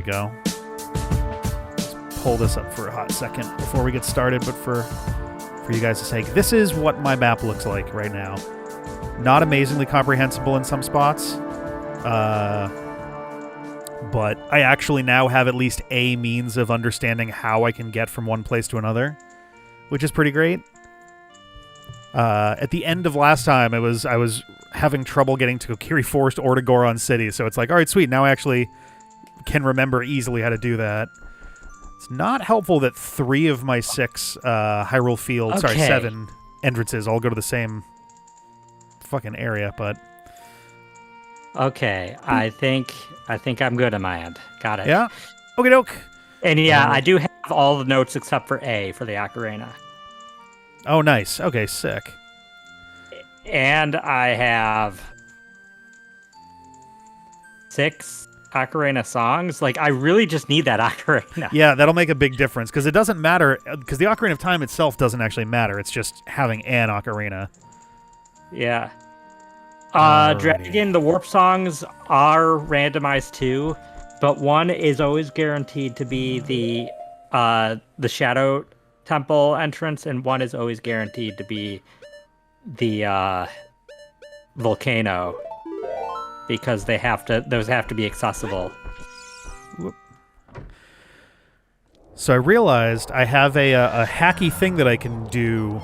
Go. Let's pull this up for a hot second before we get started, but for you guys' sake, this is what my map looks like right now. Not amazingly comprehensible in some spots, but I actually now have at least a means of understanding how I can get from one place to another, which is pretty great. At the end of last time, I was having trouble getting to Kokiri Forest or to Goron City, so it's like, all right, sweet, now I actually can remember easily how to do that. It's not helpful that 3 of my 6 Hyrule Field, sorry, 7 entrances all go to the same fucking area, but... Okay, I think I'm good on my end. Got it. Yeah? Okie doke. And yeah, I do have all the notes except for A for the Ocarina. Oh, nice. Okay, sick. And I have 6 Ocarina songs. Like, I really just need that Ocarina. Yeah, that'll make a big difference, because it doesn't matter, because the Ocarina of Time itself doesn't actually matter. It's just having an Ocarina. Yeah. Dragon, the Warp songs are randomized too, but one is always guaranteed to be the Shadow Temple entrance, and one is always guaranteed to be the volcano. Because those have to be accessible. Whoop. So I realized I have a hacky thing that I can do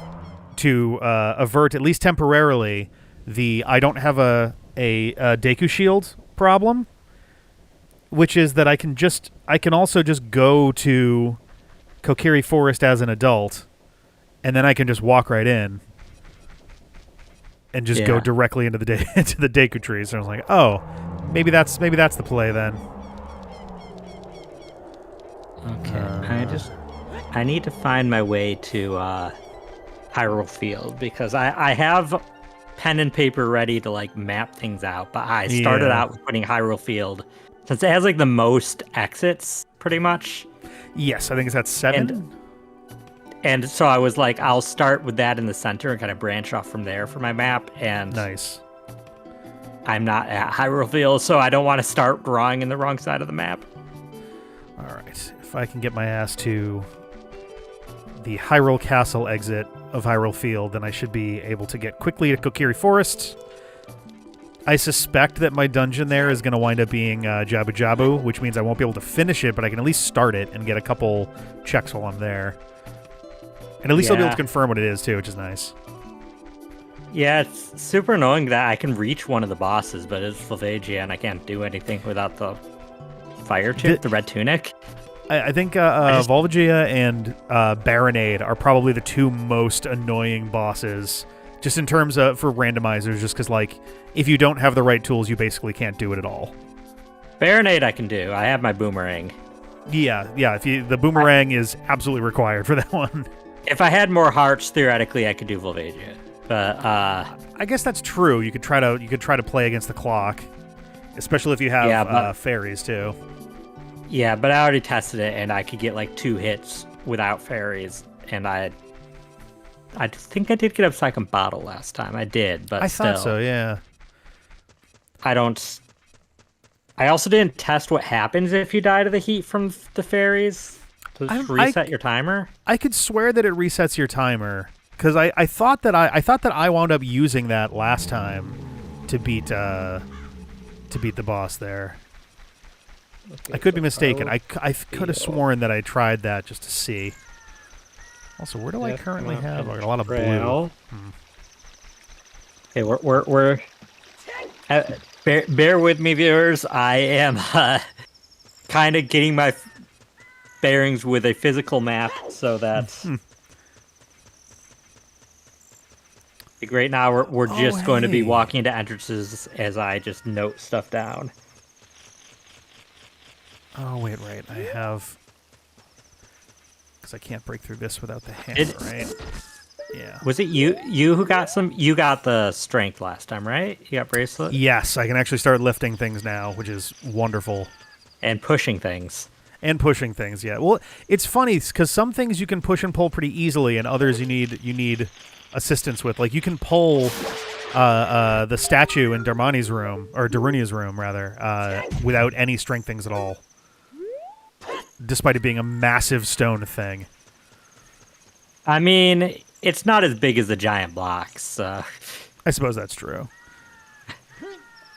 to avert, at least temporarily, the I don't have a Deku Shield problem, which is that I can also just go to Kokiri Forest as an adult, and then I can just walk right in. And just go directly into the into the Deku trees. And I was like, oh, maybe that's the play then. Okay, I need to find my way to Hyrule Field, because I have pen and paper ready to like map things out, but I started out with putting Hyrule Field since it has like the most exits, pretty much. Yes, I think it's at 7. And so I was like, I'll start with that in the center and kind of branch off from there for my map. And nice. I'm not at Hyrule Field, so I don't want to start drawing in the wrong side of the map. All right. If I can get my ass to the Hyrule Castle exit of Hyrule Field, then I should be able to get quickly to Kokiri Forest. I suspect that my dungeon there is going to wind up being Jabu Jabu, which means I won't be able to finish it, but I can at least start it and get a couple checks while I'm there. And at least I'll be able to confirm what it is, too, which is nice. Yeah, it's super annoying that I can reach one of the bosses, but it's Volvagia, and I can't do anything without the fire chip, the red tunic. I think Volvagia and Baronade are probably the 2 most annoying bosses, just in terms of for randomizers, just because, like, if you don't have the right tools, you basically can't do it at all. Baronade I can do. I have my boomerang. Yeah. The boomerang is absolutely required for that one. If I had more hearts, theoretically, I could do Volvagia. But I guess that's true. You could try to play against the clock, especially if you have fairies too. Yeah, but I already tested it, and I could get like 2 hits without fairies, and I think I did get a second bottle last time. I did, but I still, thought so. Yeah. I also didn't test what happens if you die to the heat from the fairies. Does it reset your timer? I could swear that it resets your timer, because I thought that I wound up using that last time to beat the boss there. Okay, I could be mistaken. I could have sworn that I tried that just to see. Also, where do I currently have? I got a lot of blue. Okay, we're bear with me, viewers. I am kind of getting my bearings with a physical map, so that's like right now we're just going to be walking into entrances as I just note stuff down. Oh wait, I have, because I can't break through this without the hammer, right? Yeah. Was it you who got some? You got the strength last time, right? You got bracelet? Yes, I can actually start lifting things now, which is wonderful. And pushing things. And pushing things, yeah. Well, it's funny because some things you can push and pull pretty easily, and others you need assistance with. Like you can pull the statue in Darmani's room, or Darunia's room rather, without any strength things at all, despite it being a massive stone thing. I mean, it's not as big as the giant blocks. I suppose that's true.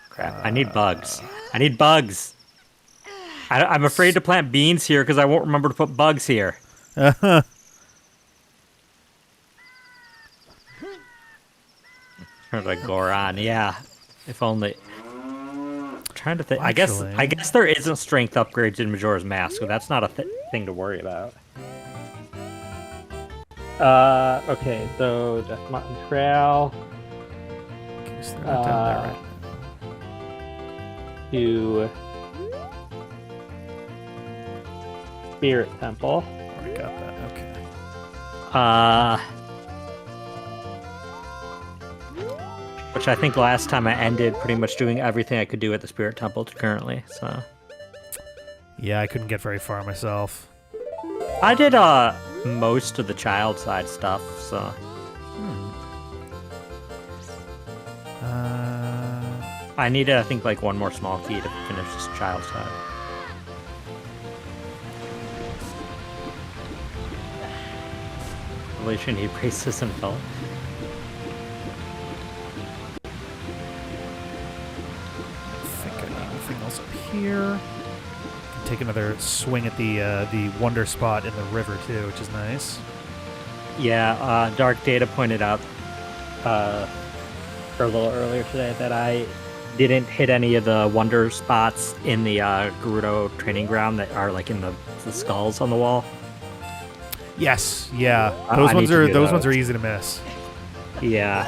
Crap! I need bugs. I need bugs. I'm afraid to plant beans here because I won't remember to put bugs here. Uh-huh. Turn to Goron, yeah. If only. I'm trying to think. Actually, I guess there isn't strength upgrades in Majora's Mask, so that's not a thing to worry about. Okay, so Death Mountain Trail. Okay, so they're not down there right now. To Spirit Temple. Already got that. Okay. Which I think last time I ended pretty much doing everything I could do at the Spirit Temple currently. So. Yeah, I couldn't get very far myself. I did most of the child side stuff. So. I needed, I think, like one more small key to finish this child side. Relation he braces and felt. I think I need anything else up here. Can take another swing at the wonder spot in the river too, which is nice. Yeah, Dark Data pointed out a little earlier today that I didn't hit any of the wonder spots in the Gerudo training ground that are like in the skulls on the wall. Yes, yeah. Those ones are easy to miss. Yeah.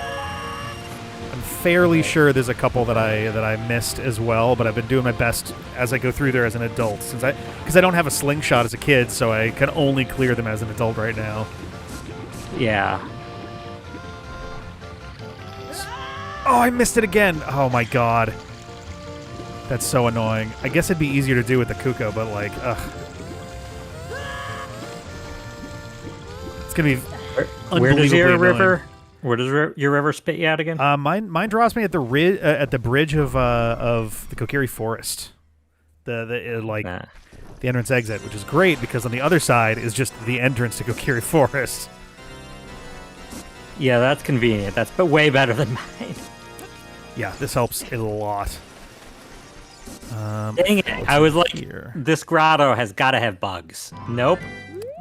I'm fairly sure there's a couple that I missed as well, but I've been doing my best as I go through there as an adult, because I don't have a slingshot as a kid, so I can only clear them as an adult right now. Yeah. Oh, I missed it again. Oh my god. That's so annoying. I guess it'd be easier to do with the Kuko, but like, ugh. It's gonna be Where does your annoying. river? Where does your river spit you out again? Mine draws me at the bridge of the Kokiri Forest, the entrance exit, which is great because on the other side is just the entrance to Kokiri Forest. Yeah, that's convenient. That's way better than mine. Yeah, this helps a lot. Dang it! I was like, this grotto has got to have bugs. Nope.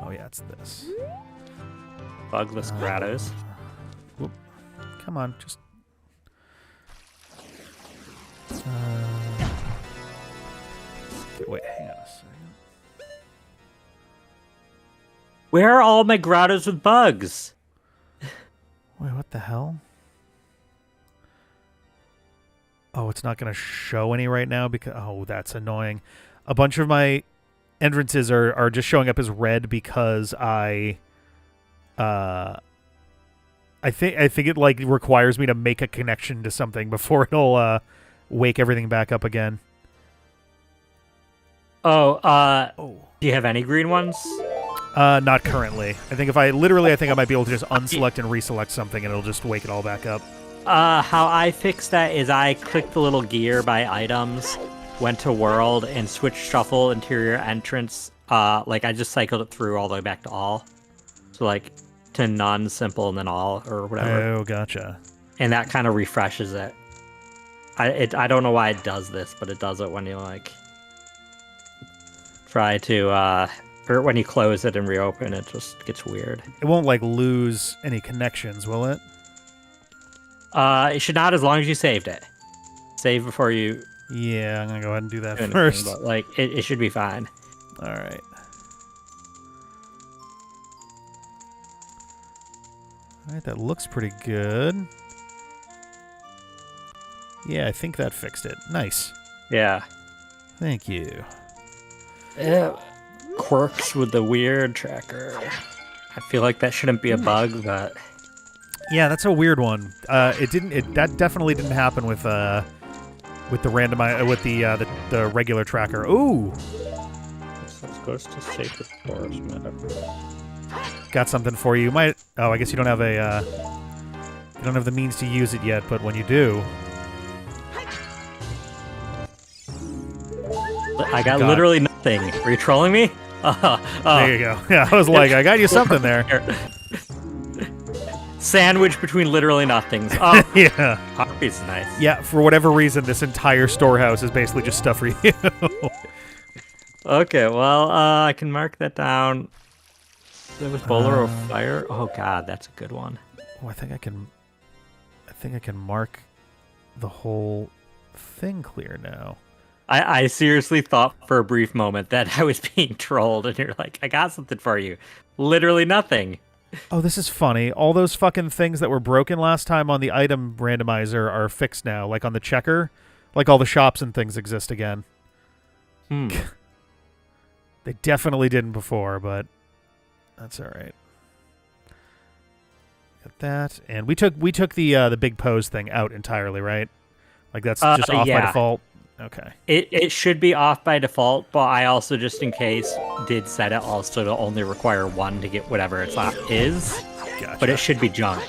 Oh yeah, it's this. Bugless grottos. Whoop. Come on, just. Okay, wait, hang on a second. Where are all my grottos with bugs? Wait, what the hell? Oh, it's not going to show any right now because... Oh, that's annoying. A bunch of my entrances are just showing up as red because I think it like requires me to make a connection to something before it'll wake everything back up again. Do you have any green ones? Not currently. I think I might be able to just unselect and reselect something and it'll just wake it all back up. How I fixed that is I clicked the little gear by items, went to world, and switched shuffle interior entrance. Like I just cycled it through all the way back to all. So like to none, simple, and then all, or whatever. Oh, gotcha. And that kind of refreshes it. I don't know why it does this, but it does it when you like try to or when you close it and reopen it, just gets weird. It won't like lose any connections, will it? It should not, as long as you saved it. Save before you. Yeah, I'm gonna go ahead and do that do anything, first. but, like it should be fine. All right. All right, that looks pretty good. Yeah, I think that fixed it. Nice. Yeah. Thank you. Yeah. Quirks with the weird tracker. I feel like that shouldn't be a bug, but yeah, that's a weird one. That definitely didn't happen with the randomizer with the regular tracker. Ooh. Goes to Sacred Forest. Got something for you. Might. Oh, I guess you don't have a. You don't have the means to use it yet, but when you do. I got literally nothing. Were you trolling me? There you go. Yeah, I was like, I got you something there. Sandwich between literally nothings. Oh, yeah. Harpy's nice. Yeah, for whatever reason, this entire storehouse is basically just stuff for you. Okay, well, I can mark that down. There was Bowler of Fire. Oh god, that's a good one. Oh, I think I can mark the whole thing clear now. I seriously thought for a brief moment that I was being trolled, and you're like, I got something for you. Literally nothing. Oh, this is funny. All those fucking things that were broken last time on the item randomizer are fixed now. Like on the checker, like all the shops and things exist again. They definitely didn't before, but that's all right. Got that, and we took the big pose thing out entirely, right? Like that's just off by default. Okay. It should be off by default, but I also, just in case, did set it also to only require one to get whatever it's is. Gotcha. But it should be junk.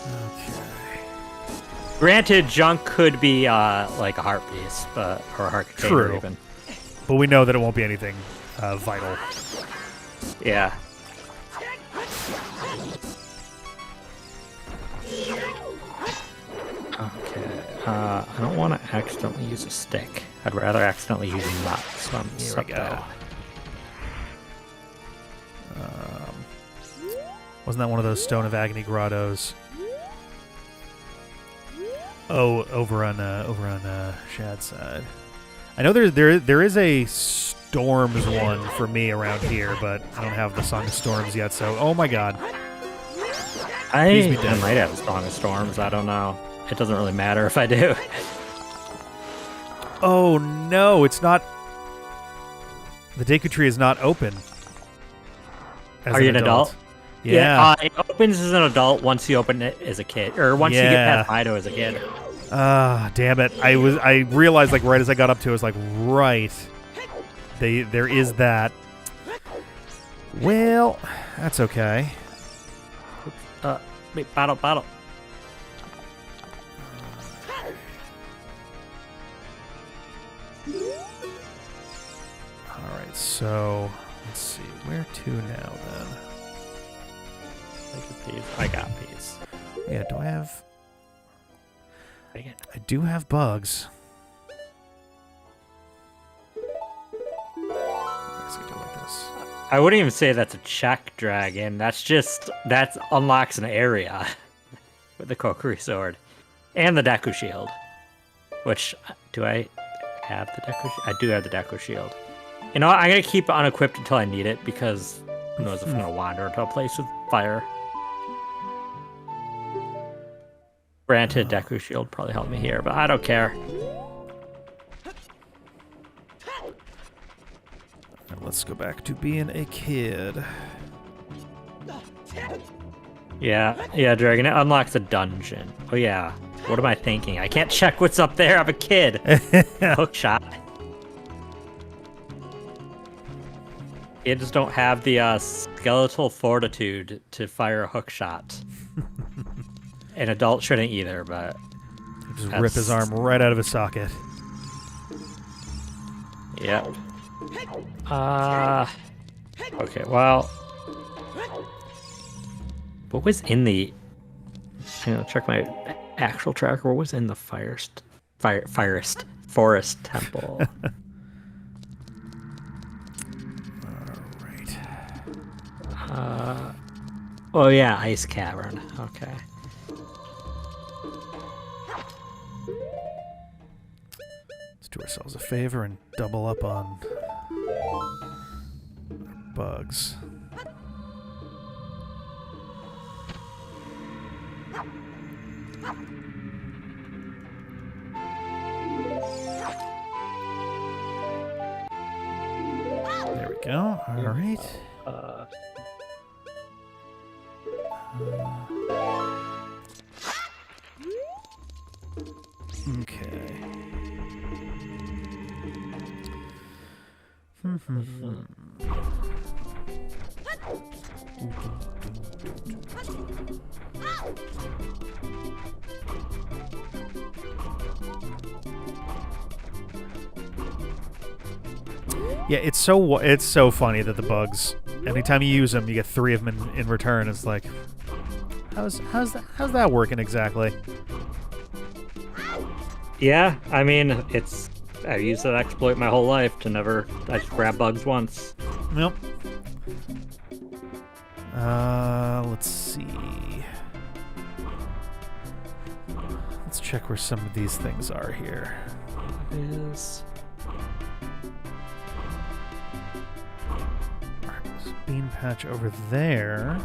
Okay. Granted, junk could be like a heart piece, or a heart container. True. Even. But we know that it won't be anything vital. Yeah. Okay. I don't want to accidentally use a stick. I'd rather accidentally use a nut. So I'm Here we go. Wasn't that one of those Stone of Agony grottos? Oh, over on Shad's side. I know there is a Storms one for me around here, but I don't have the Song of Storms yet. So, oh my god, I might have Song of Storms. I don't know. It doesn't really matter if I do. Oh no, it's not. The Deku Tree is not open. Are you an adult? Yeah. It opens as an adult once you open it as a kid, or once you get past Fido as a kid. Damn it! I realized like right as I got up to it, I was like, right. There is that. Well, that's okay. Wait, battle. Alright, so let's see. Where to now then? I got these. Yeah, do I have... I do have bugs. Let's do it like this. I wouldn't even say that's a check dragon. That unlocks an area with the Kokiri sword and the Deku shield. Which, do I have the Deku shield? I do have the Deku shield. You know what? I'm going to keep it unequipped until I need it, because who knows if I'm going to wander into a place with fire. Granted, Deku shield probably helped me here, but I don't care. Let's go back to being a kid. Yeah, Dragon. It unlocks a dungeon. Oh yeah. What am I thinking? I can't check what's up there. I'm a kid. Hook shot. Kids don't have the skeletal fortitude to fire a hook shot. An adult shouldn't either, but... Just rip his arm right out of his socket. Yeah. Okay, well... What was in the... check my actual tracker. What was in the forest temple? Alright. Oh yeah, Ice Cavern. Okay. Let's do ourselves a favor and double up on bugs. There we go. All right. Okay. Yeah, it's so funny that the bugs. Anytime you use them, you get 3 of them in return. It's like, how's that working exactly? Yeah, I mean, I've used that exploit my whole life I just grab bugs once. Nope. Let's see. Let's check where some of these things are here. Is bean patch over there.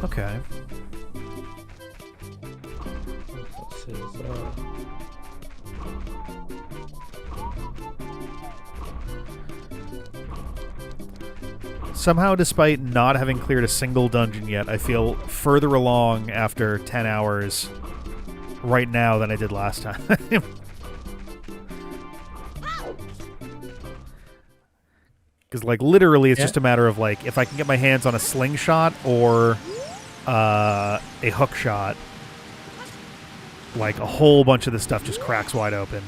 Okay. This is, Somehow, despite not having cleared a single dungeon yet, I feel further along after 10 hours right now than I did last time. Because, like, literally, it's just a matter of, like, if I can get my hands on a slingshot or a hook shot, like, a whole bunch of this stuff just cracks wide open.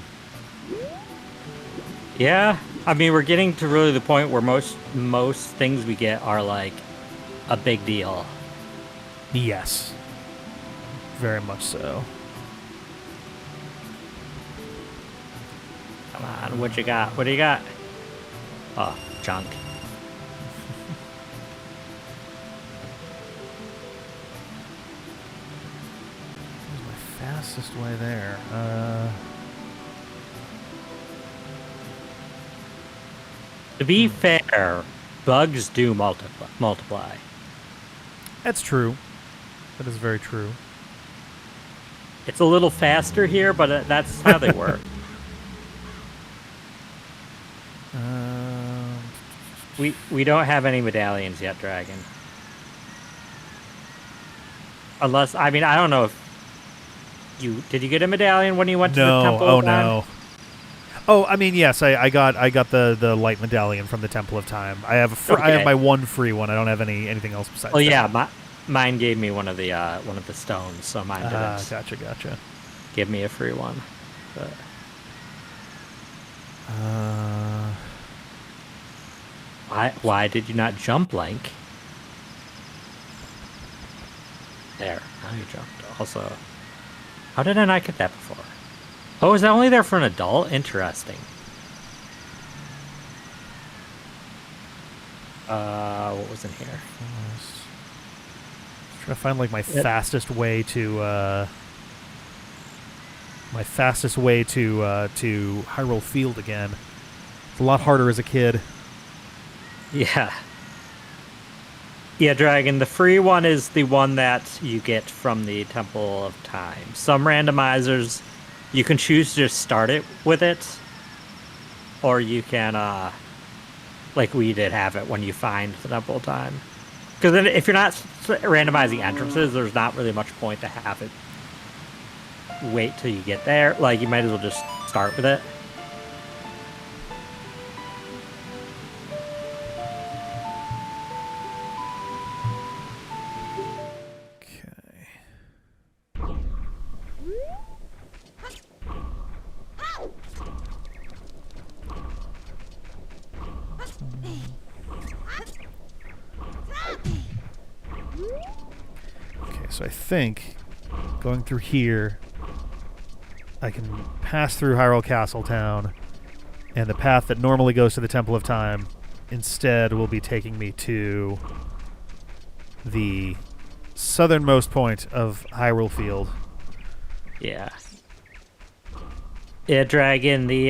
Yeah, I mean, we're getting to really the point where most things we get are, like, a big deal. Yes. Very much so. Come on, what you got? What do you got? Oh, junk. Where's my fastest way there? To be fair, bugs do multiply. That's true. That is very true. It's a little faster here, but that's how they work. We don't have any medallions yet, Dragon. Unless, I mean, I don't know if did you get a medallion when you went to the Temple of Time? No. Oh, I mean, yes, I got the light medallion from the Temple of Time. I have I have my one free one. I don't have anything else besides. Oh yeah, mine gave me one of the stones, so mine didn't. Gotcha. Give me a free one. But... Why did you not jump, Link? There, now you jumped. Also, how did I not get that before? Oh, is that only there for an adult? Interesting. What was in here? Trying to find like my fastest way to Hyrule Field again. It's a lot harder as a kid. Yeah. Yeah, Dragon, the free one is the one that you get from the Temple of Time. Some randomizers, you can choose to just start it with it, or you can, like we did have it when you find the Temple of Time. Because then if you're not randomizing entrances, there's not really much point to have it wait till you get there. Like, you might as well just start with it. So I think going through here, I can pass through Hyrule Castle Town, and the path that normally goes to the Temple of Time instead will be taking me to the southernmost point of Hyrule Field. Yeah. Yeah, Dragon, we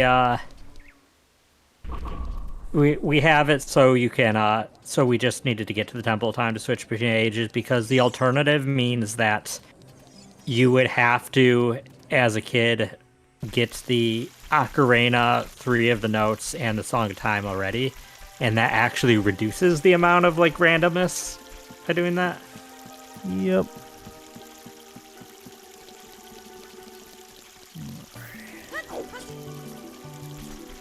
have it so you can, so we just needed to get to the Temple of Time to switch between ages, because the alternative means that you would have to, as a kid, get the Ocarina, 3 of the notes, and the Song of Time already, and that actually reduces the amount of, like, randomness by doing that? Yep.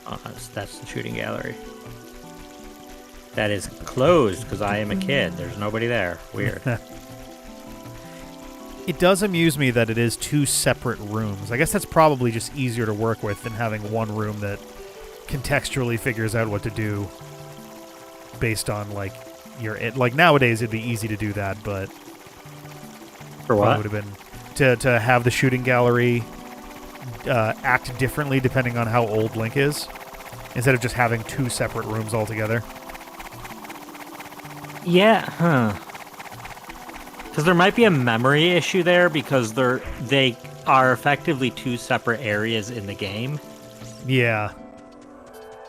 Oh, that's the shooting gallery. That is closed because I am a kid. There's nobody there. Weird. It does amuse me that it is 2 separate rooms. I guess that's probably just easier to work with than having one room that contextually figures out what to do based on, like, like, nowadays it'd be easy to do that, but... For what? Would have been to have the shooting gallery act differently depending on how old Link is, instead of just having 2 separate rooms altogether. Yeah, huh. Because there might be a memory issue there because they are effectively 2 separate areas in the game. Yeah.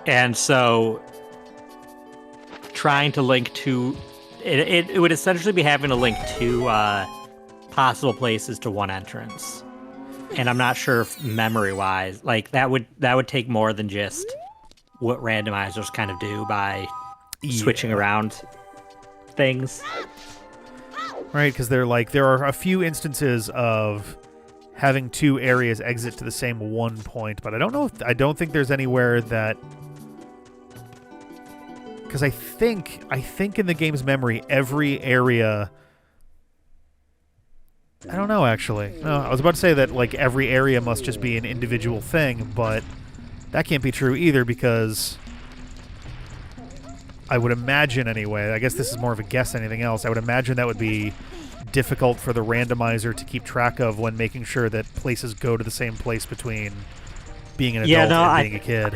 And so trying to link to... It would essentially be having to link 2 possible places to one entrance. And I'm not sure if memory-wise, like, that would take more than just what randomizers kind of do by switching around things. Right, because there are a few instances of having 2 areas exit to the same one point, but I don't think there's anywhere that, because I think in the game's memory every area, I don't know actually. No, I was about to say that like every area must just be an individual thing, but that can't be true either because I would imagine anyway, I guess this is more of a guess than anything else, I would imagine that would be difficult for the randomizer to keep track of when making sure that places go to the same place between being an adult and being a kid.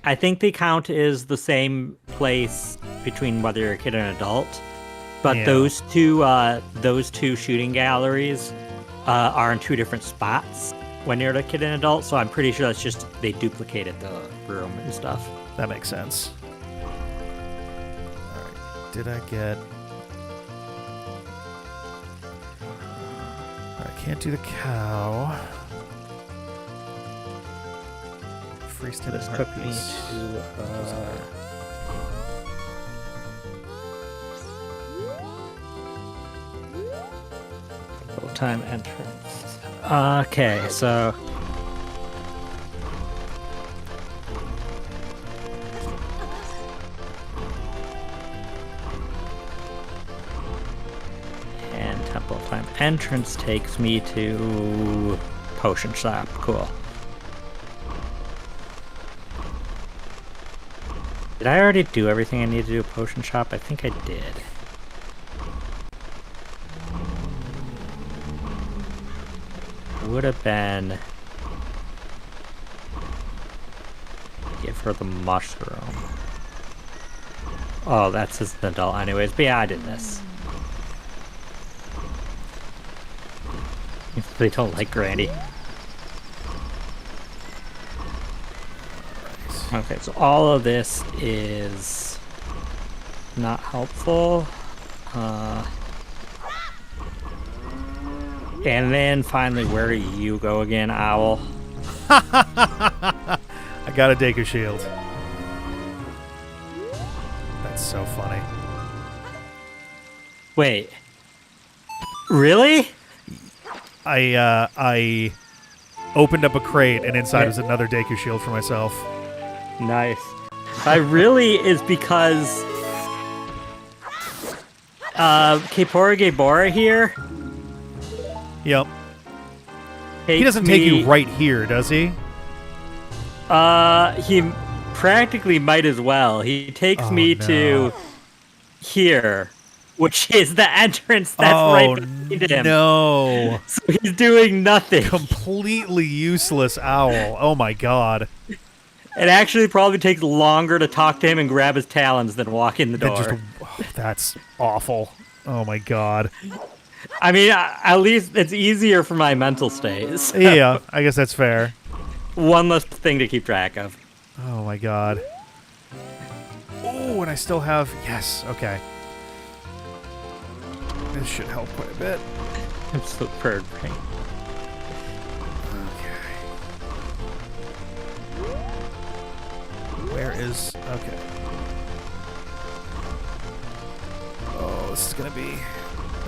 I think the count is the same place between whether you're a kid or an adult, but those two shooting galleries are in 2 different spots when you're a kid and adult, so I'm pretty sure that's just they duplicated the room and stuff. That makes sense. Did I get... I can't do the cow. Freestyle This took me to... full-time entrance. Okay, so... Temple of Time entrance takes me to potion shop. Cool. Did I already do everything I need to do at potion shop? I think I did. Would have been give her the mushroom. Oh, that's as an adult anyways, but yeah, I did this. They don't like Granny. Okay, so all of this is not helpful. And then finally, where do you go again, Owl? I got a Deku Shield. That's so funny. Wait. Really? I opened up a crate, and inside was another Deku Shield for myself. Nice. I really is because Kaporage Bora here. Yep. He doesn't take you right here, does he? He practically might as well. He takes me to here, which is the entrance that's right behind him. No. So he's doing nothing. Completely useless owl. Oh my god. It actually probably takes longer to talk to him and grab his talons than walk in the door. That's awful. Oh my god. I mean, at least it's easier for my mental state. So. Yeah, I guess that's fair. One less thing to keep track of. Oh my god. Oh, and I still have... Yes, okay. This should help quite a bit. I'm so bird brain. Okay. Where is... Okay. Oh, this is gonna be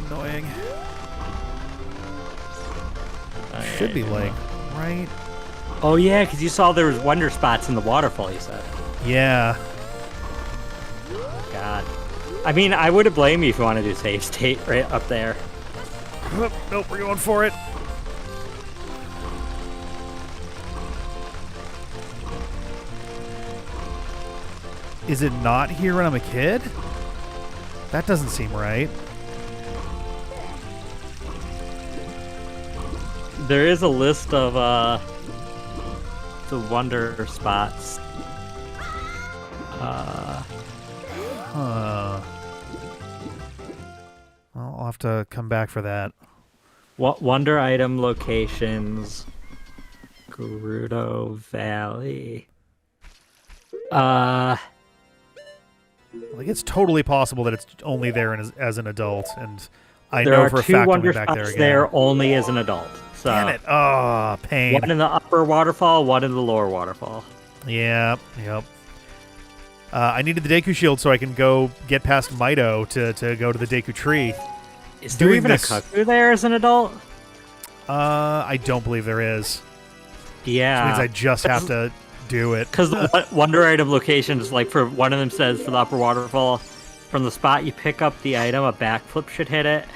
annoying. Should be like right. Oh yeah, because you saw there was wonder spots in the waterfall. You said. Yeah. Oh, God. I mean, I wouldn't blame you if you want to do save state right up there. Oh, nope, we're going for it. Is it not here when I'm a kid? That doesn't seem right. There is a list of the wonder spots. Huh. Well, I'll have to come back for that. What wonder item locations? Gerudo Valley. Like, it's totally possible that it's only there as an adult, and I know for a fact I'll be back there again. There only as an adult. So damn it! Oh, pain. One in the upper waterfall, one in the lower waterfall. Yeah, yep. I needed the Deku Shield so I can go get past Mido to go to the Deku Tree. Is there even a Cuckoo there as an adult? I don't believe there is. Yeah. Which means I just have to do it. Because the wonder item locations, like for one of them says for the upper waterfall, from the spot you pick up the item, a backflip should hit it.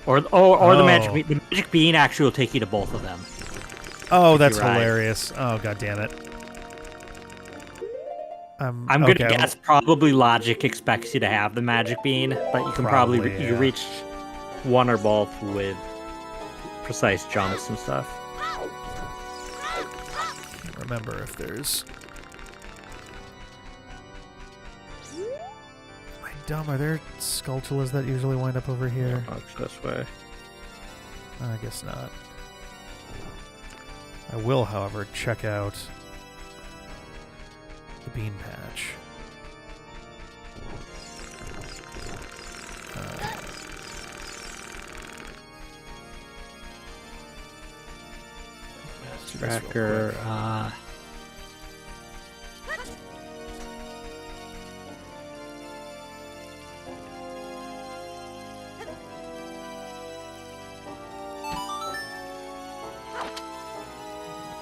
Or the magic bean actually will take you to both of them. Oh, that's hilarious. Oh, god damn it. I'm gonna guess probably logic expects you to have the magic bean, but you can probably you reach one or both with precise jumps and stuff. Can't remember if there's. Am I dumb? Are there Skulltulas that usually wind up over here? This way. I guess not. I will, however, check out the bean patch. Tracker.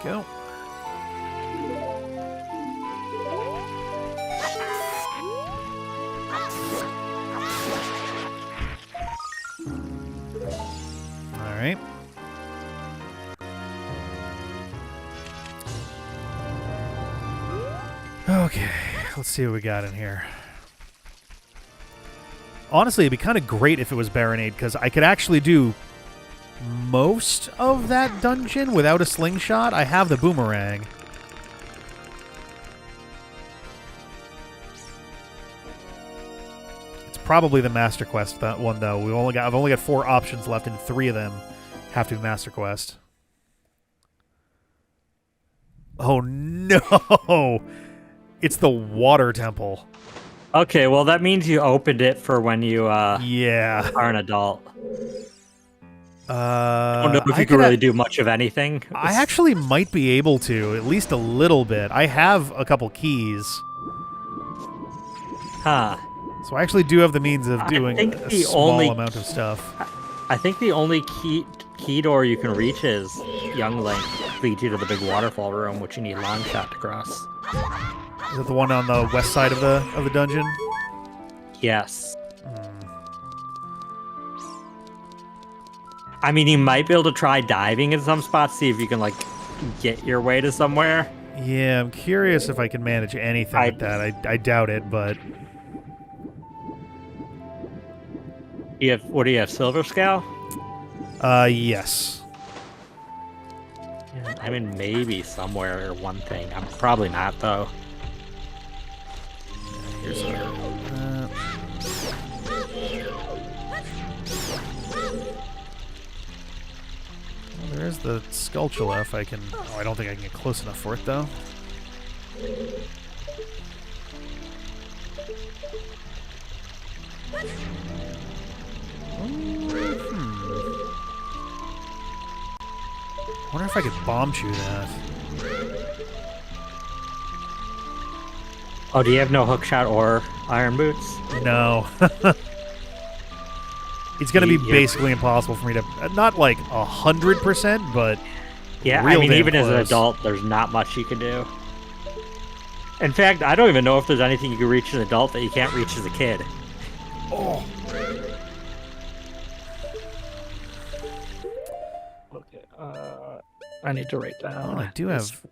Go. All right. Okay, let's see what we got in here. Honestly, it'd be kind of great if it was Baronade, because I could actually do most of that dungeon without a slingshot. I have the boomerang. It's probably the Master Quest that one though. I've only got 4 options left, and 3 of them have to be Master Quest. Oh no! It's the Water Temple. Okay, well that means you opened it for when you are an adult. I don't know if you can really do much of anything. I actually might be able to, at least a little bit. I have a couple keys. Huh. So I actually do have the means of doing a small amount of stuff. I think the only key door you can reach is Young Link leads you to the big waterfall room, which you need long shot to cross. Is that the one on the west side of the dungeon? Yes. I mean, you might be able to try diving in some spots, see if you can, like, get your way to somewhere. Yeah, I'm curious if I can manage anything like that. I doubt it, but... What do you have, Silver Scale? Yes. Yeah, I mean, maybe somewhere or one thing. I'm probably not, though. Here's there's the Skulltula if I can... Oh, I don't think I can get close enough for it, though. I wonder if I could bomb chew that. Oh, do you have no hookshot or iron boots? No. it's going to be basically impossible for me to, not like 100%, but yeah. real I mean, damn even as an close. adult, there's not much you can do. In fact, I don't even know if there's anything you can reach as an adult that you can't reach as a kid. Oh. Okay. I need to write down. Oh, I do have.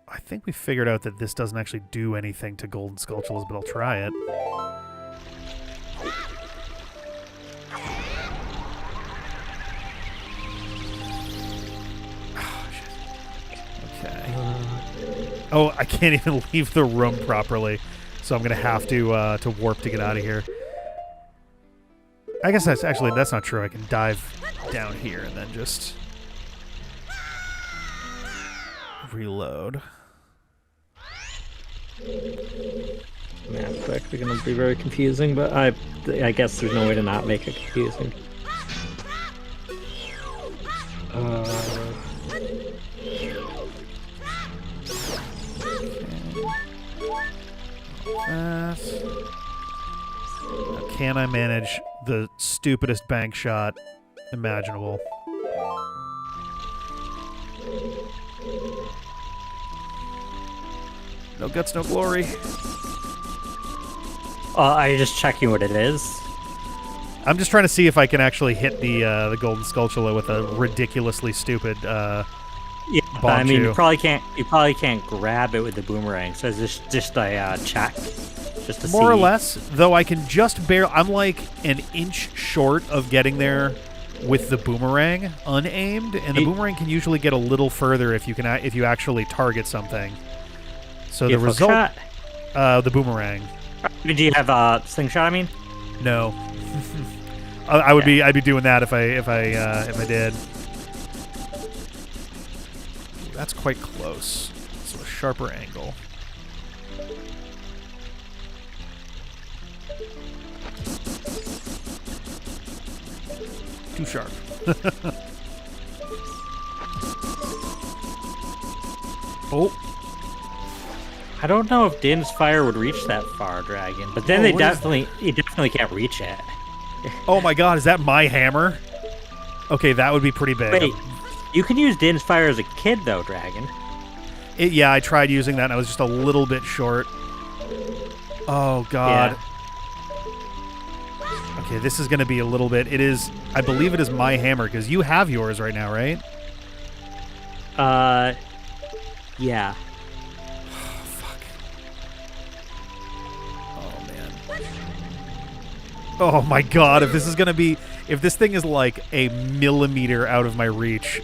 I think we figured out that this doesn't actually do anything to golden sculptures, but I'll try it. Oh, shit. Okay. Oh, I can't even leave the room properly, so I'm gonna have to warp to get out of here. I guess that's not true. I can dive down here and then just reload. Man, it's actually going to be very confusing, but I guess there's no way to not make it confusing. That. Now, can I manage the stupidest bank shot imaginable? No guts, no glory. Are you just checking what it is? I'm just trying to see if I can actually hit the golden sculpture with a ridiculously stupid Yeah, bomb I mean, chew. you probably can't grab it with the boomerang. So it's just a check, just to More or see. less, though I can just barely... I'm like an inch short of getting there with the boomerang unaimed, and the boomerang can usually get a little further if you actually target something. So the result... Shot? The boomerang. Did you have a slingshot? I mean, No. I'd be doing that if I did. That's quite close. So a sharper angle. Too sharp. Oh. I don't know if Din's fire would reach that far, Dragon. But then you definitely can't reach it. Oh my god, is that my hammer? Okay, that would be pretty big. Wait, you can use Din's fire as a kid, though, Dragon. Yeah, I tried using that and I was just a little bit short. Oh god. Yeah. Okay, this is going to be a little bit... I believe it is my hammer, because you have yours right now, right? Yeah. Fuck. Oh, man. Oh, my God. If this thing is like a millimeter out of my reach,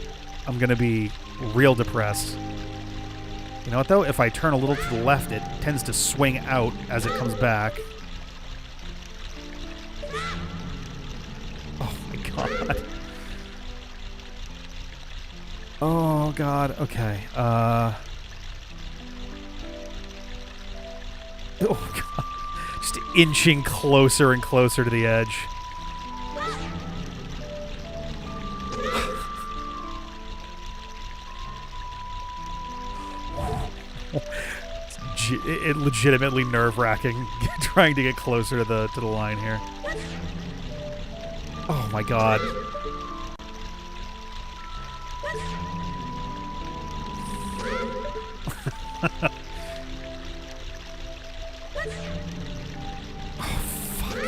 I'm going to be real depressed. You know what, though? If I turn a little to the left, it tends to swing out as it comes back. God. Oh god. Okay. Oh god. Just inching closer and closer to the edge. It legitimately nerve-wracking trying to get closer to the line here. Oh my god. Oh, fuck.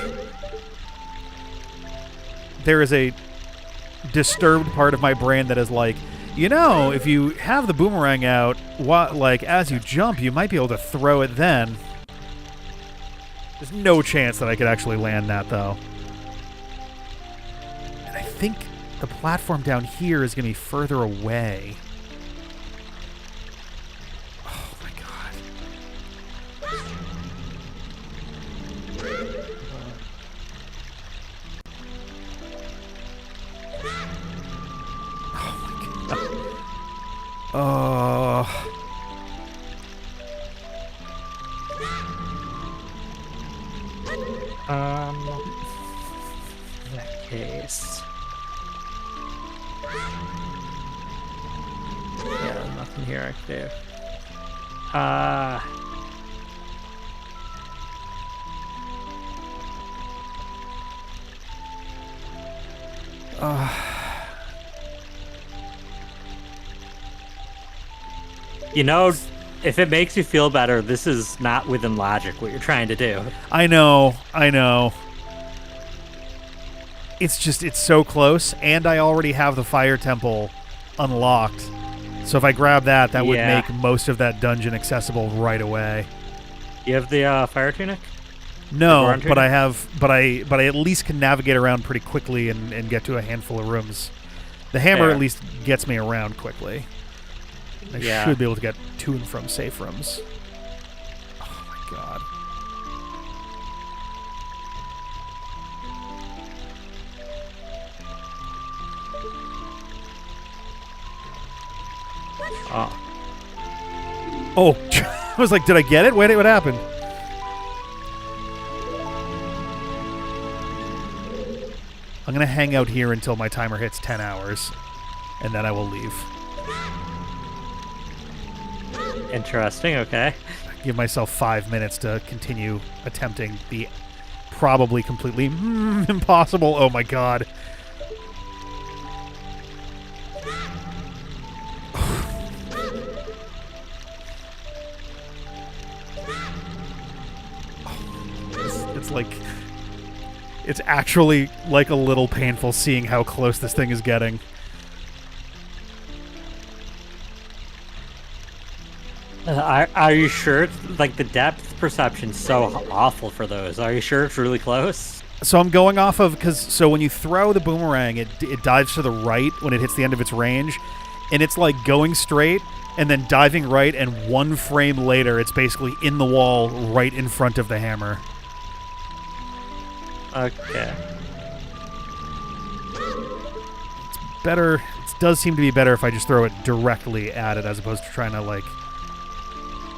There is a disturbed part of my brain that is like, you know, if you have the boomerang out, as you jump, you might be able to throw it then. There's no chance that I could actually land that, though. I think the platform down here is going to be further away. Oh my god. Oh my god. Oh. In that case. Yeah, nothing here I can do. You know, if it makes you feel better, this is not within logic what you're trying to do. I know. It's just, it's so close, and I already have the fire temple unlocked. So if I grab that, that would make most of that dungeon accessible right away. You have the fire tunic? No, but I have, but I at least can navigate around pretty quickly and get to a handful of rooms. The hammer at least gets me around quickly. I should be able to get to and from safe rooms. Oh my god. Oh, I was like, did I get it? Wait, what happened? I'm going to hang out here until my timer hits 10 hours, and then I will leave. Interesting, okay. Give myself 5 minutes to continue attempting the probably completely impossible. Oh my god. It's like, it's actually like a little painful seeing how close this thing is getting. Are you sure? Like, the depth perception's so awful for those. Are you sure it's really close? So I'm going off of, so when you throw the boomerang, it dives to the right when it hits the end of its range, and it's like going straight and then diving right, and 1 frame later, it's basically in the wall right in front of the hammer. Okay. It's better. It does seem to be better if I just throw it directly at it as opposed to trying to, like,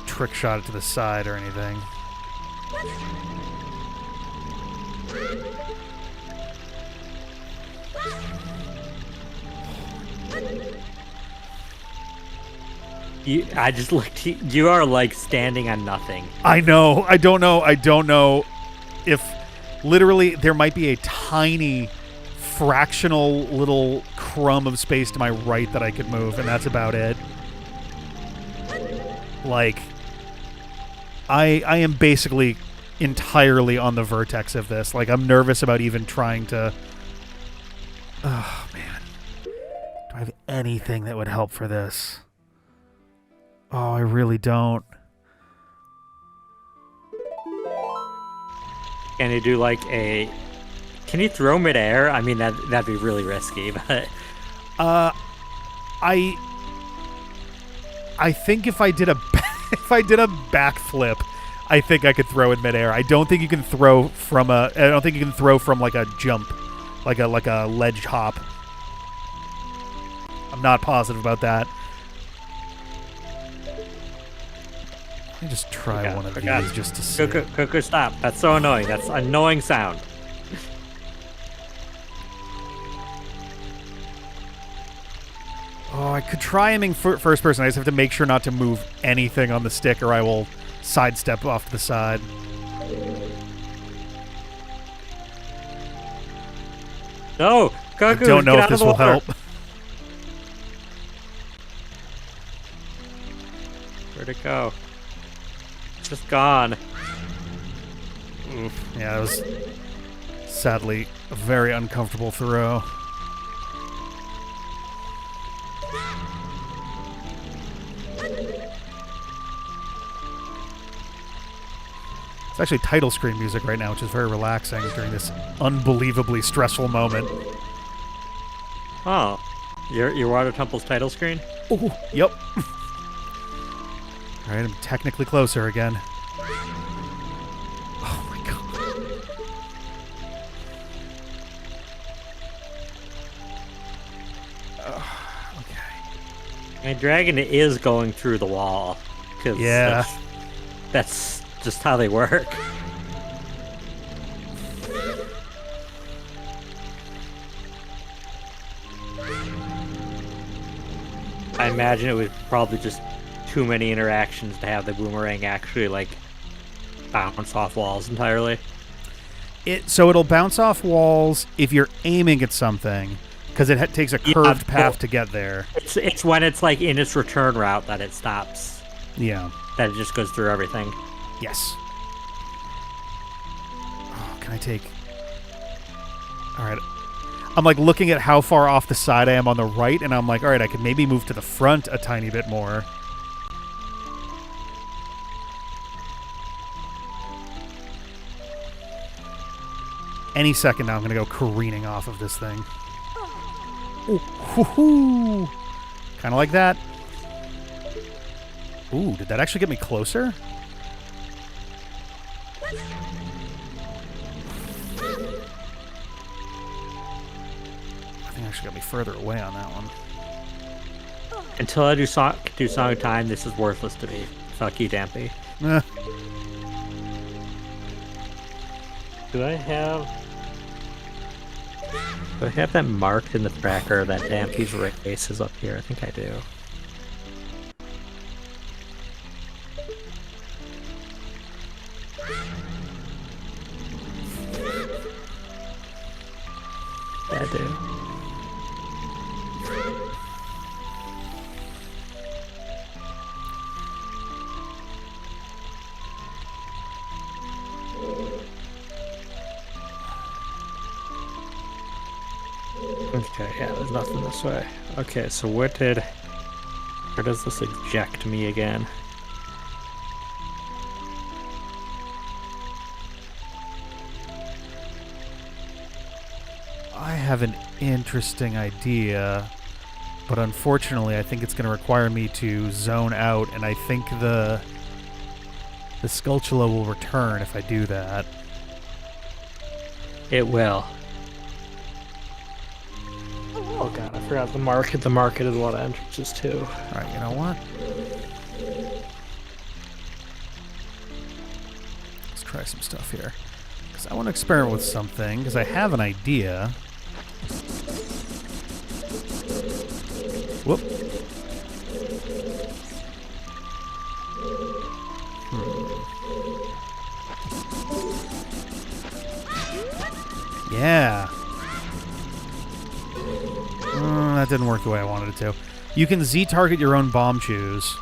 trick shot it to the side or anything. I just looked. You are like standing on nothing. I know. I don't know if literally there might be a tiny fractional little crumb of space to my right that I could move, and that's about it. Like, I am basically entirely on the vertex of this. Like, I'm nervous about even trying to... Oh, man. Do I have anything that would help for this? Oh, I really don't. Can you do like a... Can you throw midair? I mean, that'd be really risky, but... I think if I did a backflip, I think I could throw in midair. I don't think you can throw from I don't think you can throw from like a jump, like a ledge hop. I'm not positive about that. Let me just try one of these just to see. Cuckoo, stop. That's so annoying. That's an annoying sound. Oh, I could try aiming first person. I just have to make sure not to move anything on the stick or I will sidestep off to the side. No! Cuckoo, I don't know if this will help. Where'd it go? It's just gone. Oof. Yeah, it was sadly a very uncomfortable throw. It's actually title screen music right now, which is very relaxing during this unbelievably stressful moment. Oh. Your Water Temple's title screen? Oh, yep. Alright, I'm technically closer again. Oh my god. Okay. My dragon is going through the wall. Cause yeah. That's just how they work. I imagine it was probably just too many interactions to have the boomerang actually like bounce off walls entirely. So it'll bounce off walls if you're aiming at something, because it takes a curved path to get there. It's when it's like in its return route that it stops. Yeah. That it just goes through everything. Yes. Oh, can I take... All right. I'm like looking at how far off the side I am on the right, and I'm like, all right, I could maybe move to the front a tiny bit more. Any second now, I'm going to go careening off of this thing. Ooh, kind of like that. Ooh, did that actually get me closer? I think I actually got me further away on that one. Until I do song of time, this is worthless to me. Fuck you, Dampy. Do I have that marked in the tracker that Dampy's race is up here? I think I do. Yeah, I do. Okay, yeah, there's nothing this way. Okay, so where does this eject me again? I have an interesting idea, but unfortunately I think it's going to require me to zone out, and I think the Skulltula will return if I do that. It will. Oh god, I forgot the market. The market has a lot of entrances too. Alright, you know what? Let's try some stuff here. Because I want to experiment with something, because I have an idea. Whoop. Yeah. That didn't work the way I wanted it to. You can Z-target your own bomb chews.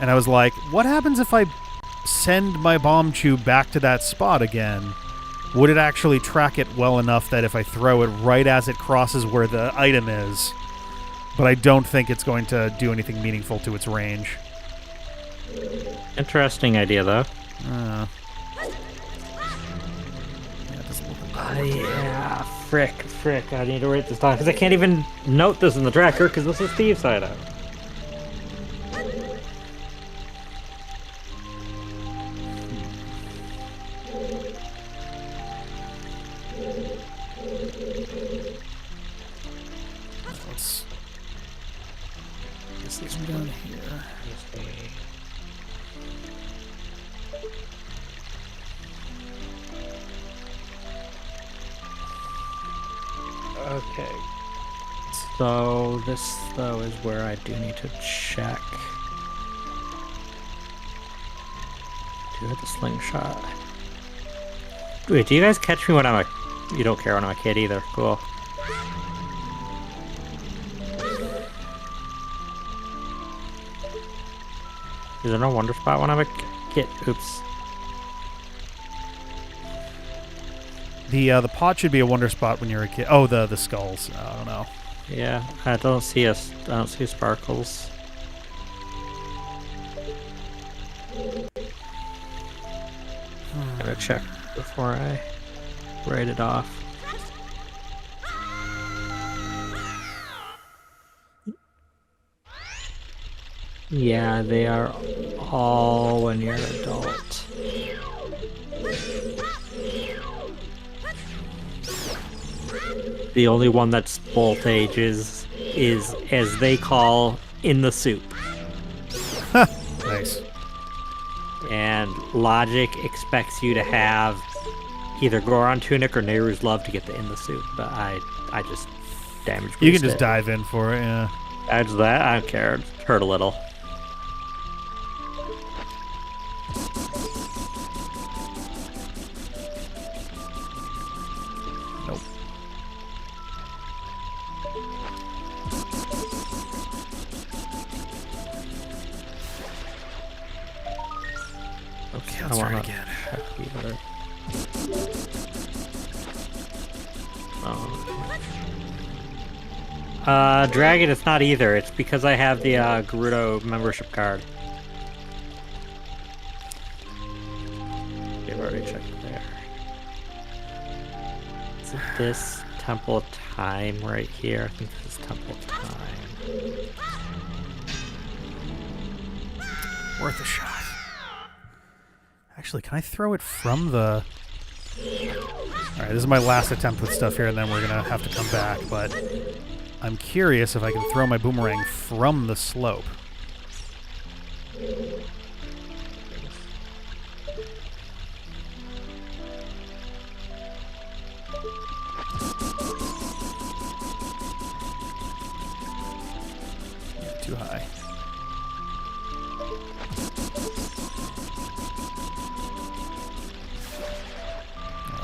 And I was like, what happens if I send my bomb chew back to that spot again? Would it actually track it well enough that if I throw it right as it crosses where the item is? But I don't think it's going to do anything meaningful to its range. Interesting idea, though. Yeah, it doesn't look like Yeah, frick. I need to write this down, because I can't even note this in the tracker, because this is Steve's hideout. Let's get this one down here. Okay. So this, though, is where I do need to check. Do I have the slingshot? Wait, do you guys catch me when I'm a... You don't care when I'm a kid either. Cool. Is there no wonder spot when I'm a kid? Oops. The pot should be a wonder spot when you're a kid. Oh, the skulls. I don't know. Yeah, I don't see sparkles. Gotta check before I write it off. Yeah, they are all when you're an adult. The only one that's both ages is, as they call, in the soup. Nice. And logic expects you to have either Goron Tunic or Nehru's Love to get the in the soup, but I just damage boosted. You can just dive in for it, yeah. Adds that, I don't care. It hurt a little. Okay, let's try it again. Dragon, it's not either. It's because I have the Gerudo membership card. I've already checked there. Is it this Temple of Time right here? I think this is Temple of Time. Worth a shot. Actually, can I throw it from the... Alright, this is my last attempt with stuff here, and then we're going to have to come back, but I'm curious if I can throw my boomerang from the slope. Yeah, too high.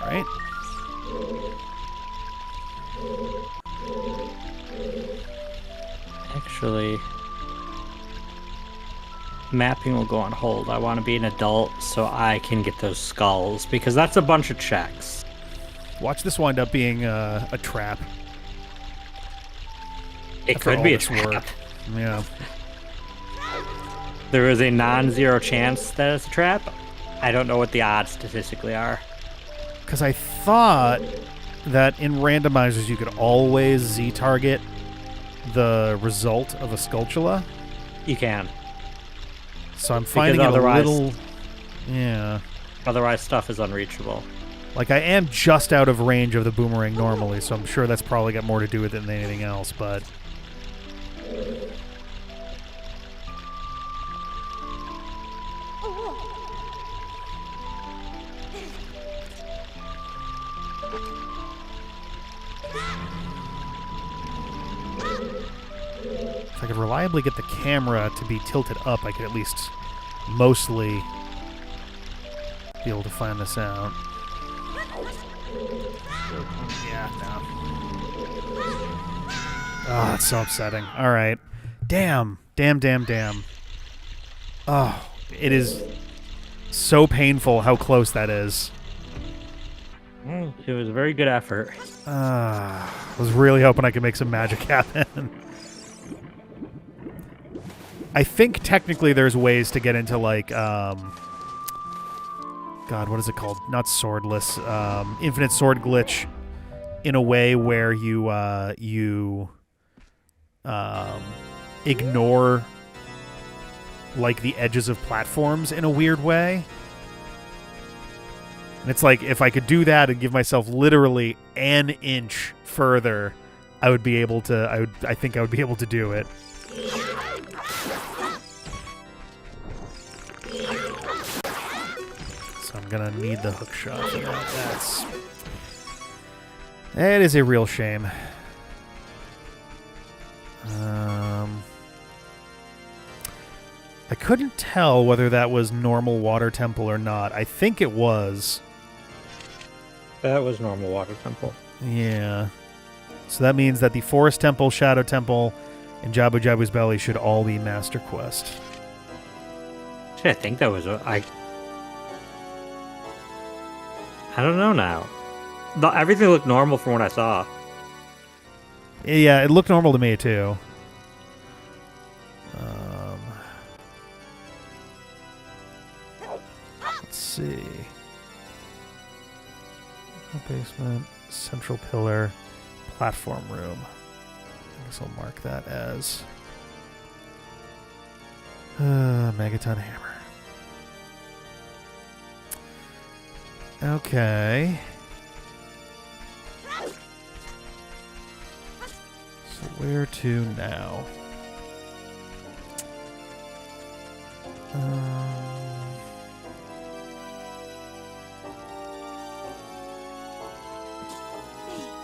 Alright. Actually, mapping will go on hold. I want to be an adult so I can get those skulls, because that's a bunch of checks. Watch this wind up being a trap. It After could all be a this trap. work. Yeah. There is a non-zero chance that it's a trap. I don't know what the odds statistically are. Because I thought that in randomizers you could always Z-target the result of a Skulltula. You can. So I'm finding it a little... Yeah. Otherwise, stuff is unreachable. Like, I am just out of range of the boomerang normally, so I'm sure that's probably got more to do with it than anything else, but... If I could reliably get the camera to be tilted up, I could at least mostly be able to find this out. Yeah, no. Oh, that's so upsetting. Alright. Damn. Damn. Oh, it is so painful how close that is. It was a very good effort. I was really hoping I could make some magic happen. I think technically there's ways to get into, like, God, what is it called? Not swordless. Infinite sword glitch in a way where you ignore, like, the edges of platforms in a weird way. And it's like, if I could do that and give myself literally an inch further, I would be able to, I think I would be able to do it. So I'm gonna need the hook shot for that. That is a real shame. I couldn't tell whether that was normal water temple or not. I think it was. That was normal water temple. Yeah. So that means that the Forest Temple, Shadow Temple, and Jabu Jabu's Belly should all be Master Quest. Actually, I think that was... I don't know now. Everything looked normal from what I saw. Yeah, it looked normal to me, too. Let's see. Basement, central pillar, platform room. I guess I'll mark that as Megaton Hammer. Okay. So where to now?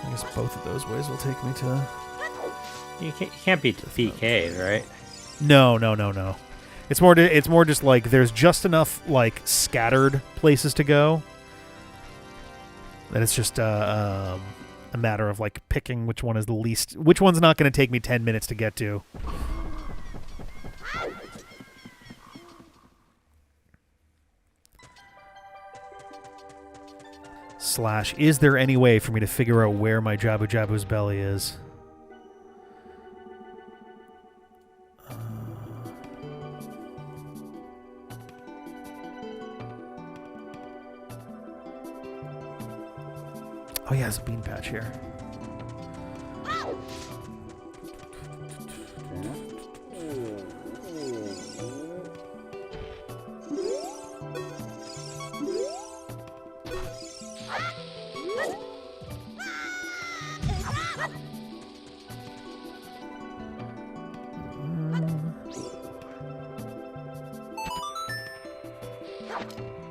I guess both of those ways will take me to... You can't beat BK, right? No. It's more just like there's just enough like scattered places to go that it's just a matter of like picking which one is the least, which one's not going to take me 10 minutes to get to. / is there any way for me to figure out where my Jabu Jabu's belly is? Oh yeah, there's a bean patch here.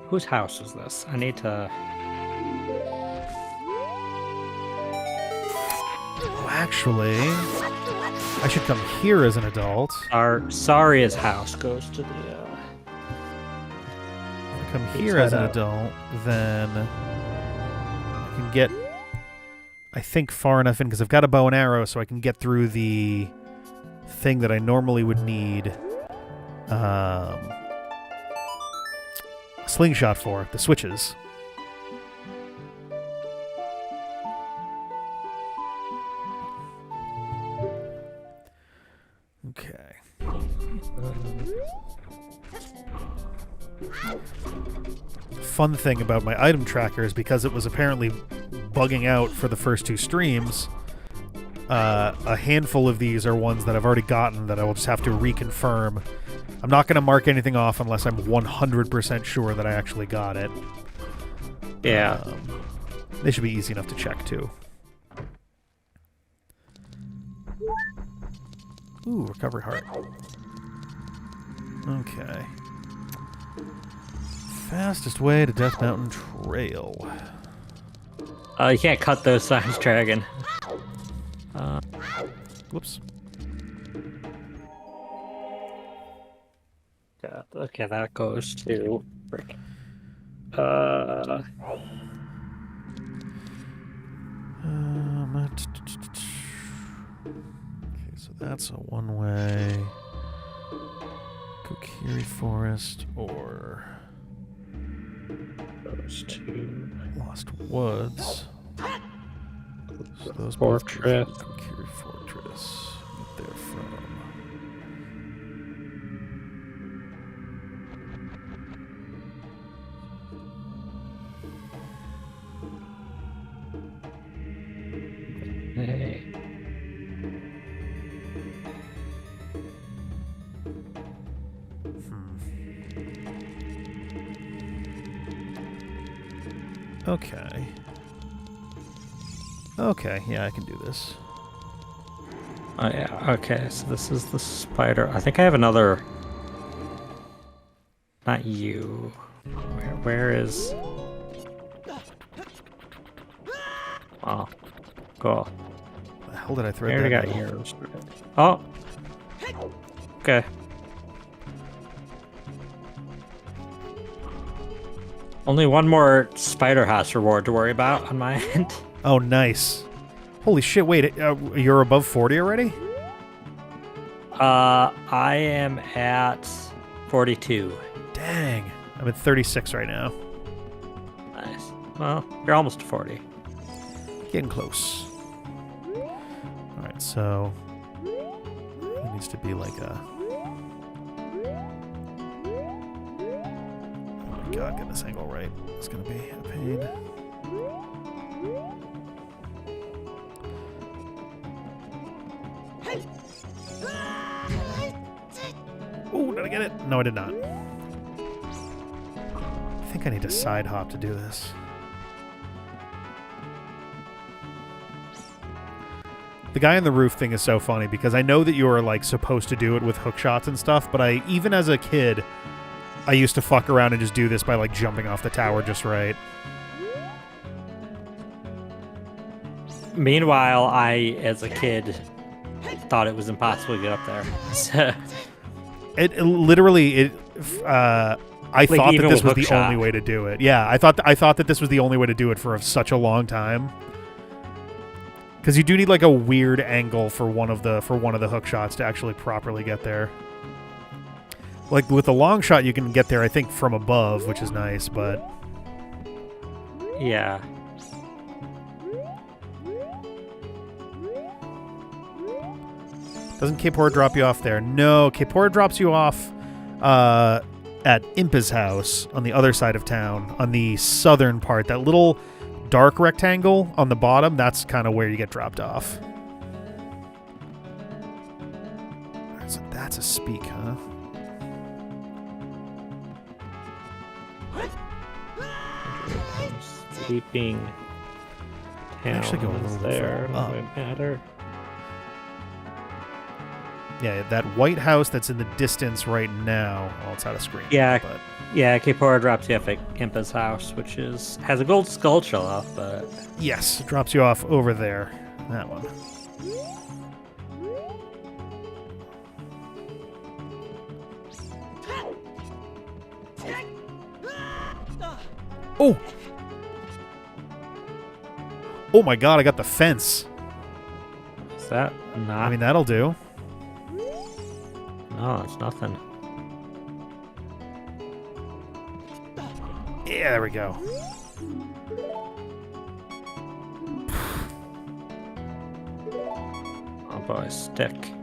Whose house is this? I need to... Oh, actually, I should come here as an adult. Our Saria's house goes to the... Come here as an adult, then I can get, I think, far enough in, because I've got a bow and arrow, so I can get through the thing that I normally would need a slingshot for, the switches. Okay. Fun thing about my item tracker is because it was apparently bugging out for the first 2 streams, a handful of these are ones that I've already gotten that I will just have to reconfirm. I'm not going to mark anything off unless I'm 100% sure that I actually got it. Yeah. They should be easy enough to check, too. Ooh, recovery heart. Okay. Fastest way to Death Mountain Trail. You can't cut those signs, Dragon. Whoops. Yeah, okay, that goes to... Okay, so that's a one-way. Kokiri Forest or... goes to... Lost Woods. So those Fortress. Kokiri Fortress. Get there from. Hey. Okay. Okay, yeah, I can do this. Oh yeah, okay, so this is the spider. I think I have another... Not you. Where is... Oh, cool. The hell did I throw I that? already got yours. Oh! Okay. Only one more Spider House reward to worry about on my end. Oh, nice. Holy shit, wait, you're above 40 already? I am at 42. Dang. I'm at 36 right now. Nice. Well, you're almost to 40. Getting close. Alright, so... It needs to be like a... Oh my god, getting this angle right. It's gonna be a pain. Oh, did I get it? No, I did not. I think I need to side hop to do this. The guy on the roof thing is so funny because I know that you are like supposed to do it with hook shots and stuff, but even as a kid, I used to fuck around and just do this by like jumping off the tower just right. Meanwhile, I, as a kid, thought it was impossible to get up there. So, It literally, I Like, thought that even this with was the hook only shot. way to do it. Yeah, I thought that this was the only way to do it for such a long time. Because you do need like a weird angle for one of the hook shots to actually properly get there. Like with the long shot, you can get there, I think, from above, which is nice. But yeah. Doesn't Kapora drop you off there? No, Kapora drops you off at Impa's house on the other side of town, on the southern part. That little dark rectangle on the bottom, that's kind of where you get dropped off. So that's a speak, huh? Sleeping town Actually go a little there. up. Doesn't matter. Yeah, that white house that's in the distance right now. Well, it's out of screen. Yeah. But Yeah, Kapora drops you off at Impa's house, which has a gold skull shell off, but yes, it drops you off over there. That one. Oh! Oh my god, I got the fence. is that not? I mean, that'll do. No, it's nothing. Yeah, there we go. Oh boy, stick.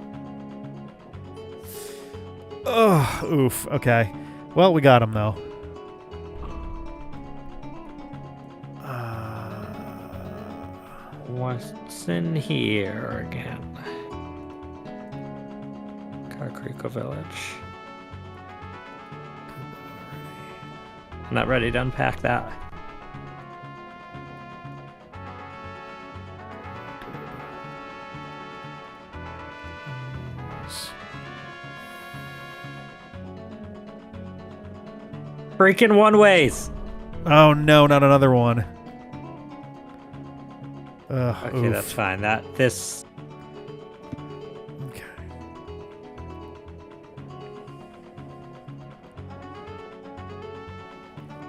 Oh, oof. Okay. Well, we got him, though. What's in here again? Kakariko Village. I'm not ready to unpack that. Freaking one ways. Oh, no, not another one. Okay, oof. that's fine. This. Okay.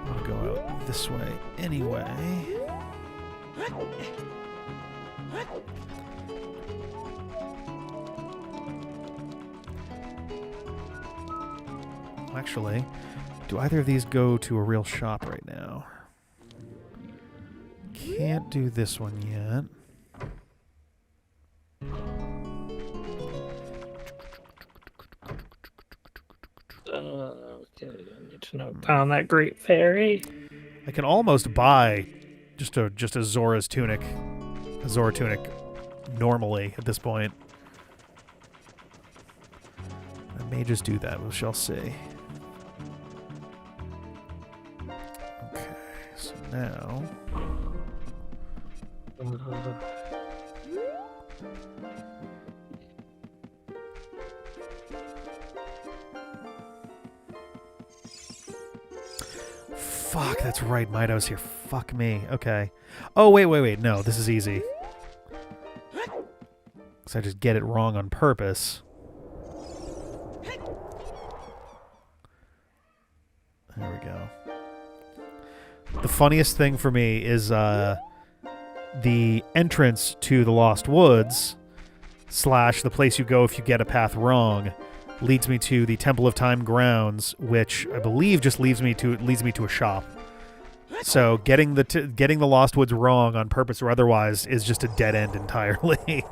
I'll go out this way anyway. Actually, do either of these go to a real shop right now? Can't do this one yet. Okay, I need to note down that Great Fairy. I can almost buy just a Zora's tunic, a Zora tunic, normally at this point. I may just do that. We shall see. Okay, so now. Fuck, that's right. Mido's here. Fuck me. Okay. Oh, wait. No, this is easy. Because I just get it wrong on purpose. There we go. The funniest thing for me is the entrance to the Lost Woods / the place you go if you get a path wrong leads me to the Temple of Time grounds, which I believe just leads me to a shop. So getting the Lost Woods wrong on purpose or otherwise is just a dead end entirely.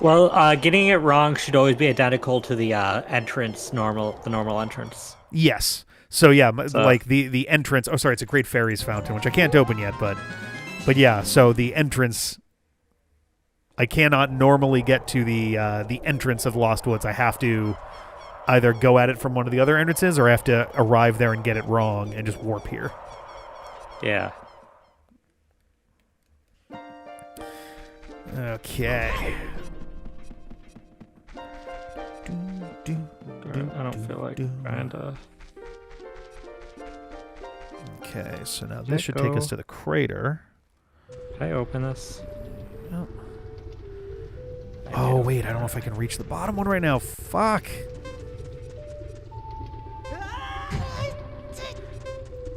Well, getting it wrong should always be identical to the entrance, the normal entrance. Yes. So yeah, like the entrance. Oh, sorry, it's a Great Fairies fountain, which I can't open yet, but yeah. So the entrance, I cannot normally get to the entrance of Lost Woods. I have to either go at it from one of the other entrances, or I have to arrive there and get it wrong and just warp here. Yeah. Okay. I don't feel like trying to. Okay, so now this should take us to the crater. Can I open this? Oh. Oh, wait, I don't know if I can reach the bottom one right now. Fuck.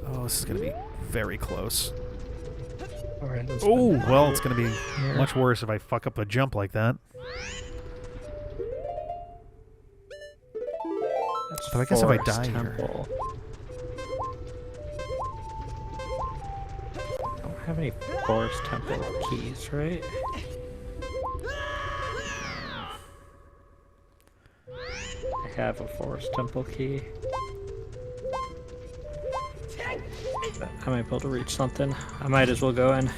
Oh, this is going to be very close. Alright, Oh, well, it's going to be much worse if I fuck up a jump like that. But I guess if I die here... I don't have any Forest Temple keys, right? have a forest temple key. I might be able to reach something. I might as well go in.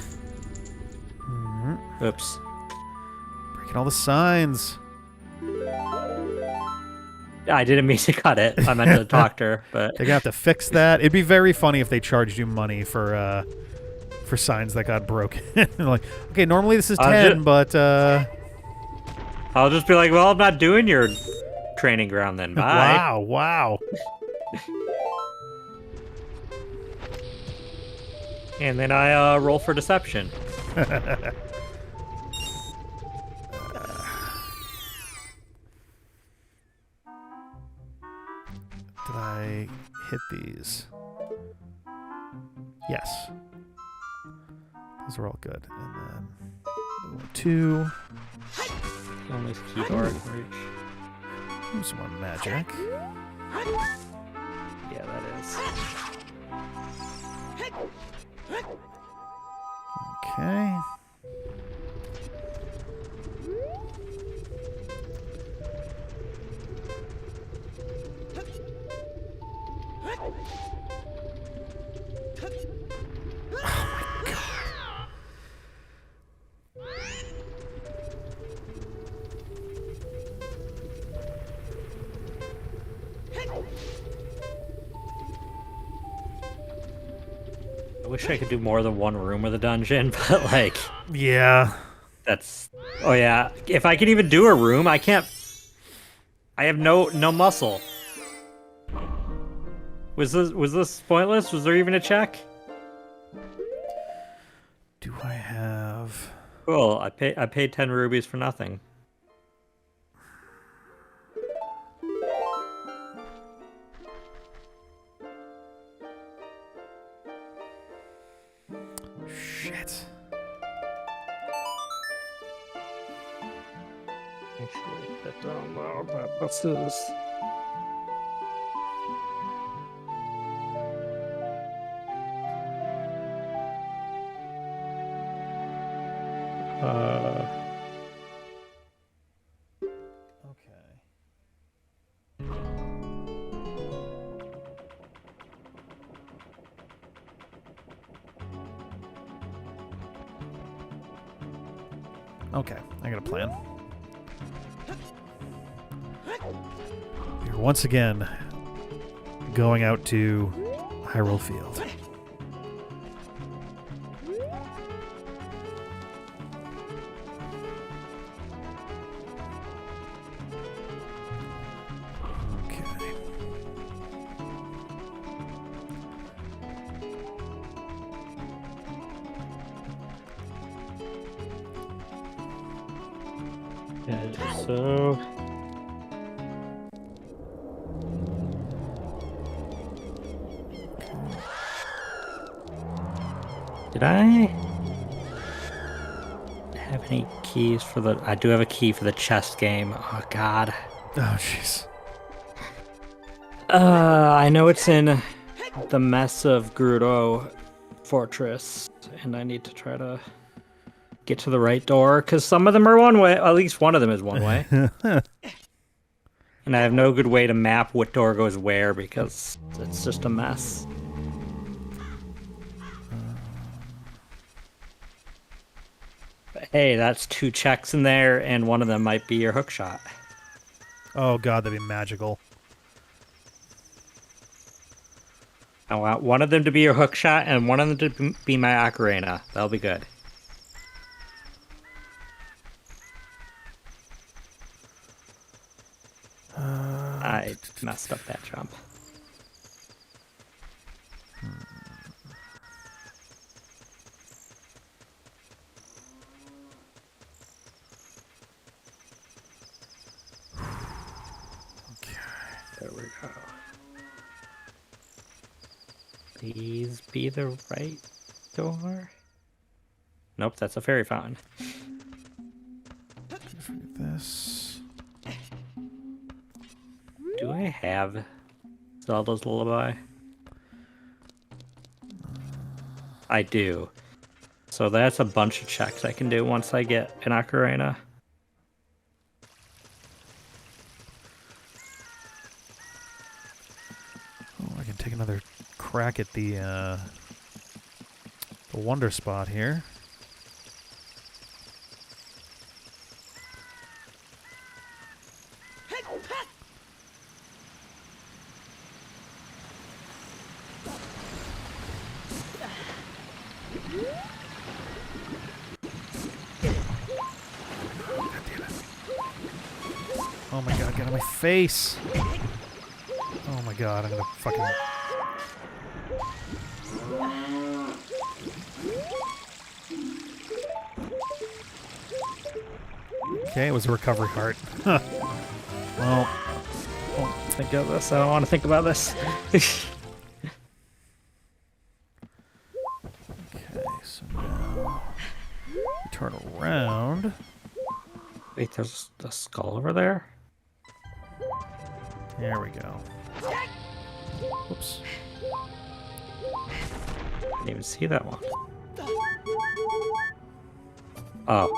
Oops. Breaking all the signs. I didn't mean to cut it. I meant to talk to her, but They're gonna have to fix that. It'd be very funny if they charged you money for signs that got broken. Like, okay, normally this is 10, but I'll just be like, well, I'm not doing your training ground then. Bye. wow. And then I roll for deception. Did I hit these? Yes. Those are all good. And then 2. The only key door I can reach. Some more magic. Yeah, that is. Okay. I wish I could do more than one room of the dungeon, but like, Yeah. that's. Oh yeah, if I can even do a room, I can't. I have no muscle. Was this pointless? Was there even a check? Do I have... Cool. I paid 10 rubies for nothing. Shit. Actually, that down low, but what's this? Okay, I got a plan. We're once again going out to Hyrule Field. Okay. So did I have any keys for the... I do have a key for the chess game. Oh god. Oh jeez. I know it's in the mess of Gerudo Fortress, and I need to try to get to the right door, because some of them are one way. At least one of them is one way. And I have no good way to map what door goes where, because it's just a mess. But hey, that's 2 checks in there, and one of them might be your hook shot. Oh god, that'd be magical. I want one of them to be your hook shot, and one of them to be my ocarina. That'll be good. I messed up that jump. Okay. There we go. Please be the right door. Nope, that's a fairy fountain. This. Do I have Zelda's Lullaby? I do. So that's a bunch of checks I can do once I get an ocarina. can take another crack at the wonder spot here. Oh my god, get out of my face! Oh my god, I'm gonna fucking... Okay, it was a recovery heart. Well, Don't think of this. I don't want to think about this. okay, so now... we turn around. Wait, there's a skull over there? There we go. Whoops. Didn't even see that one. Oh.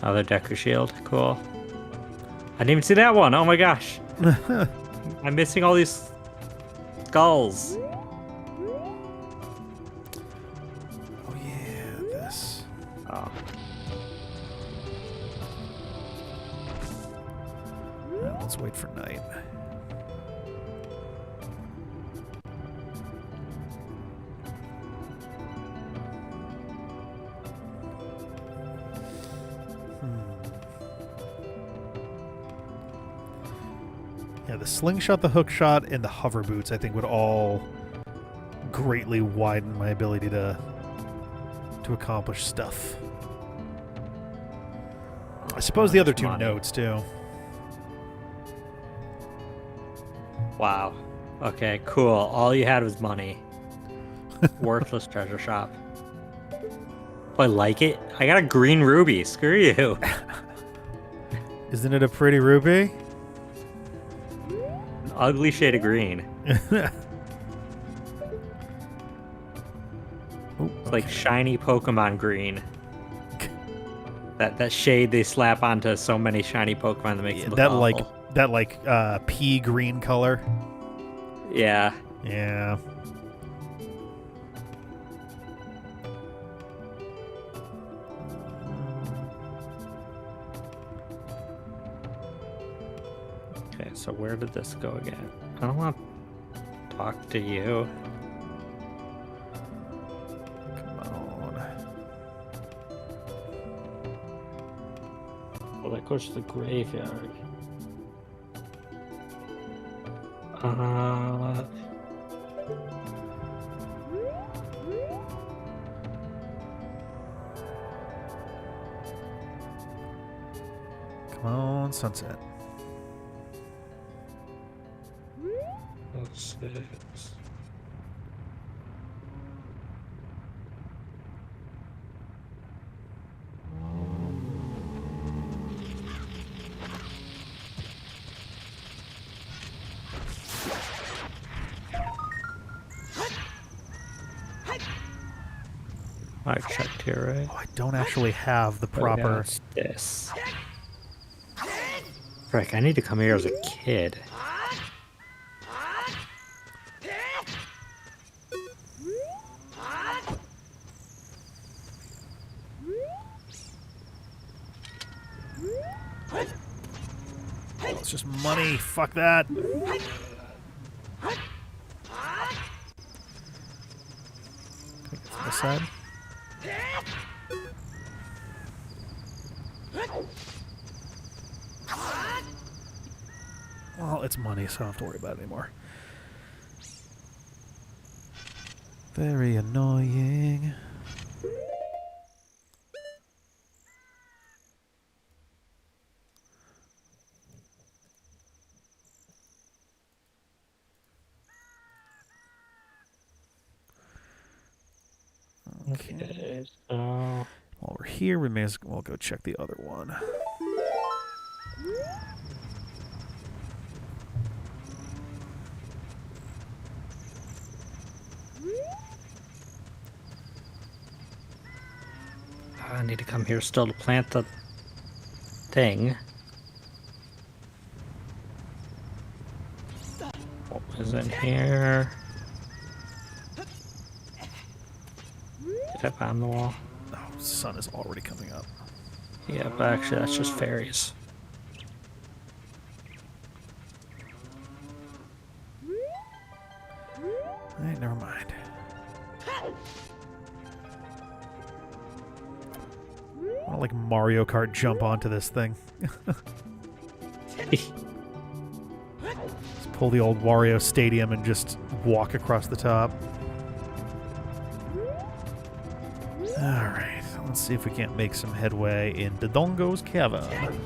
Another Deku Shield. Cool. I didn't even see that one. Oh my gosh. I'm missing all these skulls. Oh yeah, this. Oh. Well, let's wait for night. Yeah, the slingshot, the hook shot, and the hover boots, I think, would all greatly widen my ability to accomplish stuff. I suppose the other two notes, too. Wow. Okay, cool. All you had was money. Worthless treasure shop. Oh, I like it. I got a green ruby. Screw you. Isn't it a pretty ruby? An ugly shade of green. Ooh, It's like shiny Pokemon green. That shade they slap onto so many shiny Pokemon that makes them look awful. that pea green color. Yeah. Yeah. Okay, so where did this go again? I don't want to talk to you. Come on. Well, that goes to the graveyard. Come on, sunset. What's this? I've checked here, right? Oh, I don't actually have the proper... Oh, yeah, it's this. Frick, I need to come here as a kid. Oh, it's just money. Fuck that. This side. Well, it's money, so I don't have to worry about it anymore. Very annoying. Okay, so... While we're here, we may as well go check the other one. I need to come here still to plant the thing. What is in here. Did I bomb the wall? Oh, sun is already coming up. Yeah, but actually that's just fairies. Alright, never mind. I want to like Mario Kart jump onto this thing. Just pull the old Wario Stadium and just walk across the top. Alright, let's see if we can't make some headway in Dodongo's Cavern.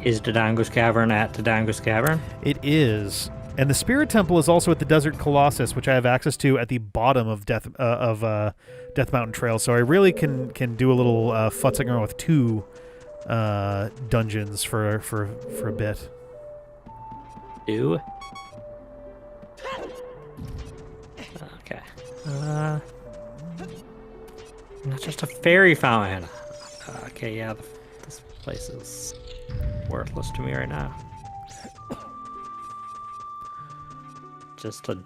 Is Dodongo's Cavern at Dodongo's Cavern? It is. And the Spirit Temple is also at the Desert Colossus, which I have access to at the bottom of Death Mountain Trail. So I really can do a little futzing around with two dungeons for a bit. Do? Okay. Not just a fairy fountain. Okay, yeah, this place is worthless to me right now. Just a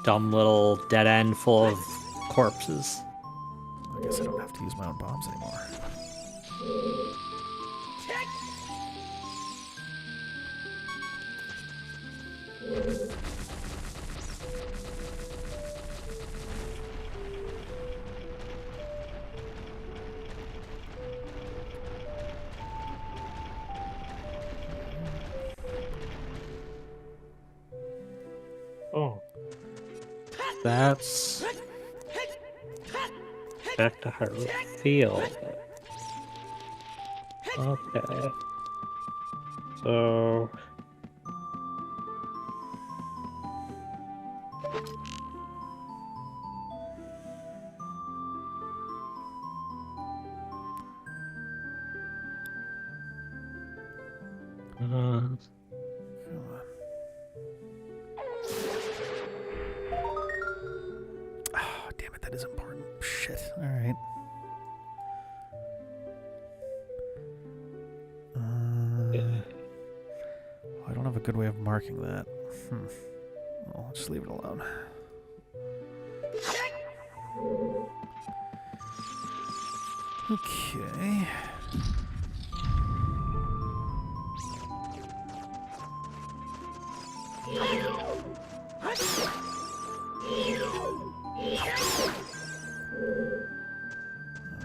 dumb little dead end full of corpses. I guess I don't have to use my own bombs anymore. Oh. That's back to Heartwood Field. Okay. So oh, damn it, that is important. Shit. Alright. I don't have a good way of marking that. Well, I'll just leave it alone. Okay.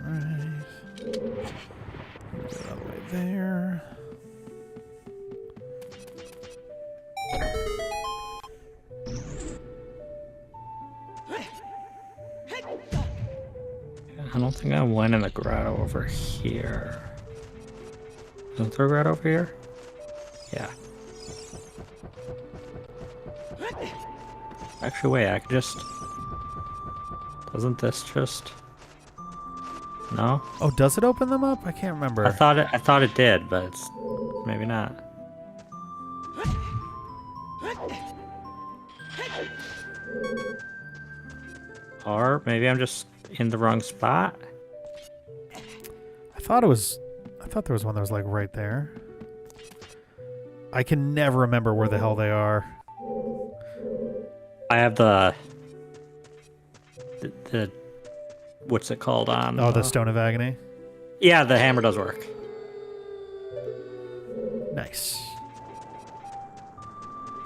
Alright. Get it all the way there. I don't think I went in the grotto over here. Isn't there a grotto over here? Yeah. Actually, wait, I could just... Doesn't this just... No? Oh, does it open them up? I can't remember. I thought it did, but it's maybe not. Or maybe I'm just in the wrong spot. I thought there was one that was like right there. I can never remember where the hell they are. I have the what's it called on? Oh, the Stone of Agony? Yeah, the hammer does work. Nice.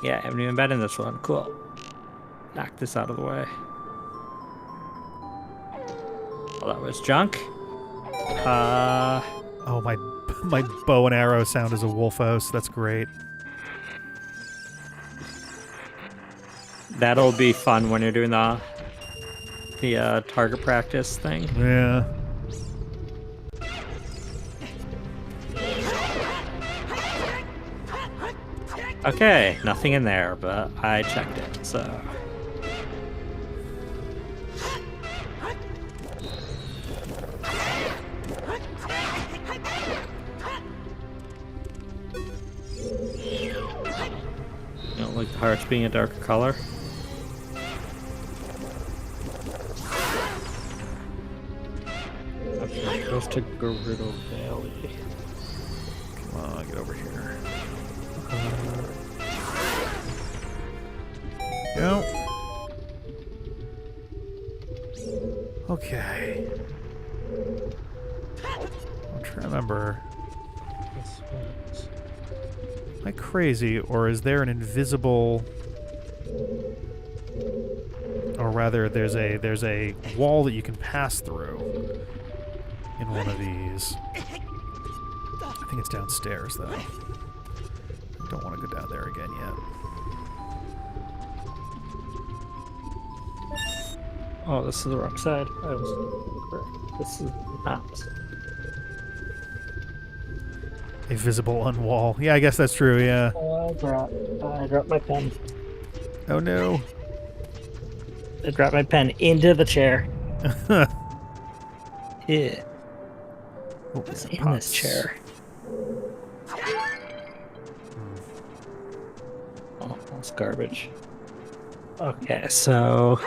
Yeah, I haven't even been in this one. Cool. Knock this out of the way. Well, that was junk. Oh, my bow and arrow sound is a wolfos. That's great. That'll be fun when you're doing the target practice thing. Yeah. Okay, nothing in there, but I checked it, so... You don't like the hearts being a darker color? Okay, goes to Gerudo Valley. Come on, get over here. Okay. I'm trying to remember. Am I crazy, or is there an invisible... Or rather, there's a wall that you can pass through in one of these. I think it's downstairs, though. I don't want to go down there again yet. Oh, this is the wrong side. I was correct. This is not. A visible on wall. Yeah, I guess that's true, yeah. I dropped my pen. Oh no. I dropped my pen into the chair. Yeah. Oh, It's yeah, in this chair. Oh, that's garbage. Okay, so...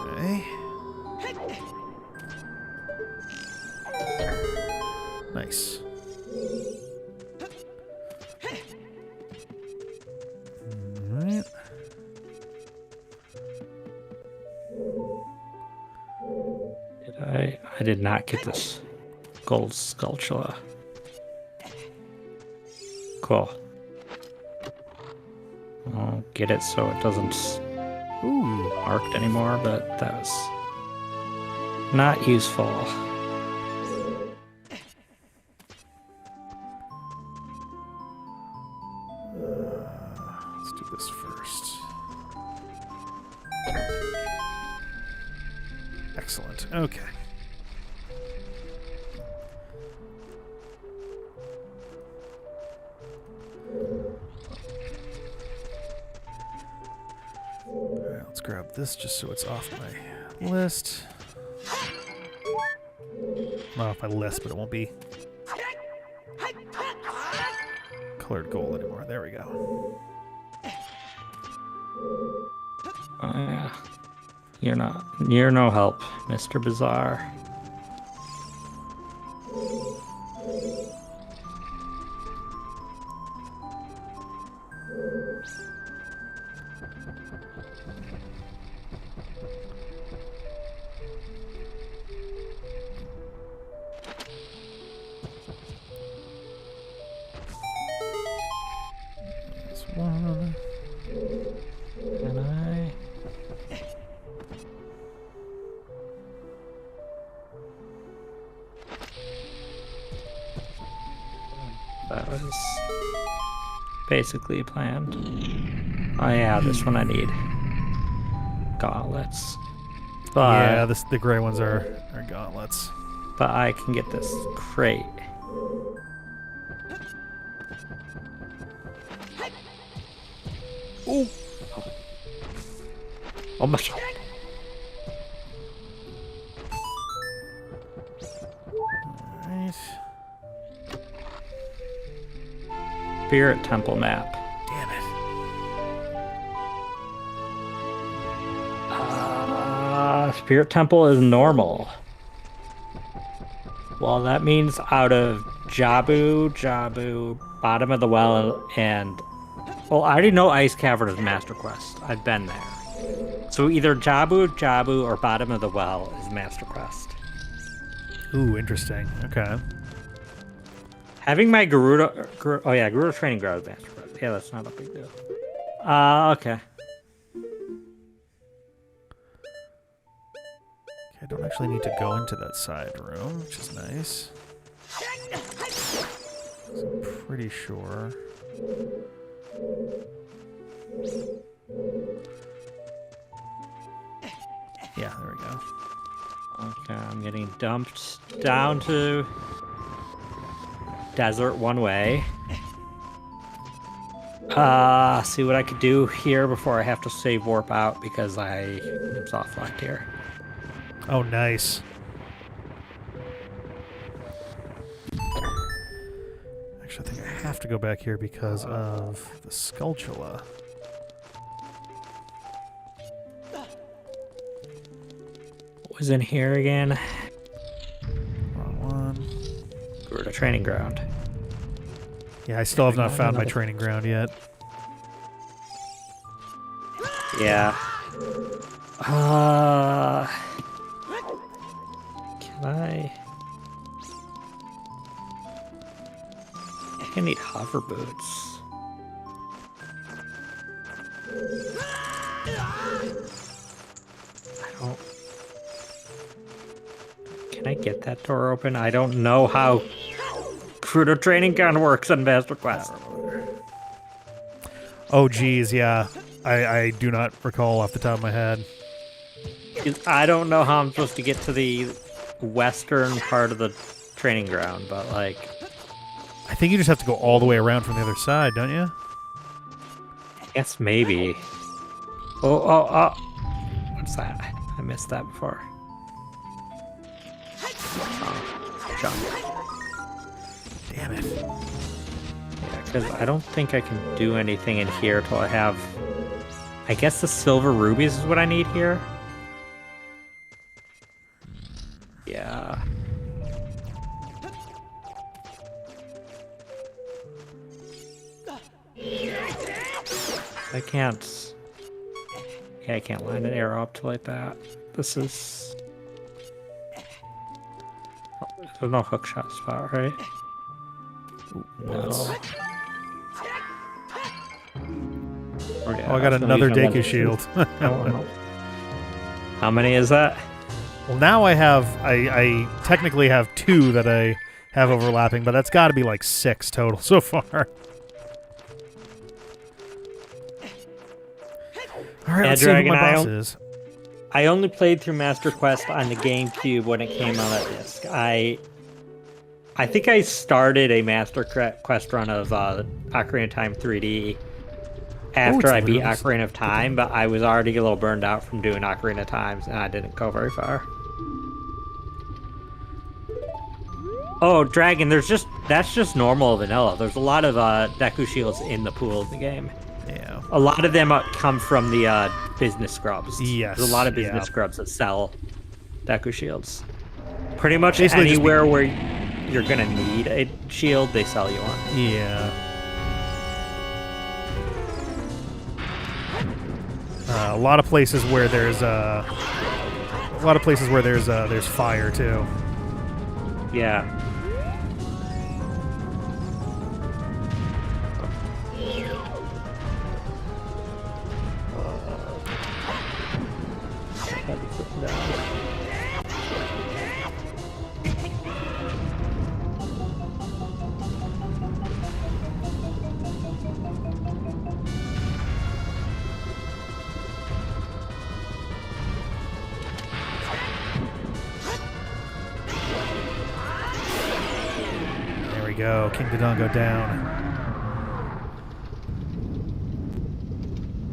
Okay. Nice. Alright. I did not get this gold sculpture. Cool. I'll get it so it doesn't marked anymore, but that was not useful. Let's do this first. Excellent. Okay. Alright, let's grab this just so it's off my list. Not off my list, but it won't be colored gold anymore. There we go. Oh, yeah. You're no help, Mr. Bizarre. This one. Can I? That was basically planned. Oh yeah, this one I need. Gauntlets. But, Yeah, the gray ones are gauntlets. but I can get this crate. Ooh. Oh my god. Alright. Spirit Temple map. Damn it. Spirit Temple is normal. Well, that means out of Jabu, Bottom of the Well, and... Well, I already know Ice Cavern is Master Quest. I've been there. So either Jabu, or Bottom of the Well is Master Quest. Ooh, interesting. Okay. Having my Garuda training ground is Master Quest. Yeah, that's not a big deal. Okay. I don't actually need to go into that side room, which is nice. So I'm pretty sure. Yeah, there we go. Okay, I'm getting dumped down to desert one way. See what I could do here before I have to save warp out because I am soft locked here. Oh, nice. Actually, I think I have to go back here because of the Skulltula. What was in here again? training ground. Yeah, I still have not found my training ground yet. Yeah. Can I? I need hover boots. I don't. Can I get that door open? I don't know how Crudo training gun works on Master Quest. Oh, geez, yeah. I do not recall off the top of my head. I don't know how I'm supposed to get to the western part of the training ground, but like... I think you just have to go all the way around from the other side, don't you? I guess maybe. Oh. What's that? I missed that before. Oh, jump. Damn it. Yeah, because I don't think I can do anything in here till I have... I guess the silver rubies is what I need here? Yeah. I can't... Okay, I can't line an arrow up to like that. This is... Oh, there's no hookshot spot, right? No. Oh, I got another Deku shield. How many is that? Well, now I technically have 2 that I have overlapping, but that's got to be like 6 total so far. All right, let's see who my boss is. I only played through Master Quest on the GameCube when it came out on disc. I think I started a Master Quest run of Ocarina of Time 3D after I beat Ocarina of Time, but I was already a little burned out from doing Ocarina of Time, and I didn't go very far. Oh, Dragon, that's just normal vanilla. There's a lot of Deku shields in the pool of the game. Yeah. A lot of them come from the business scrubs. Yes. There's a lot of business scrubs that sell Deku shields. Pretty much basically anywhere where you're gonna need a shield, they sell you one. Yeah. A lot of places where there's there's fire too. Yeah. Go, King Dodongo down.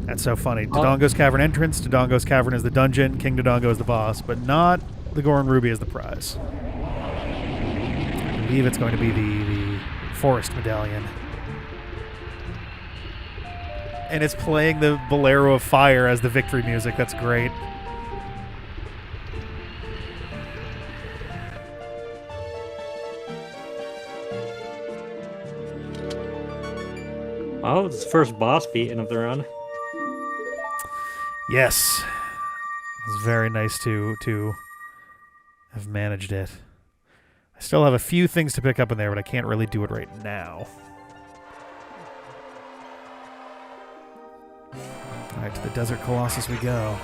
That's so funny. Dodongo's Cavern entrance, Dodongo's Cavern is the dungeon, King Dodongo is the boss, but not the Goron Ruby as the prize. I believe it's going to be the Forest Medallion. And it's playing the Bolero of Fire as the victory music. That's great. Oh, it's the first boss beating of the run. Yes. It was very nice to have managed it. I still have a few things to pick up in there, but I can't really do it right now. All right, to the Desert Colossus we go.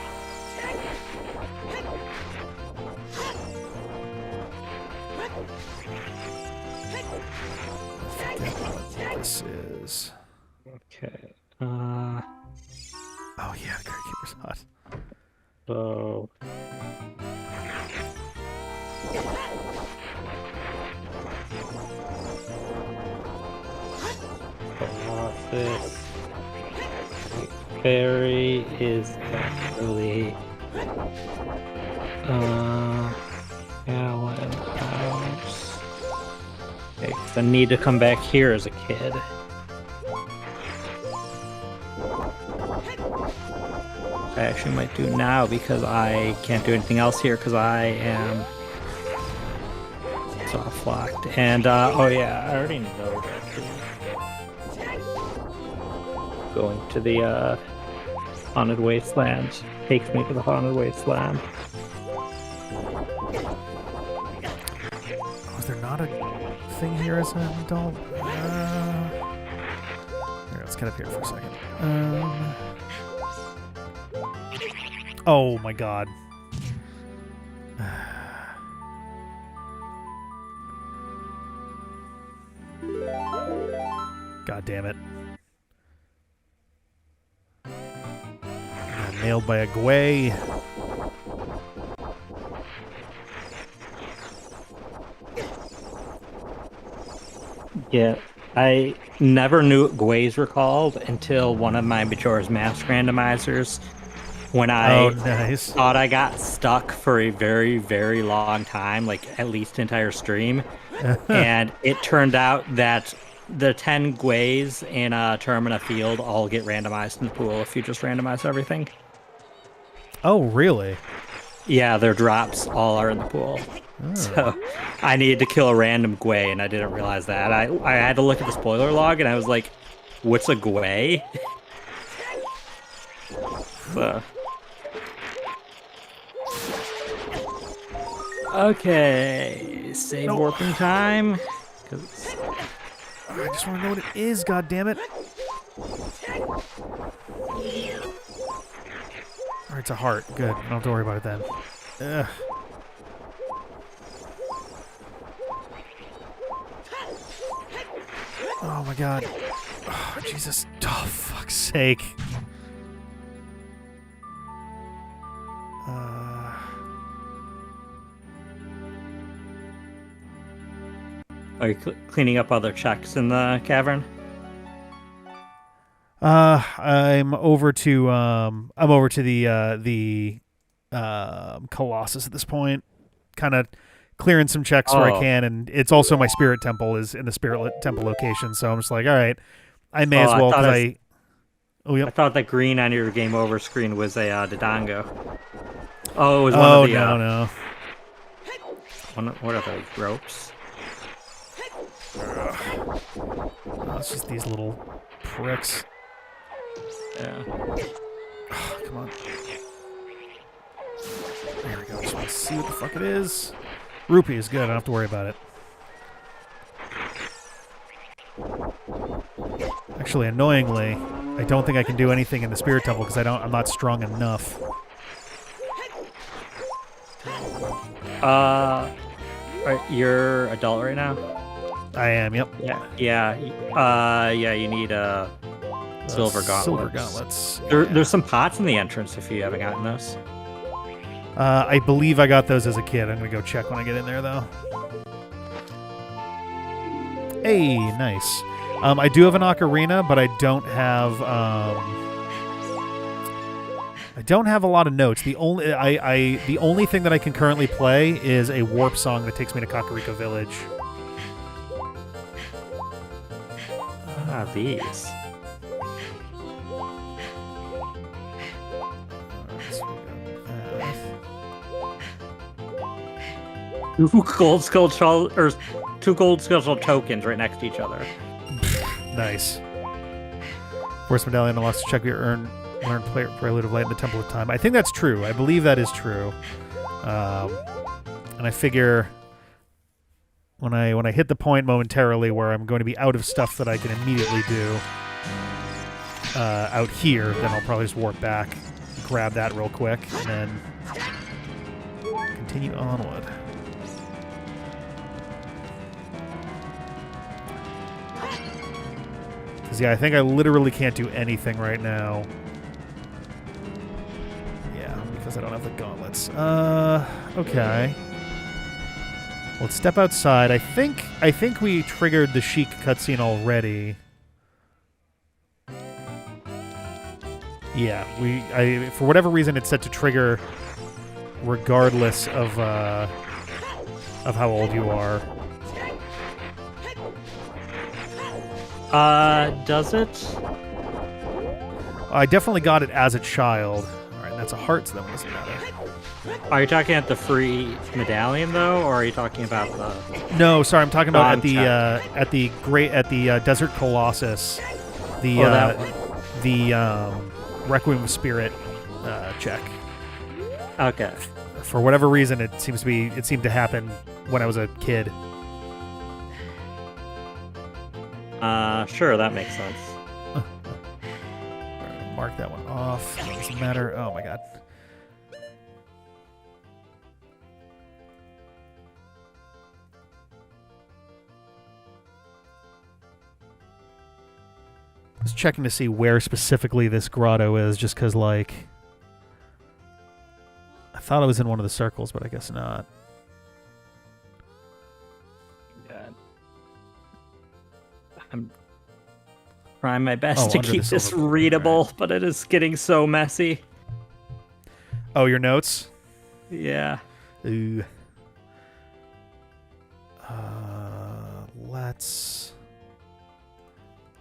I forget what this is. Okay. Oh yeah, the Card Keeper's Hut. So. Colossus. Fairy is actually. Alan House. Okay, 'cause I need to come back here as a kid. I actually might do now because I can't do anything else here because I am soft locked. And oh yeah, I already know that. Going to the haunted wasteland takes me to the haunted wasteland. Was there not a thing here as an adult? Here, let's get up here for a second. Oh my god. God damn it. Nailed by a Gwei. Yeah, I never knew what Gweis were called until one of my Majora's Mask randomizers. When I thought I got stuck for a very, very long time, like at least an entire stream. And it turned out that the 10 Gweis in Termina Field all get randomized in the pool if you just randomize everything. Oh, really? Yeah, their drops all are in the pool. Oh. So I needed to kill a random Gwei, and I didn't realize that. I had to look at the spoiler log, and I was like, what's a Gwei? So. Okay, save warping time. I just want to know what it is, goddammit. Alright, it's a heart. Good. I don't have to worry about it then. Ugh. Oh my god. Oh, Jesus. Oh, fuck's sake. Are you cleaning up other checks in the cavern? I'm over to the Colossus at this point, kind of clearing some checks where I can, and it's also my spirit temple is in the spirit temple location, so I'm just like, all right, I may as well because I thought that green on your game over screen was a Dodongo. Oh, it was one of the. No. What are those ropes? Oh, it's just these little pricks. Yeah. Oh, come on. There we go. Just want to see what the fuck it is. Rupee is good. I don't have to worry about it. Actually, annoyingly, I don't think I can do anything in the Spirit Temple because I'm not strong enough. You're adult right now? I am, yep. Yeah, you need silver gauntlets. Silver gauntlets. There's some pots in the entrance if you haven't gotten those. I believe I got those as a kid. I'm going to go check when I get in there, though. Hey, nice. I do have an ocarina, but I don't have a lot of notes. The only thing that I can currently play is a warp song that takes me to Kakariko Village. These. Two gold skull tokens right next to each other. Nice. Force medallion unlocks to check your learn Prelude of Light in the Temple of Time. I think that's true. I believe that is true. And I figure when I hit the point momentarily where I'm going to be out of stuff that I can immediately do out here, then I'll probably just warp back, grab that real quick, and then continue onward. Because, yeah, I think I literally can't do anything right now. Yeah, because I don't have the gauntlets. Okay. Let's step outside. I think we triggered the Sheik cutscene already. Yeah, for whatever reason it's set to trigger regardless of how old you are. Does it? I definitely got it as a child. All right, That's a heart, so that one doesn't matter. Are you talking about the free medallion though, or are you talking about the? No, sorry, I'm talking about check. at the Desert Colossus, the Requiem of Spirit check. Okay. For whatever reason, it seemed to happen when I was a kid. Sure, that makes sense. Mark that one off. Doesn't matter. Oh my god. I was checking to see where specifically this grotto is, just because, like, I thought it was in one of the circles, but I guess not. God. I'm trying my best to keep this readable, right. But it is getting so messy. Oh, your notes? Yeah. Ooh. Let's...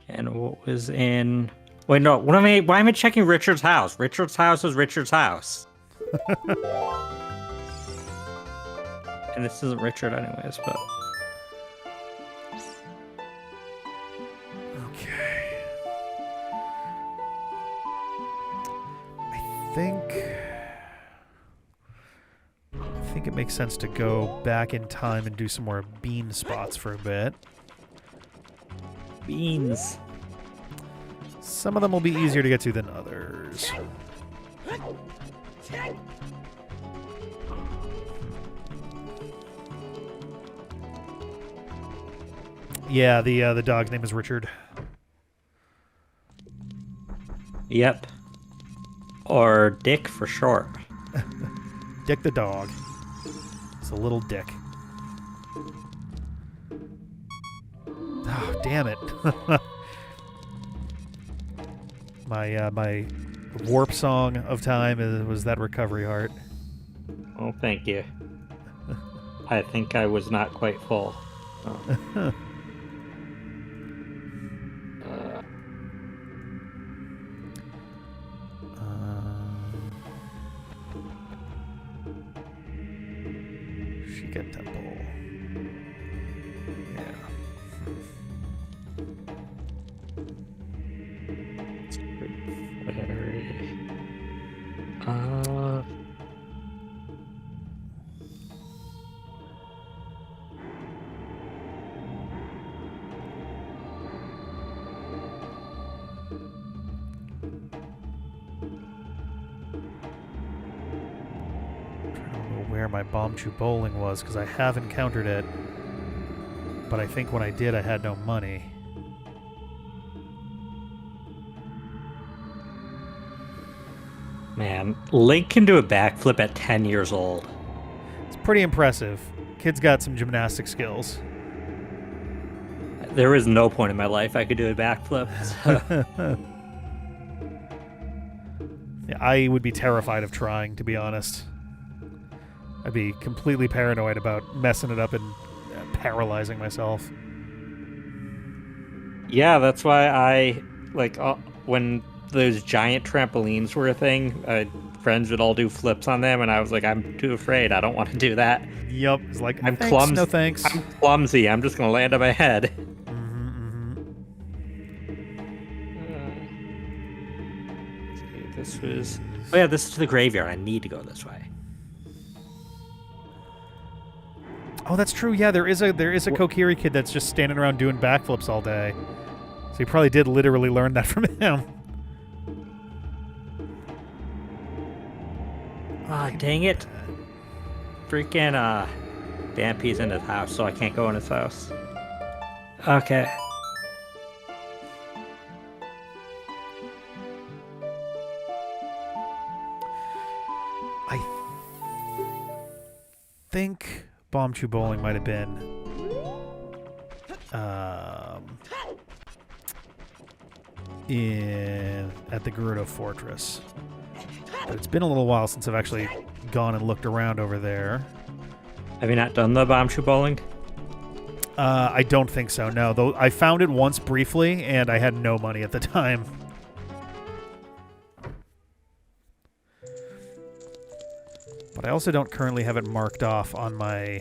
And what was in... Wait, no. Why am I checking Richard's house? Richard's house is Richard's house. And this isn't Richard anyways, but... Okay. I think it makes sense to go back in time and do some more bean spots for a bit. Beans. Some of them will be easier to get to than others. Yeah, the dog's name is Richard. Yep. Or Dick for short. Dick the dog. It's a little dick. Oh, damn it. My warp song of time was that recovery heart. Oh, thank you. I think I was not quite full. Oh. Sheikah Temple. Yeah. It's where my Bombchu bowling was, because I have encountered it, but I think when I did I had no money. Man, Link can do a backflip at 10 years old. It's pretty impressive. Kid's got some gymnastic skills. There was no point in my life I could do a backflip. So. Yeah, I would be terrified of trying, to be honest. I'd be completely paranoid about messing it up and paralyzing myself. Yeah, that's why I, when those giant trampolines were a thing, friends would all do flips on them, and I was like, I'm too afraid. I don't want to do that. Yep. It's like, I'm thanks, clumsy. No thanks. I'm clumsy. I'm just going to land on my head. This was... Oh, yeah, this is the graveyard. I need to go this way. Oh, that's true. Yeah, there is a Kokiri kid that's just standing around doing backflips all day. So he probably did literally learn that from him. Ah, dang it. Freaking, Dampy's in his house, so I can't go in his house. Okay. I think Bombchu Bowling might have been at the Gerudo Fortress. But it's been a little while since I've actually gone and looked around over there. Have you not done the Bombchu Bowling? I don't think so, no. Though I found it once briefly, and I had no money at the time. But I also don't currently have it marked off on my...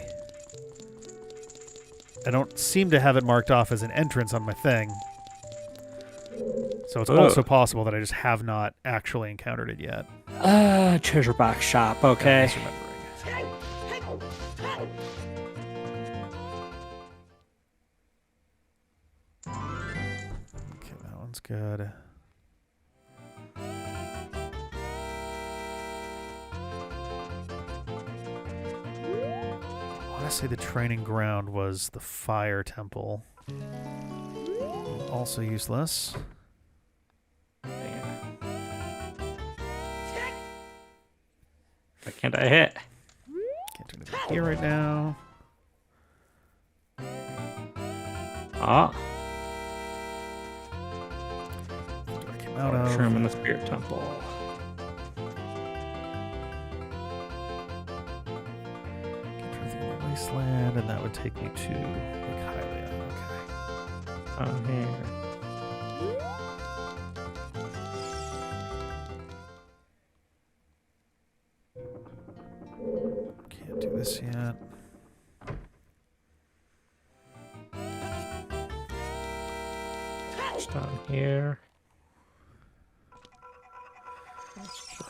I don't seem to have it marked off as an entrance on my thing. So it's also possible that I just have not actually encountered it yet. Treasure box shop, okay. Okay, that one's good. I want to say the training ground was the fire temple. Also useless. Why can't I hit? Can't do anything here right now. Ah. What I came out of. Room in the spirit temple. Get everything in the wasteland, and that would take me to like Hylia. Okay. Oh, here. Can't do this yet. Just down here.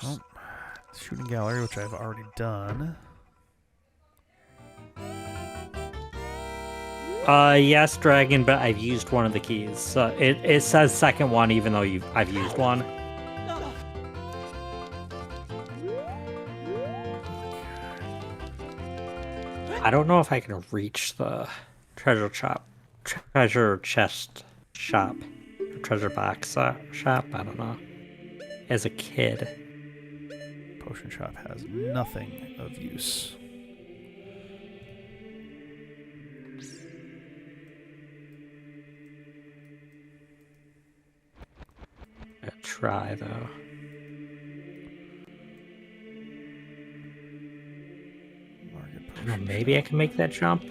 Oh, shooting gallery, which I've already done. Yes, Dragon, but I've used one of the keys. So it says second one, even though I've used one. I don't know if I can reach the treasure chest shop, treasure box shop. I don't know. As a kid, Potion shop has nothing of use. I try though. I don't know, maybe I can make that jump.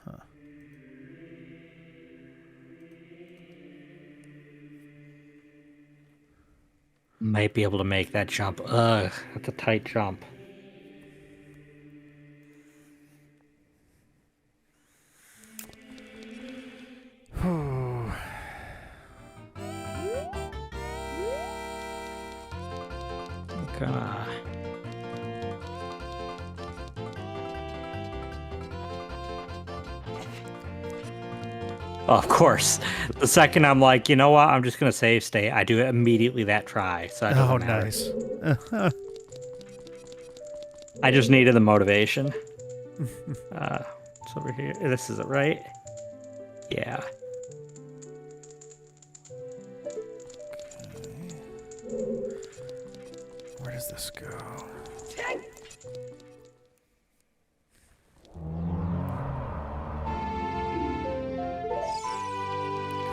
Huh. Might be able to make that jump. Ugh, that's a tight jump. Gonna... Of course. The second I'm like, you know what? I'm just gonna save state. I do it immediately that try. So Oh, nice. I just needed the motivation. It's over here. This is it, right? Yeah. Where does this go?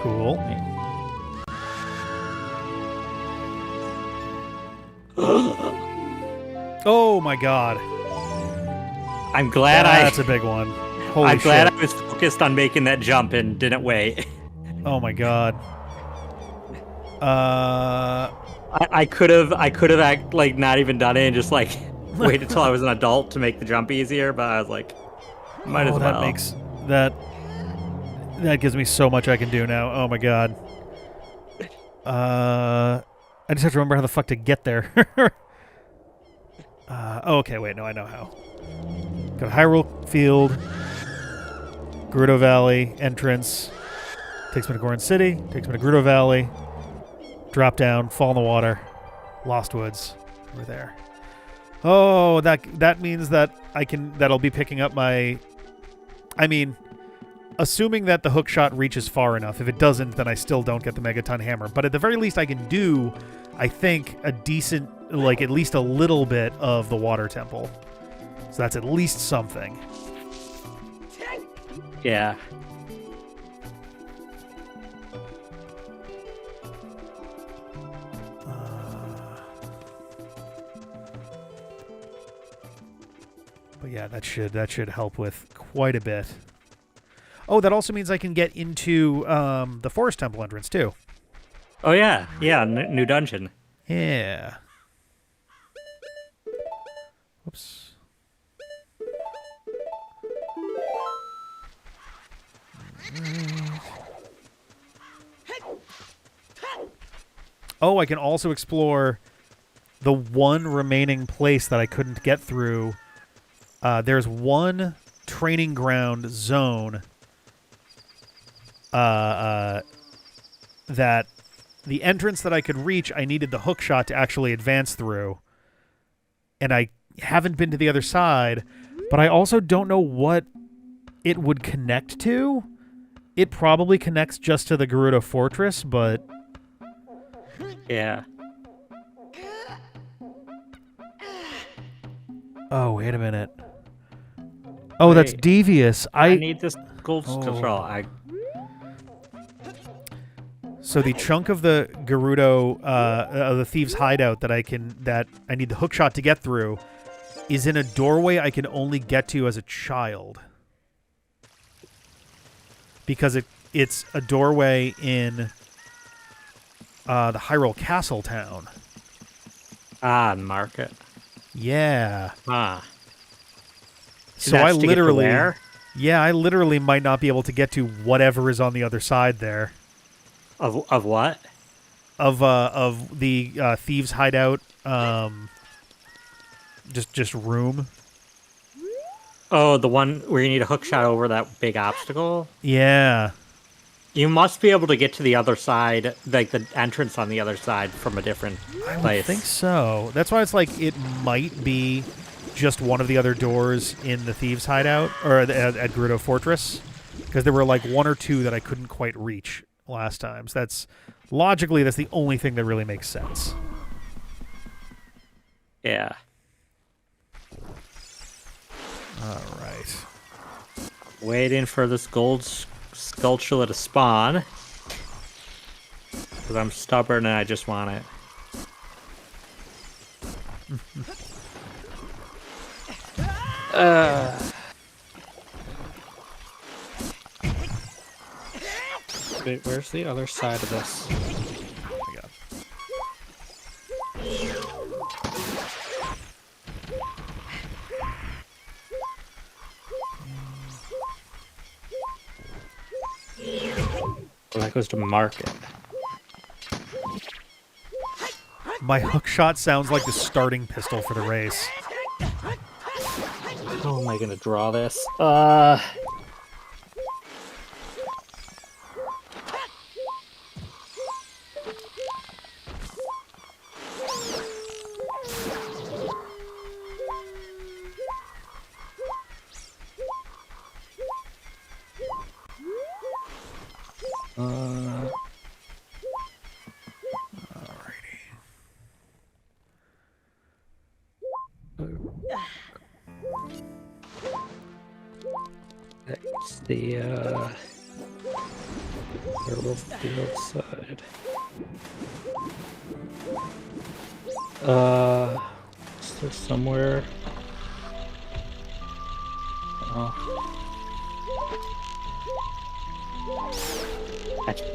Cool. Oh my god. I'm glad That's a big one. Holy I'm glad shit. I was focused on making that jump and didn't wait. Oh my god. I could have like not even done it and just like waited till I was an adult to make the jump easier, but I was like, might as well. That gives me so much I can do now. Oh my god. I just have to remember how the fuck to get there. Okay, wait, no, I know how. Go to Hyrule Field, Gerudo Valley, entrance. Takes me to Goron City, takes me to Gerudo Valley. Drop down, fall in the water. Lost Woods. We're there. Oh, that means that that'll be picking up my... I mean, assuming that the hook shot reaches far enough. If it doesn't, then I still don't get the Megaton Hammer. But at the very least, I can do, I think, a decent, like, at least a little bit of the Water Temple. So that's at least something. Yeah. But yeah, that should help with quite a bit. Oh, that also means I can get into the Forest Temple entrance, too. Oh, yeah. Yeah, new dungeon. Yeah. Whoops. Oh, I can also explore the one remaining place that I couldn't get through. There's one training ground zone that the entrance that I could reach, I needed the hook shot to actually advance through. And I haven't been to the other side, but I also don't know what it would connect to. It probably connects just to the Gerudo Fortress, but... Yeah. Oh, wait a minute. Oh, that's devious. I need this gold scroll. So the chunk of the Gerudo, the thieves' hideout that I need the hookshot to get through, is in a doorway I can only get to as a child. Because it's a doorway in the Hyrule Castle town. Ah, market. Yeah. Ah. So I literally, I literally might not be able to get to whatever is on the other side there. Of what? Of the thieves' hideout. Just room. Oh, the one where you need a hook shot over that big obstacle? Yeah. You must be able to get to the other side, like the entrance on the other side from a different place. I think so. That's why it's like it might be just one of the other doors in the thieves' hideout, or at Gerudo Fortress, because there were like one or two that I couldn't quite reach last time. So that's the only thing that really makes sense. Yeah. All right. Waiting for this gold sculpture to spawn. Because I'm stubborn and I just want it. Wait, where's the other side of this? Oh my God. Well, that goes to market. My hook shot sounds like the starting pistol for the race. How am I gonna draw this? That's the field side. Is there somewhere?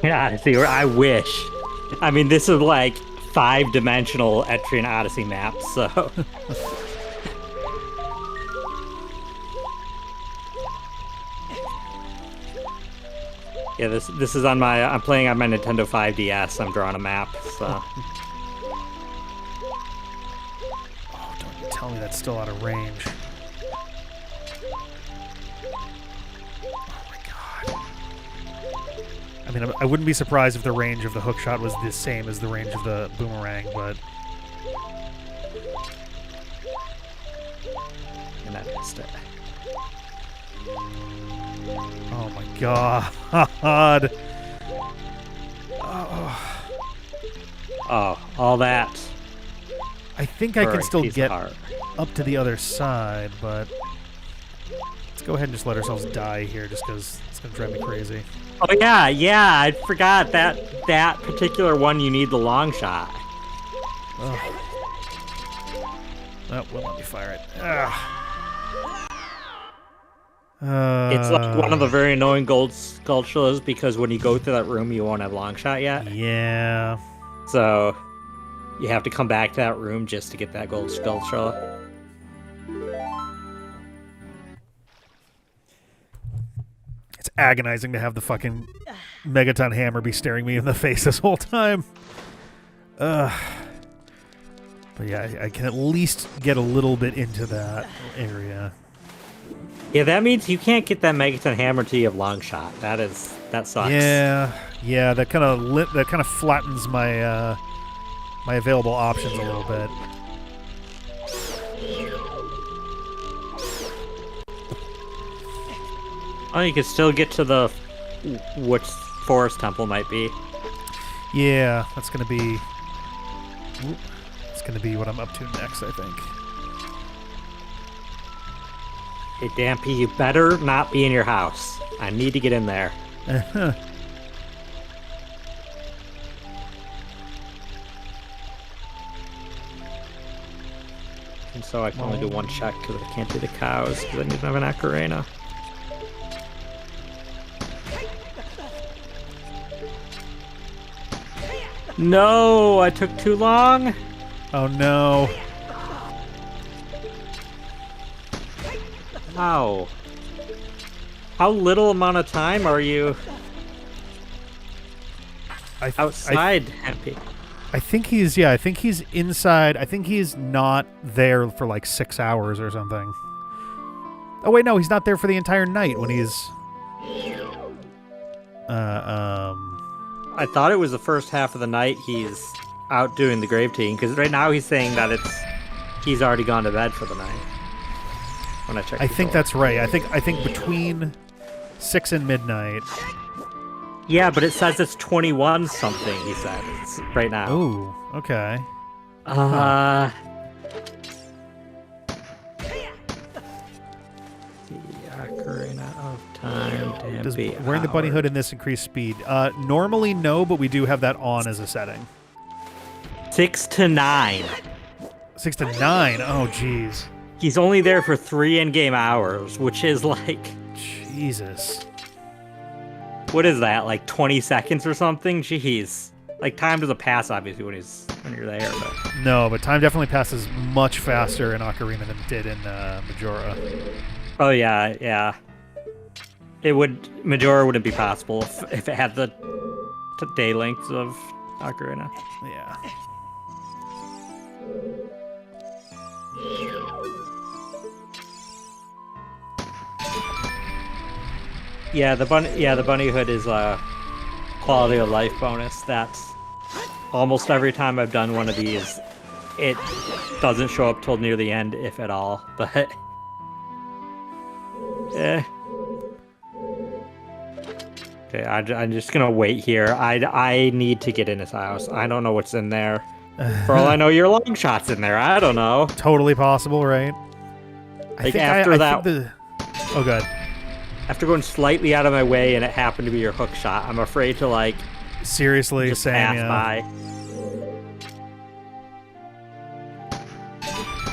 Odyssey, or I wish. I mean, this is like 5-dimensional Etrian Odyssey map, so. Yeah, this is on my. I'm playing on my Nintendo 5DS. I'm drawing a map, so. Oh, don't you tell me that's still out of range. Oh my God. I mean, I wouldn't be surprised if the range of the hook shot was the same as the range of the boomerang, but. And I missed it. Oh my God. Oh, all that. I think I can still get up to the other side, but let's go ahead and just let ourselves die here just because it's going to drive me crazy. Oh, yeah, I forgot that particular one you need the long shot. Oh, well, let me fire it. Ugh. It's like one of the very annoying gold sculptures because when you go through that room, you won't have long shot yet. Yeah. So you have to come back to that room just to get that gold sculpture. It's agonizing to have the fucking Megaton hammer be staring me in the face this whole time. But yeah, I can at least get a little bit into that area. Yeah, that means you can't get that Megaton hammer till you have long shot. That sucks. Yeah, that kind of flattens my my available options a little bit. Oh, you can still get to the which forest temple might be. Yeah, that's gonna be what I'm up to next, I think. Hey, Dampy, you better not be in your house. I need to get in there. And so I can only do one check because I can't do the cows because I need to have an Ocarina. No, I took too long. Oh no. Wow. How little amount of time are you outside, Dampy? I think he's inside. I think he's not there for like 6 hours or something. Oh wait, no, he's not there for the entire night when he's I thought it was the first half of the night he's out doing the grave team because right now he's saying that he's already gone to bed for the night. When I checked, I think that's right. I think between 6 and midnight. Yeah, but it says it's 21 something. He said it's right now. Oh, okay. The Ocarina of Time. Does wearing the bunny hood in this increase speed? Normally no, but we do have that on as a setting. 6 to 9. 6 to 9. Oh, jeez. He's only there for 3 in-game hours, which is like... Jesus. What is that, like 20 seconds or something? Jeez. Like, time doesn't pass, obviously, when you're there, but... No, but time definitely passes much faster in Ocarina than it did in Majora. Oh, yeah. Majora wouldn't be possible if it had the day lengths of Ocarina. Yeah. Yeah, the bunny hood is a quality of life bonus. That's almost every time I've done one of these, it doesn't show up till near the end, if at all. But okay, I'm just gonna wait here. I need to get in his house. I don't know what's in there. For all I know, your long shot's in there. I don't know. Totally possible, right? Like after that. Oh, God. After going slightly out of my way and it happened to be your hook shot, I'm afraid to like seriously just saying pass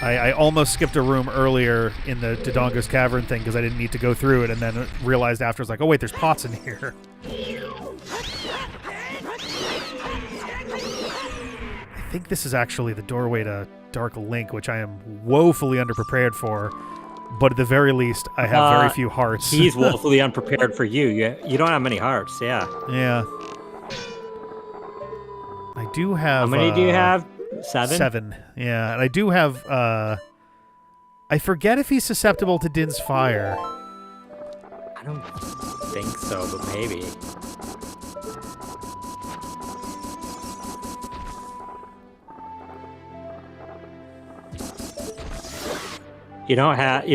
by. I almost skipped a room earlier in the Dodongo's Cavern thing because I didn't need to go through it, and then realized afterwards, like, oh wait, there's pots in here. I think this is actually the doorway to Dark Link, which I am woefully underprepared for. But at the very least, I have very few hearts. He's woefully unprepared for you. You don't have many hearts, yeah. Yeah. I do have... How many do you have? 7? 7, yeah. And I do have... I forget if he's susceptible to Din's Fire. I don't think so, but maybe. You don't have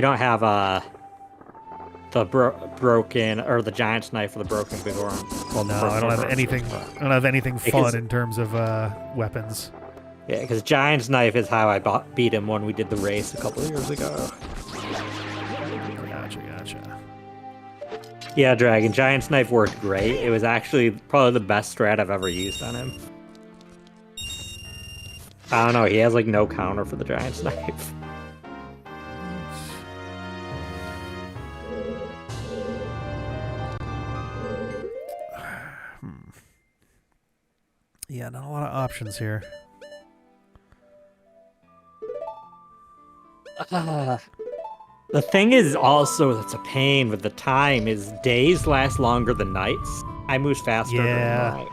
the broken or the giant's knife or the broken big arm. Well, no, I don't have anything. I don't have anything fun in terms of weapons. Yeah, because giant's knife is how I beat him when we did the race a couple of years ago. Gotcha. Yeah, Dragon, giant's knife worked great. It was actually probably the best strat I've ever used on him. I don't know. He has like no counter for the giant's knife. Yeah, not a lot of options here. The thing is also that's a pain with the time is days last longer than nights. I move faster during the night.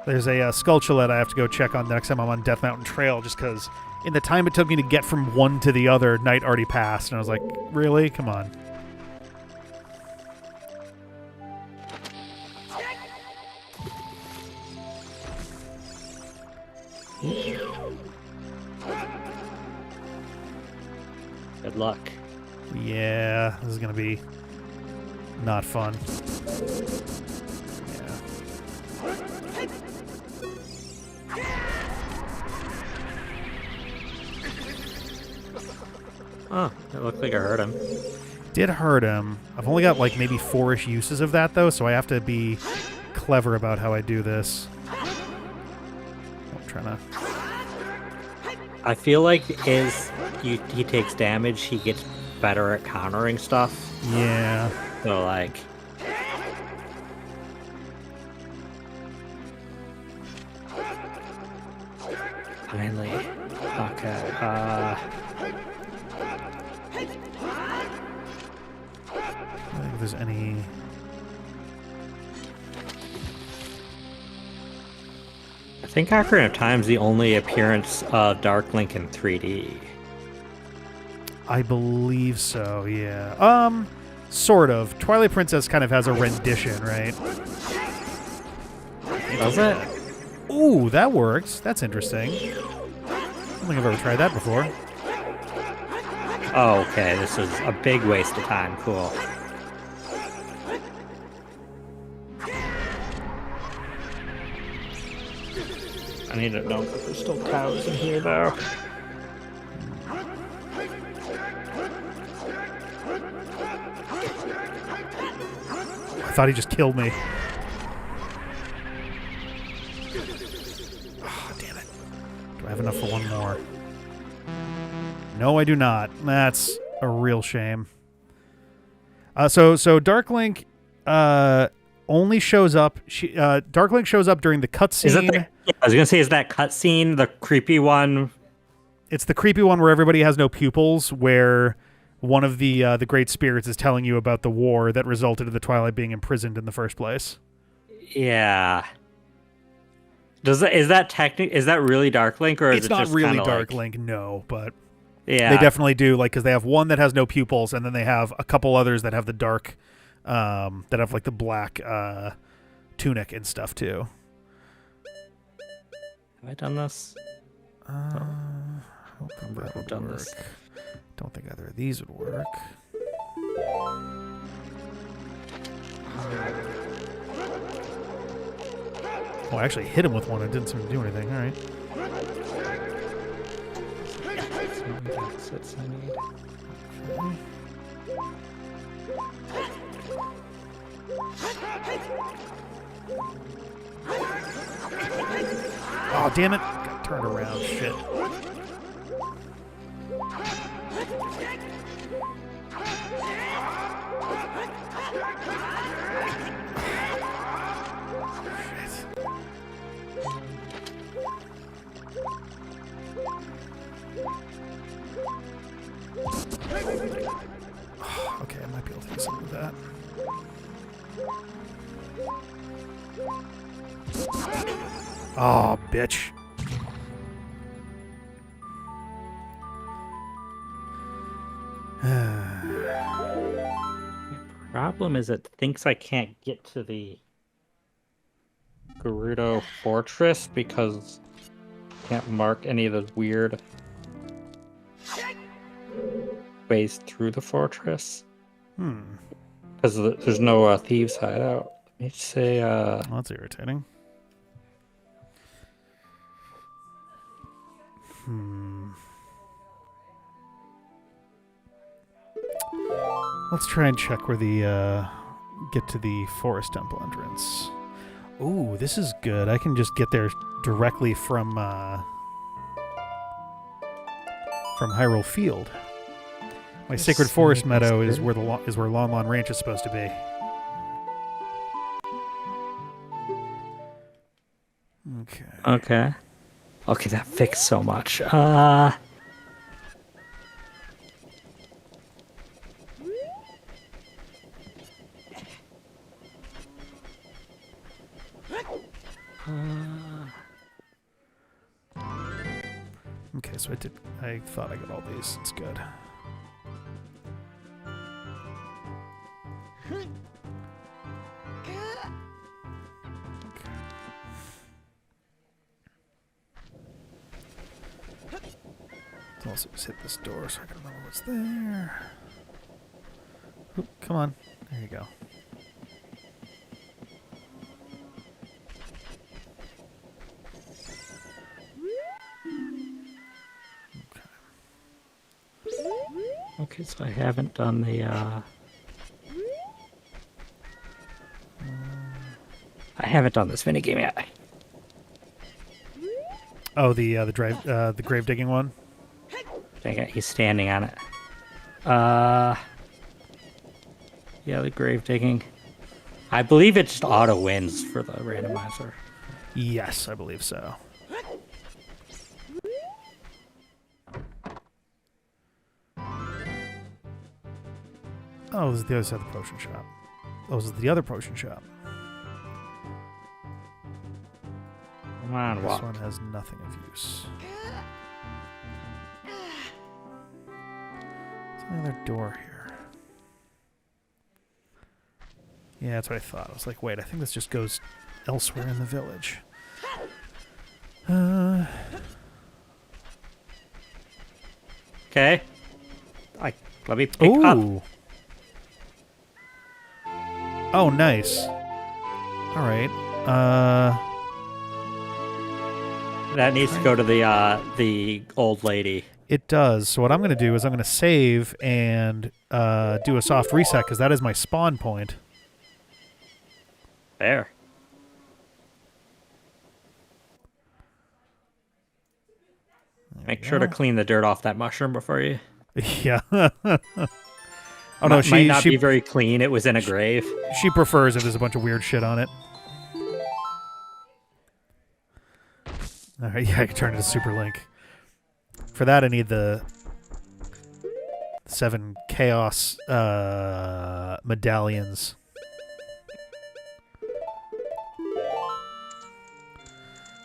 There's a Skulltulette I have to go check on next time I'm on Death Mountain Trail, just because in the time it took me to get from one to the other, night already passed, and I was like, really? Come on. Good luck. Yeah, this is going to be not fun. Oh, it looks like I hurt him. Did hurt him. I've only got like maybe 4-ish uses of that though, so I have to be clever about how I do this. I'm trying to... I feel like as he takes damage, he gets better at countering stuff. Yeah. So like... Finally. Okay. I don't think there's any... I think Ocarina of Time is the only appearance of Dark Link in 3D. I believe so, yeah. Sort of. Twilight Princess kind of has a rendition, right? Does it? Ooh, that works. That's interesting. I don't think I've ever tried that before. Oh, okay. This is a big waste of time. Cool. I need to know that there's still cows in here, though. I thought he just killed me. Oh, damn it. Do I have enough for one more? No, I do not. That's a real shame. So Dark Link only shows up... Dark Link shows up during the cutscene. I was going to say, is that cutscene the creepy one? It's the creepy one where everybody has no pupils, where one of the great spirits is telling you about the war that resulted in the Twilight being imprisoned in the first place. Yeah. Is that really Dark Link, or is it's it not just really Dark Dark Link? No, but yeah, they definitely do. Like, because they have one that has no pupils, and then they have a couple others that have the dark, that have like the black tunic and stuff too. Have I done this? I don't think that would work. This. Don't think either of these would work. Oh, I actually hit him with one. It didn't seem to do anything. All right. That's I need. Oh, damn it. Got turned around. Shit. Okay, I might be able to do something with that. Oh, bitch. Problem is it thinks I can't get to the Gerudo Fortress because I can't mark any of those weird ways through the fortress. Because there's no thieves hideout. Let me say, Well, that's irritating. Let's try and check where the get to the forest temple entrance. Ooh, this is good. I can just get there directly from Hyrule Field. My Sacred Forest Meadow is where Lon Lon Ranch is supposed to be. Okay. Okay, that fixed so much. Okay, so I thought I got all these. It's good. Let's also just hit this door so I can remember what's there. Oop, come on. There you go. Okay, so I haven't done the, I haven't done this minigame yet. Oh, the grave digging one. Dang it, he's standing on it. Yeah, the grave digging. I believe it just auto wins for the randomizer. Yes, I believe so. Oh, this is the other side of the potion shop. Oh, this is the other potion shop. Come on, This walk. one has nothing of use. There's another door here. Yeah, that's what I thought. I was like, wait, I think this just goes elsewhere in the village. Okay. Let me pick up. Ooh. Oh, nice. All right. That needs to go to the old lady. It does. So what I'm going to do is I'm going to save and do a soft reset because that is my spawn point. There. Make sure to clean the dirt off that mushroom before you. Yeah. Oh no, might not be very clean. It was in a grave. She prefers if there's a bunch of weird shit on it. All right, yeah, I can turn it to Super Link. For that, I need the 7 Chaos medallions.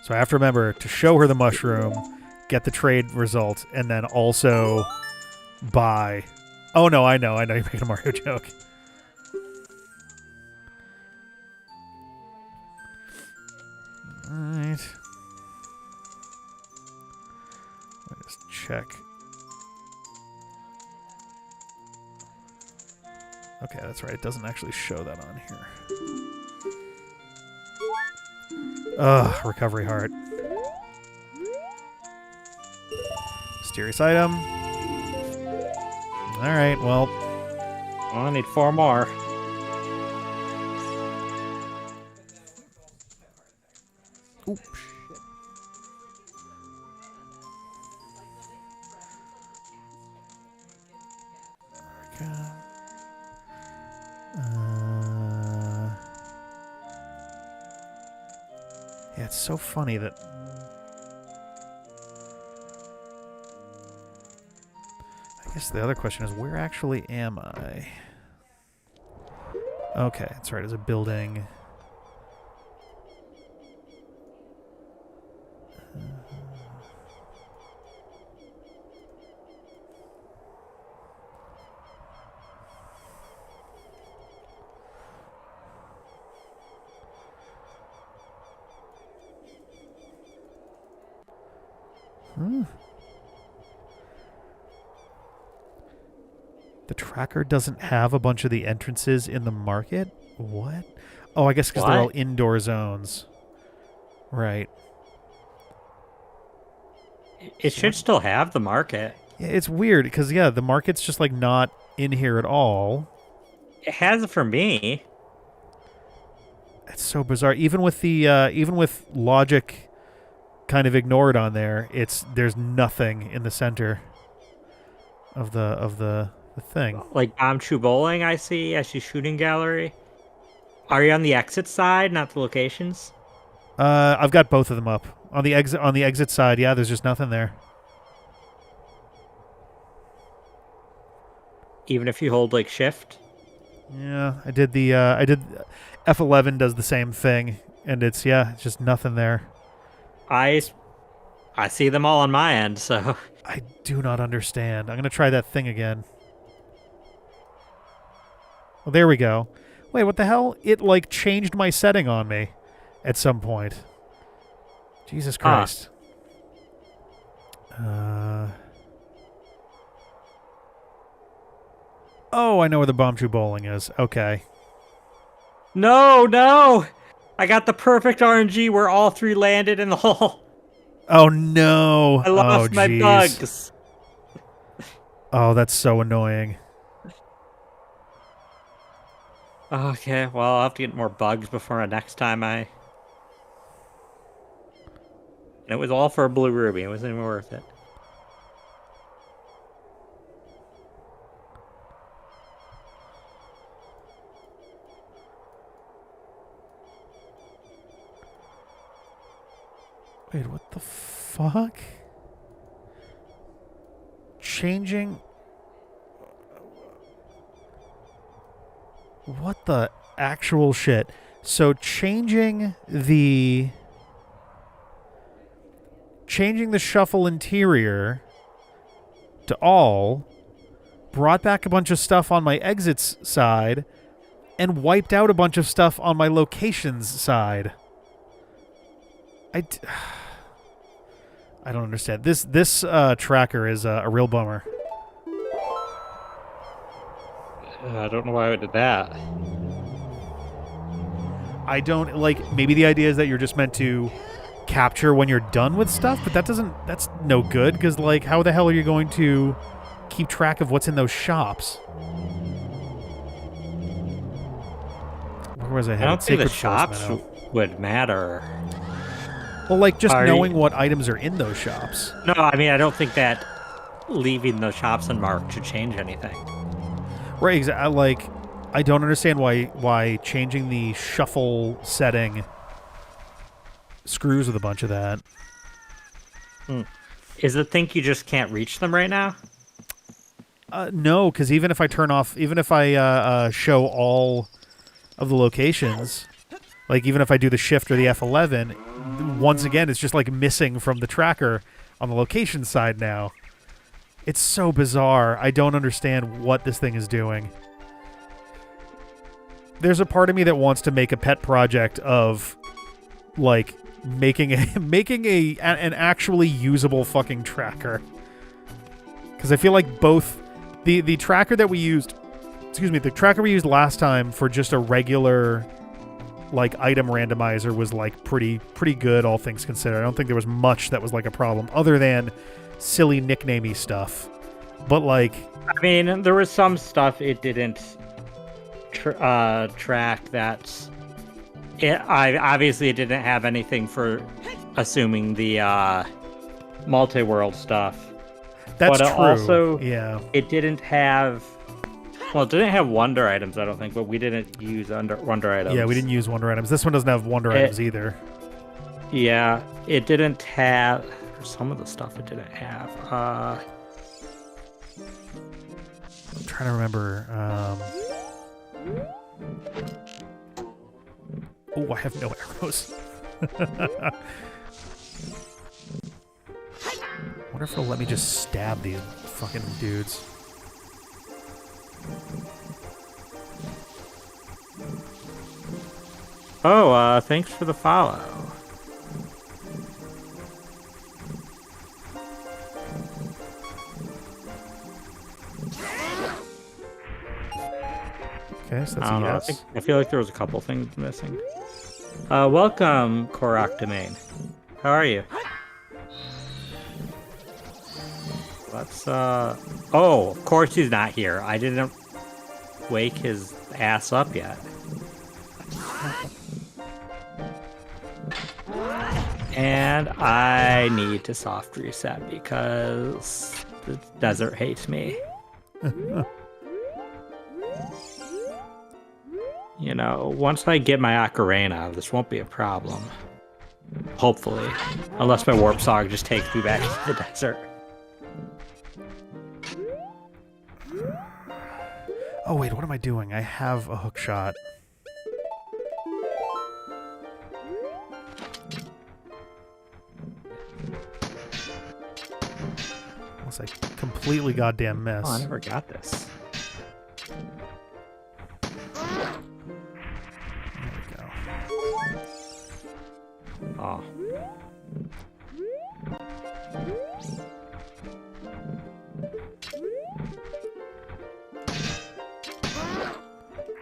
So I have to remember to show her the mushroom, get the trade result, and then also buy. Oh no, I know you're making a Mario joke. Alright. Let me just check. Okay, that's right. It doesn't actually show that on here. Ugh, recovery heart. Mysterious item. Alright, well. I need 4 more. Oop. Okay. Yeah, it's so funny that... I guess the other question is, where actually am I? Okay, that's right, it's a building. The tracker doesn't have a bunch of the entrances in the market? What? Oh, I guess because they're all indoor zones. Right. It should still have the market. Yeah, it's weird because, yeah, the market's just, like, not in here at all. It has it for me. It's so bizarre. Even with the, even with logic kind of ignored on there, there's nothing in the center of the thing. Like Bombchu Bowling, I see. I see shooting gallery. Are you on the exit side, not the locations? I've got both of them up. On the exit side, yeah, there's just nothing there. Even if you hold like shift? Yeah, I did F11 does the same thing, and it's just nothing there. I see them all on my end, so I do not understand. I'm gonna try that thing again. Well, there we go. Wait, what the hell? It like changed my setting on me at some point. Jesus Christ. Oh, I know where the Bombchu Bowling is. Okay. No! I got the perfect RNG where all three landed in the hole. Oh no! I lost my bugs. Oh, that's so annoying. Okay, well, I'll have to get more bugs before next time And it was all for a blue ruby. It wasn't even worth it. Wait, what the fuck? Changing... What the actual shit? So changing the shuffle interior to all brought back a bunch of stuff on my exits side and wiped out a bunch of stuff on my locations side. I don't understand. This tracker is a real bummer. I don't know why I did that. I don't like. Maybe the idea is that you're just meant to capture when you're done with stuff, but that's no good because like, how the hell are you going to keep track of what's in those shops? Where was I headed? I don't think the Sacred Forest shops Meadow. would matter. Well, like just knowing what items are in those shops. No, I mean, I don't think that leaving the shops unmarked should change anything. Right, exactly. Like, I don't understand why changing the shuffle setting screws with a bunch of that. Is it think you just can't reach them right now? No, because even if I show all of the locations, like even if I do the shift or the F11, once again, it's just like missing from the tracker on the location side now. It's so bizarre. I don't understand what this thing is doing. There's a part of me that wants to make a pet project of, like, making an actually usable fucking tracker. Because I feel like both the tracker that we used, the tracker we used last time for just a regular, like, item randomizer was like pretty good, all things considered. I don't think there was much that was like a problem other than silly nicknamey stuff. But like, I mean, there was some stuff it didn't track. That's it. Obviously it didn't have anything for assuming the multi-world stuff. That's but true. Also, yeah, it didn't have. Well, it didn't have wonder items, I don't think, but we didn't use wonder items. Yeah, we didn't use wonder items. This one doesn't have wonder items either. Yeah, it didn't have some of the stuff. It didn't have. I'm trying to remember. Oh, I have no arrows. Wonder if it'll let me just stab these fucking dudes. Oh, thanks for the follow. Okay, so that's a yes. I feel like there was a couple things missing. Welcome, Korok Domain. How are you? Let's, Oh, of course he's not here. I didn't wake his ass up yet. And I need to soft reset because the desert hates me. You know, once I get my Ocarina, this won't be a problem. Hopefully. Unless my warp song just takes me back to the desert. Oh, wait, what am I doing? I have a hook shot. Unless I completely goddamn miss. Oh, I never got this. There we go. Oh.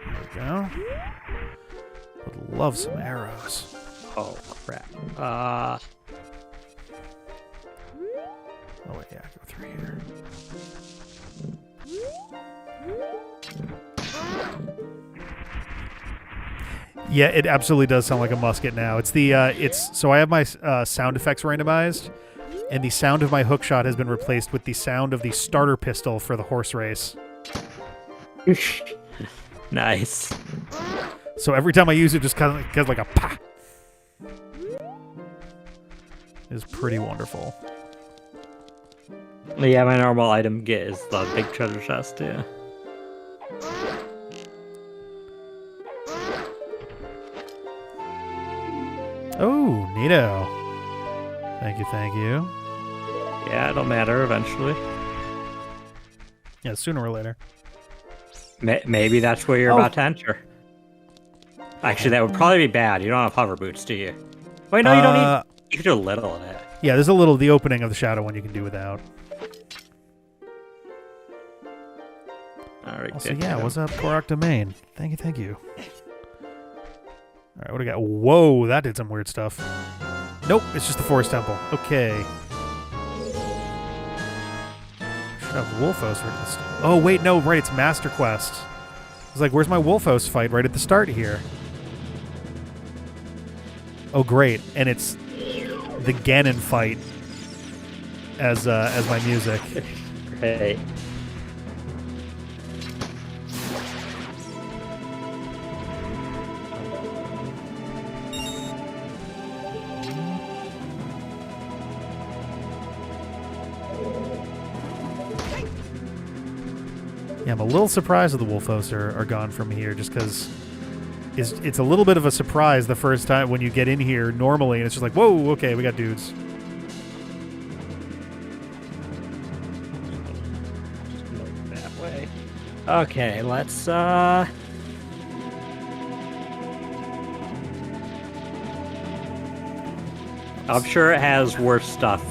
There we go. Would love some arrows. Oh, crap. Oh, wait, yeah, go through here. Yeah, it absolutely does sound like a musket now. It's the so I have my sound effects randomized, and the sound of my hook shot has been replaced with the sound of the starter pistol for the horse race. Nice. So every time I use it, just kind of gets like a pa. It's pretty wonderful. Yeah, my normal item get is the big treasure chest, yeah. Oh, neato. Thank you, thank you. Yeah, it'll matter eventually. Yeah, sooner or later. Maybe that's where you're about to enter. Actually, that would probably be bad. You don't have hover boots, do you? Wait, no, you don't need... You can do a little of it. Yeah, there's a little, the opening of the shadow one you can do without. Alright, also, yeah, what's up, Korok Domain? Thank you, thank you. Alright, what do we got? Whoa, that did some weird stuff. Nope, it's just the Forest Temple. Okay. Should have Wolfos right at the start. Oh, wait, no, right, it's Master Quest. I was like, where's my Wolfos fight right at the start here? Oh, great, and it's the Ganon fight as my music. Hey. Yeah, I'm a little surprised that the Wolfos are gone from here, just because it's a little bit of a surprise the first time when you get in here normally, and it's just like, whoa, okay, we got dudes. Just go that way. Okay, let's, I'm sure it has worse stuff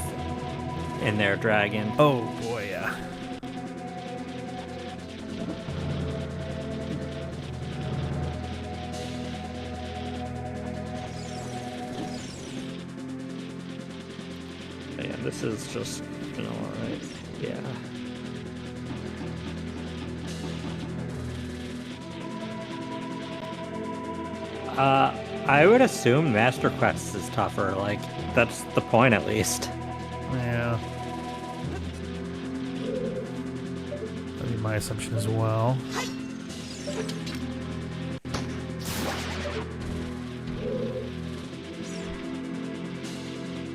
in there, Dragon. Oh, boy, yeah. Yeah, this is just, alright. Yeah. I would assume Master Quest is tougher. Like, that's the point, at least. Yeah. That'd be my assumption as well.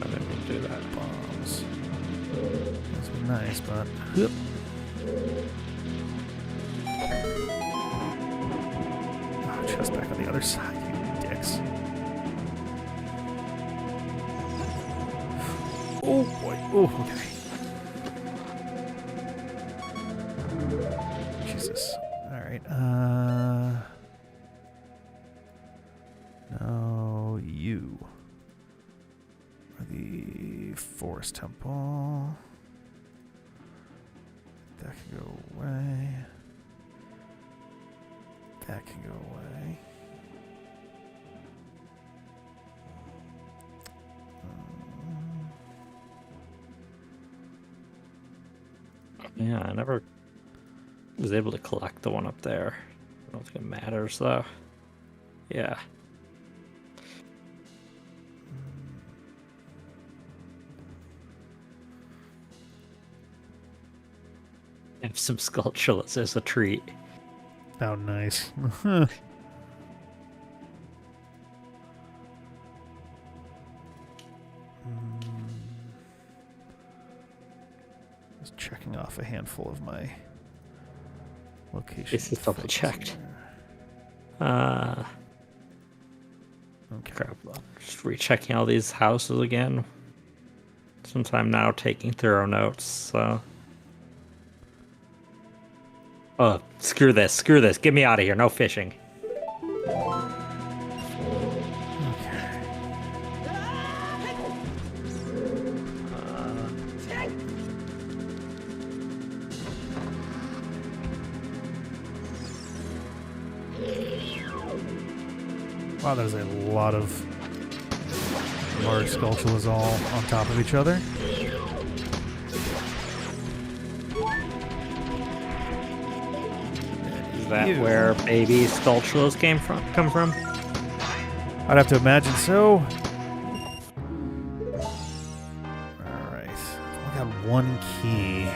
I didn't do that. Bombs. That's nice, but... Oh, chest back on the other side, you dicks. Oh, boy. Oh, okay. Jesus. Alright, no, you. The Forest Temple. That can go away. That can go away. Yeah, I never was able to collect the one up there. I don't think it matters, though. Yeah. Have some sculptures as a treat. Oh, nice. off a handful of my location. This is double checked. Okay. Crap. Just rechecking all these houses again. Since I'm now taking thorough notes, so. Oh, screw this. Get me out of here. No fishing. Wow, there's a lot of large sculptures all on top of each other. Is that where baby sculptures come from? I'd have to imagine so. Alright. I got one key.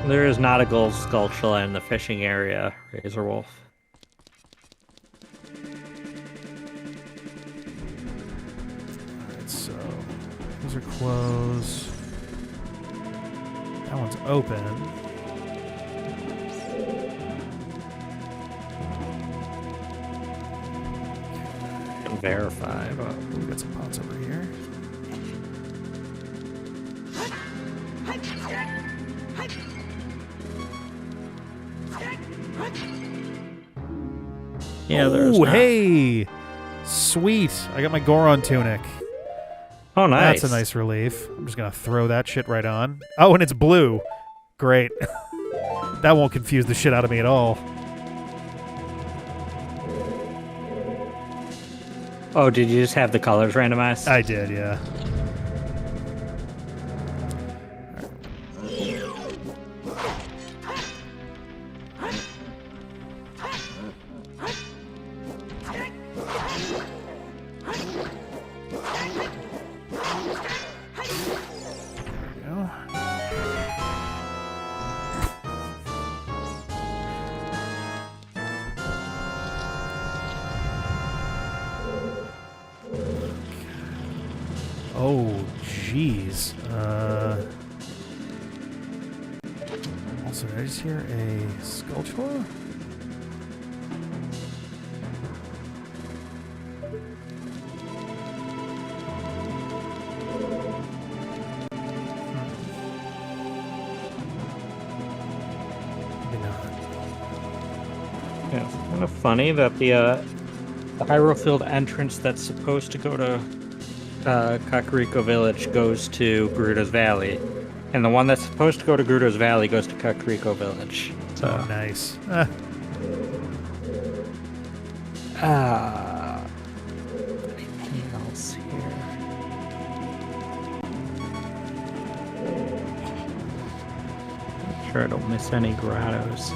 There is not a gold sculpture in the fishing area, Razor Wolf. Alright, so those are closed. That one's open. Verify, but We've got some pots over here. yeah, there's not. Hey! Sweet! I got my Goron tunic. Oh, nice. That's a nice relief. I'm just gonna throw that shit right on. Oh, and it's blue. Great. That won't confuse the shit out of me at all. Oh, did you just have the colors randomized? I did, yeah. Oh, jeez. Also, did I just hear a sculpture? Maybe not. Yeah, it's kind of funny that the Hyrule Field entrance that's supposed to go to Kakariko Village goes to Gerudo's Valley, and the one that's supposed to go to Gerudo's Valley goes to Kakariko Village. So, Oh, nice. anything else here? Make sure I don't miss any grottos.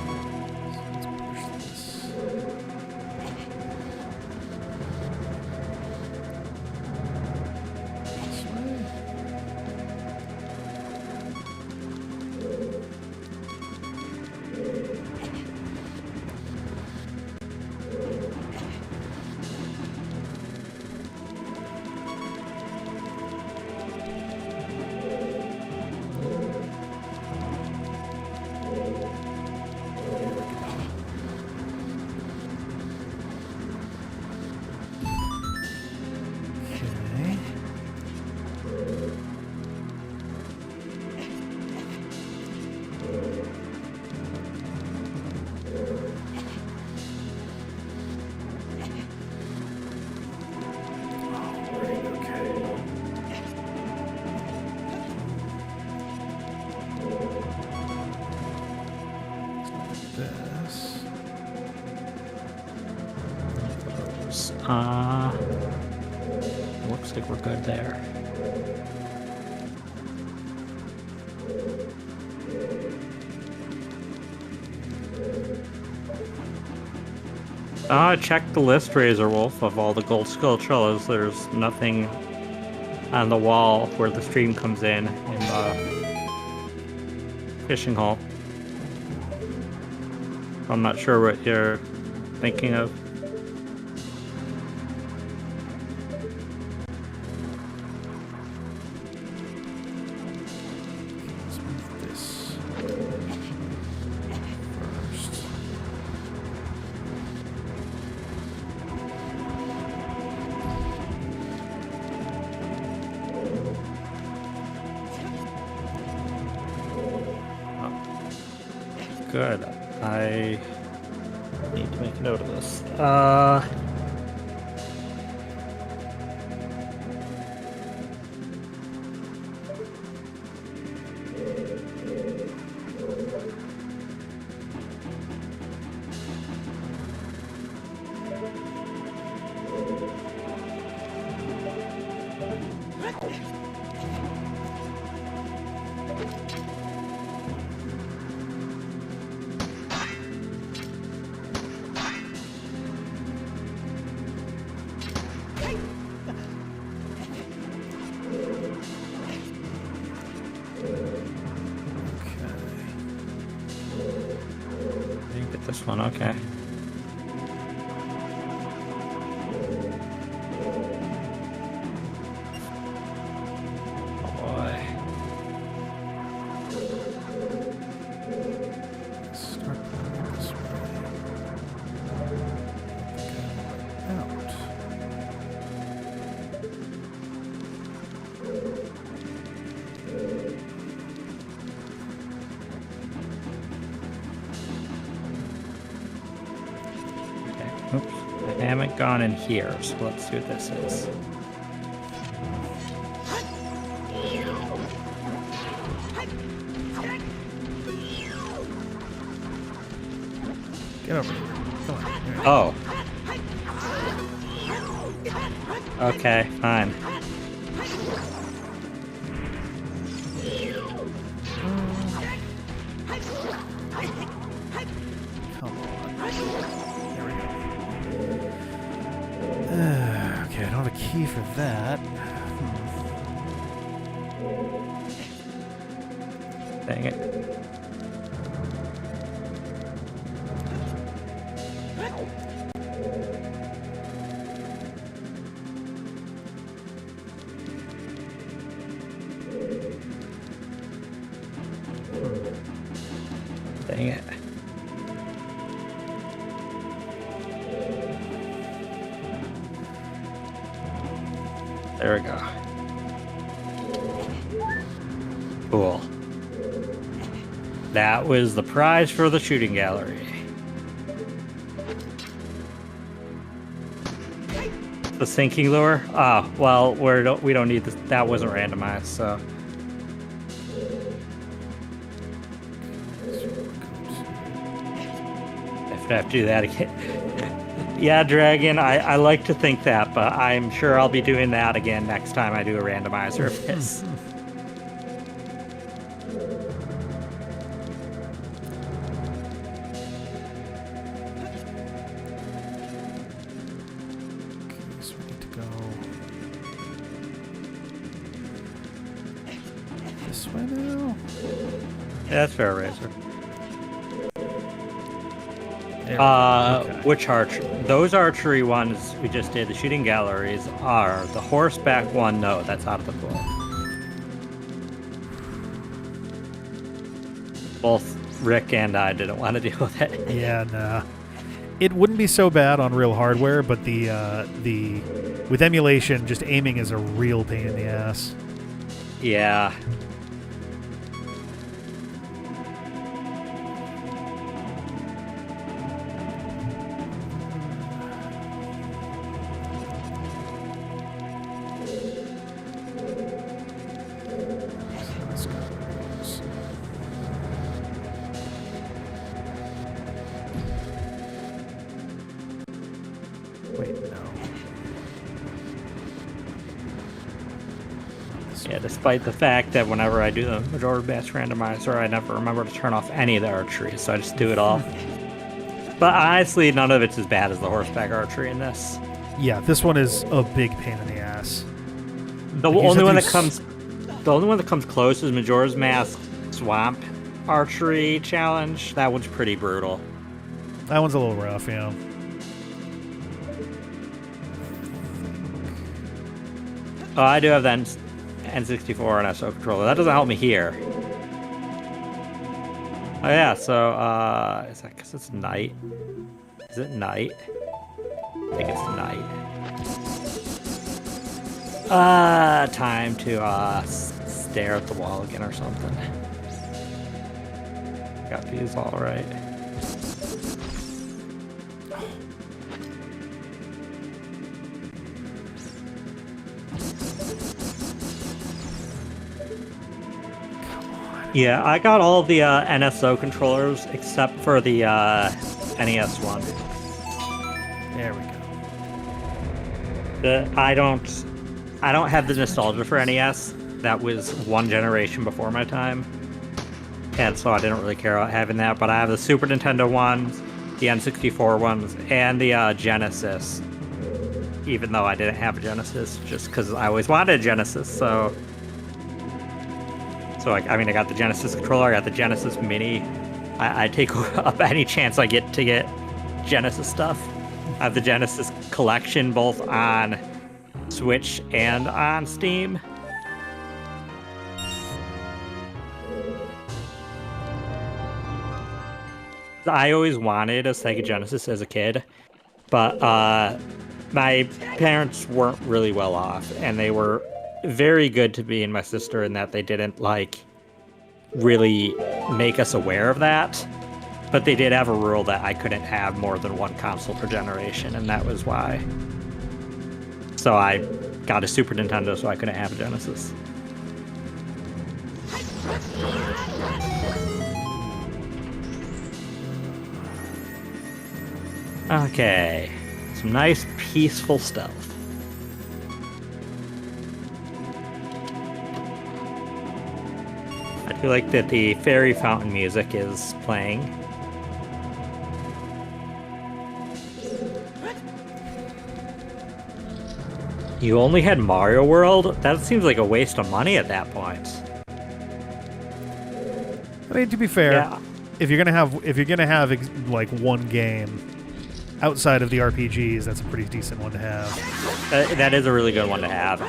Let's push this. This way. Okay. Alright, okay. This. Looks like we're good there. Check the list, Razor Wolf, of all the gold skulltulas. There's nothing on the wall where the stream comes in the fishing hole. I'm not sure what you're thinking of. good. I need to make a note of this. This one, okay. Oh boy. Start this way. Out. Oops, I haven't gone in here, so let's see what this is. Get over here. Come on. Here. Oh. Okay, fine. Come on. There we go. Okay, I don't have a key for that. Dang it. Dang it. There we go. Cool. That was the prize for the shooting gallery. The sinking lure? Oh, well, we don't need this. That wasn't randomized, so. If I have to do that again. Yeah, Dragon, I like to think that, but I'm sure I'll be doing that again next time I do a randomizer of this. So we need to go this way now. Yeah, that's fair, Razor. Okay. Which archery? Those archery ones we just did, the shooting galleries, are the horseback one. No, that's out of the pool. Both Rick and I didn't want to deal with it. Yeah, nah. It wouldn't be so bad on real hardware, but the with emulation, just aiming is a real pain in the ass. Yeah. Yeah, despite the fact that whenever I do the Majora's Mask randomizer, I never remember to turn off any of the archery, so I just do it all. But honestly, none of it's as bad as the horseback archery in this. Yeah, this one is a big pain in the ass. The only one that comes close is Majora's Mask Swamp Archery Challenge. That one's pretty brutal. That one's a little rough, yeah. Oh, I do have that N64 and SO controller. That doesn't help me here. Oh yeah, so is that because it's night? Is it night? I think it's night. Time to stare at the wall again or something. got these all right. Yeah, I got all the NSO controllers except for the NES one. There we go. I don't have the nostalgia for NES. That was one generation before my time, and so I didn't really care about having that. But I have the Super Nintendo ones, the N64 ones, and the Genesis. Even though I didn't have a Genesis, just because I always wanted a Genesis, so. So, I mean, I got the Genesis controller, I got the Genesis Mini. I take up any chance I get to get Genesis stuff. I have the Genesis collection both on Switch and on Steam. I always wanted a Sega Genesis as a kid, but my parents weren't really well off, and they were very good to me and my sister in that they didn't really make us aware of that, but they did have a rule that I couldn't have more than one console per generation, and that was why. So I got a Super Nintendo so I couldn't have a Genesis. Okay, some nice peaceful stealth. I feel like that the fairy fountain music is playing. You only had Mario World? That seems like a waste of money at that point. I mean, to be fair, Yeah. if you're gonna have like one game outside of the RPGs, that's a pretty decent one to have. That is a really good one to have.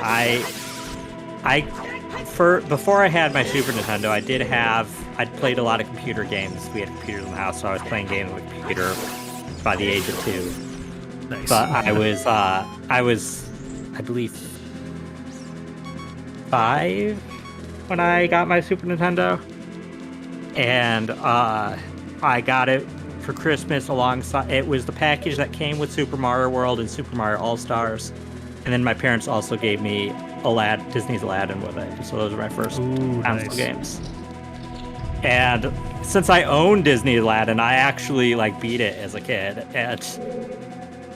Before I had my Super Nintendo, I'd played a lot of computer games. We had computers in the house, so I was playing games with a computer by the age of 2. Nice. But I was, I believe, 5 when I got my Super Nintendo, and I got it for Christmas alongside. It was the package that came with Super Mario World and Super Mario All-Stars, and then my parents also gave me Disney's Aladdin with it. So those were my first console games. And since I own Disney Aladdin, I actually beat it as a kid, and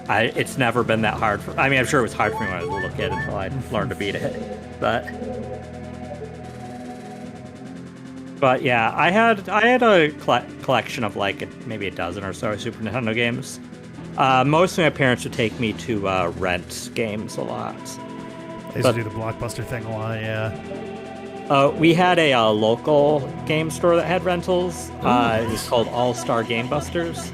it's never been that hard for. I mean, I'm sure it was hard for me when I was a little kid until I learned to beat it. But yeah, I had a collection of maybe a dozen or so Super Nintendo games. Mostly my parents would take me to rent games a lot. They used to do the Blockbuster thing a lot, yeah. We had a local game store that had rentals. It was called All Star Game Busters.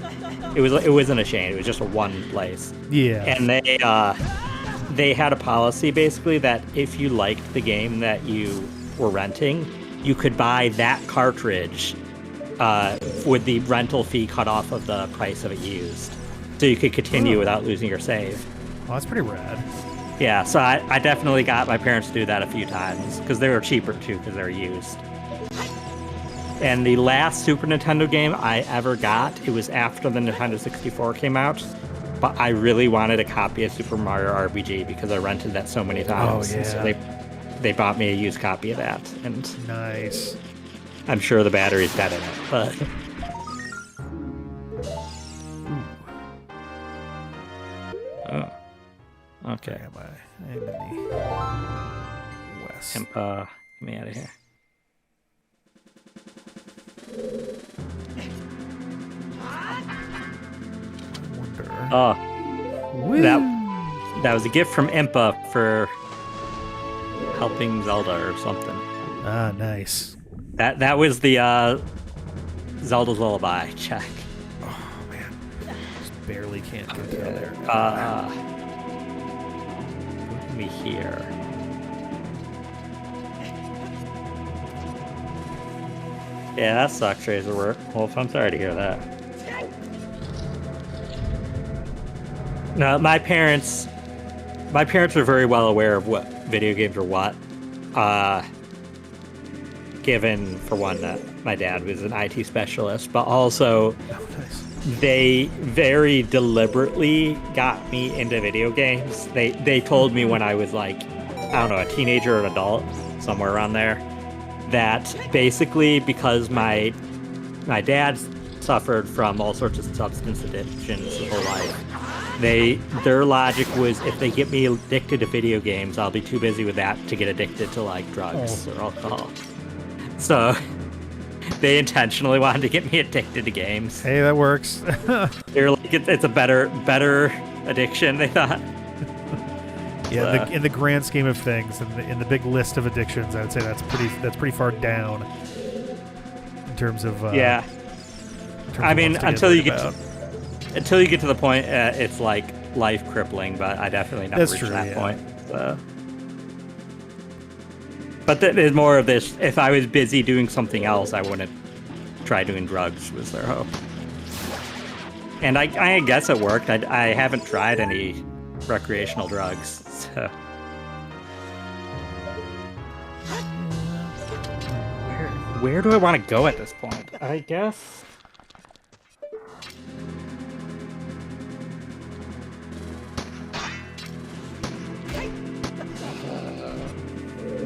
It wasn't a chain. It was just a one place. Yeah. And they had a policy basically that if you liked the game that you were renting, you could buy that cartridge with the rental fee cut off of the price of it used, so you could continue without losing your save. Oh, that's pretty rad. Yeah, so I definitely got my parents to do that a few times because they were cheaper too because they were used. And the last Super Nintendo game I ever got, it was after the Nintendo 64 came out, but I really wanted a copy of Super Mario RPG because I rented that so many times. Oh, yeah. So they bought me a used copy of that, and Nice. I'm sure the battery's dead in it, but... Oh. Okay. Where am I? I'm in the west. Get me out of here. I wonder. Oh, that was a gift from Impa for helping Zelda or something. Ah, nice. That was the Zelda's Lullaby check. Oh man, just barely can't get down there. Put me here. Yeah, that sucks, Razorwork. Wolf, I'm sorry to hear that. No, my parents are very well aware of what video games are what. given, for one, that my dad was an IT specialist, but also Nice. they very deliberately got me into video games. They told me when I was like, I don't know, a teenager or an adult, somewhere around there, that basically because my dad suffered from all sorts of substance addictions his whole life, their logic was if they get me addicted to video games, I'll be too busy with that to get addicted to like drugs or alcohol. So they intentionally wanted to get me addicted to games. Hey, that works. They're like, it's a better addiction, they thought. Yeah, in the grand scheme of things, in the big list of addictions, I would say that's pretty far down in terms of yeah. I mean, until you get to the point, it's like life crippling. But I definitely never reached that point. So. But there's more of this. If I was busy doing something else, I wouldn't try doing drugs. Was their hope. And I guess it worked. I haven't tried any recreational drugs. So. Where do I want to go at this point? I guess.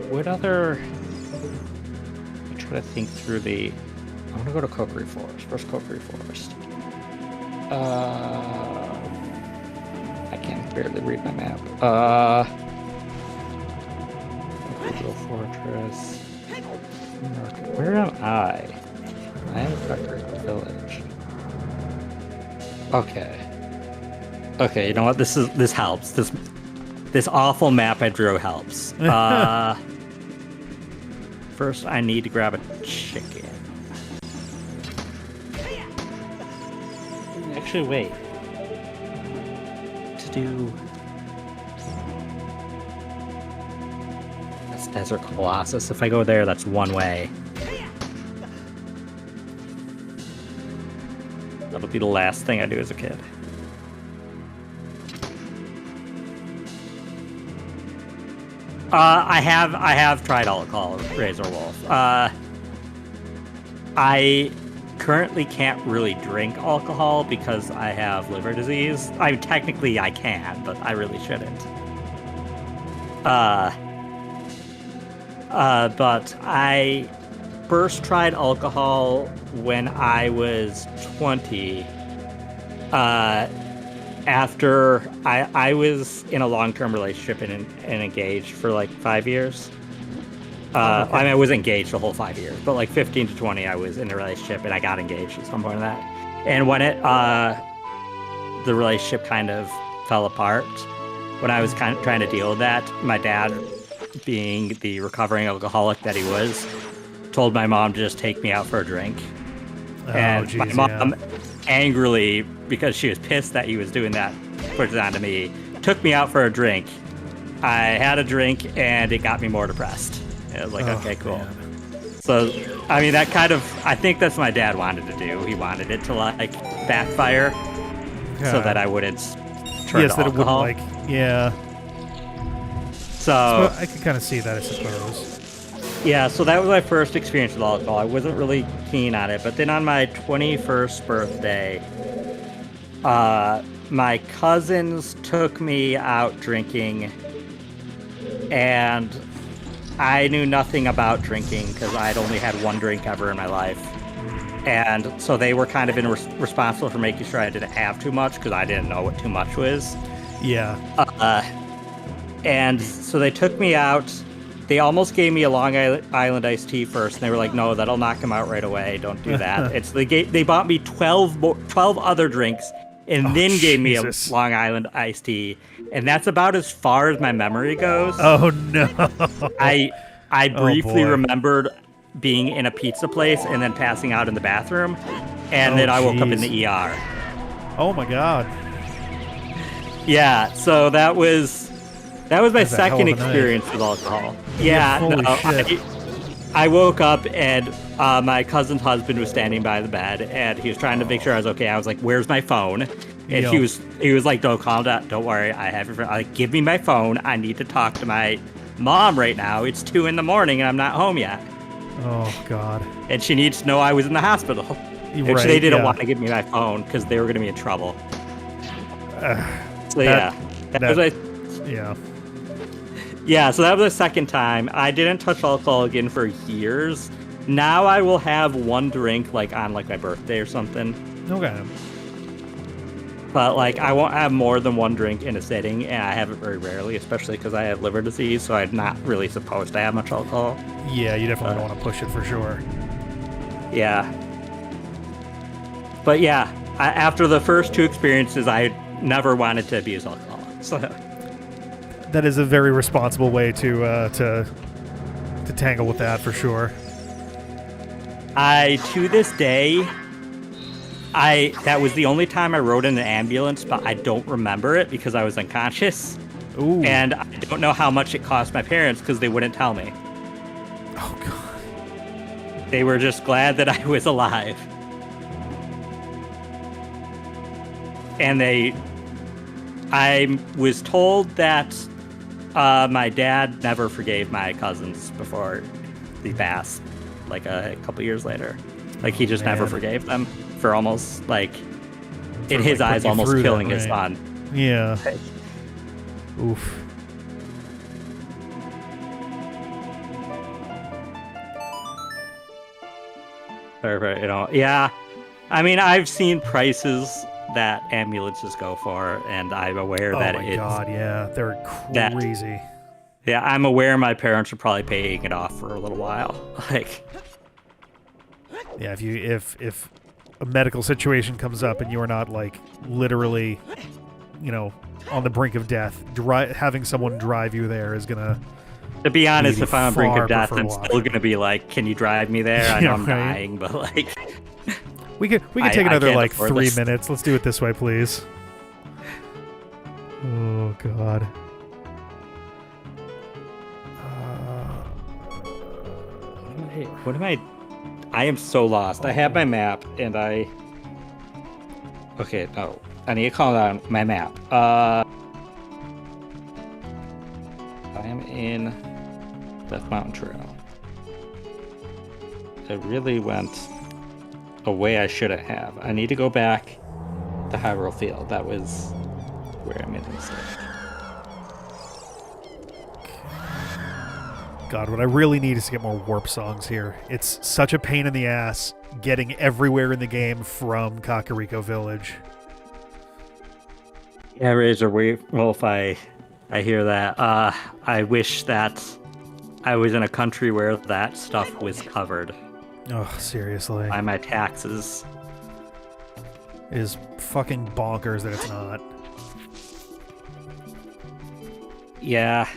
What other? I try to think through the. I want to go to Kokiri Forest. First Kokiri Forest. I can barely read my map. Little Fortress. Where am I? I am at Kokiri Village. Okay. You know what? This helps. This awful map I drew helps. First, I need to grab a chicken. Actually, wait. To do... That's Desert Colossus. If I go there, that's one way. That'll be the last thing I do as a kid. I have tried alcohol, Razor Wolf. I currently can't really drink alcohol because I have liver disease. Technically I can, but I really shouldn't. But I first tried alcohol when I was 20. After I was in a long-term relationship and engaged for like 5 years. Okay. I mean, I was engaged the whole 5 years, but like 15 to 20, I was in a relationship and I got engaged at some point in that. And when the relationship kind of fell apart, when I was kind of trying to deal with that, my dad, being the recovering alcoholic that he was, told my mom to just take me out for a drink. And geez, my mom angrily, because she was pissed that he was doing that, put it on to me, took me out for a drink. I had a drink and it got me more depressed. I was like, okay, cool. Man. So, I mean, that kind of, I think that's what my dad wanted to do. He wanted it to like backfire so that I wouldn't turn to alcohol. It wouldn't like, yeah. So I can kind of see that, I suppose. Yeah, so that was my first experience with alcohol. I wasn't really keen on it, but then on my 21st birthday, my cousins took me out drinking, and I knew nothing about drinking because I'd only had one drink ever in my life. And so they were kind of responsible for making sure I didn't have too much because I didn't know what too much was. Yeah. And so they took me out. They almost gave me a Long Island iced tea first, and they were like, "No, that'll knock him out right away. Don't do that." They bought me 12 other drinks, and then gave me a Long Island iced tea, and that's about as far as my memory goes. Oh no! I briefly remembered being in a pizza place and then passing out in the bathroom, and then I woke up in the ER. Oh my god! Yeah, so that was my second experience with alcohol. Yeah, I woke up and my cousin's husband was standing by the bed and he was trying to make sure I was okay. I was like, "Where's my phone?" And he was like, "Don't calm down. Don't worry. I have your phone." I'm like, "Give me my phone. I need to talk to my mom right now. It's 2 a.m. and I'm not home yet." Oh God. And she needs to know I was in the hospital. Which Right, they didn't yeah. want to give me my phone because they were going to be in trouble. So that- that that- was Yeah. yeah. So that was the second time. I didn't touch alcohol again for years. Now I will have one drink like on like my birthday or something. Okay. But like I won't have more than one drink in a sitting, and I have it very rarely, especially because I have liver disease, so I'm not really supposed to have much alcohol. Yeah, you definitely don't want to push it for sure. Yeah. But yeah, after the first two experiences, I never wanted to abuse alcohol. So That is a very responsible way to tangle with that for sure. to this day, that was the only time I rode in an ambulance, but I don't remember it because I was unconscious. Ooh. And I don't know how much it cost my parents because they wouldn't tell me. Oh God. They were just glad that I was alive. And I was told that my dad never forgave my cousins before they passed, like a couple years later. Like he just never Man. forgave them for almost like, in For, his like, eyes, putting you almost through killing that, his right. son. Yeah. Oof. Yeah. I mean, I've seen prices that ambulances go for, and I'm aware Oh that my it's God. Yeah, they're that- crazy. Yeah, I'm aware my parents are probably paying it off for a little while. Like, Yeah, if a medical situation comes up and you are not like literally, on the brink of death, having someone drive you there is gonna. to be honest, Really if I'm on brink far of death, I'm preferable still gonna be like, "Can you drive me there?" I know Yeah, I'm right. dying, but like, We could I take another can't like afford 3 this. minutes. Let's do it this way, please. Oh God. what am I? I am so lost. I have my map, and I. Okay, no, I need to calm down. My map. I am in Death Mountain Trail. I really went a way I shouldn't have. I need to go back to Hyrule Field. That was where I made the mistake. God, what I really need is to get more warp songs here. It's such a pain in the ass getting everywhere in the game from Kakariko Village. Yeah, Razor Wolf, I hear that. I wish that I was in a country where that stuff was covered Oh, seriously. by my taxes. It is fucking bonkers that it's not. Yeah.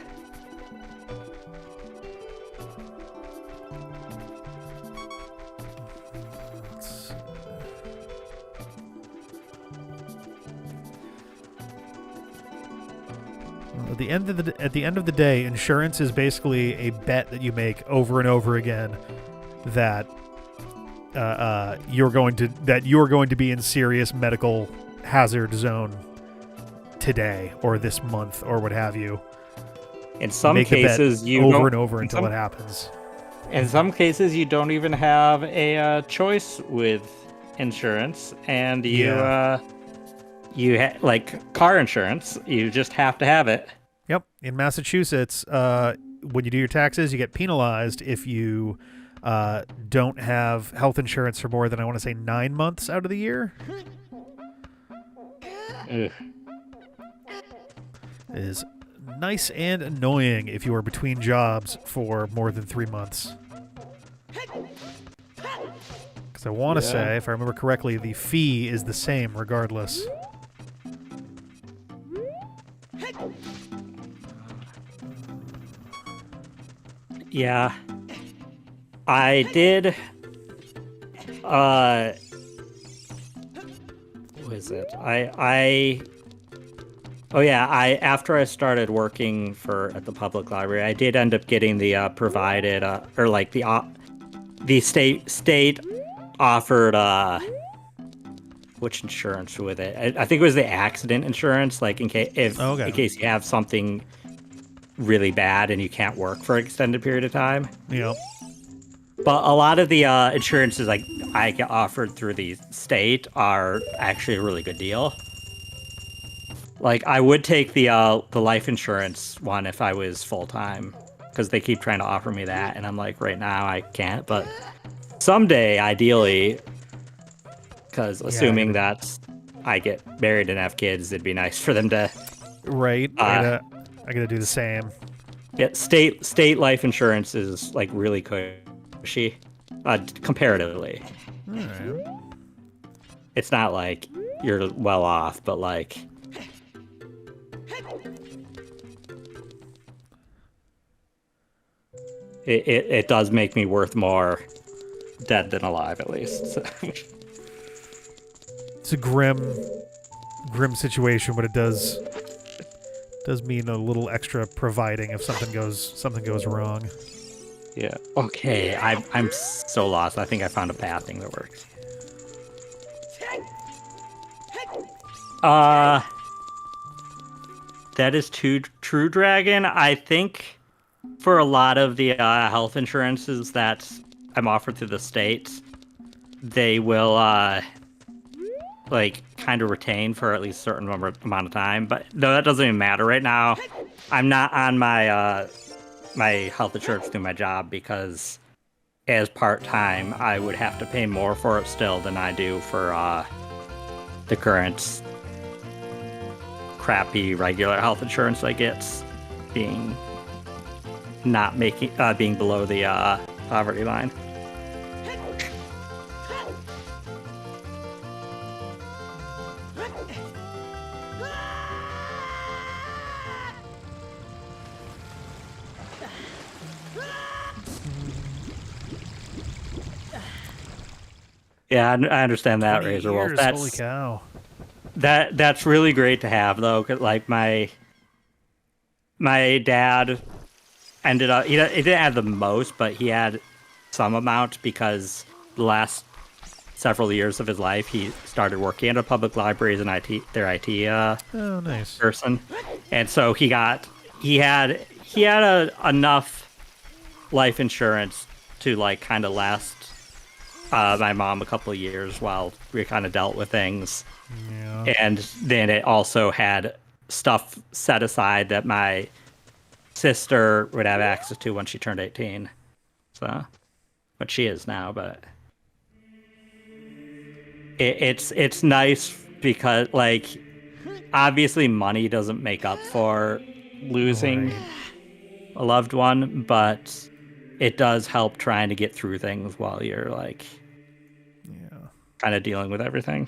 At the end of the day, insurance is basically a bet that you make over and over again that you're going to be in serious medical hazard zone today or this month or what have you. In some Make the bet cases, you over don't- and over in until some- it happens. In some cases, you don't even have a choice with insurance, and like car insurance, you just have to have it. Yep. In Massachusetts, when you do your taxes, you get penalized if you don't have health insurance for more than, I want to say, 9 months out of the year. Ugh. It is nice and annoying if you are between jobs for more than 3 months. Because I want to say, if I remember correctly, the fee is the same regardless. Yeah. I did what is it? After I started working at the public library, I did end up getting the provided or like the state offered which insurance with it? I think it was the accident insurance, like in case you have something really bad and you can't work for an extended period of time. Yep. But a lot of the insurances like I get offered through the state are actually a really good deal. Like I would take the life insurance one if I was full time, because they keep trying to offer me that, and I'm like, right now I can't. But someday, ideally, because assuming that I get married and have kids, it'd be nice for them to. Right. I gotta do the same. Yeah, state life insurance is like really cushy, comparatively. All right. It's not like you're well off, but like it does make me worth more dead than alive, at least. So. It's a grim situation, but it does mean a little extra providing if something goes wrong. Yeah. Okay. I'm so lost. I think I found a pathing that works. That is True Dragon. I think for a lot of the health insurances that I'm offered through the states, they will like kind of retain for at least a certain amount of time. But no, that doesn't even matter right now. I'm not on my my health insurance through my job because as part-time, I would have to pay more for it still than I do for the current crappy regular health insurance I get, being not making being below the poverty line. Yeah, I understand that, Razor Wolf. Holy cow. That's really great to have, though. 'Cause, like my dad ended up he didn't have the most, but he had some amount because the last several years of his life he started working at a public library as an their IT Oh, nice. person, and so he had enough life insurance to like kind of last my mom a couple of years while we kind of dealt with things. Yeah. And then it also had stuff set aside that my sister would have access to when she turned 18. So, but she is now, but it's nice because like obviously money doesn't make up for losing a loved one, but it does help trying to get through things while you're like kind of dealing with everything.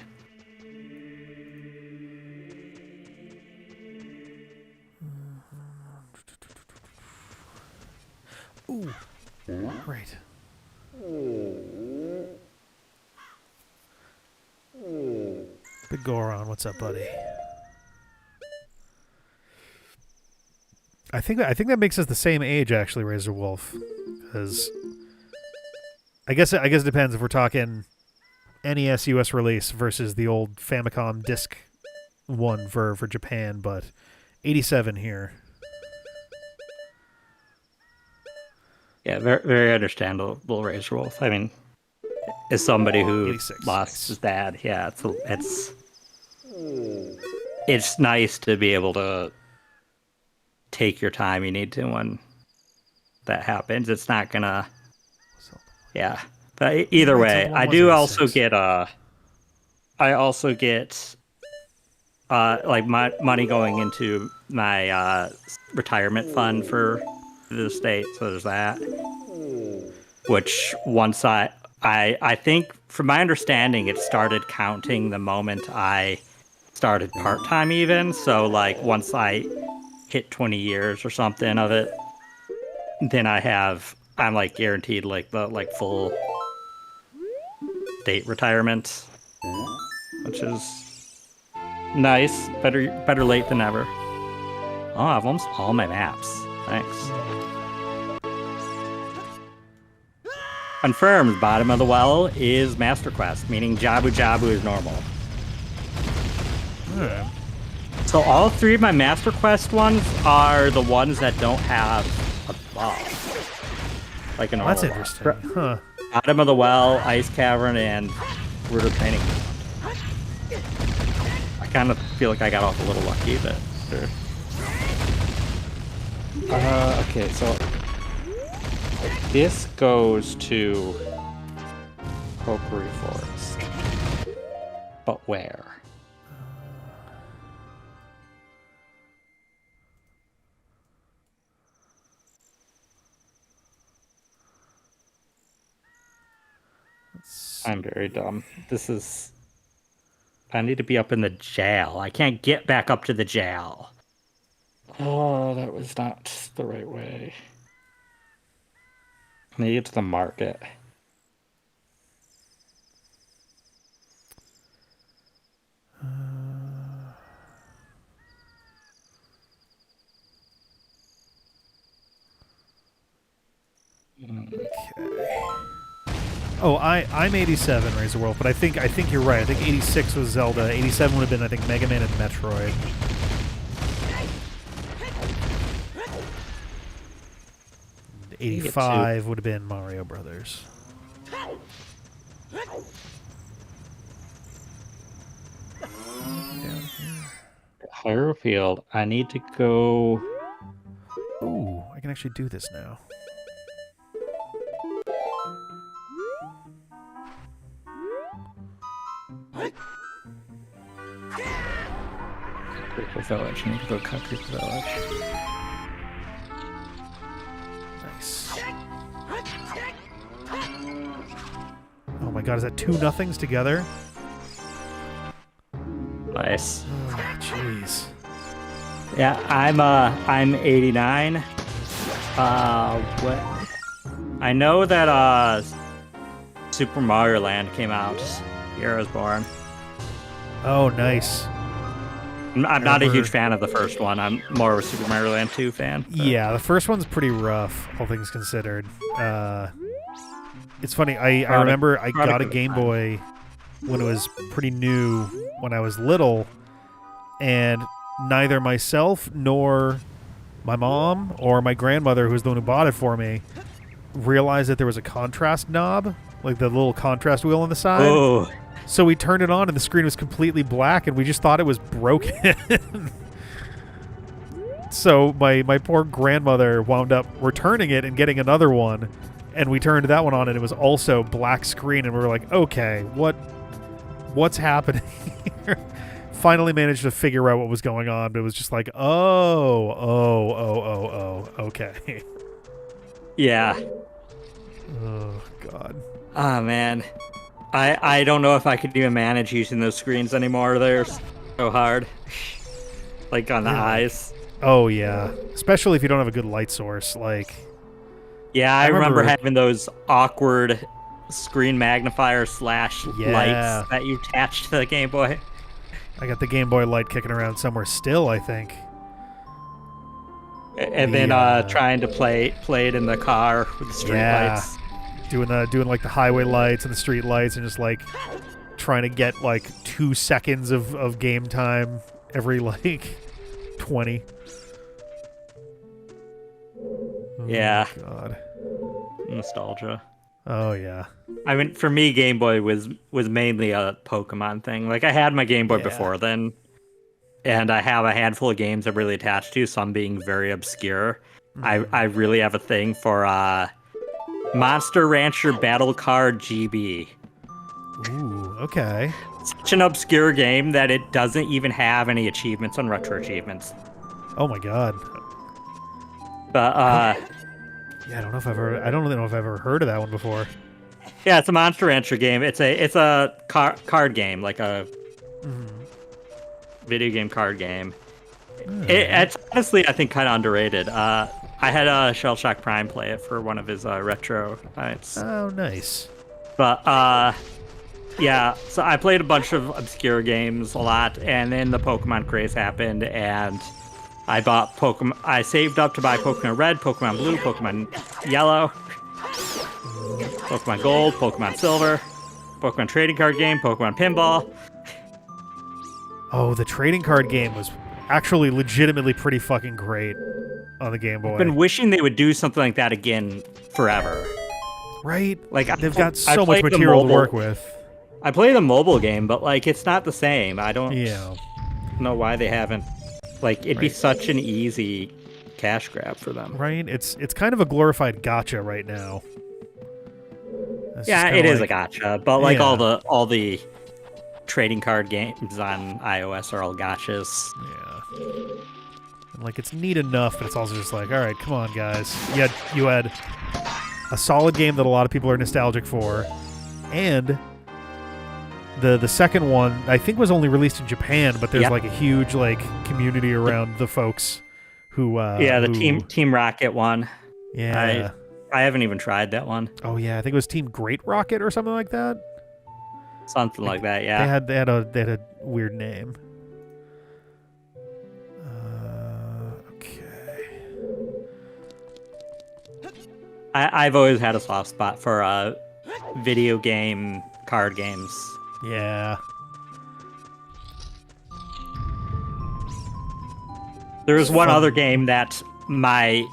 Ooh. Right. Big Goron, what's up, buddy? I think that makes us the same age, actually, Razor Wolf. Because I guess it depends if we're talking NES US release versus the old Famicom disc one for Japan, but 87 here. Yeah, very, very understandable, Razor Wolf. I mean, as somebody who 86. lost his dad, yeah, it's nice to be able to take your time you need to when that happens. It's not gonna, yeah. But either way, I do also get like my money going into my retirement fund for the state, so there's that. Which once I think, from my understanding, it started counting the moment I started part-time even. So like once I hit 20 years or something of it, then I'm like guaranteed like the full state retirement, which is nice. Better late than never. Oh, I have almost all my maps. Thanks. Confirmed, bottom of the well is Master Quest, meaning Jabu Jabu is normal. Alright. So all three of my Master Quest ones are the ones that don't have a boss. like a Oh, normal that's interesting. boss. Huh. Bottom of the well, ice cavern, and root of training. I kind of feel like I got off a little lucky, but sure. Okay, so this goes to Pokery Forest, but where? I'm very dumb. This is... I need to be up in the jail. I can't get back up to the jail. Oh, that was not the right way. I need to get to the market. Okay. Oh, I'm 87, Razor Wolf, but I think you're right. I think 86 was Zelda. 87 would have been, I think, Mega Man and Metroid. And 85 would have been Mario Brothers. Hyrule Field. I need to go... Ooh, I can actually do this now. Kakariko Village. I need to go Kakariko Village. Nice. Oh my god, is that 2 nothings together? Nice. Oh, jeez. Yeah, I'm 89. What? I know that Super Mario Land came out the year I was born. Oh, nice. I'm not a huge fan of the first one. I'm more of a Super Mario Land 2 fan. But... Yeah, the first one's pretty rough, all things considered. It's funny, I remember I got a Game Boy when it was pretty new when I was little, and neither myself nor my mom or my grandmother, who was the one who bought it for me, realized that there was a contrast knob, like the little contrast wheel on the side. Oh. So we turned it on and the screen was completely black and we just thought it was broken. So my poor grandmother wound up returning it and getting another one, and we turned that one on and it was also black screen, and we were like, okay, what's happening here? Finally managed to figure out what was going on, but it was just like, oh, okay. Yeah. Oh, God. Oh, man. I don't know if I could even manage using those screens anymore. They're so hard. Like on the eyes. Oh, yeah. Especially if you don't have a good light source. Like, yeah, I remember having those awkward screen magnifier / lights that you attached to the Game Boy. I got the Game Boy Light kicking around somewhere still, I think. And then trying to play it in the car with the street lights. Doing like the highway lights and the street lights, and just like trying to get like 2 seconds of game time every like 20. Yeah. Oh, God. Nostalgia. Oh yeah. I mean, for me, Game Boy was mainly a Pokemon thing. Like, I had my Game Boy before then, and I have a handful of games I'm really attached to, some being very obscure. I really have a thing for Monster Rancher Battle Card GB. Ooh, okay. Such an obscure game that it doesn't even have any achievements on Retro Achievements. Oh my God. But yeah, I don't really know if I've ever heard of that one before. Yeah, it's a Monster Rancher game. It's a card game, like a video game card game. It's honestly, I think, kind of underrated. I had Shell Shock Prime play it for one of his retro nights. Oh, nice. But yeah, so I played a bunch of obscure games a lot, and then the Pokemon craze happened, and I bought Pokemon. I saved up to buy Pokemon Red, Pokemon Blue, Pokemon Yellow, Pokemon Gold, Pokemon Silver, Pokemon Trading Card Game, Pokemon Pinball. Oh, the trading card game was actually legitimately pretty fucking great on the Game Boy. I've been wishing they would do something like that again forever. Right? Like They've got I so much played the material to mobile- work with. I played a mobile game, but like it's not the same. I don't Yeah. know why they haven't. Like it'd be Right. such an easy cash grab for them. Right? It's kind of a glorified gotcha right now. It's Yeah, just it kinda is a like- gotcha, but like Yeah. all the trading card games on iOS are all gotchas. Yeah. And, like, it's neat enough, but it's also just like, all right, come on, guys. You had a solid game that a lot of people are nostalgic for, and the second one I think was only released in Japan, but there's Yep. like a huge like community around the folks who who, Team Rocket one. yeah. I haven't even tried that one. Oh yeah, I think it was Team Great Rocket or something like that. Something like that, They yeah. had a weird name. Okay. I've always had a soft spot for video game card games. Yeah. There was one Fun. other game that my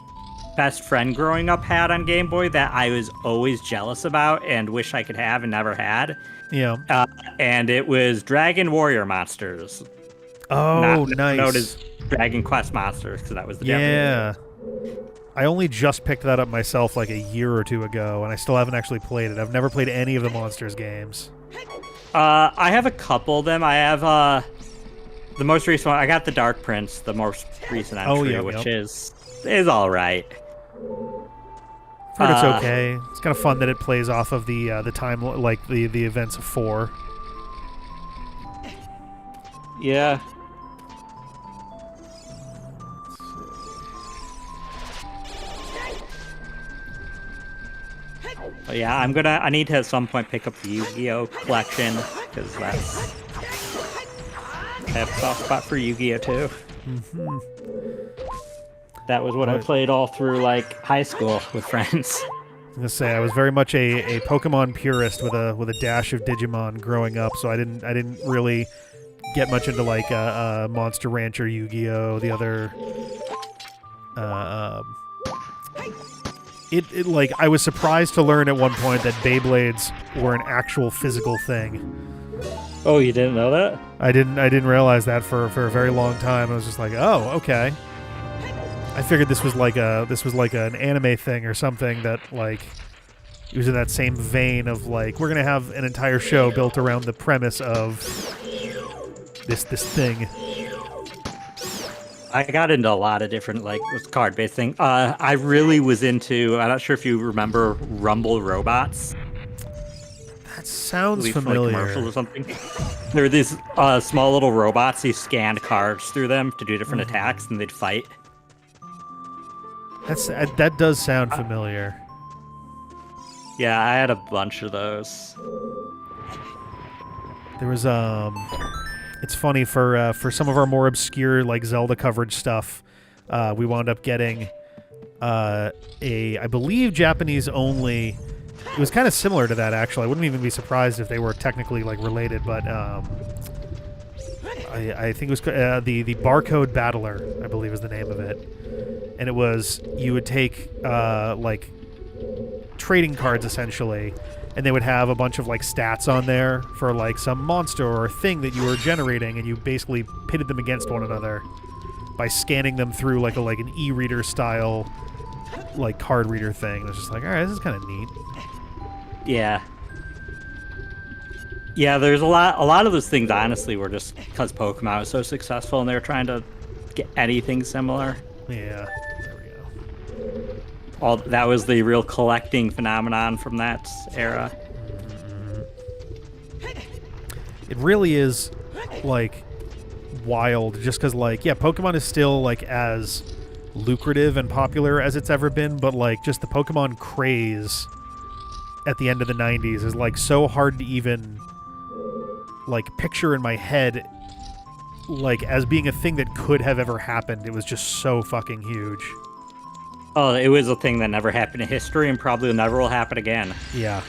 best friend growing up had on Game Boy that I was always jealous about and wish I could have and never had. Yeah. And it was Dragon Warrior Monsters. Oh, Not nice. known as Dragon Quest Monsters, because that was the Japanese Yeah. I only just picked that up myself like a year or two ago, and I still haven't actually played it. I've never played any of the Monsters games. I have a couple of them. I have the most recent one. I got the Dark Prince, the most recent entry, yeah, which yep. is all right. I've heard it's okay. It's kind of fun that it plays off of the time, like the events of 4. Yeah. But yeah, I need to at some point pick up the Yu-Gi-Oh collection, because that's... I have a soft spot for Yu-Gi-Oh too. Mm-hmm. That was what I Right. played all through like high school with friends. I was gonna say I was very much a Pokemon purist with a dash of Digimon growing up, so I didn't really get much into like Monster Rancher, Yu-Gi-Oh, the other. It like I was surprised to learn at one point that Beyblades were an actual physical thing. Oh, you didn't know that? I didn't realize that for a very long time. I was just like, oh, okay. I figured this was like an anime thing or something that like it was in that same vein of like we're gonna have an entire show built around the premise of this thing. I got into a lot of different like card-based things. I really was into. I'm not sure if you remember Rumble robots. That sounds At least from, like, familiar. commercials or something. There were these small little robots. You scanned cards through them to do different attacks, and they'd fight. That does sound familiar. Yeah, I had a bunch of those. There was it's funny for some of our more obscure like Zelda coverage stuff, we wound up getting I believe Japanese only. It was kind of similar to that actually. I wouldn't even be surprised if they were technically like related, but I think it was the Barcode Battler, I believe is the name of it. And it was you would take like trading cards essentially, and they would have a bunch of like stats on there for like some monster or thing that you were generating, and you basically pitted them against one another by scanning them through like an e-reader style like card reader thing. It was just like, all right, this is kind of neat. Yeah. Yeah, there's a lot of those things honestly were just because Pokemon was so successful and they were trying to get anything similar. Yeah, there we go. That was the real collecting phenomenon from that era. It really is like wild just because like yeah, Pokemon is still like as lucrative and popular as it's ever been, but like just the Pokemon craze at the end of the 90s is like so hard to even like picture in my head like as being a thing that could have ever happened. It was just so fucking huge. Oh, it was a thing that never happened in history and probably never will happen again. Yeah.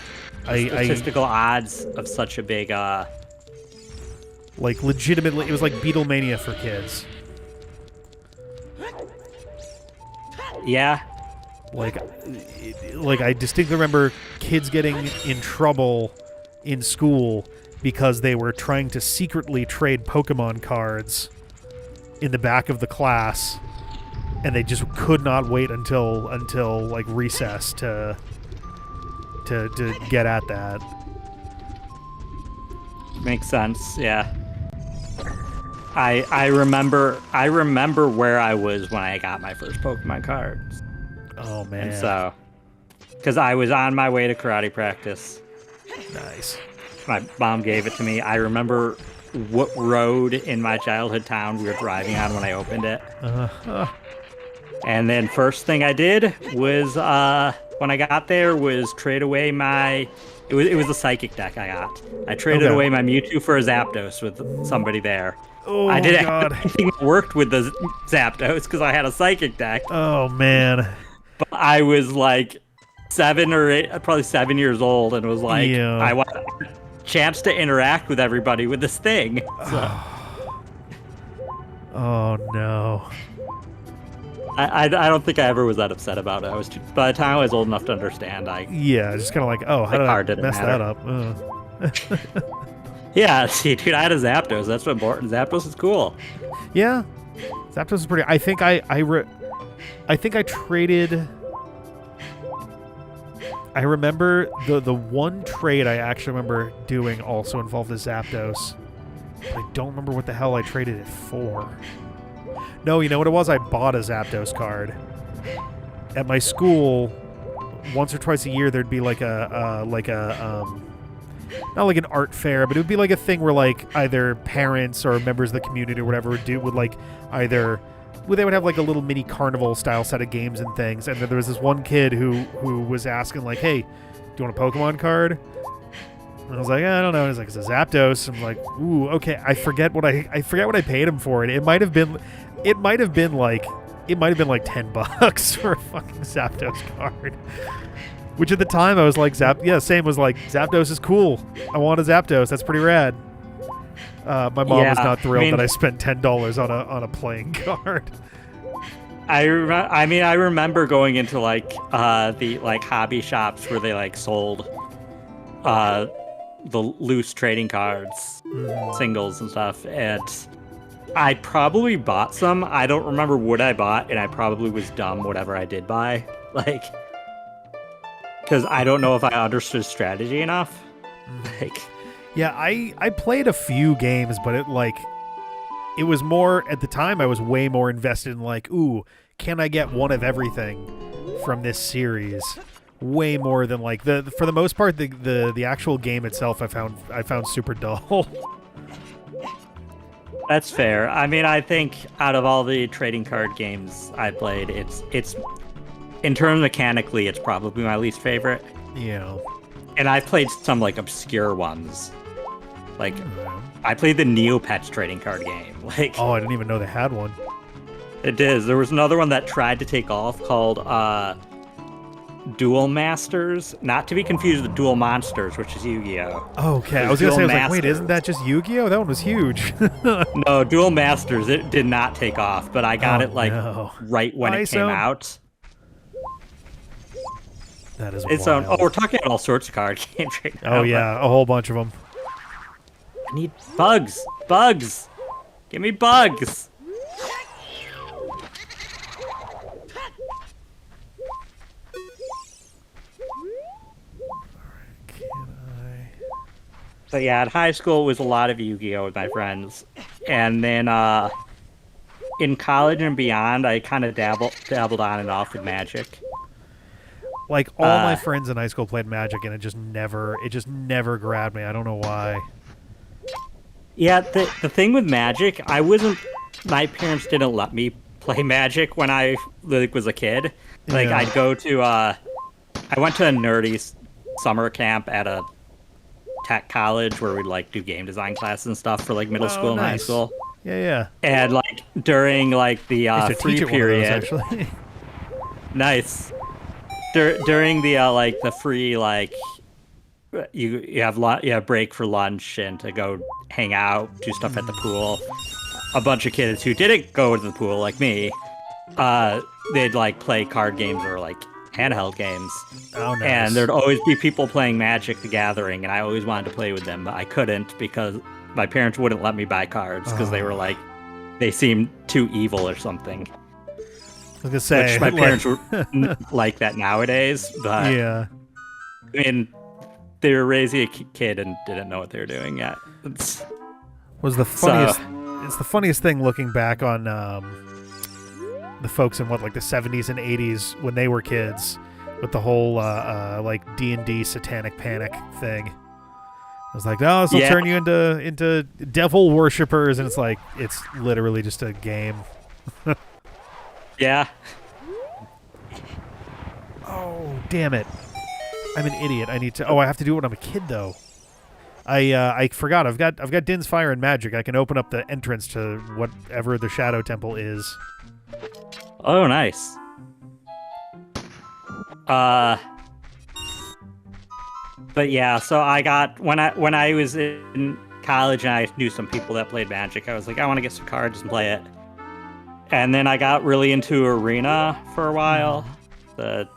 Statistical odds of such a big like legitimately it was like Beatlemania for kids. Yeah. Like I distinctly remember kids getting in trouble in school because they were trying to secretly trade Pokemon cards in the back of the class, and they just could not wait until like recess to get at that. Makes sense. Yeah. I remember where I was when I got my first Pokemon cards. Oh man. And so, because I was on my way to karate practice. Nice. My mom gave it to me. I remember what road in my childhood town we were driving on when I opened it. And then first thing I did was when I got there was trade away my. It was a psychic deck I got. I traded away my Mewtwo for a Zapdos with somebody there. Oh, I didn't God. have anything that worked with the Zapdos because I had a psychic deck. Oh man. But I was like 7 or 8, probably 7 years old, and was like, I want a chance to interact with everybody with this thing. So. Oh no. I don't think I ever was that upset about it. By the time I was old enough to understand, just kind of like, oh, how did I mess that up? Yeah, see, dude, I had a Zapdos. That's what important. Zapdos is cool. Yeah, Zapdos is pretty. I think I think I traded. I remember the one trade I actually remember doing also involved a Zapdos. But I don't remember what the hell I traded it for. No, you know what it was? I bought a Zapdos card. At my school, once or twice a year, there'd be like not like an art fair, but it would be like a thing where like either parents or members of the community or whatever they would have like a little mini carnival style set of games and things. And then there was this one kid who was asking like, "Hey, do you want a Pokemon card?" And I was like, I don't know. And he's like, it's a Zapdos. I'm like, ooh, okay. I forget what I paid him for it. It might have been like $10 for a fucking Zapdos card. Which at the time I was like, Zapdos is cool. I want a Zapdos. That's pretty rad. My mom was not thrilled that I spent $10 on a playing card. I remember going into like the like hobby shops where they like sold the loose trading cards, singles and stuff, and I probably bought some. I don't remember what I bought, and I probably was dumb whatever I did buy, like, because I don't know if I understood strategy enough. Like, yeah, I played a few games, but it was more at the time. I was way more invested in like, ooh, can I get one of everything from this series? Way more than like for the most part the actual game itself I found super dull. That's fair. I mean, I think out of all the trading card games I played, it's in terms mechanically, it's probably my least favorite. Yeah. And I've played some like obscure ones. Like I played the Neopets trading card game. Like, oh, I didn't even know they had one. It is. There was another one that tried to take off called Duel Masters, not to be confused with Duel Monsters, which is Yu-Gi-Oh. Okay, I was gonna say, like, wait, isn't that just Yu-Gi-Oh? That one was huge. No, Duel Masters, it did not take off, but I got it right when it came out. That is wild. wild. We're talking about all sorts of card games right now. Oh yeah, a whole bunch of them. I need bugs. Give me bugs. But yeah, at high school it was a lot of Yu-Gi-Oh with my friends, and then in college and beyond, I kind of dabbled on and off with Magic. Like all my friends in high school played Magic, and it just never grabbed me. I don't know why. Yeah, the thing with Magic, my parents didn't let me play Magic when I was a kid. Like I'd go to I went to a nerdy summer camp at a tech college where we'd like do game design classes and stuff for like middle school and high school. Yeah. And like during like the free period, actually. Nice. During the like the free like you have break for lunch and to go hang out, do stuff at the pool. A bunch of kids who didn't go to the pool like me, they'd like play card games or like handheld games. Oh, nice. And there'd always be people playing Magic the Gathering, and I always wanted to play with them, but I couldn't because my parents wouldn't let me buy cards because they were like, they seemed too evil or something. I was gonna say, which my parents were like that nowadays, but yeah. I mean, they were raising a kid and didn't know what they were doing yet. It's the funniest thing looking back on the folks in like the 70s and 80s when they were kids with the whole like D&D satanic panic thing. I was like, oh, this will turn you into devil worshippers, and it's like, it's literally just a game. Yeah. Oh, damn it. I'm an idiot. I need to... Oh, I have to do it when I'm a kid, though. I forgot. I've got Din's Fire and Magic. I can open up the entrance to whatever the Shadow Temple is. Oh, nice. But yeah, so I got when I was in college and I knew some people that played Magic, I was like, I want to get some cards and play it. And then I got really into Arena for a while, the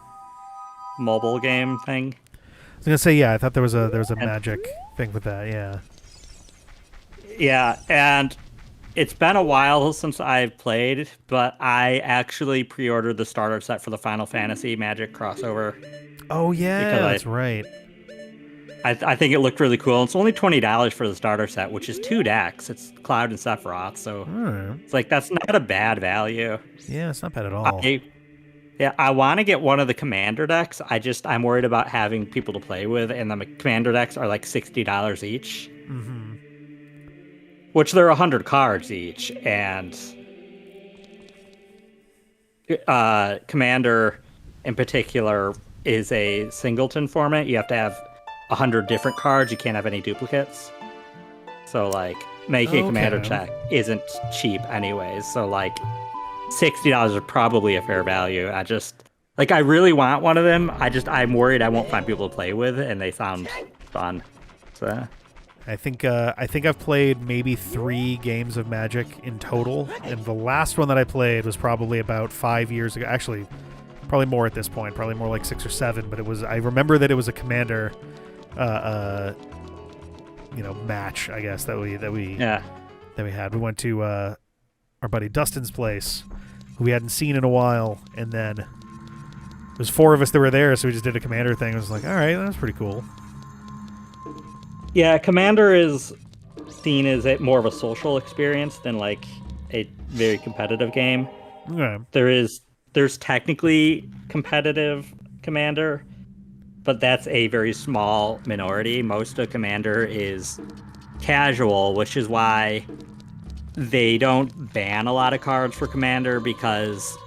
mobile game thing. I was gonna say, yeah, I thought there was a Magic thing with that, yeah. Yeah, and it's been a while since I've played, but I actually pre-ordered the starter set for the Final Fantasy Magic crossover. Oh yeah, that's right. I think it looked really cool. It's only $20 for the starter set, which is 2 decks. It's Cloud and Sephiroth, so it's like that's not a bad value. Yeah, it's not bad at all. I want to get one of the commander decks. I'm worried about having people to play with, and the commander decks are like $60 each. Mm-hmm. Which they're 100 cards each, and commander in particular is a singleton format. You have to have 100 different cards. You can't have any duplicates. So like making a commander check isn't cheap anyways. So like $60 is probably a fair value. I really want one of them. I'm worried I won't find people to play with, and they sound fun. So I think I've played maybe 3 games of Magic in total, and the last one that I played was probably about 5 years ago. Actually, probably more at this point, probably more like 6 or 7. But I remember that it was a commander, match, I guess that we had. We went to our buddy Dustin's place, who we hadn't seen in a while, and then there was 4 of us that were there, so we just did a commander thing. I was like, all right, that was pretty cool. Yeah, Commander is seen as more of a social experience than like a very competitive game. Okay. There's technically competitive Commander, but that's a very small minority. Most of Commander is casual, which is why they don't ban a lot of cards for Commander, because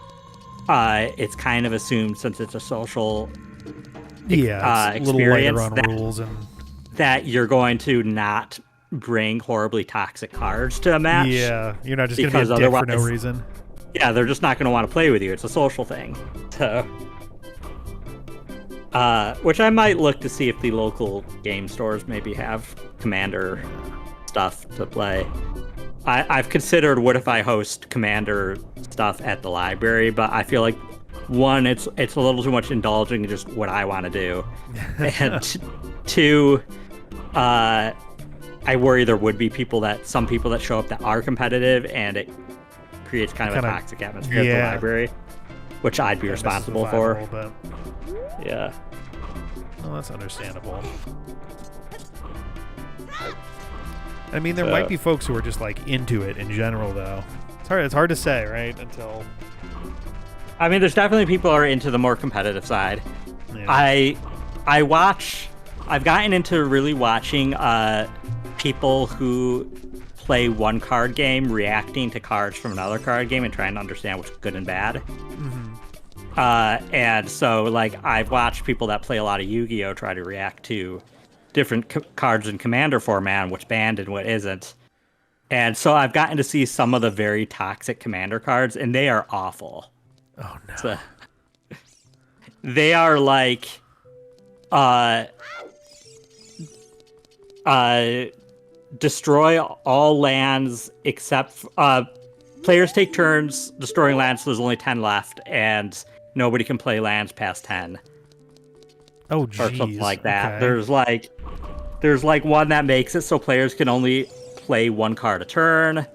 it's kind of assumed, since it's a social it's a little lighter on rules that you're going to not bring horribly toxic cards to a match. Yeah, you're not just going to be a dick for no reason. Yeah, they're just not going to want to play with you. It's a social thing. So, which I might look to see if the local game stores maybe have Commander stuff to play. I've considered what if I host Commander stuff at the library, but I feel like, one, it's a little too much indulging in just what I want to do, and 2, I worry there would be some people that show up that are competitive, and it creates kind of a toxic atmosphere at the library, which I'd be responsible for. Yeah. Well, that's understandable. I mean, there might be folks who are just like into it in general, though. It's hard to say, right? Until I mean, there's definitely people who are into the more competitive side. Yeah. I've gotten into really watching people who play one card game reacting to cards from another card game and trying to understand what's good and bad. Mm-hmm. And so, like, I've watched people that play a lot of Yu-Gi-Oh! Try to react to different cards in Commander format and what's banned and what isn't. And so I've gotten to see some of the very toxic Commander cards, and they are awful. Oh, no. So, they are like... destroy all lands except players take turns destroying lands, so there's only 10 left, and nobody can play lands past 10 Oh, or something jeez. like that. Okay. There's like one that makes it so players can only play one card a turn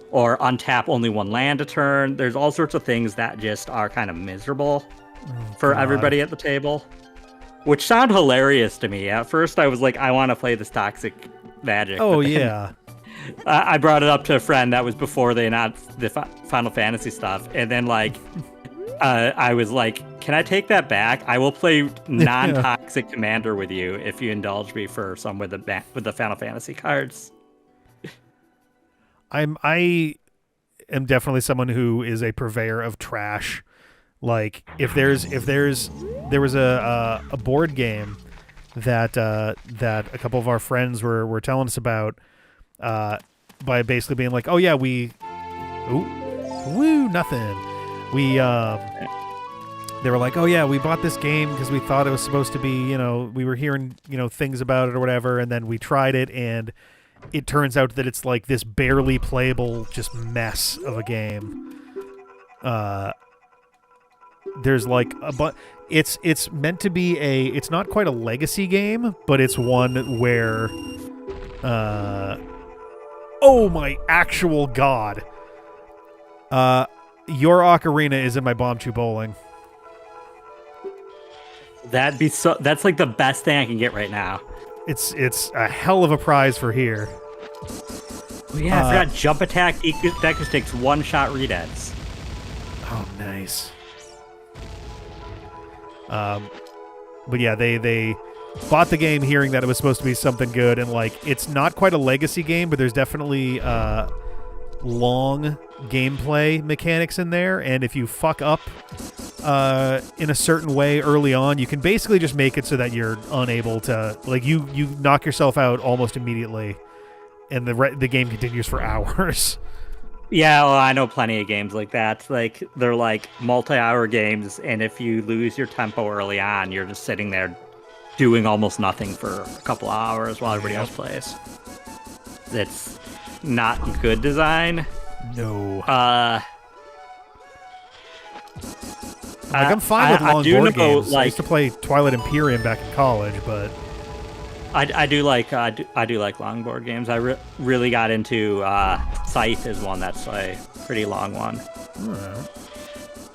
or untap only one land a turn. There's all sorts of things that just are kind of miserable for God. everybody at the table, which sound hilarious to me. At first, I was like, I want to play this toxic Magic. Oh, but then, yeah. I brought it up to a friend that was before they announced the Final Fantasy stuff, and then like, I was like, "Can I take that back? I will play non-toxic Commander with you if you indulge me for some with the Final Fantasy cards." I am definitely someone who is a purveyor of trash. Like if there was a board game that a couple of our friends were telling us about, by basically being like, oh yeah, nothing. They were like, oh yeah, we bought this game because we thought it was supposed to be, we were hearing, things about it or whatever, and then we tried it, and it turns out that it's like this barely playable just mess of a game. There's like it's meant to be it's not quite a legacy game, but it's one where oh my actual god. Your Ocarina is in my Bomb Chew Bowling. That's like the best thing I can get right now. It's a hell of a prize for here. Oh yeah, I forgot Jump Attack Deku Stick's one-shot redeads. Oh, nice. But yeah, they bought the game hearing that it was supposed to be something good, and like it's not quite a legacy game, but there's definitely long gameplay mechanics in there, and if you fuck up in a certain way early on, you can basically just make it so that you're unable to, like, you knock yourself out almost immediately, and the game continues for hours. Yeah, well, I know plenty of games like that. Like, they're like multi-hour games, and if you lose your tempo early on, you're just sitting there doing almost nothing for a couple hours while everybody else plays. It's not good design. No. Like, I'm fine with long board games. I used to play Twilight Imperium back in college, but I do like long board games. I really got into Scythe is one that's a pretty long one.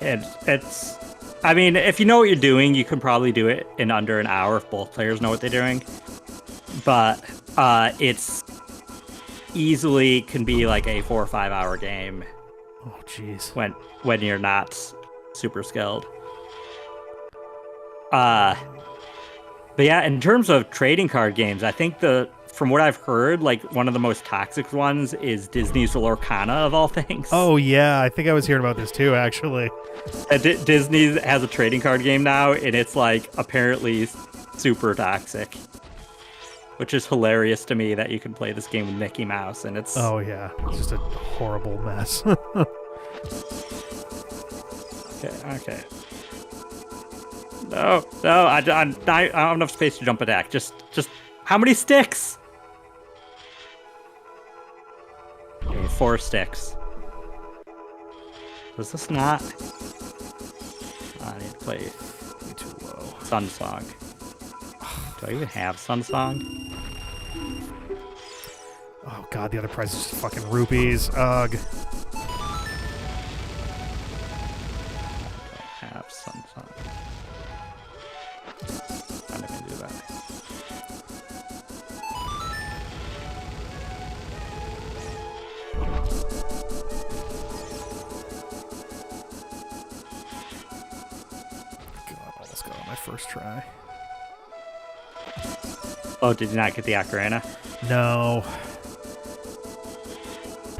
And it's, I mean, if you know what you're doing, you can probably do it in under an hour if both players know what they're doing. But it's easily can be like a 4 or 5 hour game. Oh, jeez. When you're not super skilled. But yeah, in terms of trading card games, I think from what I've heard, like one of the most toxic ones is Disney's Lorcana of all things. Oh yeah, I think I was hearing about this too, actually. Disney has a trading card game now, and it's like apparently super toxic, which is hilarious to me that you can play this game with Mickey Mouse, and it's oh yeah, it's just a horrible mess. Okay. No, I don't have enough space to jump attack. Just how many sticks? Okay, 4 sticks. Was this not? I need to play Too low. Sun Song. Do I even have Sun Song? Oh god, the other prize is just fucking rupees. Ugh. Have Sun Song. I'm not gonna do that. God, almost got on my first try. Oh, did you not get the Ocarina? No.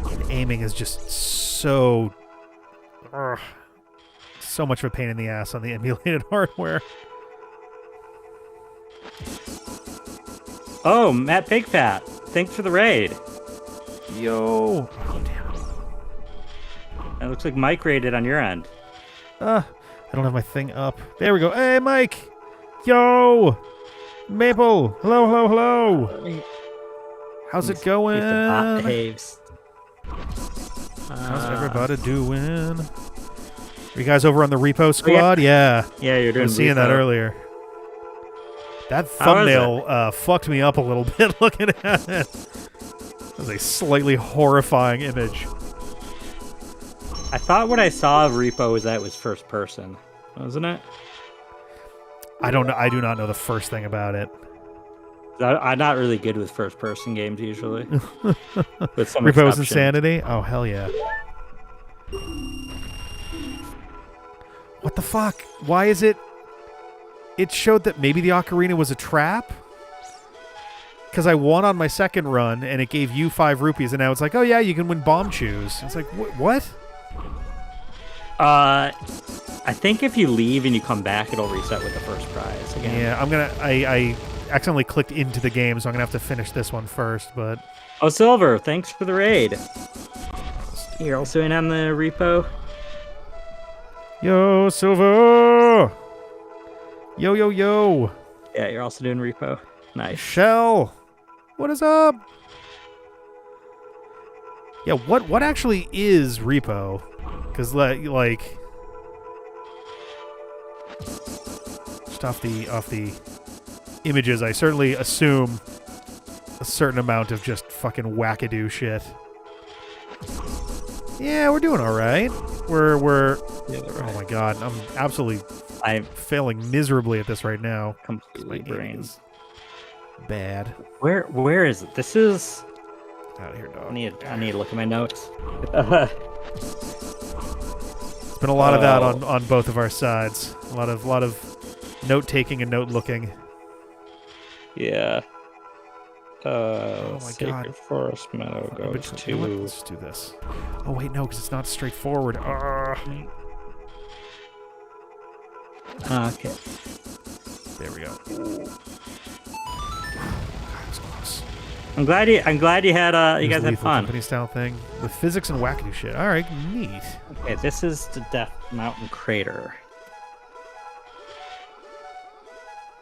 And aiming is just so much of a pain in the ass on the emulated hardware. Oh, Matt Pigpat, thanks for the raid. Yo. Oh, damn it. It looks like Mike raided on your end. I don't have my thing up. There we go. Hey, Mike. Yo. Maple. Hello, hello, hello. How's it going? Behaves. How's everybody doing? Are you guys over on the repo squad? Yeah. Yeah, you're I doing was seeing that earlier. That thumbnail fucked me up a little bit looking at it. That was a slightly horrifying image. I thought what I saw of repo was that it was first person, wasn't it? I don't know. I do not know the first thing about it. I'm not really good with first person games usually. With some Repo's exceptions. Insanity? Oh, hell yeah. What the fuck? Why is it... It showed that maybe the ocarina was a trap? Because I won on my second run, and it gave you 5 rupees, and now it's like, oh yeah, you can win bomb chews. It's like, what? I think if you leave and you come back, it'll reset with the first prize again. Yeah, I'm gonna... I accidentally clicked into the game, so I'm gonna have to finish this one first, but... Oh, Silver, thanks for the raid. You're also in on the repo? Yo, Silver! Yo, yo, yo! Yeah, you're also doing repo. Nice. Shell! What is up? Yeah, what actually is repo? Because, like... Just off the images, I certainly assume a certain amount of just fucking wackadoo shit. Yeah, we're doing all right. We're oh my god, I'm failing miserably at this right now. Completely brains. Bad. Where is it? This is Out of here, dog. I need to look at my notes. It's been a lot of that on both of our sides. A lot of note taking and note looking. Yeah. Oh my Sacred god. Forest Meadow goes to... Let's just do this. Oh wait, no, because it's not straightforward. Okay. There we go. God, that was close. I'm glad you had you guys had fun. Company style thing with physics and wackadoo shit. All right, neat. Okay, this is the Death Mountain Crater.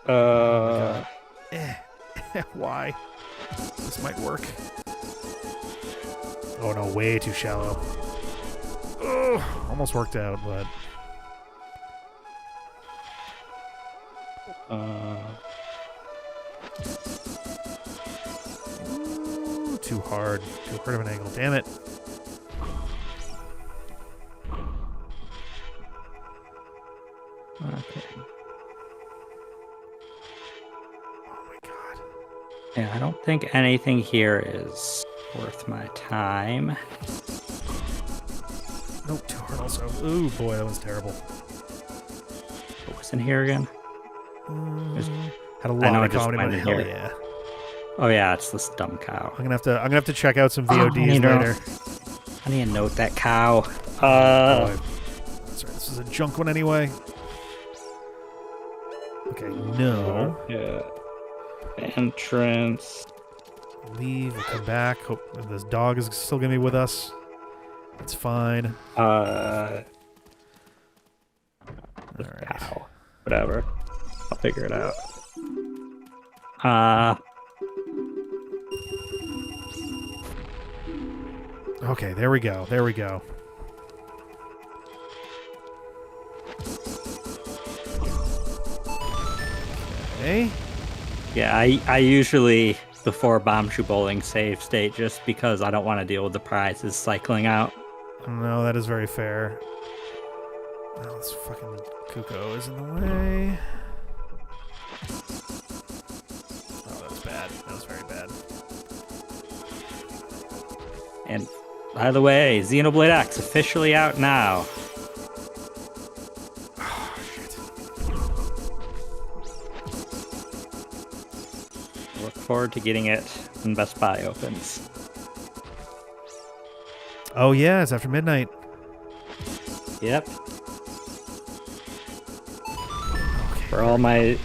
Oh why? This might work. Oh no, way too shallow. Ugh, almost worked out, but... Ooh, too hard. Too hard of an angle. Damn it. Okay. Oh my god. Yeah, I don't think anything here is worth my time. Nope, too hard also. Ooh, boy, that was terrible. What was in here again? Had a lot of comedy, but hell here. yeah. Oh yeah, it's this dumb cow. I'm gonna have to check out some VODs later. I need to note that cow. Sorry, this is a junk one anyway. Okay, no. Yeah. Entrance. Leave, we'll come back. Hope this dog is still gonna be with us. That's fine. Alright. Cow. Whatever. I'll figure it out. Okay, there we go. There we go. Okay. Yeah, I usually, before Bombshoe Bowling, save state just because I don't want to deal with the prizes cycling out. No, that is very fair. Oh, this fucking Kuko is in the way. Oh, that was bad. That was very bad. And by the way, Xenoblade X officially out now. Oh, shit. Look forward to getting it when Best Buy opens. Oh, yeah, it's after midnight. Yep. For all my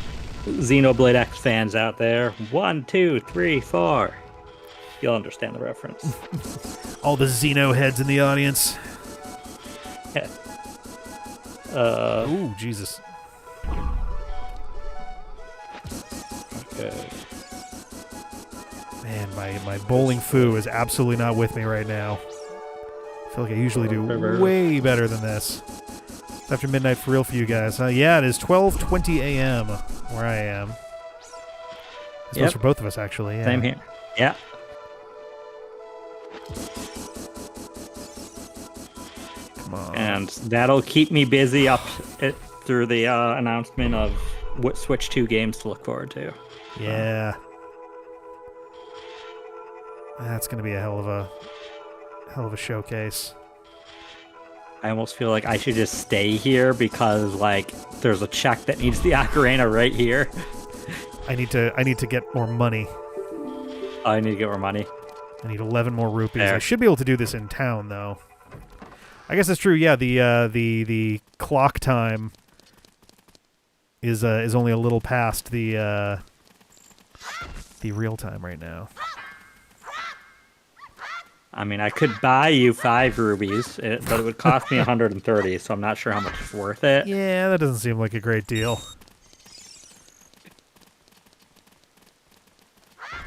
Xenoblade X fans out there, 1, 2, 3, 4. You'll understand the reference. All the Xeno heads in the audience. Yeah. Ooh, Jesus. Okay. Man, my bowling foo is absolutely not with me right now. I feel like I usually do way better than this. It's after midnight for real for you guys. Yeah, it is 12:20 a.m. where I am. It's Yep. for both of us, actually. Yeah. Same here. Yeah. Come on. And that'll keep me busy up through the announcement of what Switch 2 games to look forward to. Yeah. That's going to be a hell of a showcase. I almost feel like I should just stay here because like there's a check that needs the ocarina right here. I need to get more money. I need to get more money. I need 11 more rupees. There. I should be able to do this in town though. I guess that's true. Yeah, the clock time is only a little past the real time right now. I mean, I could buy you 5 rubies, but it would cost me 130, so I'm not sure how much it's worth it. Yeah, that doesn't seem like a great deal.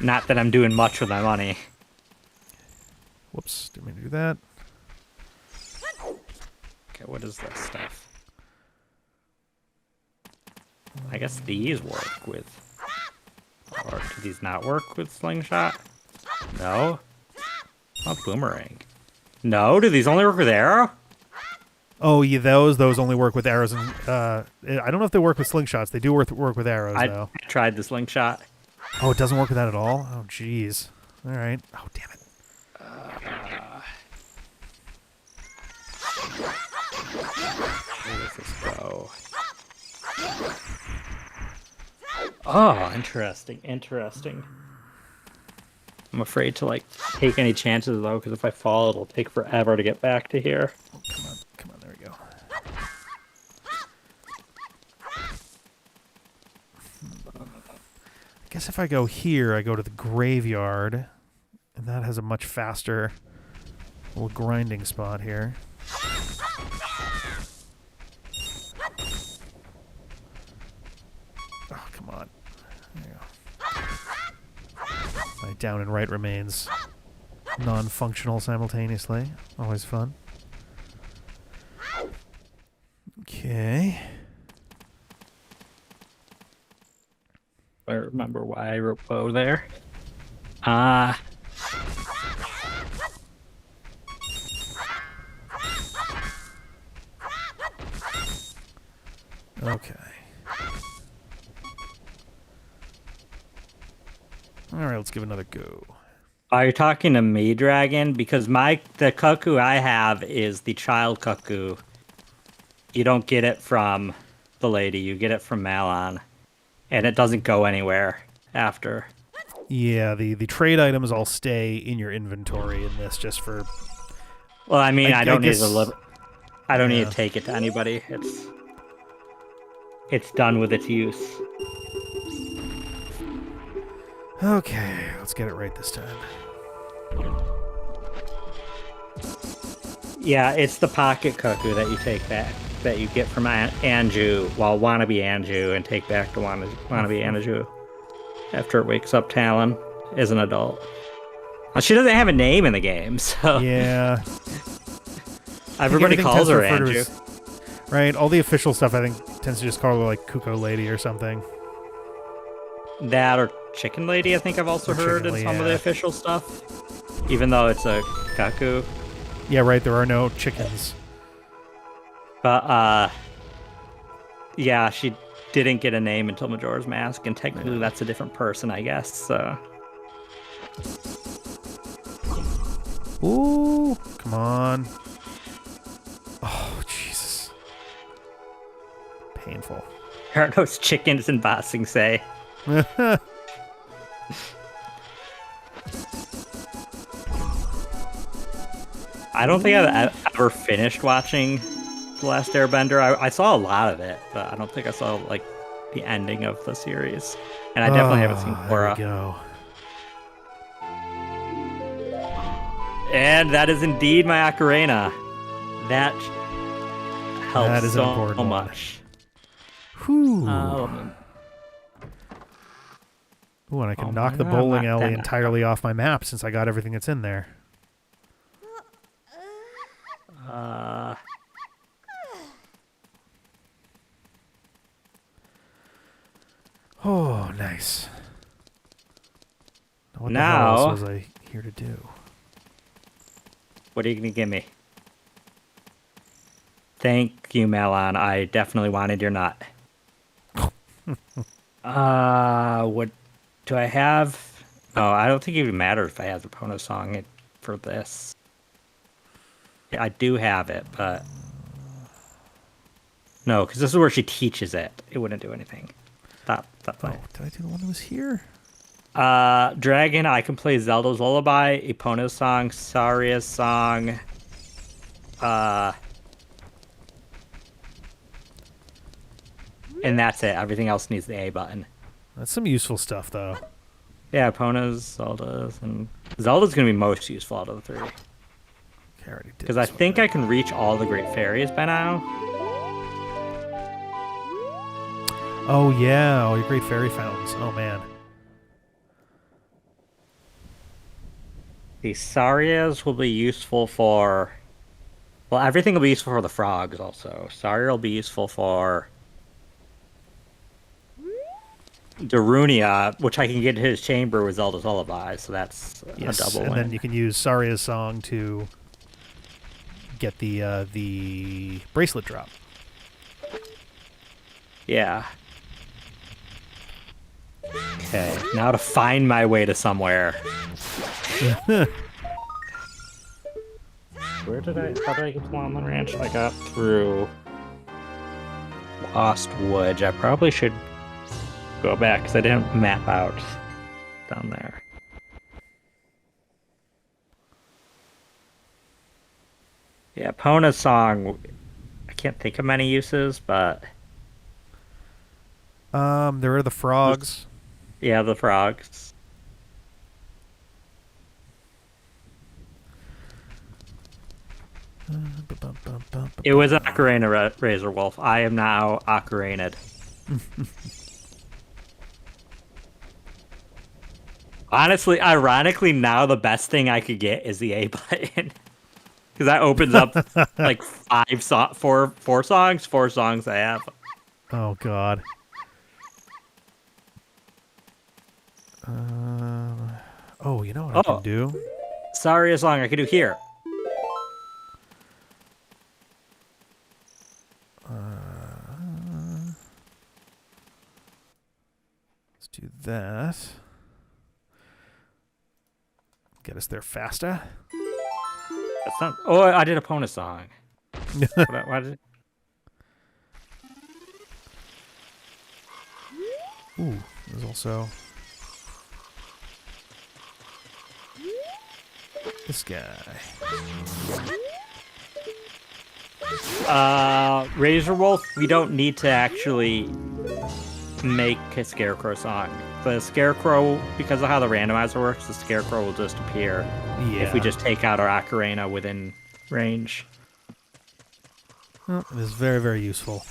Not that I'm doing much with my money. Whoops, didn't mean to do that. Okay, what is this stuff? I guess these work with... Or do these not work with slingshot? No? Oh, boomerang. No? Do these only work with arrow? Oh, yeah, those only work with arrows and I don't know if they work with slingshots. They do work with arrows though. I tried the slingshot. Oh, it doesn't work with that at all? Oh, jeez. All right. Oh, damn it. Where does this go? Oh, interesting. I'm afraid to like take any chances though, because if I fall, it'll take forever to get back to here. Oh, come on, there we go. I guess if I go here, I go to the graveyard, and that has a much faster little grinding spot here. Oh, come on. There you go. My down and right remains non-functional simultaneously. Always fun. Okay. I remember why I wrote bow there. Okay. Alright, let's give it another go. Are you talking to me, Dragon? Because the cuckoo I have is the child cuckoo. You don't get it from the lady, you get it from Malon. And it doesn't go anywhere after. Yeah, the trade items all stay in your inventory in this just for... Well, I mean, I don't need guess, to I don't need to take it to anybody. It's done with its use. Okay, let's get it right this time. Yeah, it's the pocket cuckoo that you take back, that you get from Anju, wannabe Anju, and take back to wannabe Anju after it wakes up Talon as an adult. Well, she doesn't have a name in the game, so... Yeah. Everybody calls her Anju. Right, all the official stuff I think tends to just call her like Kuko Lady or something. That or Chicken Lady, I think I've also heard in some of the official stuff. Even though it's a cuckoo. Yeah, right, there are no chickens. But, yeah, she didn't get a name until Majora's Mask, and technically that's a different person, I guess, so... Ooh, come on. Oh, Jesus. Painful. There are those chickens in Ba Sing Se. I don't think I've ever finished watching The Last Airbender. I saw a lot of it, but I don't think I saw like the ending of the series. And I definitely haven't seen Korra. There we go. And that is indeed my ocarina. That helps That is so important. much. Whew. Ooh, and I can knock the my bowling God, alley that- entirely off my map since I got everything that's in there. Nice. What the hell Now, else was I here to do? what are you gonna give me? Thank you, Malon. I definitely wanted your nut. What do I have? Oh, I don't think it even matters if I have the Pono song for this. Yeah, I do have it, but no, because this is where she teaches it. It wouldn't do anything. Stop playing. Oh, did I do the one that was here? Dragon, I can play Zelda's Lullaby, Epona's song, Saria's song. And that's it. Everything else needs the A button. That's some useful stuff, though. Yeah, Epona's, Zelda's, and Zelda's gonna be most useful out of the three. Okay, I already did Because I this one think then. I can reach all the Great Fairies by now. Oh yeah, all your great fairy fountains. Oh man. The Sarias will be useful for... Well, everything will be useful for the frogs also. Saria will be useful for... Darunia, which I can get to his chamber with Zelda's Lullaby, so that's Yes, a double and win. then you can use Saria's song to get the bracelet drop. Yeah. Okay, now to find my way to somewhere. How did I get to Longman Ranch? I got through Lost Woods. I probably should go back because I didn't map out down there. Yeah, Pona's song, I can't think of many uses, but There are the frogs. yeah, the frogs. It was Ocarina Razor Wolf. I am now Ocarinaed. Honestly, ironically, now the best thing I could get is the A button. Because that opens up like four songs I have. Oh god. Oh, you know what I can do? Sorry, a song I could do here. Let's do that. Get us there faster. That's not. Oh, I did a Pona song. Why did? Ooh, there's also this guy. Razor Wolf, we don't need to actually make a Scarecrow song. The Scarecrow, because of how the randomizer works, the Scarecrow will just appear if we just take out our Ocarina within range. Well, it is very, very useful.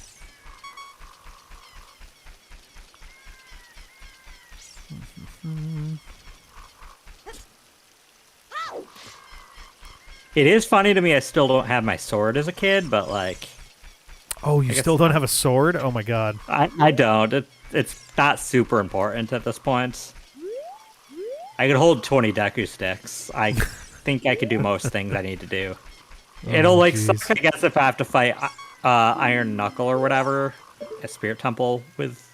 It is funny to me I still don't have my sword as a kid, but like... Oh, you still don't have a sword? Oh my god. I don't. It's not super important at this point. I could hold 20 Deku sticks. I think I could do most things I need to do. It'll like suck, I guess, if I have to fight Iron Knuckle or whatever, a Spirit Temple with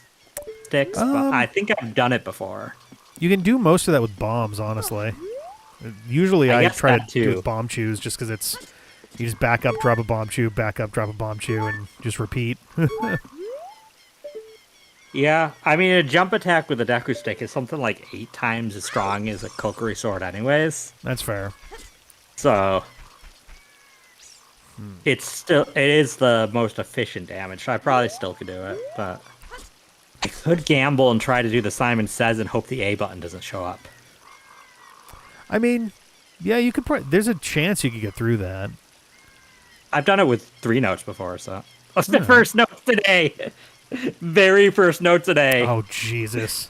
sticks, but I think I've done it before. You can do most of that with bombs, honestly. Usually I try to do it with bomb chews just because it's... You just back up, drop a bomb chew, back up, drop a bomb chew, and just repeat. Yeah, I mean, a jump attack with a Deku stick is something like 8 times as strong as a Kokiri sword anyways. That's fair. So... it is the most efficient damage, so I probably still could do it, but... I could gamble and try to do the Simon Says and hope the A button doesn't show up. I mean, yeah, you could there's a chance you could get through that. I've done it with 3 notes before, so... What's the first note today? Very first note today. Oh, Jesus.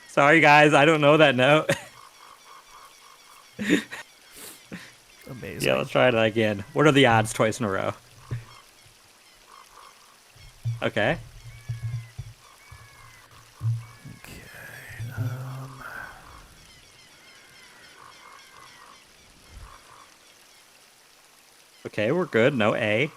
Sorry, guys, I don't know that note. Amazing. Yeah, let's try that again. What are the odds twice in a row? Okay. Okay, we're good. No A.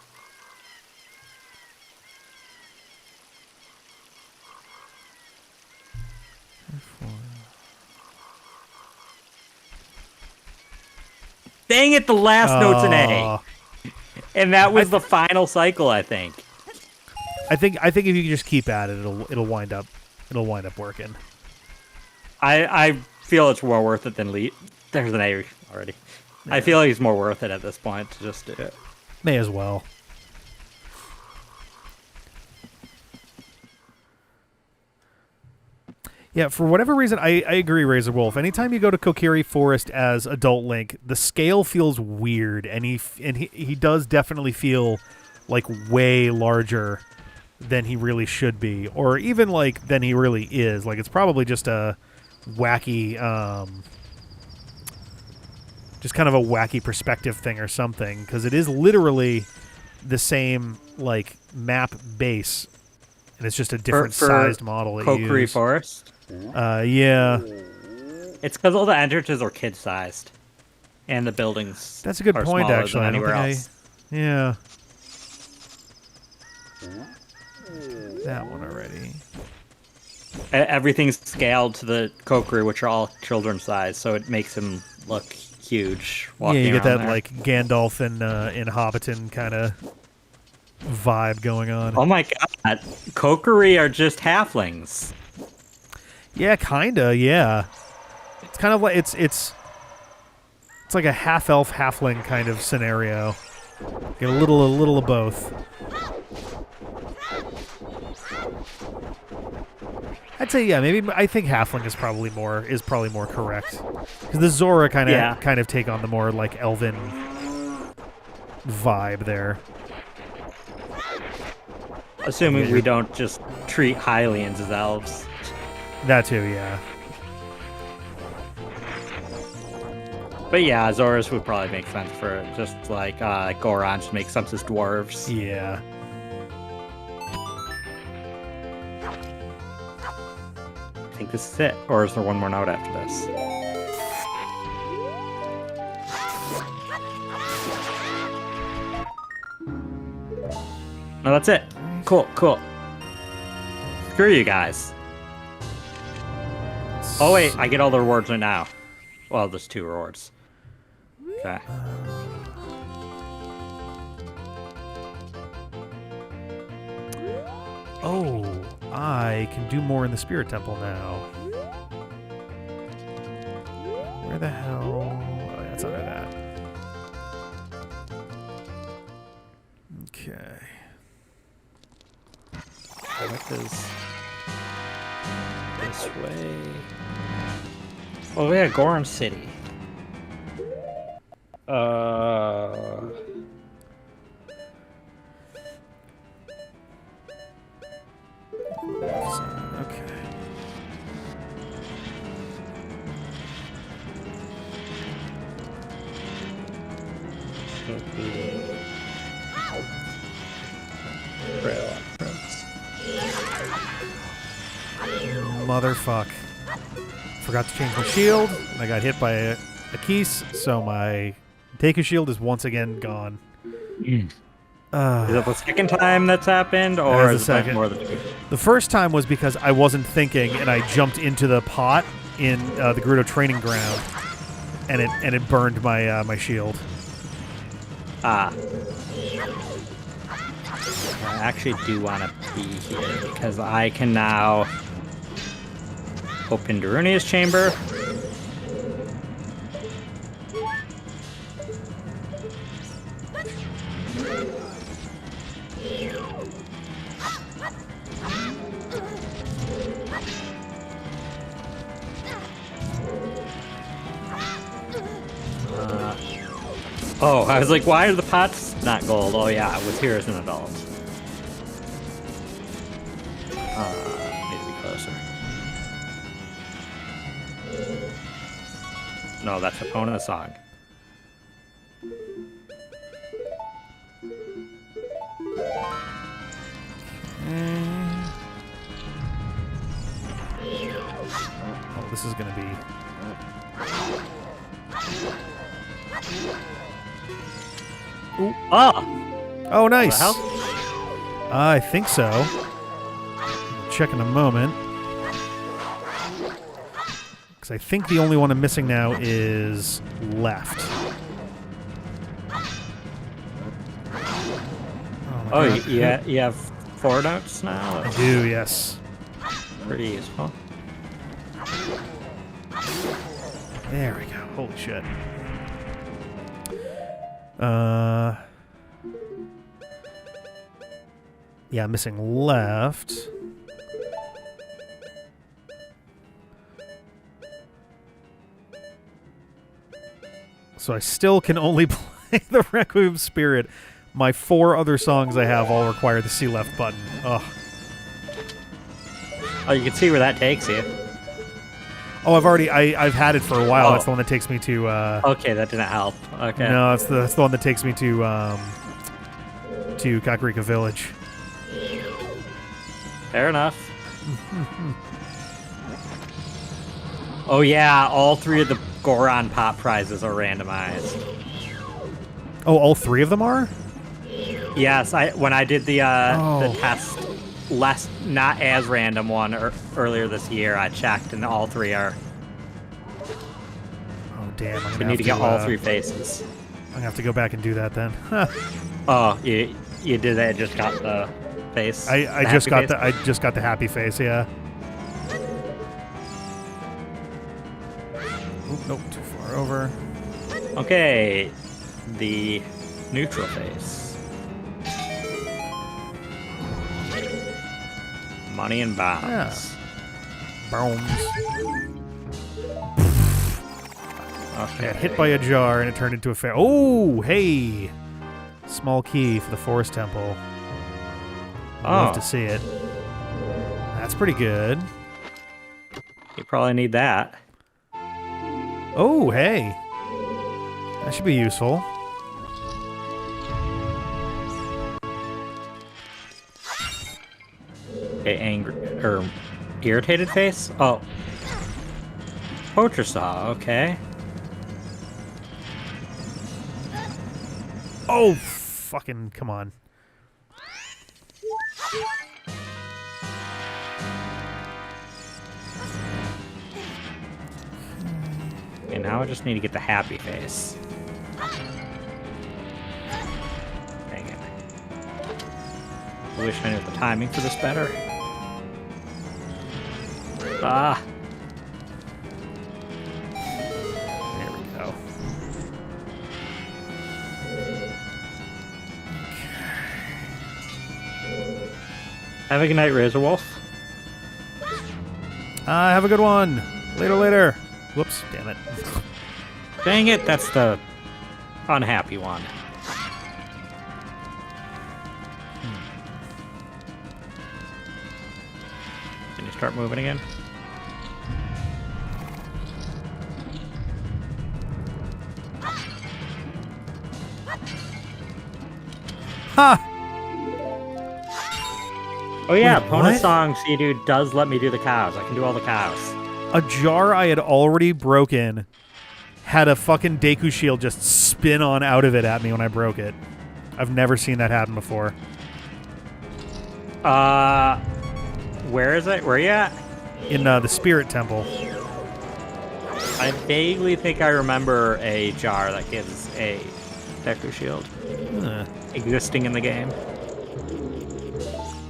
Dang it, the last note's an A. And that was the final cycle, I think. I think if you just keep at it, it'll wind up working. I feel it's more worth it than There's an A already. Yeah. I feel like it's more worth it at this point to just do it. May as well. Yeah, for whatever reason, I agree, Razor Wolf. Anytime you go to Kokiri Forest as Adult Link, the scale feels weird, and he does definitely feel like way larger than he really should be, or even like than he really is. Like it's probably just a wacky, just kind of a wacky perspective thing or something, because it is literally the same like map base, and it's just a different sized model. Kokiri Forest. Yeah. It's because all the entrances are kid-sized, and the buildings. That's a good point, actually. I don't think yeah. That one already. Everything's scaled to the Kokiri, which are all children's size, so it makes him look huge. Yeah, you get that like Gandalf in Hobbiton kind of vibe going on. Oh my god, Kokiri are just halflings. Yeah, kinda. Yeah, it's kind of like it's like a half elf halfling kind of scenario. Get a little of both. I'd say yeah, maybe I think halfling is probably more correct, because the Zora kind of take on the more like elven vibe there. Assuming we don't just treat Hylians as elves. That too, yeah. But yeah, Zoras would probably make sense for just like Goron to make sense as dwarves. Yeah. I think this is it. Or is there one more note after this? No, that's it. Cool. Screw you guys. Oh wait, I get all the rewards right now. Well, there's 2 rewards. Okay. Oh, I can do more in the Spirit Temple now. Where the hell? Oh, yeah, it's under that. Okay. What is this way? Oh yeah, Goron City. Okay. Motherfuck. Forgot to change my shield, and I got hit by a Keese, so my Deku shield is once again gone. Is that the second time that's happened, or is it more than 2? The first time was because I wasn't thinking, and I jumped into the pot in the Gerudo training ground, and it burned my my shield. Ah. I actually do want to be here because I can now open Darunia's chamber. Oh, I was like, why are the pots not gold? Oh yeah, I was here as an adult. Need to be closer. No, that's Epona's song. Oh, this is gonna be... Ooh. Oh, Nice. the hell? I think so. I'll check in a moment. Because I think the only one I'm missing now is left. Oh, you have 4 notes now? I do, yes. Pretty useful. There we go. Holy shit. Yeah, I'm missing left. So I still can only play the Requiem Spirit. My 4 other songs I have all require the C left button. Ugh. Oh, you can see where that takes you. Oh, I've had it for a while. That's the one that takes me to. Okay, that didn't help. Okay. No, that's the one that takes me to Kakarika Village. Fair enough. Oh yeah, all 3 of the Goron pop prizes are randomized. Oh, all 3 of them are? Yes, when I did the test, not as random one earlier this year, I checked and all 3 are. Oh damn! We need to get all 3 faces. I'm gonna have to go back and do that then. Oh, you did that? Just got the face. I just got the happy face. Yeah. Oop, nope, too far over. Okay, the neutral face. Money and bombs. Bombs. Okay. I got hit by a jar and it turned into a fair. Oh, hey! Small key for the Forest Temple. Love to see it. That's pretty good. You probably need that. Oh, hey! That should be useful. Okay, angry or irritated face? Oh. Poacher saw, okay. Oh, fucking come on. And now I just need to get the happy face. Dang it. I wish I knew the timing for this better. Ah. There we go. Have a good night, Razor Wolf. Have a good one. Later. Whoops, damn it. Dang it, that's the unhappy one. Can you start moving again? Ha! Oh yeah, Wait, bonus what? song Sea-Doo does let me do the cows. I can do all the cows. A jar I had already broken had a fucking Deku shield just spin on out of it at me when I broke it. I've never seen that happen before. Where is it? Where are you at? In the Spirit Temple. I vaguely think I remember a jar that gives a Deku shield existing in the game.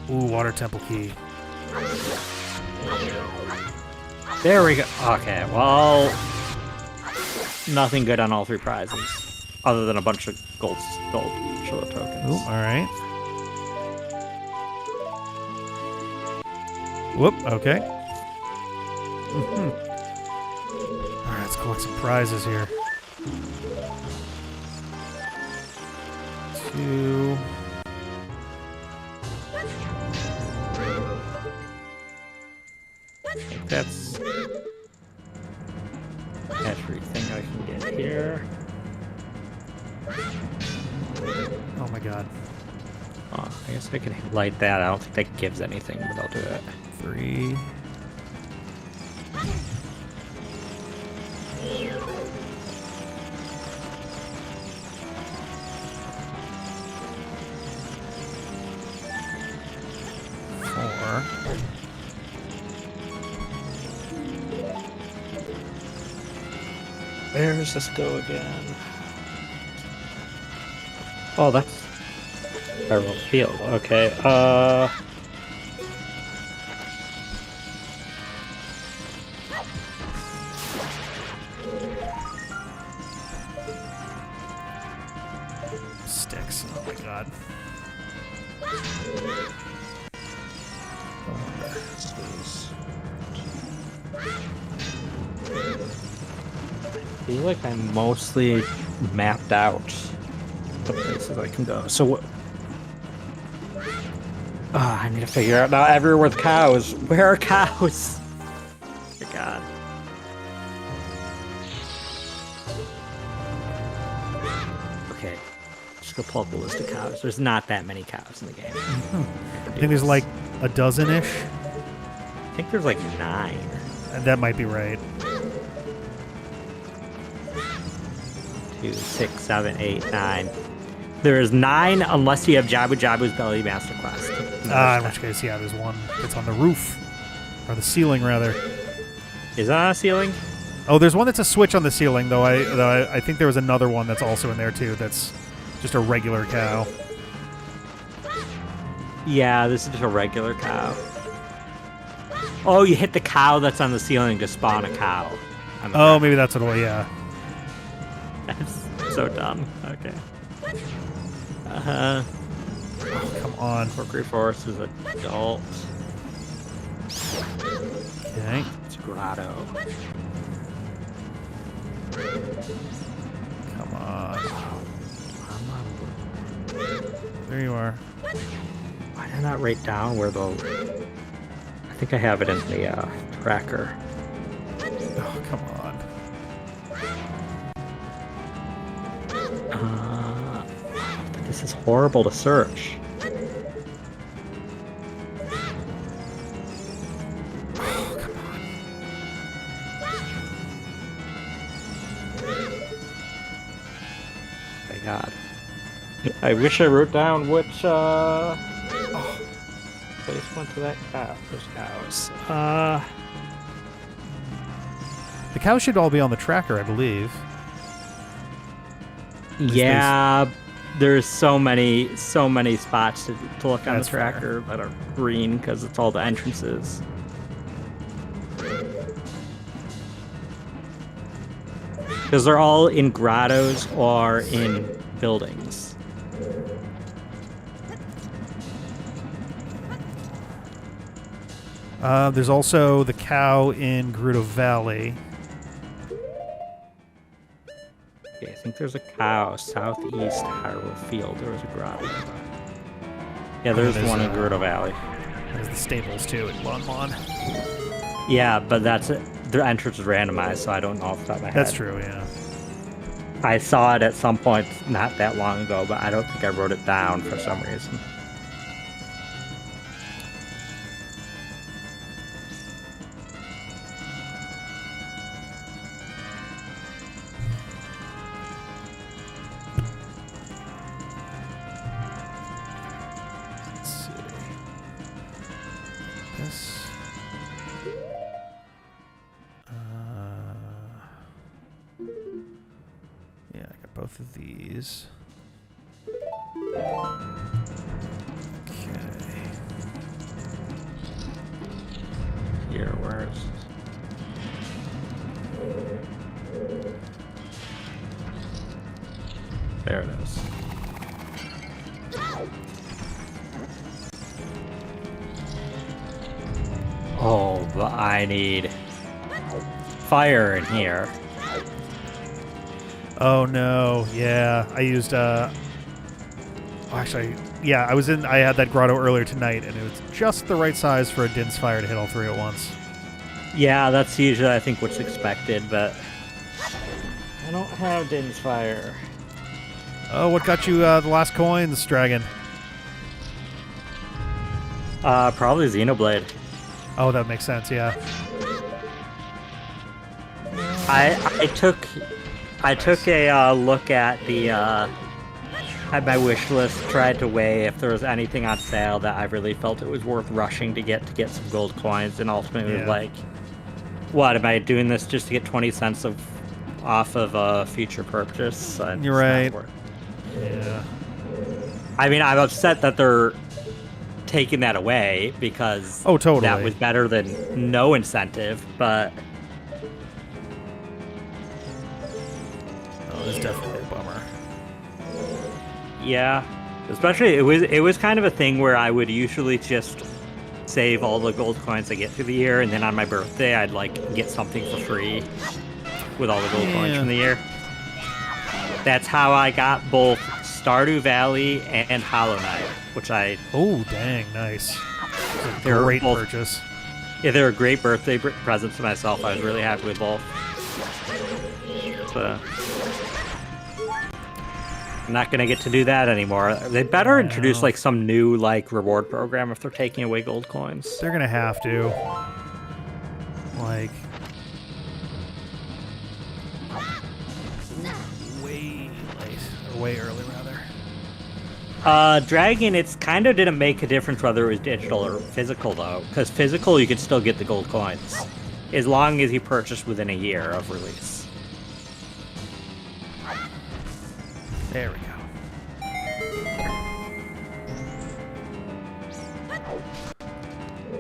Ooh, Water Temple key. There we go. Okay, well, nothing good on all 3 prizes, other than a bunch of gold Shilla tokens. Ooh, all right. Whoop. Okay. All right, let's collect some prizes here. 2. I think that's everything I can get here. Oh my god. Oh, I guess I can light that. I don't think that gives anything, but I'll do it. 3. Where does this go again? Oh, that's Federal Field. Okay. Sticks. Oh my god. I feel like I'm mostly mapped out the places I can go. So what? I need to figure out now everywhere with cows. Where are cows? Oh my god. Okay. Just go pull up the list of cows. There's not that many cows in the game. I think there's like a dozen-ish. I think there's like 9. That might be right. 2, 6, 7, 8, 9. There is 9 unless you have Jabu Jabu's Belly Master Quest. In which case, yeah, there's one that's on the roof. Or the ceiling, rather. Is that on a ceiling? Oh, there's one that's a switch on the ceiling, though. I think there was another one that's also in there, too, that's just a regular cow. Yeah, this is just a regular cow. Oh, you hit the cow that's on the ceiling to spawn a cow. Oh, maybe that's what it was, yeah. That's so dumb. Okay. Oh, come on. Mercury Forest is adult. Okay. It's grotto. Come on. There you are. Why did I not write down where the... I think I have it in the tracker. Oh, come on. This is horrible to search. Oh, come on. My god. I wish I wrote down which place went to that cow. Those cows. The cows should all be on the tracker, I believe. Yeah, there's so many spots to look on the tracker that are green because it's all the entrances. Because they're all in grottos or in buildings. There's also the cow in Gerudo Valley. Okay, I think there's a cow southeast Hyrule Field. There was a grotto. Yeah, there's one in Gerudo Valley. There's the stables too in Bon Bon. Yeah, but that's it. The entrance is randomized, so I don't know off the top of my head. That's true, yeah. I saw it at some point not that long ago, but I don't think I wrote it down for some reason. Yeah, I got both of these. Okay. Here, where's... There it is. Oh, but I need fire in here. Oh no, yeah. I used actually, yeah, I had that grotto earlier tonight and it was just the right size for a Din's Fire to hit all three at once. Yeah, that's usually I think what's expected, but I don't have Din's Fire. Oh, what got you the last coins, Dragon? Probably Xenoblade. Oh, that makes sense, yeah. I took a look at the had my wish list, tried to weigh if there was anything on sale that I really felt it was worth rushing to get some gold coins, and ultimately was like, what, am I doing this just to get 20 cents off of a future purchase? You're right. Yeah. I mean, I'm upset that they're taking that away because totally. that was better than no incentive, but it's definitely a bummer. Yeah, especially it was kind of a thing where I would usually just save all the gold coins I get through the year, and then on my birthday I'd like get something for free with all the gold coins from the year. That's how I got both Stardew Valley and Hollow Knight, which I... Oh, dang, nice. A great purchase. Yeah, they were great birthday presents to myself. I was really happy with both. So, I'm not going to get to do that anymore. They better introduce like some new like reward program if they're taking away gold coins. They're going to have to. Like... way early, rather. Dragon, it's kind of didn't make a difference whether it was digital or physical, though. Because physical, you could still get the gold coins. As long as you purchase within a year of release. There we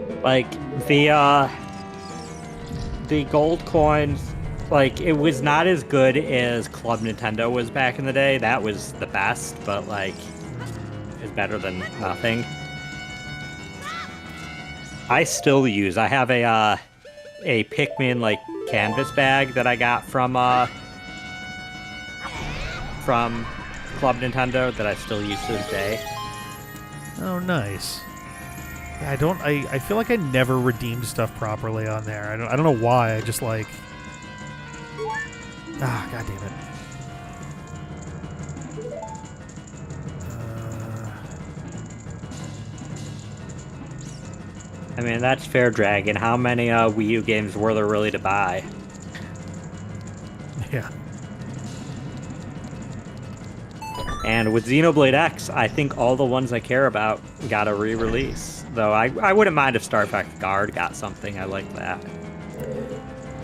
go. Like, the gold coins... Like, it was not as good as Club Nintendo was back in the day. That was the best, but, like, it's better than nothing. I still use... I have a Pikmin, like, canvas bag that I got from Club Nintendo that I still use to this day. Oh, nice. Yeah, I feel like I never redeemed stuff properly on there. I don't know why. I just, like... Ah, god damn it. I mean, that's fair, Dragon. How many Wii U games were there really to buy? Yeah. And with Xenoblade X, I think all the ones I care about got a re-release. Though I wouldn't mind if Star Trek Guard got something. I like that.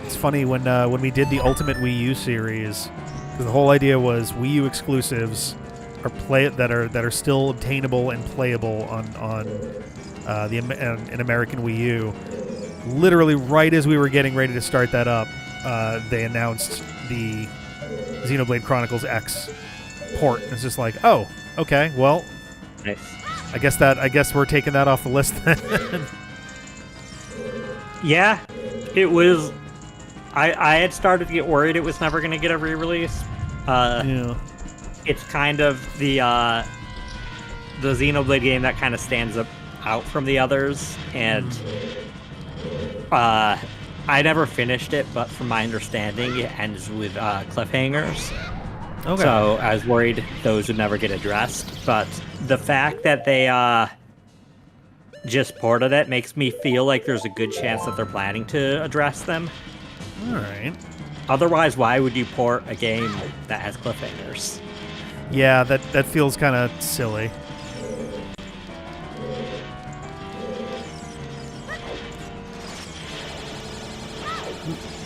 It's funny when we did the Ultimate Wii U series, the whole idea was Wii U exclusives that are still obtainable and playable on an American Wii U. Literally, right as we were getting ready to start that up, they announced the Xenoblade Chronicles X port. It's just like, oh, okay, well, nice. I guess we're taking that off the list then. Yeah, it was. I had started to get worried it was never going to get a re-release. Yeah. It's kind of the Xenoblade game that kind of stands out from the others, and I never finished it, but from my understanding, it ends with cliffhangers. Okay. So I was worried those would never get addressed, but the fact that they just ported it makes me feel like there's a good chance that they're planning to address them. All right. Otherwise, why would you port a game that has cliffhangers? Yeah, that feels kind of silly.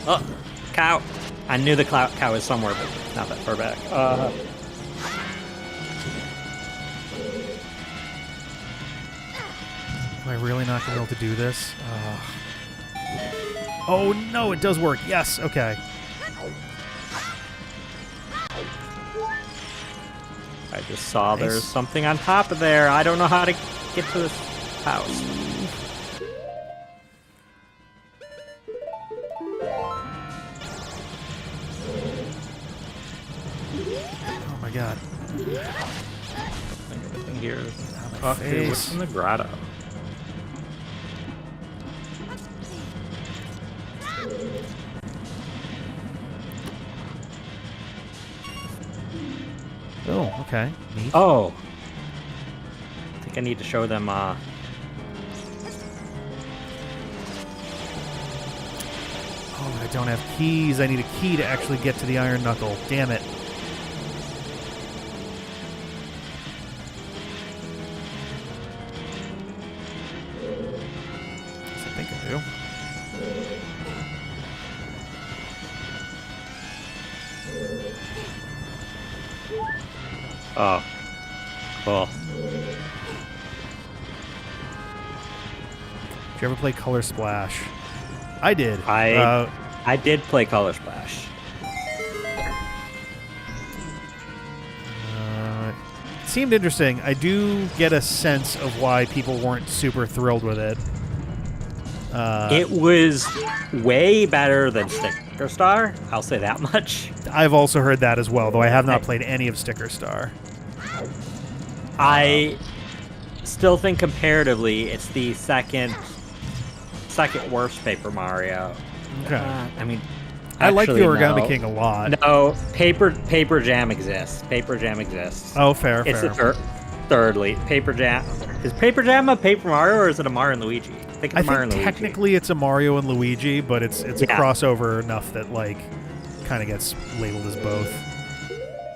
Oh, cow. I knew the cow was somewhere, but not that far back. Am I really not going to be able to do this? Oh, no, it does work. Yes, okay. I just saw Nice. There's something on top of there. I don't know how to get to this house. Oh, my God. Everything here is My dude, what's face. in the grotto? Oh, okay. Neat. Oh. I think I need to show them, Oh, I don't have keys. I need a key to actually get to the Iron Knuckle. Damn it. think I do. Oh, cool. Did you ever play Color Splash? I did. I did play Color Splash. It seemed interesting. I do get a sense of why people weren't super thrilled with it. It was way better than Sticker Star. I'll say that much. I've also heard that as well, though I have not played any of Sticker Star. I still think comparatively, it's the second worst Paper Mario. Okay. I mean, I like the actually, Origami no. King a lot. No, Paper Jam exists. Paper Jam exists. Oh, fair. It's thirdly, Paper Jam. Is Paper Jam a Paper Mario or is it a Mario and Luigi? I think technically it's a Mario and Luigi, but it's a crossover enough that like kind of gets labeled as both.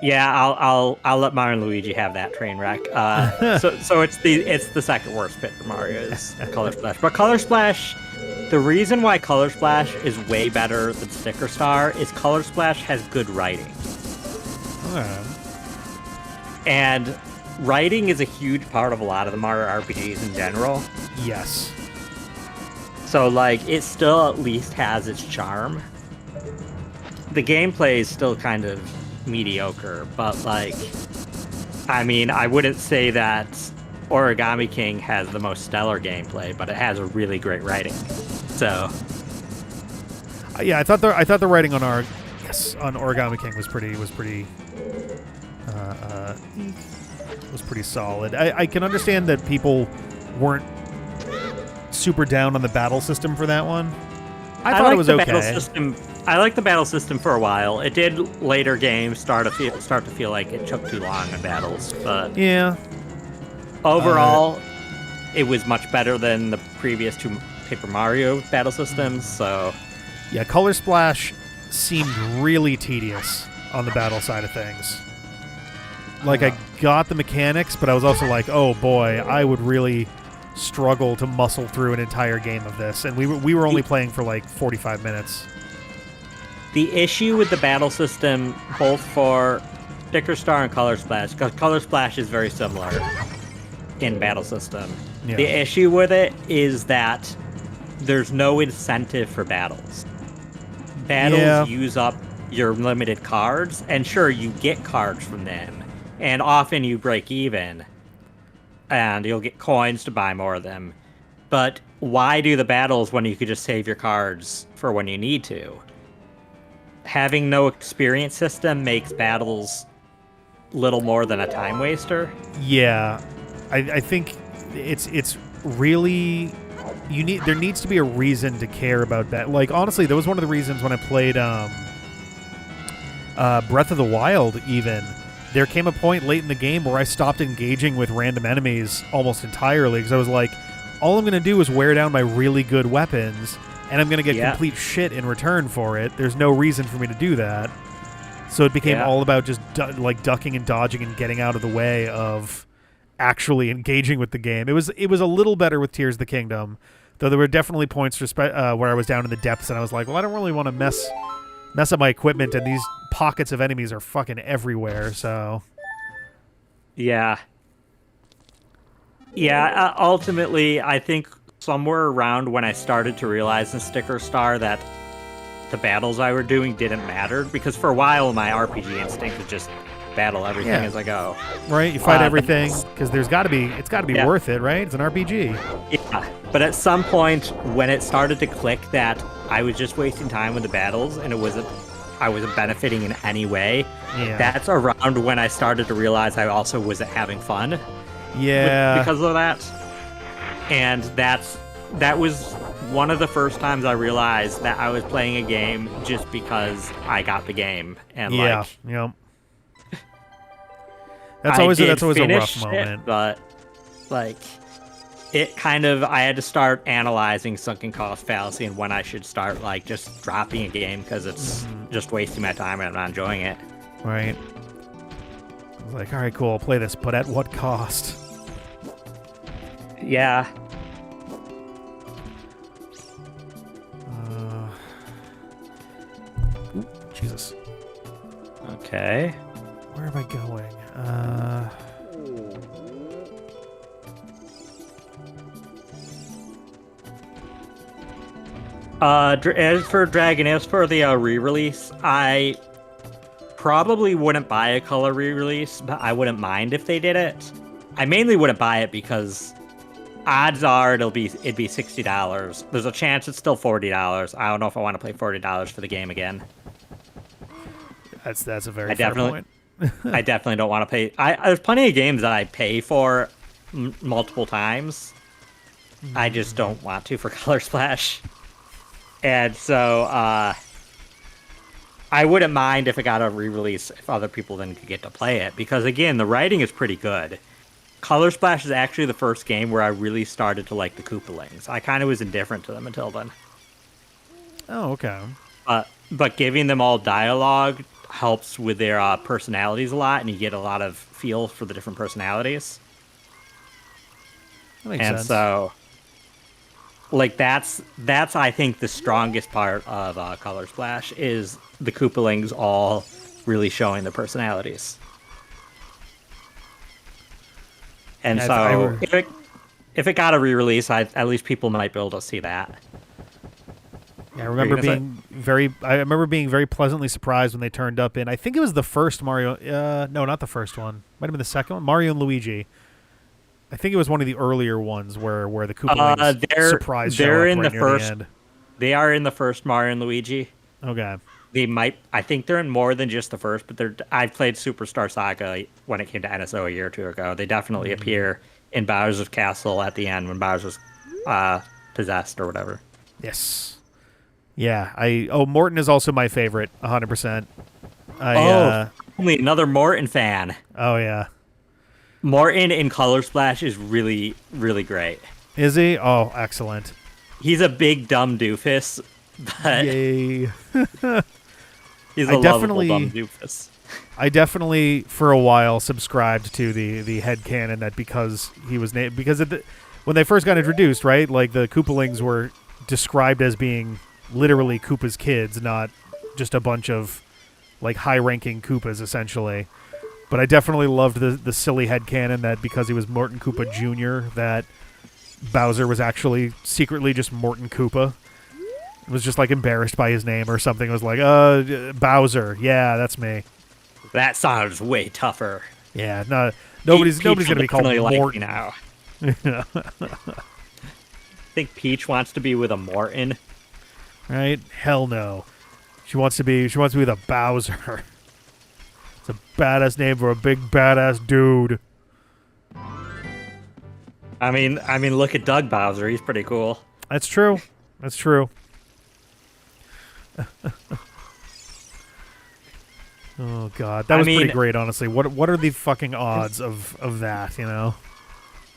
Yeah, I'll let Mario and Luigi have that train wreck. So it's the second worst Paper Mario is Color Splash. But Color Splash, the reason why Color Splash is way better than Sticker Star is Color Splash has good writing. And writing is a huge part of a lot of the Mario RPGs in general. Yes. So, like, it still at least has its charm. The gameplay is still kind of mediocre, but, like, I mean, I wouldn't say that Origami King has the most stellar gameplay, but it has a really great writing. So, yeah, I thought the writing on Origami King was pretty solid. I can understand that people weren't super down on the battle system for that one. I thought it was okay. I liked the battle system for a while. It did later games start to feel like it took too long in battles, but yeah. Overall, it was much better than the previous two Paper Mario battle systems. So yeah, Color Splash seemed really tedious on the battle side of things. Like, I got the mechanics, but I was also like, oh boy, I would really struggle to muscle through an entire game of this. And we were only playing for like 45 minutes. The issue with the battle system, both for Sticker Star and Color Splash, because Color Splash is very similar in battle system. Yeah. The issue with it is that there's no incentive for battles. Battles use up your limited cards, and sure, you get cards from them, and often you break even, and you'll get coins to buy more of them. But why do the battles when you could just save your cards for when you need to? Having no experience system makes battles little more than a time waster. Yeah, I think it's really there needs to be a reason to care about that. Like, honestly, that was one of the reasons when I played Breath of the Wild. Even there came a point late in the game where I stopped engaging with random enemies almost entirely because I was like, all I'm going to do is wear down my really good weapons, and I'm going to get complete shit in return for it. There's no reason for me to do that. So it became all about just ducking and dodging and getting out of the way of actually engaging with the game. It was a little better with Tears of the Kingdom, though there were definitely points where I was down in the depths and I was like, well, I don't really want to mess up my equipment, and these pockets of enemies are fucking everywhere. So yeah, ultimately, I think somewhere around when I started to realize in Sticker Star that the battles I were doing didn't matter, because for a while my RPG instinct was just battle everything as I go. Right, you fight everything because it's got to be worth it, right? It's an RPG. Yeah, but at some point when it started to click that I was just wasting time with the battles and I wasn't benefiting in any way. Yeah. That's around when I started to realize I also wasn't having fun. Yeah. Because of that. And that was one of the first times I realized that I was playing a game just because I got the game. And that's always a rough moment. But like it kind of, I had to start analyzing sunken cost fallacy and when I should start like just dropping a game because it's just wasting my time and I'm not enjoying it. Right. I was like, all right, cool, I'll play this, but at what cost? Yeah. Okay. Where am I going? As for Dragon, as for the re-release, I probably wouldn't buy a color re-release, but I wouldn't mind if they did it. I mainly wouldn't buy it because odds are it'd be $60. There's a chance it's still $40. I don't know if I want to play $40 for the game again. That's a very fair point. I definitely don't want to pay. There's plenty of games that I pay for multiple times. I just don't want to for Color Splash. And so I wouldn't mind if it got a re-release if other people then could get to play it. Because, again, the writing is pretty good. Color Splash is actually the first game where I really started to like the Koopalings. I kind of was indifferent to them until then. Oh, okay. But giving them all dialogue helps with their personalities a lot, and you get a lot of feel for the different personalities. That makes sense. And so, like, that's I think the strongest part of Color Splash is the Koopalings all really showing their personalities. And so, if it got a re-release, at least people might be able to see that. Yeah, I remember being very pleasantly surprised when they turned up in. I think it was the first Mario. No, not the first one. Might have been the second one. Mario and Luigi. I think it was one of the earlier ones where the Koopalings surprise show up right near the end. They are in the first Mario and Luigi. Okay. They might. I think they're in more than just the first, but I've played Superstar Saga when it came to NSO a year or two ago. They definitely appear in Bowser's Castle at the end when Bowser's possessed or whatever. Yes. Yeah. Morton is also my favorite, 100%. Only another Morton fan. Oh yeah. Morton in Color Splash is really, really great. Is he? Oh, excellent. He's a big dumb doofus, but yay. he's a lovable dumb doofus. I definitely, for a while, subscribed to the headcanon that because he was named when they first got introduced, right? Like the Koopalings were described as being literally Koopa's kids, not just a bunch of like high-ranking Koopas, essentially. But I definitely loved the silly headcanon that because he was Morton Koopa Jr., that Bowser was actually secretly just Morton Koopa. It was just like embarrassed by his name or something. It was like, Bowser. Yeah, that's me. That sounds way tougher. Yeah, no, nobody's going to be called Morton now. I think Peach wants to be with a Morton. Right? Hell no. She wants to be with a Bowser. It's a badass name for a big badass dude. I mean, look at Doug Bowser. He's pretty cool. That's true. That's true. Oh god, that was pretty great. Honestly, what are the fucking odds of that? You know.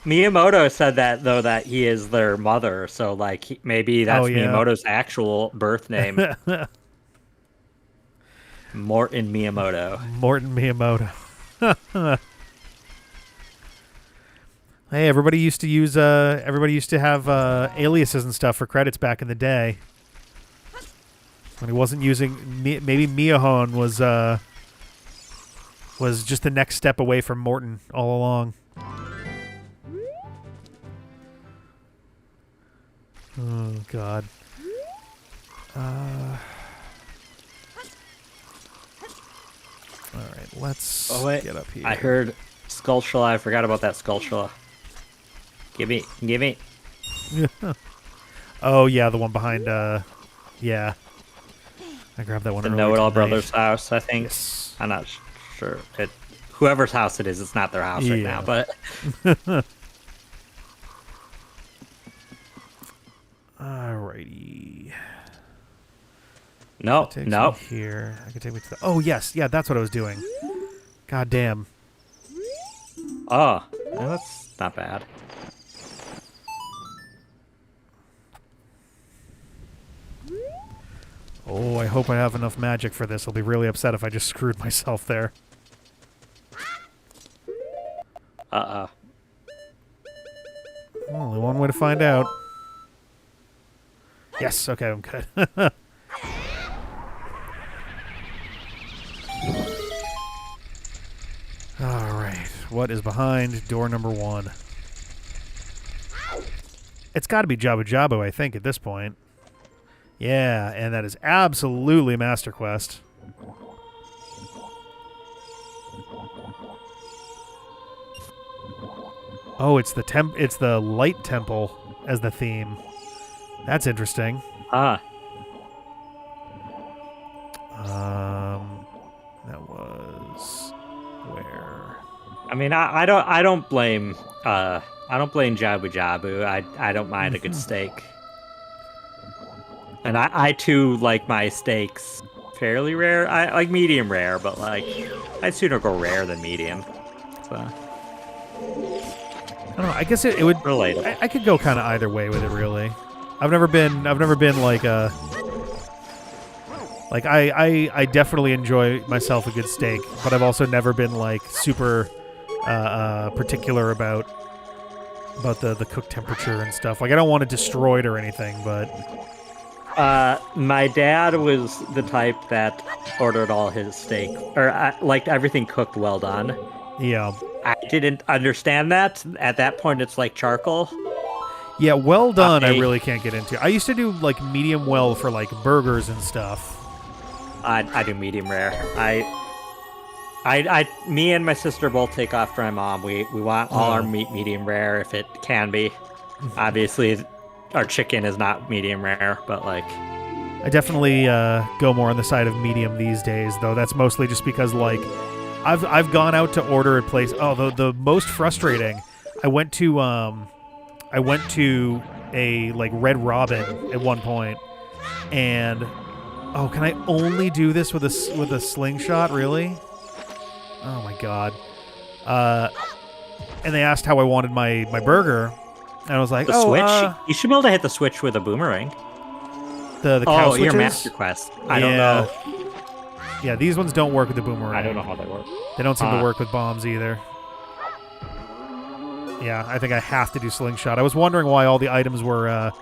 Miyamoto said that though that he is their mother, so like maybe that's Miyamoto's actual birth name. Morton Miyamoto. Morton Miyamoto. Hey, everybody used to have aliases and stuff for credits back in the day. When he wasn't using, maybe Miyahon was just the next step away from Morton all along. Oh God. All right, let's get up here. I heard Skulltula. I forgot about that Skulltula. Give me. Oh yeah, the one behind. Yeah. I grabbed that one. The Know-It-All Brothers house, I think. Yes. I'm not sure. Whoever's house it is, it's not their house right now, but. Alrighty. No. Here, I can take me to the. Oh yes, yeah, that's what I was doing. God damn. Oh, that's not bad. Oh, I hope I have enough magic for this. I'll be really upset if I just screwed myself there. Uh-oh. Only one way to find out. Yes, okay, I'm good. what is behind door number 1? It's got to be Jabu Jabu, I think, at this point. Yeah, and that is absolutely Master Quest. Oh, it's the light temple as the theme. That's interesting. Ah. That was where? I mean, I don't blame Jabu Jabu. I don't mind a good steak. And I too like my steaks fairly rare. I like medium rare, but like I'd sooner go rare than medium. So I don't know. I guess it would. Relatable. I could go kind of either way with it. Really, I've never been like a. Like I definitely enjoy myself a good steak, but I've also never been like super particular about the cook temperature and stuff. Like I don't want it destroyed or anything, but my dad was the type that ordered all his steak or liked everything cooked well done. Yeah. I didn't understand that. At that point, it's like charcoal. Yeah, well done. I really can't get into. I used to do like medium well for like burgers and stuff. I do medium rare. Me and my sister both take off for my mom. We want all our meat medium rare if it can be. Obviously, our chicken is not medium rare, but like. I definitely go more on the side of medium these days, though. That's mostly just because like I've gone out to order at place. Oh, the most frustrating. I went to a like Red Robin at one point, and. Oh, can I only do this with a slingshot? Really? Oh my god! And they asked how I wanted my burger, and I was like, the switch. You should be able to hit the switch with a boomerang. The cow switches? Your Master Quest. I don't know. Yeah, these ones don't work with the boomerang. I don't know how they work. They don't seem to work with bombs either. Yeah, I think I have to do slingshot. I was wondering why all the items were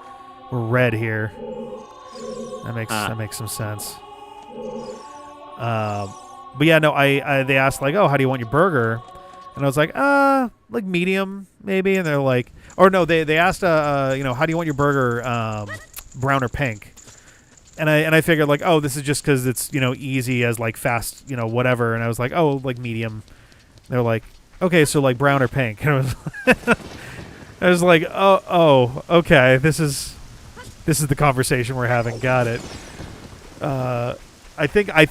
red here. That makes some sense. But yeah, no, they asked like, oh, how do you want your burger? And I was like, like medium maybe. And they're like, or no, they asked, how do you want your burger, brown or pink? And I figured like, oh, this is just because it's easy as like fast, whatever. And I was like, oh, like medium. They're like, okay, so like brown or pink. And I was like, oh, okay, this is the conversation we're having. Got it. I think I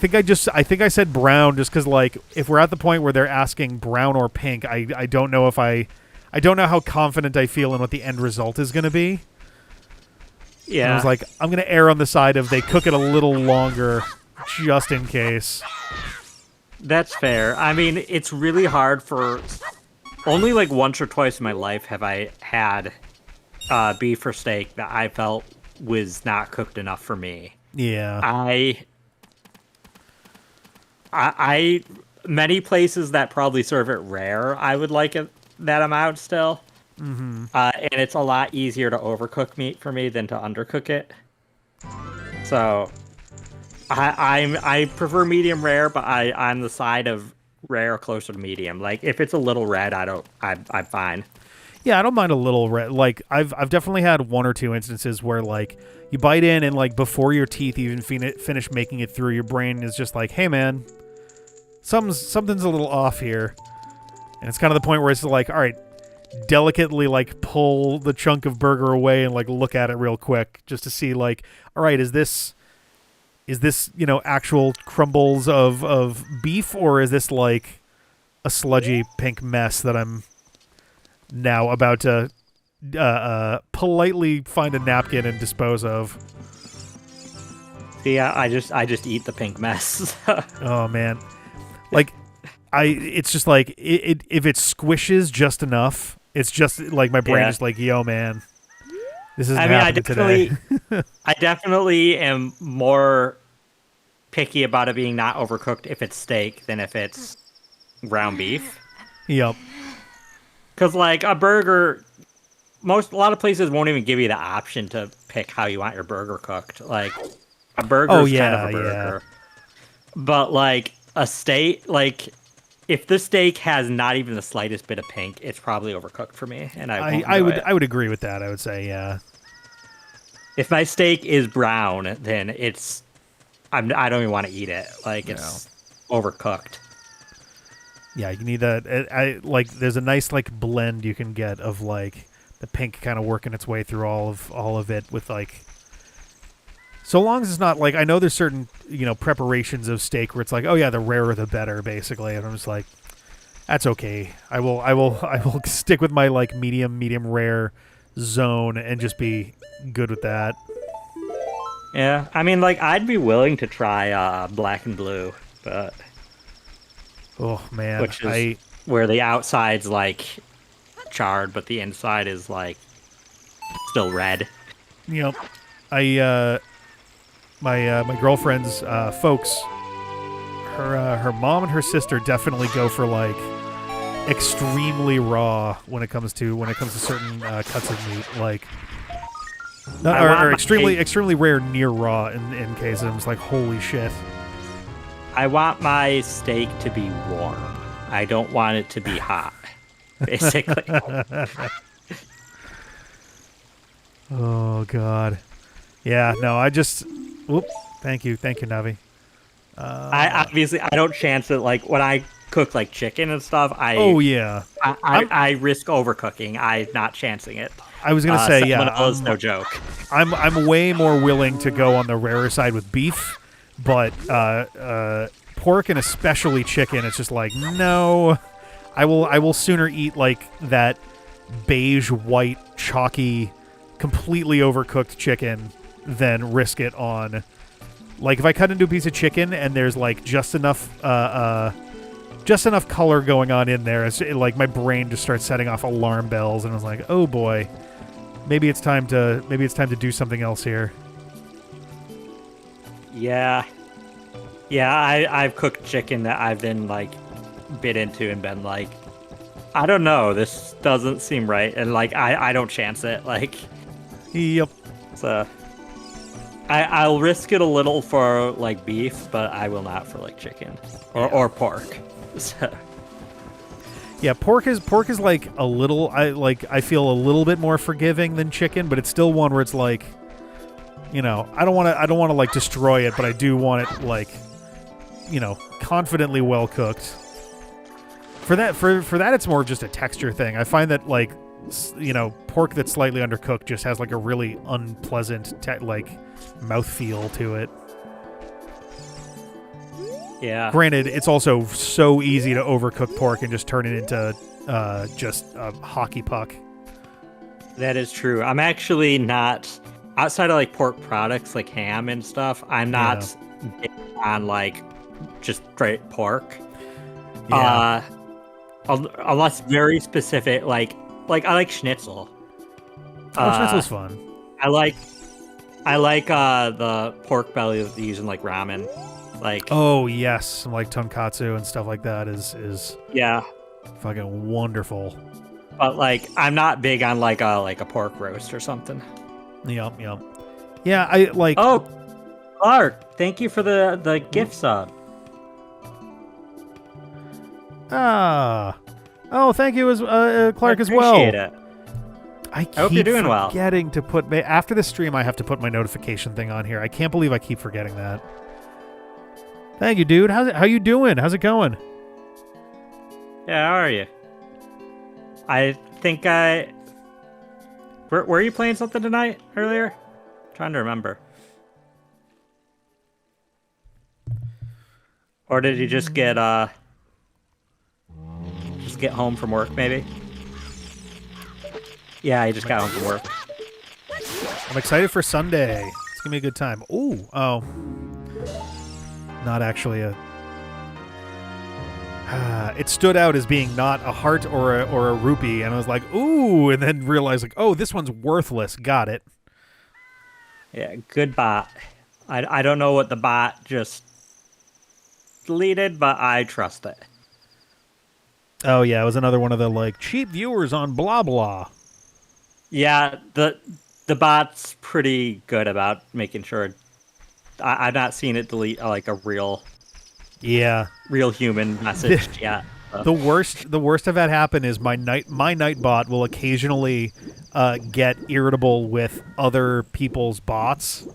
said brown just because like if we're at the point where they're asking brown or pink, I don't know if I don't know how confident I feel in what the end result is going to be. Yeah. And I was like, I'm going to err on the side of they cook it a little longer just in case. That's fair. I mean, it's really hard for only like once or twice in my life have I had beef or steak that I felt was not cooked enough for me. Yeah. I many places that probably serve it rare, I would like it that amount still. Mm-hmm. And it's a lot easier to overcook meat for me than to undercook it. So I prefer medium rare, but I'm the side of rare closer to medium. Like if it's a little red, I'm fine. Yeah, I don't mind a little red. Like I've definitely had one or two instances where like you bite in and like before your teeth even finish making it through, your brain is just like, "Hey man, something's a little off here." And it's kind of the point where it's like, "All right, delicately like pull the chunk of burger away and like look at it real quick just to see like, all right, is this actual crumbles of beef, or is this like a sludgy pink mess that I'm now about to politely find a napkin and dispose of?" Yeah, I just eat the pink mess. Oh man, like it's just like if it squishes just enough, it's just like my brain is like, yo man, this isn't happening today. I definitely am more picky about it being not overcooked if it's steak than if it's ground beef. Yep. Because like a burger, a lot of places won't even give you the option to pick how you want your burger cooked. Like a burger is kind of a burger. But like a steak, like if the steak has not even the slightest bit of pink, it's probably overcooked for me, and I won't I enjoy would it. I would agree with that. I would say yeah. If my steak is brown, then I don't even want to eat it. Like No. it's overcooked. Yeah, you need a I like there's a nice like blend you can get of like the pink kind of working its way through all of it with like so long as it's not like I know there's certain, preparations of steak where it's like, "Oh yeah, the rarer the better," basically. And I'm just like, "That's okay. I will stick with my like medium rare zone and just be good with that." Yeah, I mean, like I'd be willing to try black and blue, but Oh man, which is where the outside's like charred, but the inside is like still red. you know, I my girlfriend's folks, her mom and her sister definitely go for like extremely raw when it comes to certain cuts of meat, like or extremely rare near raw in cases. I'm just like, holy shit. I want my steak to be warm. I don't want it to be hot, basically. Oh god. Yeah, no, I just whoop. Thank you, Navi. I don't chance it. Like when I cook like chicken and stuff, Oh yeah. I risk overcooking. I'm not chancing it. I was gonna say yeah. Salmonella is no joke. I'm way more willing to go on the rarer side with beef, but pork and especially chicken, it's just like no. I will sooner eat like that beige white chalky, completely overcooked chicken than risk it on. Like if I cut into a piece of chicken and there's like just enough color going on in there, like my brain just starts setting off alarm bells, and I was like, oh boy, maybe it's time to do something else here. Yeah, I've cooked chicken that I've been like bit into and been like, I don't know, this doesn't seem right, and like I don't chance it. Like, yep. So I'll risk it a little for like beef, but I will not for like chicken or pork. So. Yeah, pork is like a little. I feel a little bit more forgiving than chicken, but it's still one where it's like, I don't want to like destroy it, but I do want it like, confidently well cooked. For that, it's more just a texture thing. I find that like, pork that's slightly undercooked just has like a really unpleasant mouthfeel to it. Yeah. Granted, it's also so easy to overcook pork and just turn it into just a hockey puck. That is true. I'm actually not, outside of like pork products like ham and stuff, I'm not big on like just straight pork. Yeah. Unless very specific, like I like schnitzel. Schnitzel's fun. I like the pork belly that they use in like ramen. Like, oh yes, some like tonkatsu and stuff like that is yeah, fucking wonderful. But like, I'm not big on like a pork roast or something. Yep. Yeah, I like. Oh, Clark, thank you for the gift sub. Oh, thank you, Clark, as well. Appreciate it. I hope you're doing well. Forgetting to put after the stream, I have to put my notification thing on here. I can't believe I keep forgetting that. Thank you, dude. How you doing? How's it going? Yeah, how are you? I think were you playing something tonight earlier? I'm trying to remember. Or did you just get home from work, maybe? Yeah, I just got home from work. I'm excited for Sunday. It's gonna be a good time. Oh. Not actually a. It stood out as being not a heart or a rupee, and I was like, ooh, and then realized like, oh, this one's worthless. Got it. Yeah, good bot. I don't know what the bot just deleted, but I trust it. Oh yeah, it was another one of the like cheap viewers on blah blah. Yeah, the bot's pretty good about making sure. I've not seen it delete like a real human message yet. The worst I've had happen is my night bot will occasionally get irritable with other people's bots,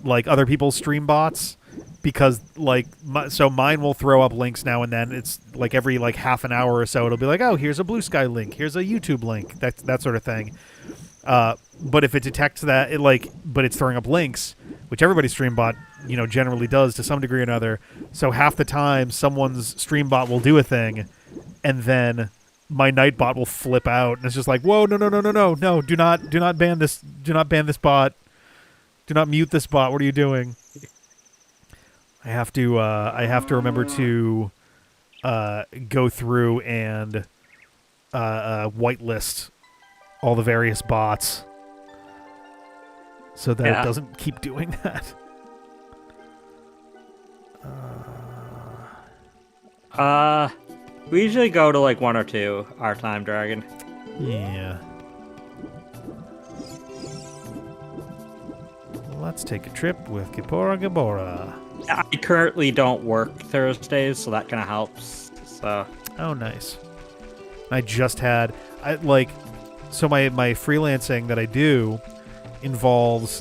like other people's stream bots, because like so mine will throw up links now and then. It's like every like half an hour or so it'll be like, oh, here's a Blue Sky link, here's a YouTube link, that sort of thing. But if it detects that but it's throwing up links, which everybody's stream bot generally does to some degree or another. So half the time someone's stream bot will do a thing, and then my night bot will flip out, and it's just like, whoa, no, do not ban this bot, do not mute this bot. What are you doing? I have to remember to go through and whitelist all the various bots so that it doesn't keep doing that. We usually go to like 1 or 2 our time, Dragon. Yeah. Let's take a trip with Kippora Gabora. I currently don't work Thursdays, so that kind of helps. So. Oh, nice. I just had so my freelancing that I do involves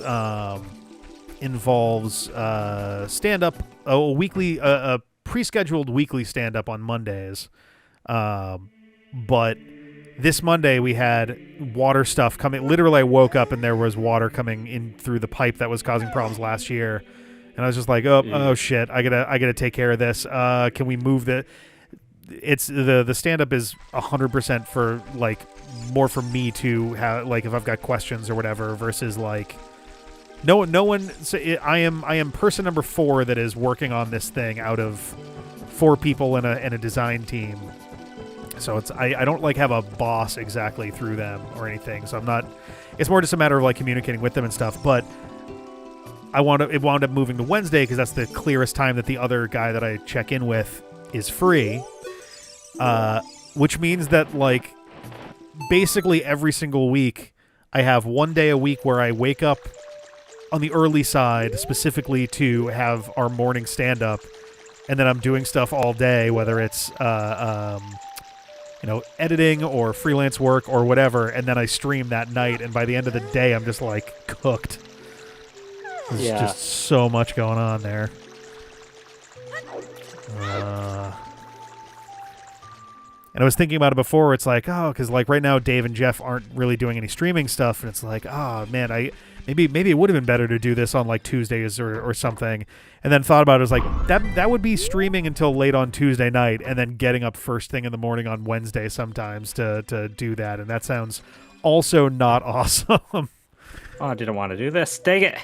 stand up, a weekly a pre-scheduled weekly stand up on Mondays. But this Monday we had water stuff coming. Literally I woke up and there was water coming in through the pipe that was causing problems last year. And I was just like, oh shit, I gotta take care of this. Can we move the stand up is 100% for like more for me to have, like if I've got questions or whatever, versus like no one. So I am person number 4 that is working on this thing out of 4 people in a design team. So I don't like have a boss exactly through them or anything. So I'm not. It's more just a matter of like communicating with them and stuff. But it wound up moving to Wednesday because that's the clearest time that the other guy that I check in with is free. Which means that like basically every single week I have one day a week where I wake up on the early side specifically to have our morning stand up, and then I'm doing stuff all day, whether it's editing or freelance work or whatever, and then I stream that night, and by the end of the day I'm just like cooked. There's just so much going on there. And I was thinking about it before. It's like, because like right now Dave and Jeff aren't really doing any streaming stuff, and it's like, man, maybe it would have been better to do this on like Tuesdays or something. And then thought about it, was like that would be streaming until late on Tuesday night, and then getting up first thing in the morning on Wednesday sometimes to do that. And that sounds also not awesome. Oh, I didn't want to do this. Dang it.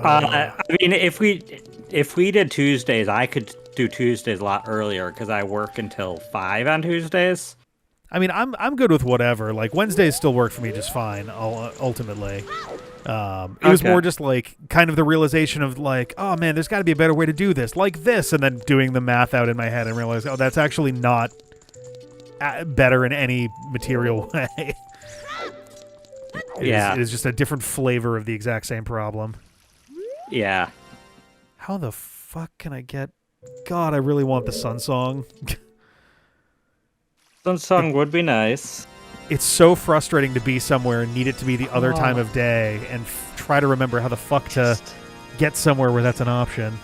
I mean, if we did Tuesdays, I could do Tuesdays a lot earlier because I work until 5 on Tuesdays. I mean, I'm good with whatever. Like Wednesdays still work for me just fine. Ultimately, it was more just like kind of the realization of like, oh man, there's got to be a better way to do this, like this, and then doing the math out in my head and realize, oh, that's actually not better in any material way. It is just a different flavor of the exact same problem. Yeah. How the fuck can I get? God, I really want the Sun Song. Sun Song would be nice. It's so frustrating to be somewhere and need it to be the other time of day and try to remember how the fuck to get somewhere where that's an option.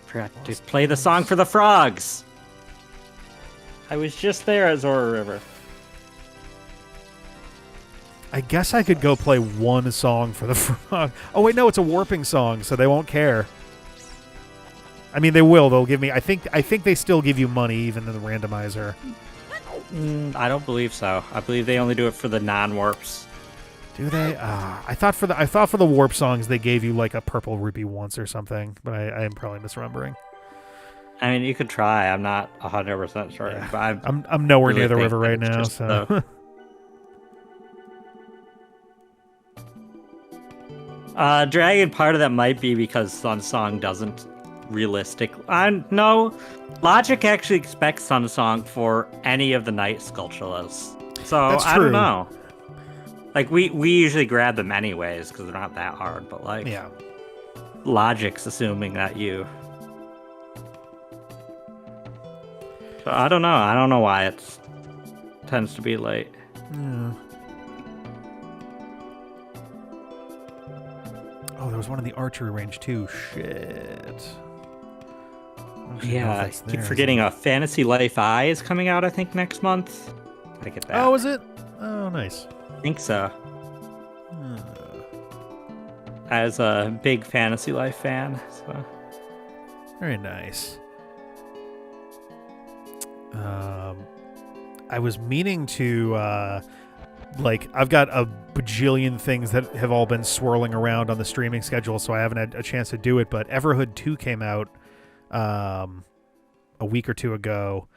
Forgot to play the song for the frogs. I was just there at Zora River. I guess I could go play one song for the frog. Oh wait, no, it's a warping song, so they won't care. I mean, they will. They'll give me. I think they still give you money even in the randomizer. I don't believe so. I believe they only do it for the non-warps. Do they? I thought for the warp songs they gave you like a purple rupee once or something, but I am probably misremembering. I mean, you could try. I'm not 100% sure. Yeah. But I'm nowhere near the river right now, so. Dragon, part of that might be because Sun Song doesn't no, Logic actually expects Sun Song for any of the night sculptures. So that's I true. don't know. Like we usually grab them anyways because they're not that hard, but like yeah. Logic's assuming that you So I don't know. I don't know why it tends to be late. Yeah. Oh, there was one in the archery range too. Shit. Yeah, I keep forgetting a Fantasy Life I is coming out, I think, next month. I get that. Oh, is it? Oh, nice. I think so. As a big Fantasy Life fan. So. Very nice. I was meaning to, I've got a bajillion things that have all been swirling around on the streaming schedule, so I haven't had a chance to do it, but Everhood 2 came out a week or two ago,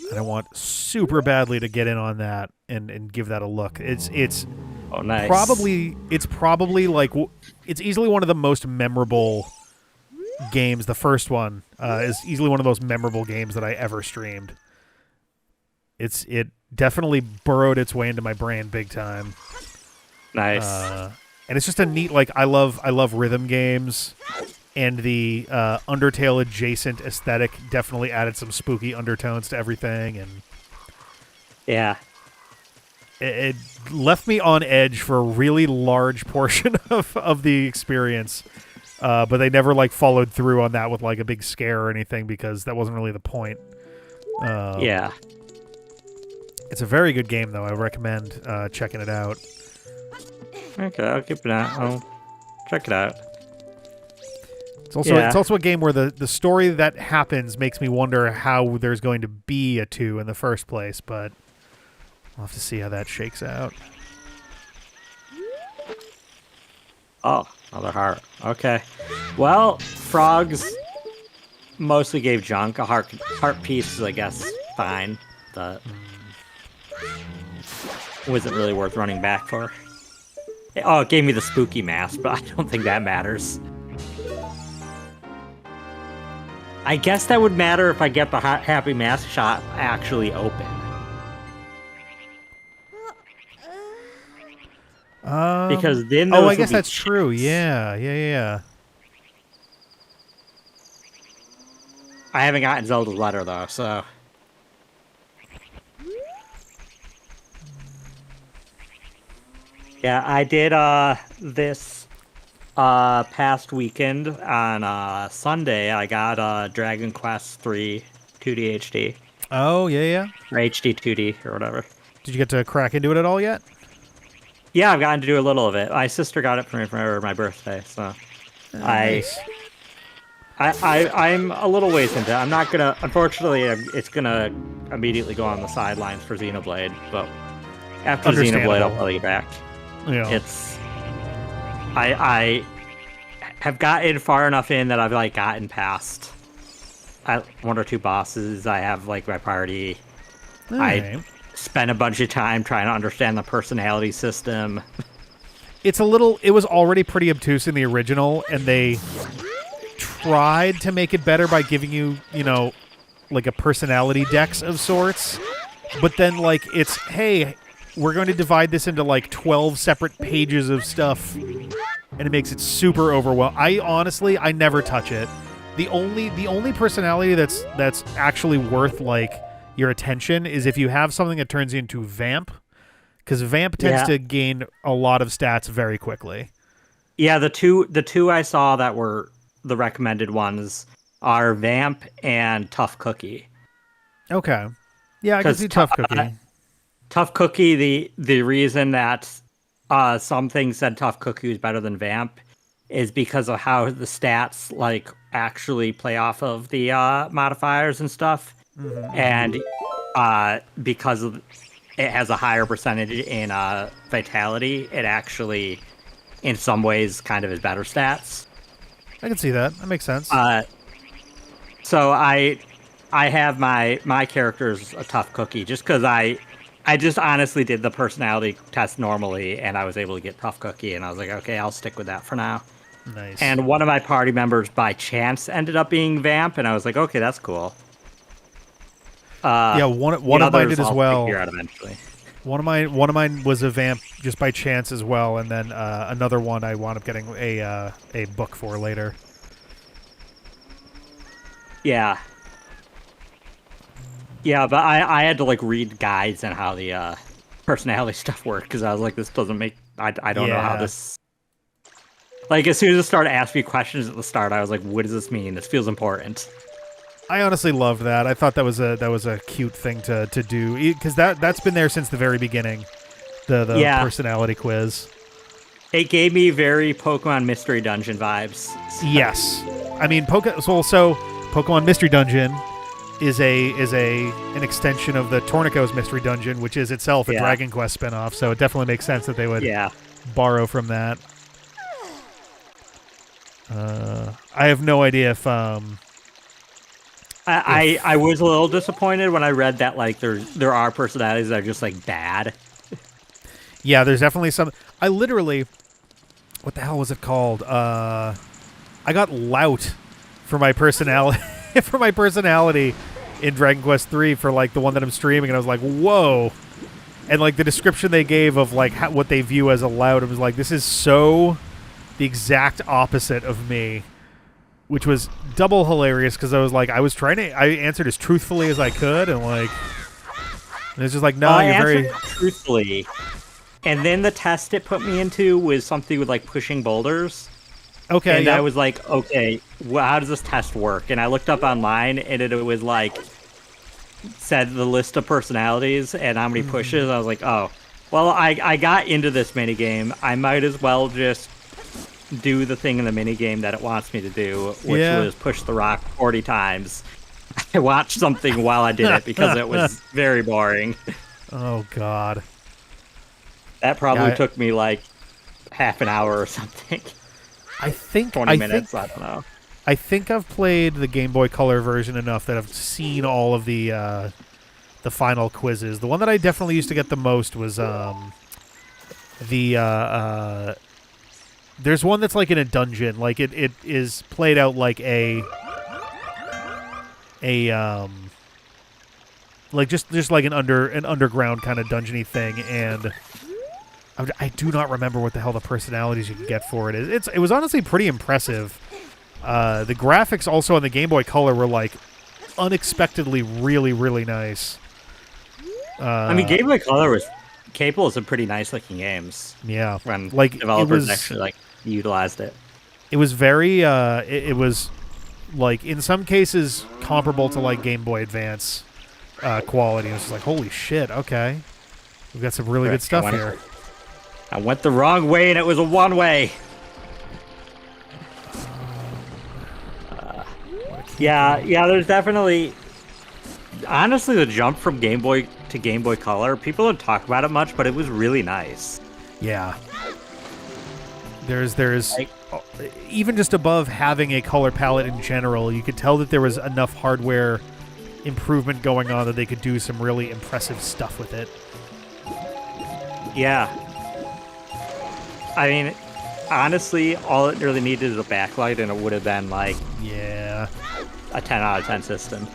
and I want super badly to get in on that and give that a look. It's oh, nice. It's easily one of the most memorable games. The first one is easily one of the most memorable games that I ever streamed. It definitely burrowed its way into my brain big time. Nice. And it's just a neat, I love rhythm games, and the Undertale adjacent aesthetic definitely added some spooky undertones to everything, and yeah. It left me on edge for a really large portion of the experience, but they never followed through on that with a big scare or anything, because that wasn't really the point. Yeah. It's a very good game, though. I recommend checking it out. Okay, I'll keep it out. I'll check it out. It's also a game where the story that happens makes me wonder how there's going to be a 2 in the first place, but we'll have to see how that shakes out. Oh, another heart. Okay. Well, frogs mostly gave junk. A heart piece is, I guess, fine. But wasn't really worth running back for. Oh, it gave me the spooky mask, but I don't think that matters. I guess that would matter if I get the happy mask shot actually open. Because then those I guess that's true. Yeah. I haven't gotten Zelda's letter, though, so... Yeah, I did this past weekend on Sunday. I got Dragon Quest III 2D HD. Oh, yeah. Or HD 2D, or whatever. Did you get to crack into it at all yet? Yeah, I've gotten to do a little of it. My sister got it for me for my birthday, so... Nice. I'm a little ways into it. I'm not gonna... Unfortunately, it's gonna immediately go on the sidelines for Xenoblade, but after Xenoblade, I'll probably get back. Yeah. It's... I have gotten far enough in that I've, gotten past one or two bosses. I have, my priority. Right. I spent a bunch of time trying to understand the personality system. It was already pretty obtuse in the original, and they tried to make it better by giving you, a personality dex of sorts. But then, it's, hey, we're going to divide this into, 12 separate pages of stuff, and it makes it super overwhelming. I never touch it. The only personality that's actually worth, your attention is if you have something that turns you into Vamp, because Vamp tends to gain a lot of stats very quickly. Yeah, the two I saw that were the recommended ones are Vamp and Tough Cookie. Okay. Yeah, I can see Tough Cookie. Tough Cookie, the reason that some things said Tough Cookie was better than Vamp is because of how the stats actually play off of the modifiers and stuff. Mm-hmm. And because it has a higher percentage in vitality, it actually in some ways kind of has better stats. I can see that. That makes sense. So I have my character's a Tough Cookie just because I just honestly did the personality test normally, and I was able to get Tough Cookie, and I was like, okay, I'll stick with that for now. Nice. And one of my party members, by chance, ended up being Vamp, and I was like, okay, that's cool. One of mine did as well. Figure out eventually. One of mine was a Vamp just by chance as well, and then another one I wound up getting a book for later. Yeah. Yeah, but I had to like read guides on how the personality stuff worked because I was like, this doesn't make. I don't know how Yeah. this. Like as soon as it started asking me questions at the start, I was like, what does this mean? This feels important. I honestly loved that. I thought that was a cute thing to do because that's been there since the very beginning. The Yeah. personality quiz. It gave me very Pokemon Mystery Dungeon vibes. So- Yes, I mean so Pokemon Mystery Dungeon is an extension of the Tornico's Mystery Dungeon, which is itself a Dragon Quest spinoff. So it definitely makes sense that they would borrow from that. I have no idea if I was a little disappointed when I read that like there are personalities that are just like bad. Yeah, there's definitely some. I literally, what the hell was it called? I got Lout for my personality in Dragon Quest 3 for like the one that I'm streaming, and I was like, whoa. And like the description they gave of like what they view as a Lout, it was like, this is so the exact opposite of me, which was double hilarious because I was like, I answered as truthfully as I could, and like, and it's just like, no, you're very truthfully. And then the test it put me into was something with like pushing boulders. Okay. And I was like, okay, well, how does this test work? And I looked up online, and it was like said the list of personalities and how many pushes. I was like, oh, well, I got into this minigame. I might as well just do the thing in the minigame that it wants me to do, which was push the rock 40 times. I watched something while I did it because it was very boring. Oh, God. That probably took me like half an hour or something. I think 20 minutes. I don't know. I think I've played the Game Boy Color version enough that I've seen all of the final quizzes. The one that I definitely used to get the most was there's one that's like in a dungeon. Like it is played out like like just like an underground kind of dungeony thing, and I do not remember what the hell the personalities you can get for it is. It was honestly pretty impressive. The graphics also on the Game Boy Color were like unexpectedly really, really nice. I mean, Game Boy Color was capable of some pretty nice looking games. Yeah, when like developers actually like utilized it. It was very. It was like in some cases comparable to like Game Boy Advance quality. It was just like, holy shit! Okay, we've got some really good stuff here. I went the wrong way, and it was a one-way. Yeah. There's definitely, honestly, the jump from Game Boy to Game Boy Color. People don't talk about it much, but it was really nice. Yeah. There's like, even just above having a color palette in general, you could tell that there was enough hardware improvement going on that they could do some really impressive stuff with it. Yeah. I mean, honestly, all it really needed is a backlight, and it would have been like a 10 out of 10 system.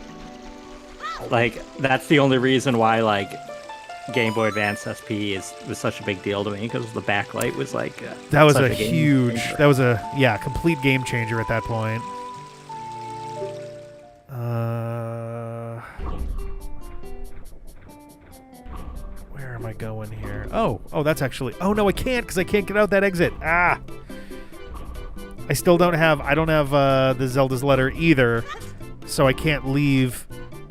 Like, that's the only reason why like Game Boy Advance SP was such a big deal to me, because the backlight was like that was a huge, that was a complete game changer at that point. Where am I going here? Oh, that's actually. Oh no, I can't because I can't get out that exit. I still don't have. I don't have the Zelda's letter either, so I can't leave.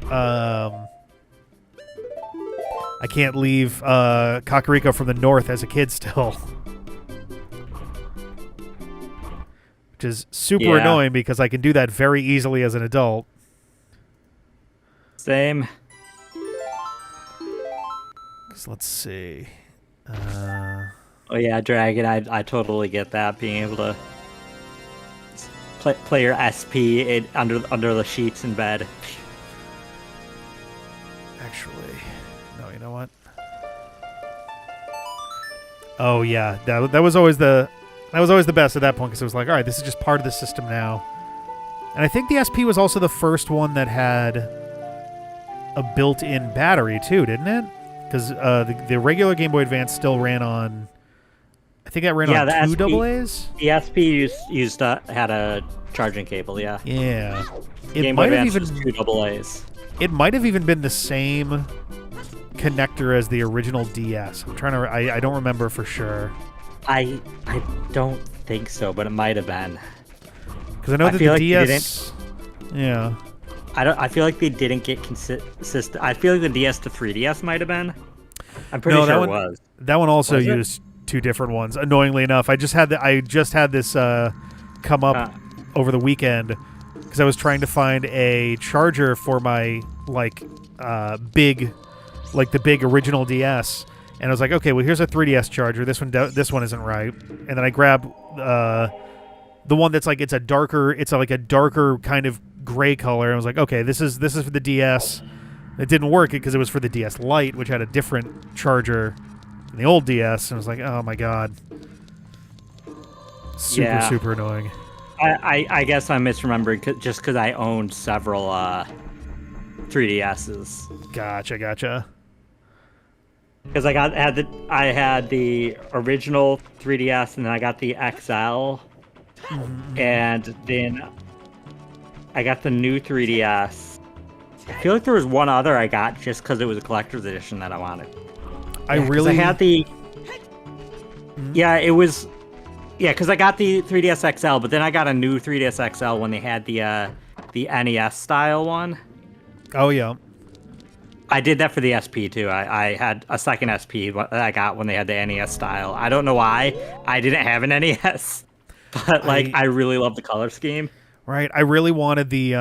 I can't leave Kakariko from the north as a kid still. Which is super annoying because I can do that very easily as an adult. Same. So let's see. Oh yeah, Dragon, I totally get that, being able to play your SP under the sheets in bed. Actually, no, you know what? Oh yeah, that was always the best at that point, because it was like, all right, this is just part of the system now. And I think the SP was also the first one that had a built-in battery too, didn't it? Because the regular Game Boy Advance still ran on, I think it ran on two AA's. The SP had a charging cable, yeah. Yeah. Game Boy Advance was two AA's. It might have even been the same connector as the original DS. I'm trying to. I don't remember for sure. I don't think so, but it might have been. Because I know that the DS. Yeah. I feel like they didn't get consistent. I feel like the DS to 3DS might have been. I'm pretty sure it was. That one also used two different ones. Annoyingly enough, I just had this come up over the weekend because I was trying to find a charger for my the big original DS, and I was like, okay, well here's a 3DS charger. This one isn't right, and then I grabbed the one that's like it's a darker kind of gray color. And I was like, okay, this is for the DS. It didn't work because it was for the DS Lite, which had a different charger than the old DS. And I was like, oh my god, super annoying. I guess I'm misremembering just because I owned several 3DSs. Gotcha. Because I had the original 3DS, and then I got the XL, and then I got the new 3DS. I feel like there was one other I got just because it was a collector's edition that I wanted. I had the. Yeah, it was. Yeah, because I got the 3DS XL, but then I got a new 3DS XL when they had the NES style one. Oh yeah. I did that for the SP too. I had a second SP that I got when they had the NES style. I don't know why I didn't have an NES, but I really love the color scheme. Right. I really wanted the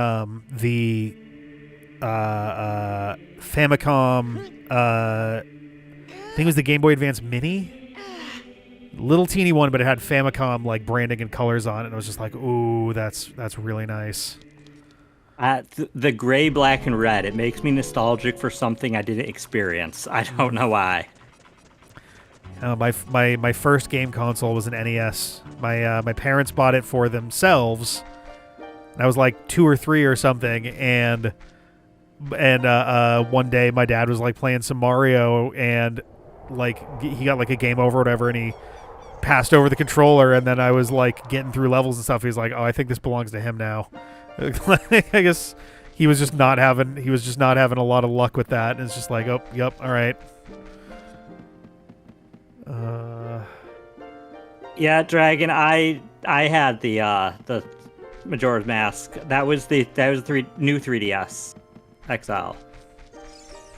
Famicom. I think it was the Game Boy Advance Mini. Little teeny one, but it had Famicom like branding and colors on it. And I was just like, ooh, that's really nice. The gray, black, and red, it makes me nostalgic for something I didn't experience. I don't know why. My first game console was an NES. My parents bought it for themselves. I was like 2 or 3 or something, and one day my dad was like playing some Mario, and like he got like a game over or whatever, and he passed over the controller, and then I was like getting through levels and stuff. He's like, "Oh, I think this belongs to him now." I guess he was just not having a lot of luck with that, and it's just like, oh, yep, all right. Yeah, Dragon. I had the Majora's Mask. That was the new 3DS XL.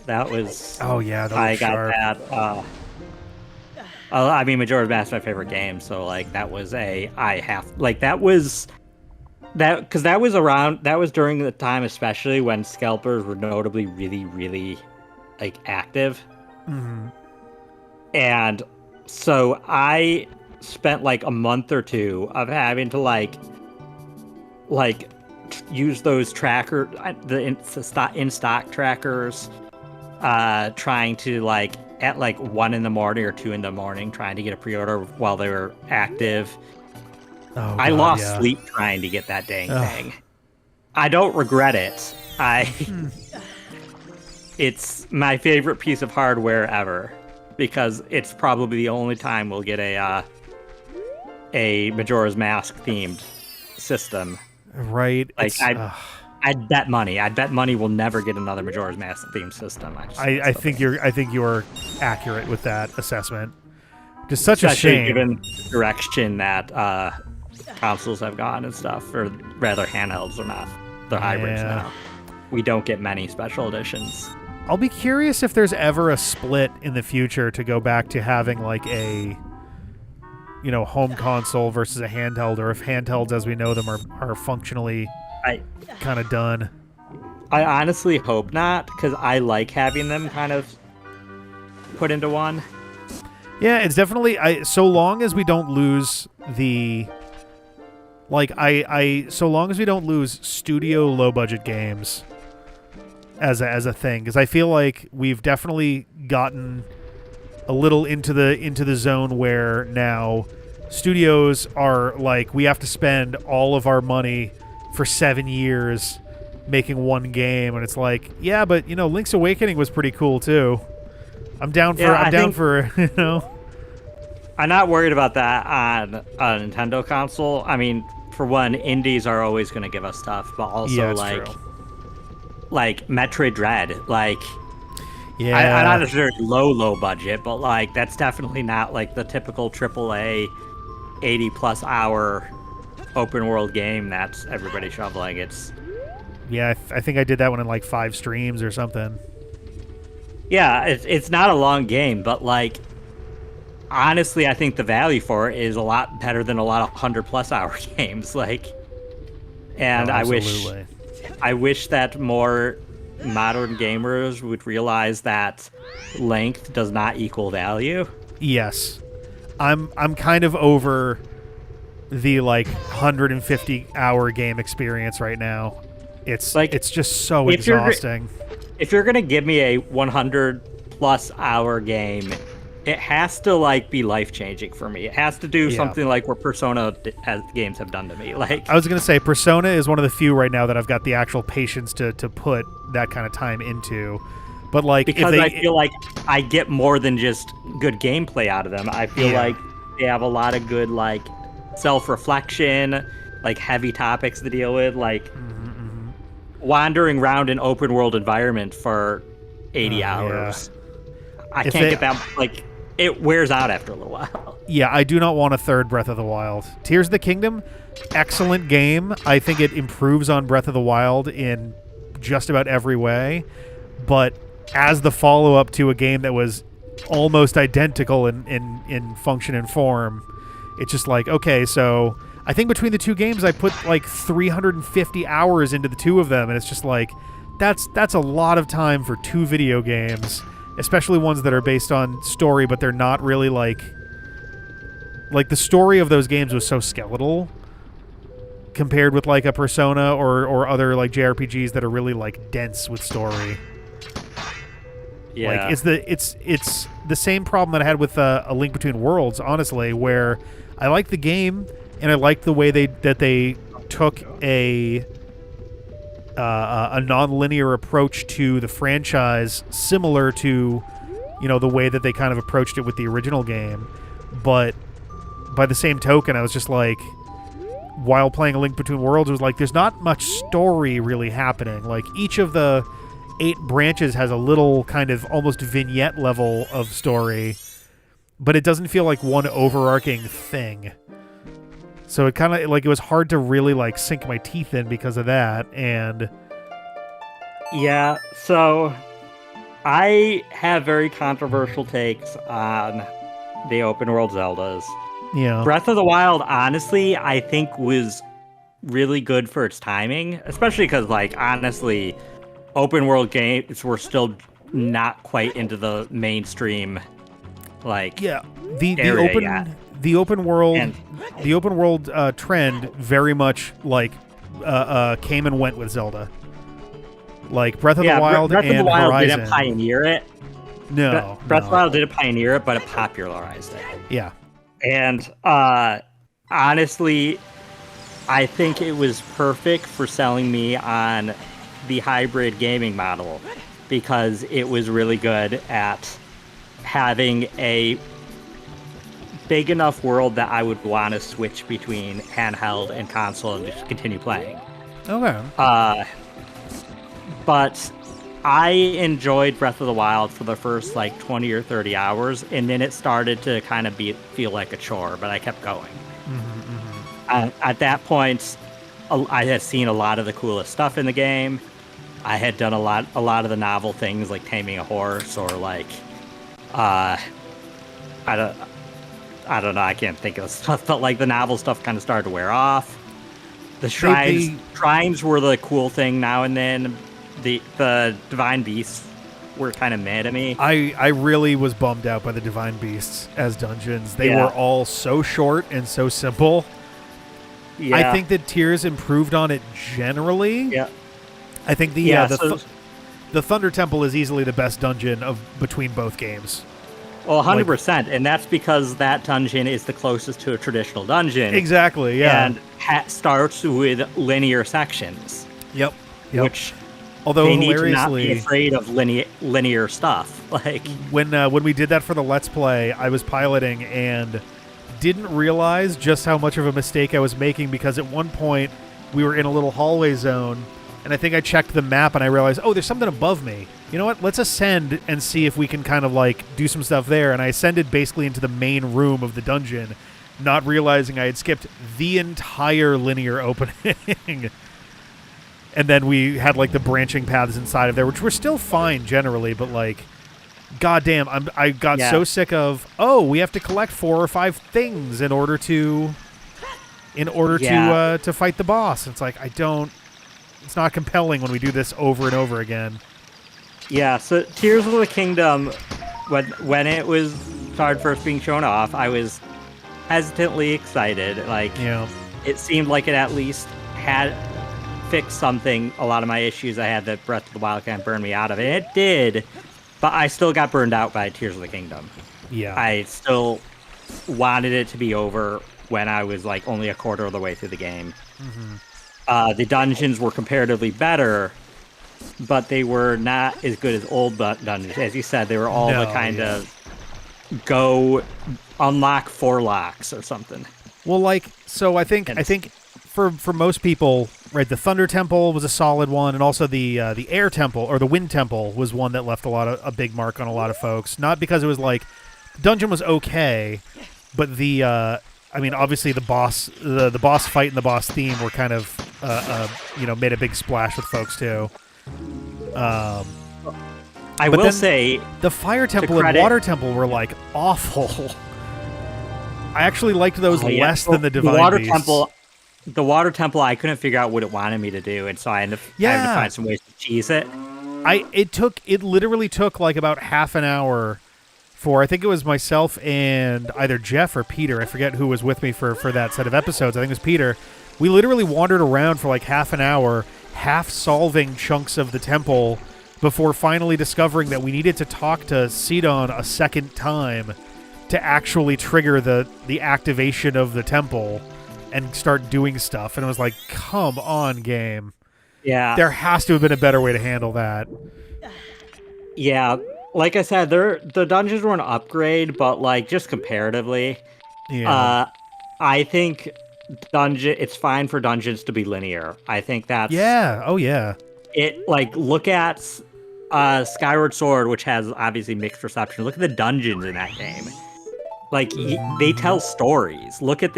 That was. Oh yeah, I got that. I mean, Majora's Mask is my favorite game, so like that was because that was during the time, especially when scalpers were notably really, really like active. Mm-hmm. And so I spent like a month or two of having to like use those the in stock trackers, trying to like at like 1 in the morning or 2 in the morning, trying to get a pre-order while they were active. Oh, I lost sleep trying to get that dang thing. I don't regret it. It's my favorite piece of hardware ever, because it's probably the only time we'll get a Majora's Mask themed system. Right. Like I'd bet money. I'd bet money we'll never get another Majora's Mask themed system. I think you're accurate with that assessment. Just such a shame, given the direction that consoles have gone and stuff, or rather handhelds are not. They're hybrids now. We don't get many special editions. I'll be curious if there's ever a split in the future to go back to having like a home console versus a handheld, or if handhelds as we know them are functionally kind of done. I honestly hope not, because I like having them kind of put into one. Yeah, it's definitely so long as we don't lose the so long as we don't lose studio low budget games as a thing, because I feel like we've definitely gotten a little into the zone where now studios are like, we have to spend all of our money for 7 years making one game, and it's like, yeah, but Link's Awakening was pretty cool too. I'm down for I'm not worried about that on a Nintendo console. I mean, for one, indies are always going to give us stuff, but also true. like Metroid Dread. Like, Yeah. I'm not necessarily low budget, but like that's definitely not like the typical AAA 80+ hour open world game that's everybody shoveling. It's Yeah, I think I did that one in like 5 streams or something. yeah, it's not a long game, but like honestly, I think the value for it is a lot better than a lot of 100+ hour games. Like, and Oh, I absolutely. wish that more modern gamers would realize that length does not equal value. Yes. I'm kind of over the like 150 hour game experience right now. It's Like, it's just so if you're- exhausting. If you're gonna give me a 100+ hour game, it has to like be life changing for me. It has to do Yeah. something like what Persona games have done to me. Like, I was going to say Persona is one of the few right now that I've got the actual patience to put that kind of time into. But like because if I they, feel like I get more than just good gameplay out of them. I feel Yeah. like they have a lot of good like self-reflection, like heavy topics to deal with, like wandering around an open world environment for 80 hours. I If can't they- get that, like, it wears out after a little while. Yeah, I do not want a third Breath of the Wild. Tears of the Kingdom, excellent game. I think it improves on Breath of the Wild in just about every way. But as the follow-up to a game that was almost identical in function and form, it's just like, okay, so I think between the two games I put like 350 hours into the two of them, and it's just like, that's a lot of time for 2 video games, especially ones that are based on story, but they're not really like the story of those games was so skeletal compared with like a Persona or other like JRPGs that are really like dense with story. Yeah. Like it's the same problem that I had with A Link Between Worlds, honestly, where I liked the game and I liked the way they took a non-linear approach to the franchise, similar to, you know, the way that they kind of approached it with the original game. But by the same token, I was just like, while playing A Link Between Worlds, it was like, there's not much story really happening. Like, each of the 8 branches has a little kind of almost vignette level of story, but it doesn't feel like one overarching thing. So it kind of, like, it was hard to really, like, sink my teeth in because of that, and... Yeah, so I have very controversial takes on the open world Zeldas. Yeah. Breath of the Wild, honestly, I think was really good for its timing, especially because, like, honestly, open world games were still not quite into the mainstream, like, Yeah, the area open yet. the open world And- the open world trend very much like came and went with Zelda. Like Breath of the Wild Breath and of the Wild Horizon. didn't pioneer it. No, Breath of the no. Wild didn't pioneer it, but it popularized it. Yeah, And honestly, I think it was perfect for selling me on the hybrid gaming model because it was really good at having a big enough world that I would want to switch between handheld and console and just continue playing. okay. But I enjoyed Breath of the Wild for the first like 20 or 30 hours, and then it started to kind of feel like a chore, but I kept going. At that point, I had seen a lot of the coolest stuff in the game. I had done a lot of the novel things like taming a horse or like, I don't know, I can't think of the stuff, but like the novel stuff kind of started to wear off. The shrines were the cool thing now and then. The divine beasts were kind of mad at me. I really was bummed out by the Divine Beasts as dungeons. They Yeah. were all so short and so simple. Yeah. I think that Tears improved on it generally. Yeah. I think the Yeah, the Thunder Temple is easily the best dungeon of between both games. Well, 100%, and that's because that dungeon is the closest to a traditional dungeon. Exactly. Yeah. And starts with linear sections, Yep. which Although they need to not be hilariously, afraid of linear stuff. Like, when we did that for the Let's Play, I was piloting and didn't realize just how much of a mistake I was making because at one point we were in a little hallway zone and I think I checked the map and I realized, oh, there's something above me. You know what? Let's ascend and see if we can kind of like do some stuff there. And I ascended basically into the main room of the dungeon, not realizing I had skipped the entire linear opening. And then we had like the branching paths inside of there, which were still fine generally, but like, goddamn, I got so sick of, oh, we have to collect 4 or 5 things in order to fight the boss. It's like, it's not compelling when we do this over and over again. Yeah, so Tears of the Kingdom, when it was started first being shown off, I was hesitantly excited. Like, it seemed like it at least had fixed something, a lot of my issues I had that Breath of the Wild can't burn me out of. And it did, but I still got burned out by Tears of the Kingdom. Yeah. I still wanted it to be over when I was like only a quarter of the way through the game. Mm-hmm. The dungeons were comparatively better, but they were not as good as old dungeons. As you said, they were all the kind of go unlock 4 locks or something. Well, like, so I think for most people, right, the Thunder Temple was a solid one, and also the Air Temple or the Wind Temple was one that left a big mark on a lot of folks. Not because it was like dungeon was okay, but obviously the boss fight and the boss theme were kind of made a big splash with folks too. I will say the Fire Temple and Water Temple were like awful. I actually liked those less than the Divine Beasts. The Water Temple, I couldn't figure out what it wanted me to do, and so I had to find some ways to cheese it. It literally took like about half an hour for, I think it was myself and either Jeff or Peter, I forget who was with me for that set of episodes, I think it was Peter. We literally wandered around for like half an hour, half solving chunks of the temple before finally discovering that we needed to talk to Sidon a second time to actually trigger the activation of the temple and start doing stuff. And it was like, come on, game. Yeah. There has to have been a better way to handle that. Yeah. Like I said, the dungeons were an upgrade, but like just comparatively. Yeah. I think it's fine for dungeons to be linear. I think that's... Yeah. Oh, yeah. Look at Skyward Sword, which has obviously mixed reception. Look at the dungeons in that game. Like, they tell stories. Look at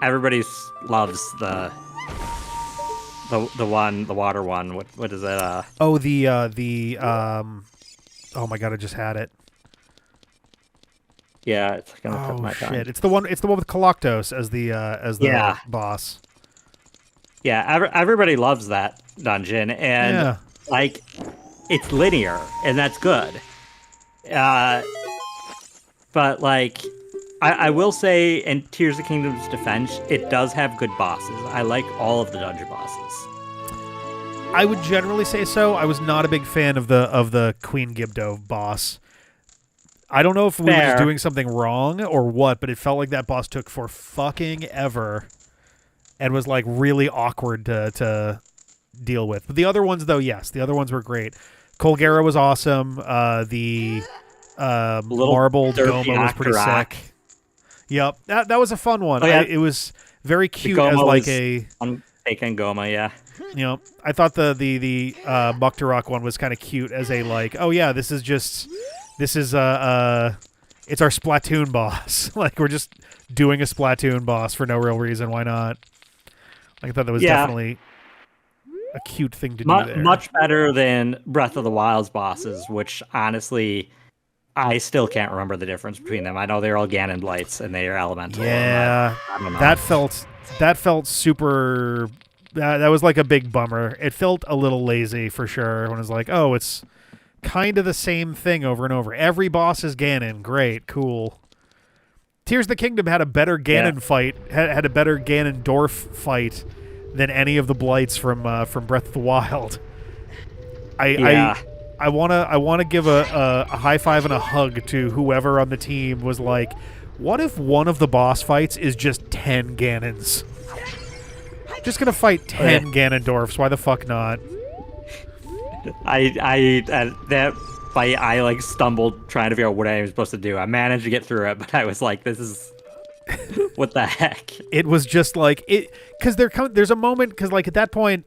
everybody loves the water one. What is it? Oh my god, I just had it. Yeah, it's gonna put my tongue. Shit. It's the one with Koloktos as the boss. Yeah, everybody loves that dungeon, and like, it's linear, and that's good. But like, I will say, in Tears of the Kingdom's defense, it does have good bosses. I like all of the dungeon bosses. I would generally say so. I was not a big fan of the Queen Gibdo boss. I don't know if we were just doing something wrong or what, but it felt like that boss took for fucking ever and was like really awkward to deal with. But the other ones, though, yes, the other ones were great. Colgera was awesome. The Marble Goma was pretty sick. Yep, that was a fun one. It was very cute as like a taken Goma, yeah. You know, I thought the Muktarok one was kind of cute as a like, oh yeah, it's our Splatoon boss. Like, we're just doing a Splatoon boss for no real reason. Why not? I thought that was definitely a cute thing to do there. Much better than Breath of the Wild's bosses, which honestly, I still can't remember the difference between them. I know they're all Ganon Blights and they are elemental. Yeah, I don't know. That felt super. That was like a big bummer. It felt a little lazy for sure. When it was like, oh, it's kind of the same thing over and over. Every boss is Ganon. Great, cool. Tears of the Kingdom had a better Ganon fight. Had a better Ganondorf fight than any of the Blights from Breath of the Wild. I want to give a high five and a hug to whoever on the team was like, what if one of the boss fights is just 10 Ganons? Just gonna fight 10 Ganondorfs. Why the fuck not? That fight, I like stumbled trying to figure out what I was supposed to do. I managed to get through it, but I was like, this is what the heck? It was just like it because there's a moment because like at that point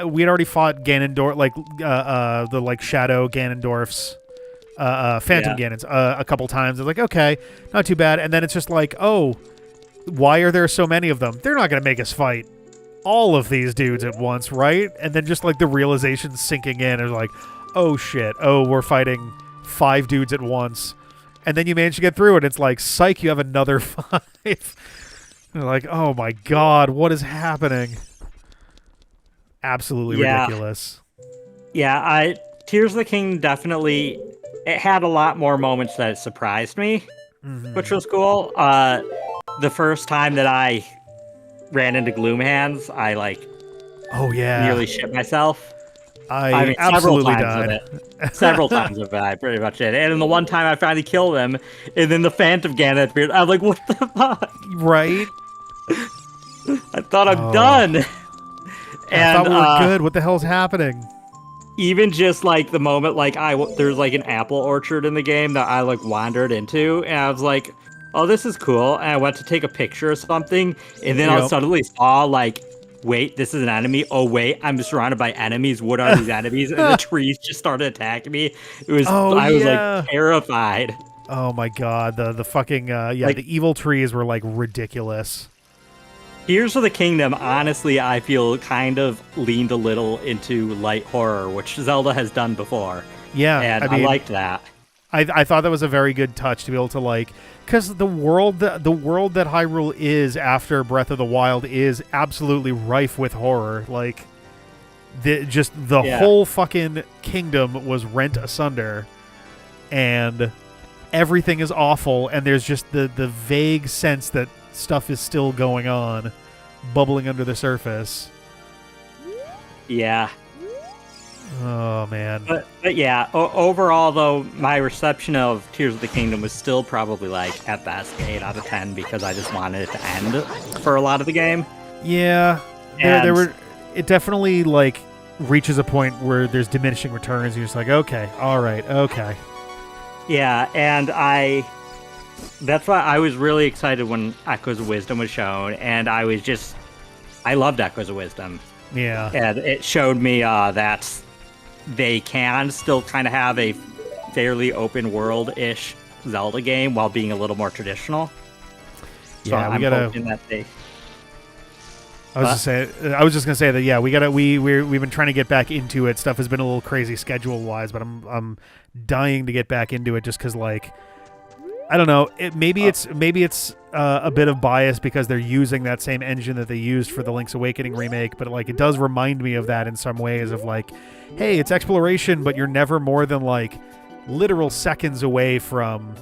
we had already fought Ganondorf, like the like Shadow Ganondorfs, Phantom Ganons, a couple times. I was like, okay, not too bad. And then it's just like, oh, why are there so many of them? They're not gonna make us fight all of these dudes at once, right? And then just like the realization sinking in is like, oh shit, oh, we're fighting 5 dudes at once. And then you manage to get through it. It's like, psych, you have another 5. You're like, oh my god, what is happening? Absolutely ridiculous. Yeah, Tears of the Kingdom definitely, it had a lot more moments that surprised me, which was cool. The first time that I ran into Gloom Hands, I nearly shit myself. I mean, absolutely died. Several times of it, I pretty much did. And then the one time I finally killed him, and then the Phantom Ganon appeared, I'm like, what the fuck? Right? I thought I'm done. I thought we were good. What the hell's happening? Even just like the moment, there's like an apple orchard in the game that I wandered into, and I was like, oh, this is cool. And I went to take a picture of something, and then I suddenly saw wait, this is an enemy. Oh wait, I'm surrounded by enemies. What are these enemies? And the trees just started attacking me. It was I was terrified. Oh my god, the fucking the evil trees were ridiculous. Tears of the Kingdom, honestly, I feel kind of leaned a little into light horror, which Zelda has done before. Yeah, and I liked that. I thought that was a very good touch to be able to because the world that Hyrule is after Breath of the Wild is absolutely rife with horror. The whole fucking kingdom was rent asunder, and everything is awful. And there's just the vague sense that stuff is still going on, bubbling under the surface. Yeah. Oh man. But yeah, overall though, my reception of Tears of the Kingdom was still probably at best 8 out of 10 because I just wanted it to end for a lot of the game. Yeah. It definitely reaches a point where there's diminishing returns. You're just like, okay, all right, okay. Yeah, and that's why I was really excited when Echoes of Wisdom was shown, and I loved Echoes of Wisdom. Yeah. And it showed me that they can still kind of have a fairly open world-ish Zelda game while being a little more traditional. So yeah, I'm hoping that they... I was just gonna say that we've been trying to get back into it. Stuff has been a little crazy schedule-wise, but I'm dying to get back into it just because I don't know. Maybe it's a bit of bias because they're using that same engine that they used for the Link's Awakening remake, but it does remind me of that in some ways of hey, it's exploration, but you're never more than literal seconds away from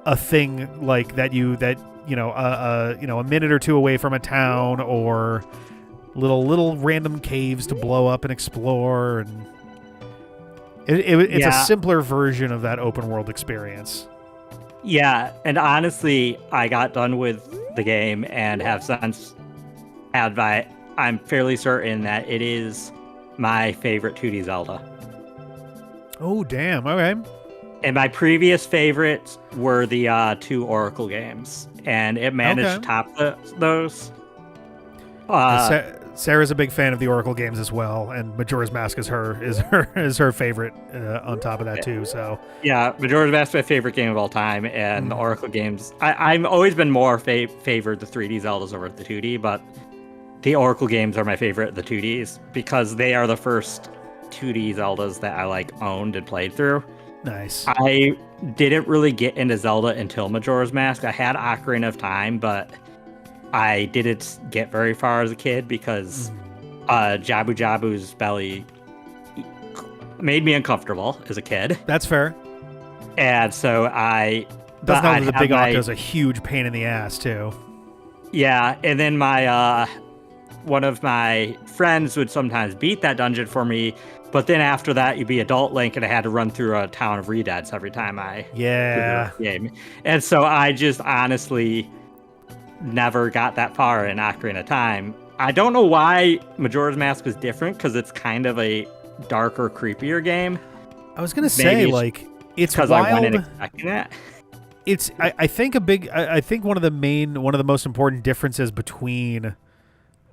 a thing a minute or two away from a town or little random caves to blow up and explore, and it's a simpler version of that open world experience. Yeah, and honestly, I got done with the game and have since I'm fairly certain that it is my favorite 2D Zelda. Oh, damn. Okay. And my previous favorites were the 2 Oracle games, and it managed to top those. Sarah's a big fan of the Oracle games as well, and Majora's Mask is her favorite on top of that too. So yeah, Majora's Mask is my favorite game of all time, and the Oracle games. I've always been more favored the 3D Zeldas over the 2D, but the Oracle games are my favorite, the 2Ds, because they are the first 2D Zeldas that I owned and played through. Nice. I didn't really get into Zelda until Majora's Mask. I had Ocarina of Time, but I didn't get very far as a kid because Jabu Jabu's belly made me uncomfortable as a kid. That's fair. And so That's not the Big Octo is a huge pain in the ass too. Yeah, and then one of my friends would sometimes beat that dungeon for me, but then after that you'd be adult Link and I had to run through a town of Redeads every time I did the game. And so I just honestly never got that far in Ocarina of Time. I don't know why Majora's Mask was different, because it's kind of a darker, creepier game. I was gonna say it's because I went in expecting it. It's I think one of the most important differences between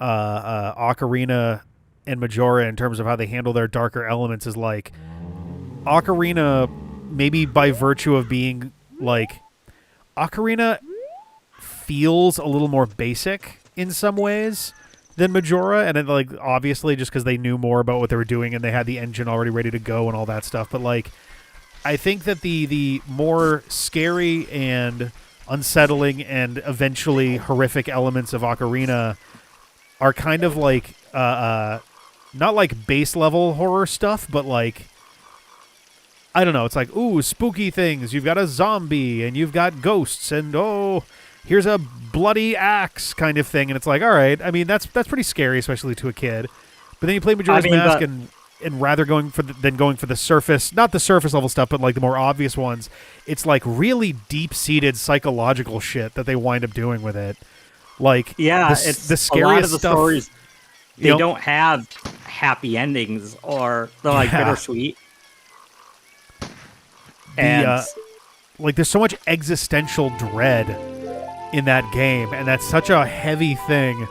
Ocarina and Majora in terms of how they handle their darker elements is like Ocarina, maybe by virtue of being like Ocarina feels a little more basic in some ways than Majora, and it, like, obviously just because they knew more about what they were doing and they had the engine already ready to go and all that stuff. But like, I think that the more scary and unsettling and eventually horrific elements of Ocarina are kind of like not like base level horror stuff, but like, I don't know, it's like, ooh, spooky things, you've got a zombie and you've got ghosts and oh, here's a bloody axe kind of thing, and it's like, all right, I mean, that's pretty scary, especially to a kid. But then you play Majora's Mask and rather going for the surface, not the surface level stuff, but like the more obvious ones, it's like really deep-seated psychological shit that they wind up doing with it. Like, it's the scariest a lot of the stuff. Stories, they don't have happy endings, or they're like bittersweet. And like, there's so much existential dread in that game, and that's such a heavy thing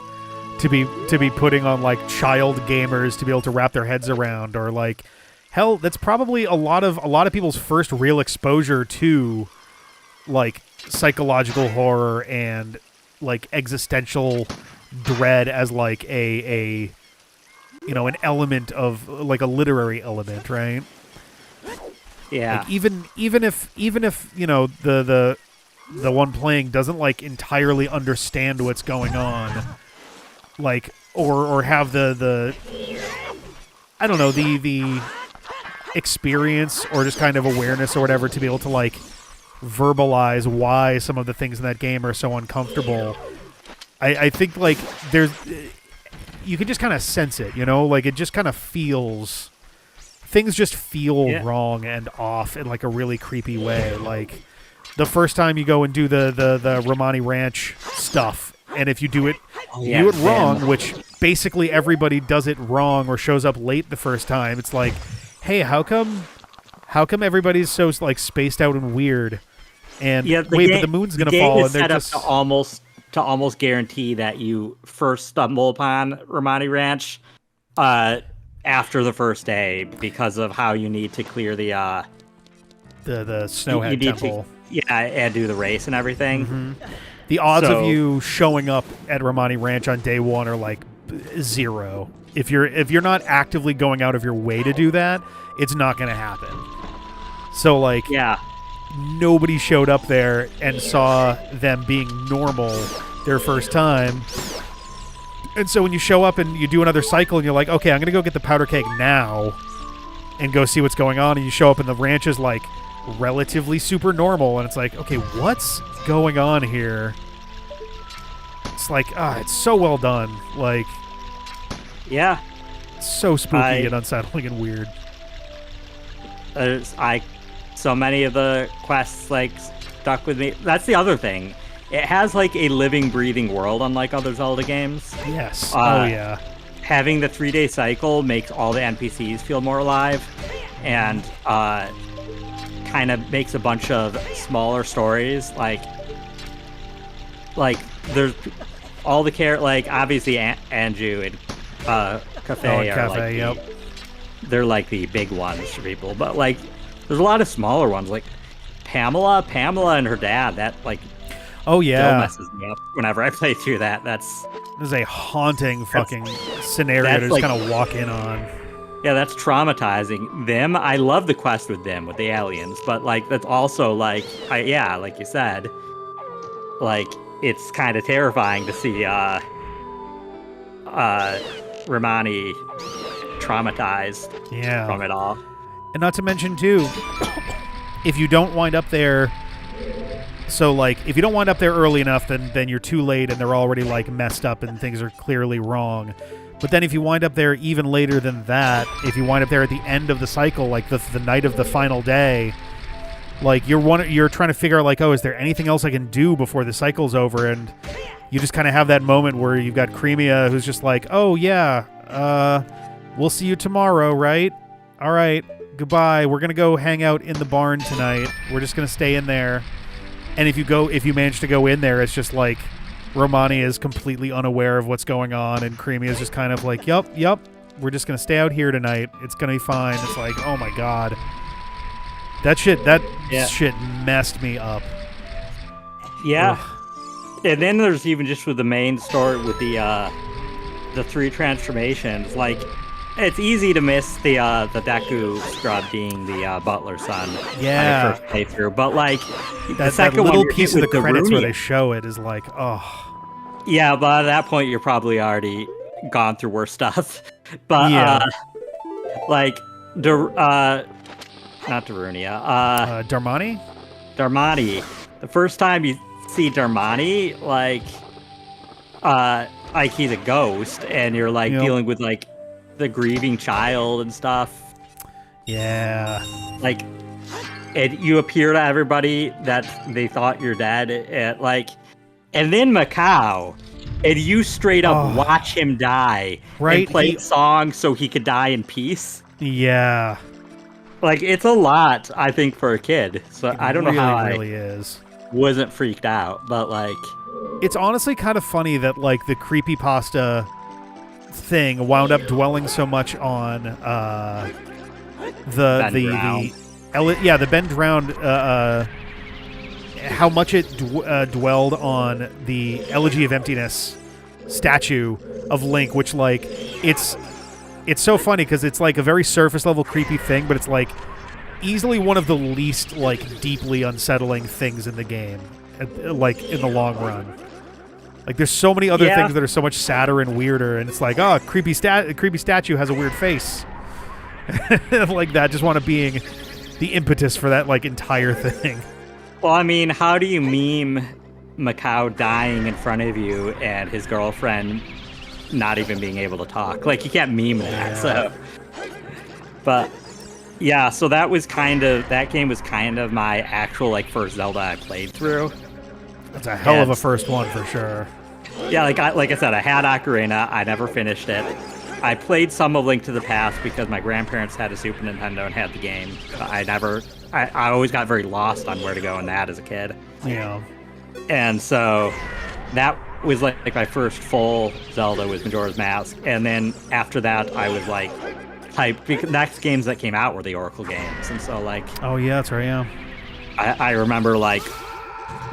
to be putting on like child gamers to be able to wrap their heads around, or like, hell, that's probably a lot of people's first real exposure to like psychological horror and like existential dread as like a you know, an element of like a literary element, right? Yeah. Like, even if you know, the one playing doesn't like entirely understand what's going on, like, or have the I don't know, the experience or just kind of awareness or whatever to be able to like verbalize why some of the things in that game are so uncomfortable. I think like there's, you can just kind of sense it, you know, like it just kind of feels, things just feel wrong and off in like a really creepy way. Like the first time you go and do the Romani Ranch stuff, and if you do it wrong, which basically everybody does it wrong or shows up late the first time, it's like, hey, how come everybody's so like spaced out and weird? And but the moon's gonna fall, and they're just to almost guarantee that you first stumble upon Romani Ranch after the first day, because of how you need to clear the Snowhead Temple. And do the race and everything. Mm-hmm. The odds of you showing up at Romani Ranch on day one are like 0. If you're not actively going out of your way to do that, it's not going to happen. So like, nobody showed up there and saw them being normal their first time. And so when you show up and you do another cycle and you're like, okay, I'm going to go get the powder keg now and go see what's going on, and you show up and the ranch is like relatively super normal, and it's like, okay, what's going on here? It's like, it's so well done. Like, so spooky and unsettling and weird. So many of the quests like stuck with me. That's the other thing. It has like a living, breathing world, unlike other Zelda games. Yes. Having the 3-day cycle makes all the NPCs feel more alive, and kind of makes a bunch of smaller stories. Like there's all the like obviously Anju and Cafe are like they're like the big ones for people, but like there's a lot of smaller ones like Pamela and her dad. That like still messes me up whenever I play through that. This is a haunting fucking scenario to just kind of walk in on. Yeah, that's traumatizing. Them, I love the quest with them, with the aliens, but like that's also like, like you said, like it's kind of terrifying to see Romani traumatized from it all. And not to mention too, if you don't wind up there, so like if you don't wind up there early enough, then you're too late and they're already like messed up and things are clearly wrong. But then if you wind up there even later than that, if you wind up there at the end of the cycle, like the night of the final day, like you're trying to figure out like, oh, is there anything else I can do before the cycle's over? And you just kind of have that moment where you've got Cremia who's just like, oh yeah, we'll see you tomorrow, right? All right, goodbye. We're gonna go hang out in the barn tonight. We're just gonna stay in there. And if you manage to go in there, it's just like Romani is completely unaware of what's going on, and Creamy is just kind of like, yup, we're just gonna stay out here tonight. It's gonna be fine. It's like, oh my god, that shit messed me up. Yeah. Ugh. And then there's even just with the main story with the 3 transformations. Like, it's easy to miss the Deku scrub being the butler's son. Yeah. On your first playthrough, but like that little piece of the credits where they show it is like, oh. Yeah, but at that point you're probably already gone through worse stuff. But like not Darunia. Darmani. The first time you see Darmani, like he's a ghost, and you're like dealing with like the grieving child and stuff. Yeah. Like, you appear to everybody that they thought you're dead, and then Macau, and you straight up watch him die, right? And play songs so he could die in peace. Yeah. Like, it's a lot, I think, for a kid. So I don't know how really is. Wasn't freaked out, but like, it's honestly kind of funny that like the creepypasta thing wound up dwelling so much on the Ben Drowned, how much it dwelled on the Elegy of Emptiness statue of Link, which like it's so funny because it's like a very surface level creepy thing, but it's like easily one of the least like deeply unsettling things in the game, like in the long run. Like, there's so many other things that are so much sadder and weirder, and it's like, oh, creepy statue has a weird face. Like, that just wound up being the impetus for that, like, entire thing. Well, I mean, how do you meme Macau dying in front of you and his girlfriend not even being able to talk? Like, you can't meme that, so... But, yeah, so that game was kind of my actual, like, first Zelda I played through. That's a hell of a first one for sure. Yeah, like I said, I had Ocarina. I never finished it. I played some of Link to the Past because my grandparents had a Super Nintendo and had the game. But I always got very lost on where to go in that as a kid. Yeah. And so that was like my first full Zelda was Majora's Mask. And then after that, I was like hyped because the next games that came out were the Oracle games. And so like... Oh, yeah, that's right, yeah. I remember like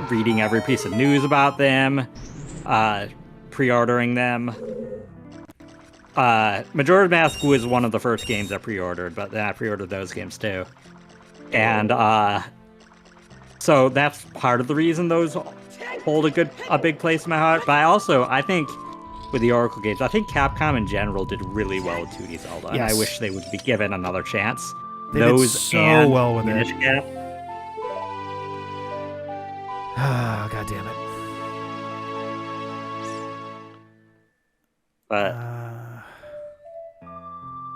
reading every piece of news about them, pre-ordering them. Majora's Mask was one of the first games I pre-ordered, but then I pre-ordered those games too. And so that's part of the reason those hold a big place in my heart. But I think with the Oracle games, I think Capcom in general did really well with 2D Zelda, and I wish they would be given another chance. They did so well with it. Ah, God damn it. But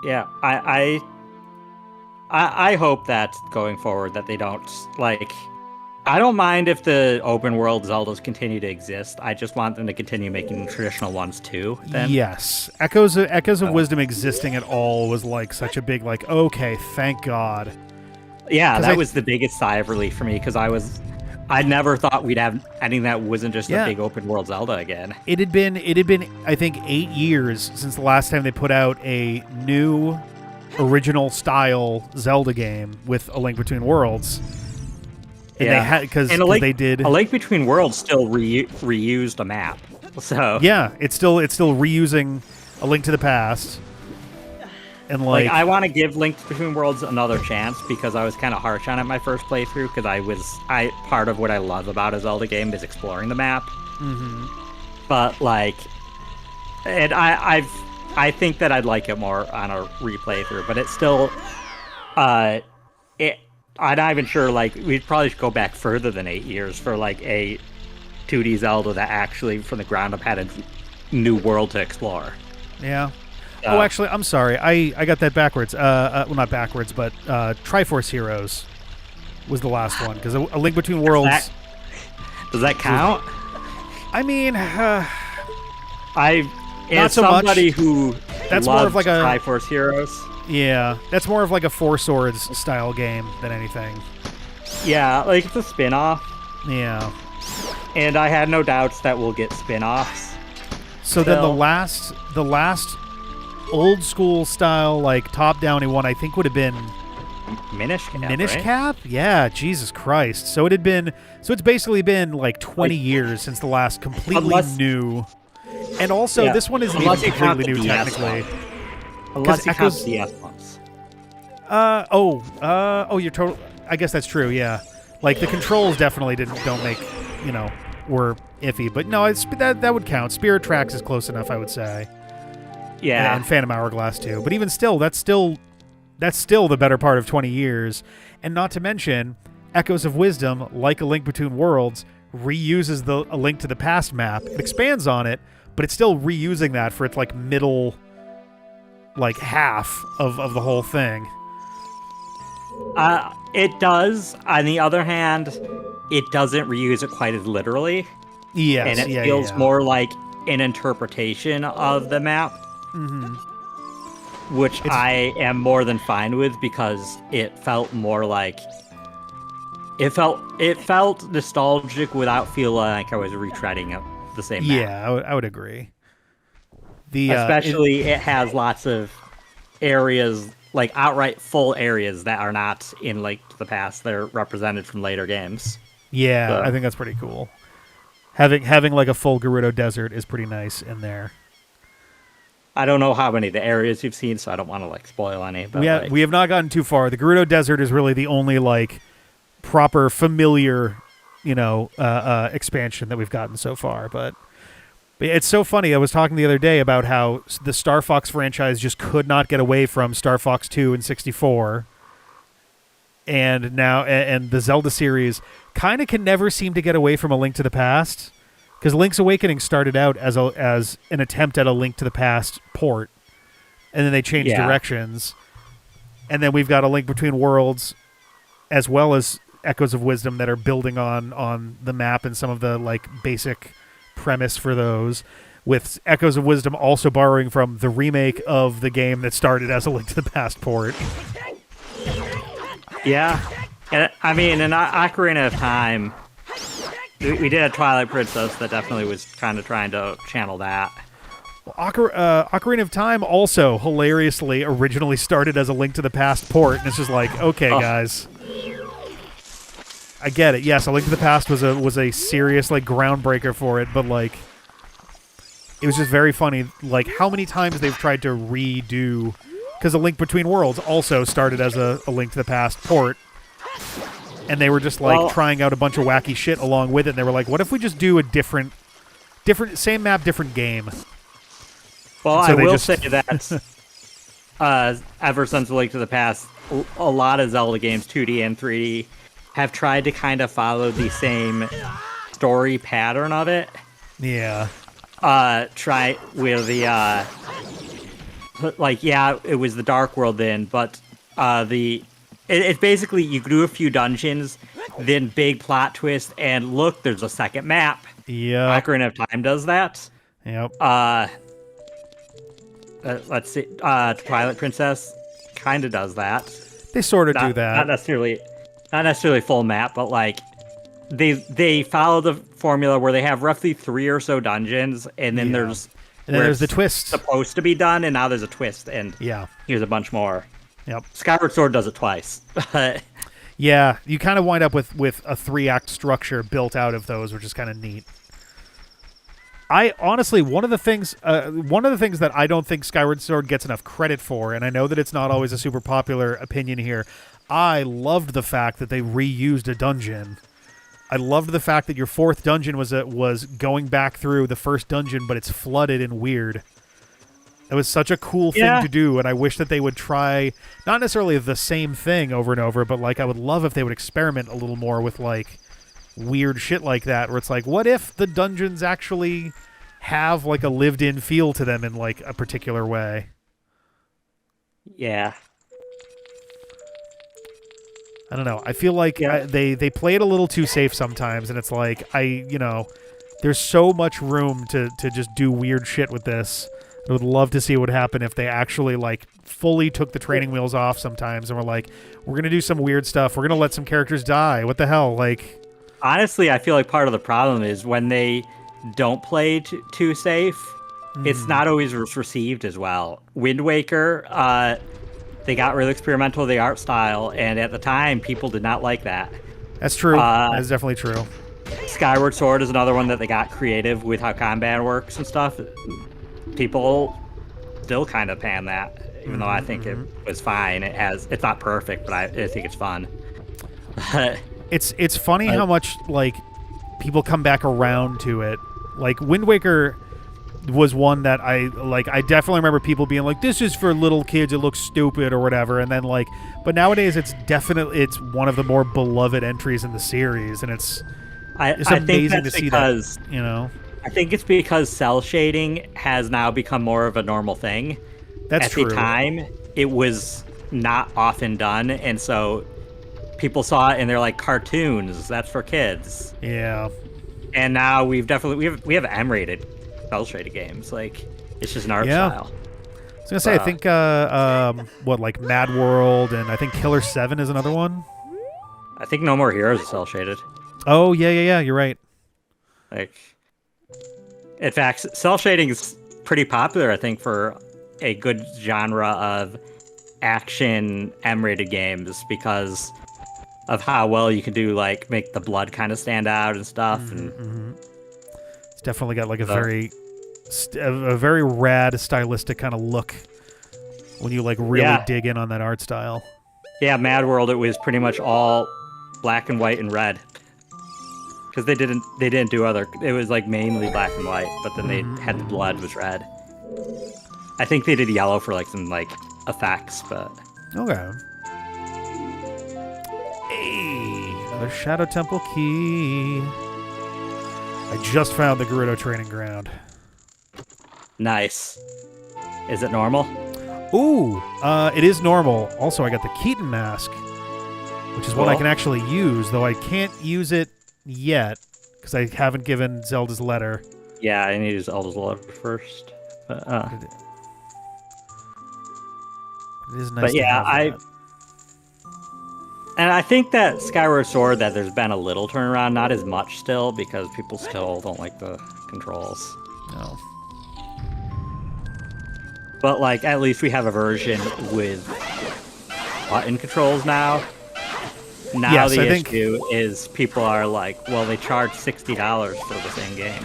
yeah, I hope that going forward that they don't like. I don't mind if the open world Zeldas continue to exist. I just want them to continue making traditional ones too. Then. Yes, Echoes of Wisdom existing at all was like such a big like. Okay, thank God. Yeah, that was the biggest sigh of relief for me because I never thought we'd have anything that wasn't just a big open world Zelda again. It had been I think 8 years since the last time they put out a new original style Zelda game with A Link Between Worlds. And they had because they did A Link Between Worlds still reused a map. So yeah, it's still reusing A Link to the Past. And like I want to give Link Between Worlds another chance because I was kind of harsh on it my first playthrough because part of what I love about a Zelda game is exploring the map. Mm-hmm. But like, and I think that I'd like it more on a replay through, but it's still, I'm not even sure. Like, we'd probably go back further than 8 years for like a 2D Zelda that actually from the ground up had a new world to explore. Yeah. Oh, actually, I'm sorry. I got that backwards. Well, not backwards, but Triforce Heroes was the last one because A Link Between Worlds. Does that count? I mean, not so somebody much. Who that's more of like a Triforce Heroes. Yeah, that's more of like a Four Swords style game than anything. Yeah, like it's a spin-off. Yeah. And I had no doubts that we'll get spin-offs. So then the last old school style, like top-downy one, I think would have been Minish Cap, Minish right? Cap? Yeah, Jesus Christ. So it's basically been like 20 years since the last completely new. And also, this one isn't even completely new technically. Unless you count Echoes, DS ones. you're total. I guess that's true. Yeah, like the controls definitely don't make, were iffy. But no, that would count. Spirit Tracks is close enough, I would say. Yeah, and Phantom Hourglass too. But even still, that's still the better part of 20 years. And not to mention, Echoes of Wisdom, like A Link Between Worlds, reuses A Link to the Past map. It expands on it, but it's still reusing that for its like middle, like half of the whole thing. it does. On the other hand, it doesn't reuse it quite as literally. Yes, and it feels more like an interpretation of the map. Mm-hmm. Which I am more than fine with, because it felt more like it felt nostalgic without feeling like I was retreading the same map. Yeah, I would agree. Especially it has lots of areas, like outright full areas that are not in Link to the Past. They're represented from later games. Yeah, So. I think that's pretty cool. Having like a full Gerudo Desert is pretty nice in there. I don't know how many of the areas you've seen, so I don't want to like spoil any. But we have not gotten too far. The Gerudo Desert is really the only like proper familiar, expansion that we've gotten so far. But it's so funny. I was talking the other day about how the Star Fox franchise just could not get away from Star Fox 2 and 64, and now and the Zelda series kind of can never seem to get away from A Link to the Past. Because Link's Awakening started out as an attempt at a Link to the Past port, and then they changed directions, and then we've got A Link Between Worlds, as well as Echoes of Wisdom that are building on the map and some of the like basic premise for those. With Echoes of Wisdom also borrowing from the remake of the game that started as a Link to the Past port. Yeah, and I mean, in Ocarina of Time. We did a Twilight Princess that definitely was kind of trying to channel that. Well, Ocarina of Time also hilariously originally started as a Link to the Past port, and it's just like, okay, guys, I get it. Yes, A Link to the Past was a serious like groundbreaker for it, but like, it was just very funny, like how many times they've tried to redo, because A Link Between Worlds also started as a Link to the Past port. And they were just like trying out a bunch of wacky shit along with it. And they were like, what if we just do a different same map, different game? Well, so I will say that ever since A Link to the Past, a lot of Zelda games, 2D and 3D, have tried to kind of follow the same story pattern of it. Yeah. Try with the it was the Dark World then, but it's basically you do a few dungeons, then big plot twist, and look, there's a second map. Yeah. Ocarina of Time does that. Yep. Let's see. Twilight Princess kind of does that. They sort of do that. Not necessarily full map, but like they follow the formula where they have roughly 3 or so dungeons, and then there's the twist supposed to be done, and now there's a twist, and here's a bunch more. Yep. Skyward Sword does it twice. Yeah, you kind of wind up with a 3-act structure built out of those, which is kind of neat. I honestly, one of the things that I don't think Skyward Sword gets enough credit for, and I know that it's not always a super popular opinion here, I loved the fact that they reused a dungeon. I loved the fact that your 4th dungeon was going back through the first dungeon, but it's flooded and weird. It was such a cool thing to do, and I wish that they would try, not necessarily the same thing over and over, but like I would love if they would experiment a little more with like weird shit like that, where it's like, what if the dungeons actually have like a lived-in feel to them in like a particular way? Yeah. I don't know. I feel like they play it a little too safe sometimes, and it's like, there's so much room to just do weird shit with this. I would love to see what would happen if they actually like fully took the training wheels off sometimes and were like, we're going to do some weird stuff. We're going to let some characters die. What the hell? Like, honestly, I feel like part of the problem is when they don't play too safe, it's not always received as well. Wind Waker, they got really experimental with the art style, and at the time, people did not like that. That's true. That's definitely true. Skyward Sword is another one that they got creative with how combat works and stuff. People still kind of pan that, even though I think it was fine. It's not perfect, but I think it's fun. It's funny how much like people come back around to it. Like Wind Waker was one that I definitely remember people being like, this is for little kids, it looks stupid or whatever, and then like, but nowadays it's one of the more beloved entries in the series, and it's amazing to see that, you know. I think it's because cell shading has now become more of a normal thing. That's true. At the time, it was not often done, and so people saw it and they're like, cartoons, that's for kids. Yeah. And now we have M-rated cell shaded games. Like, it's just an art style. I was gonna say, I think like Mad World, and I think Killer 7 is another one. I think No More Heroes is cell shaded. Oh yeah, you're right. Like, in fact, cell shading is pretty popular, I think, for a good genre of action M-rated games because of how well you can do, like, make the blood kind of stand out and stuff. It's definitely got like a very rad stylistic kind of look when you like really dig in on that art style. Yeah, Mad World, it was pretty much all black and white and red. Because they didn't do other. It was like mainly black and white, but then they had the blood was red. I think they did yellow for like some like effects, but okay. Hey, another Shadow Temple key. I just found the Gerudo training ground. Nice. Is it normal? Ooh, it is normal. Also, I got the Keaton mask, which is what I can actually use, though I can't use it yet because I haven't given Zelda's letter. Yeah, I need Zelda's letter first. But, it is nice. But yeah, and I think that Skyward Sword, that there's been a little turnaround, not as much still, because people still don't like the controls. No. But like, at least we have a version with button controls now. Now the issue is people are like, well, they charge $60 for the same game.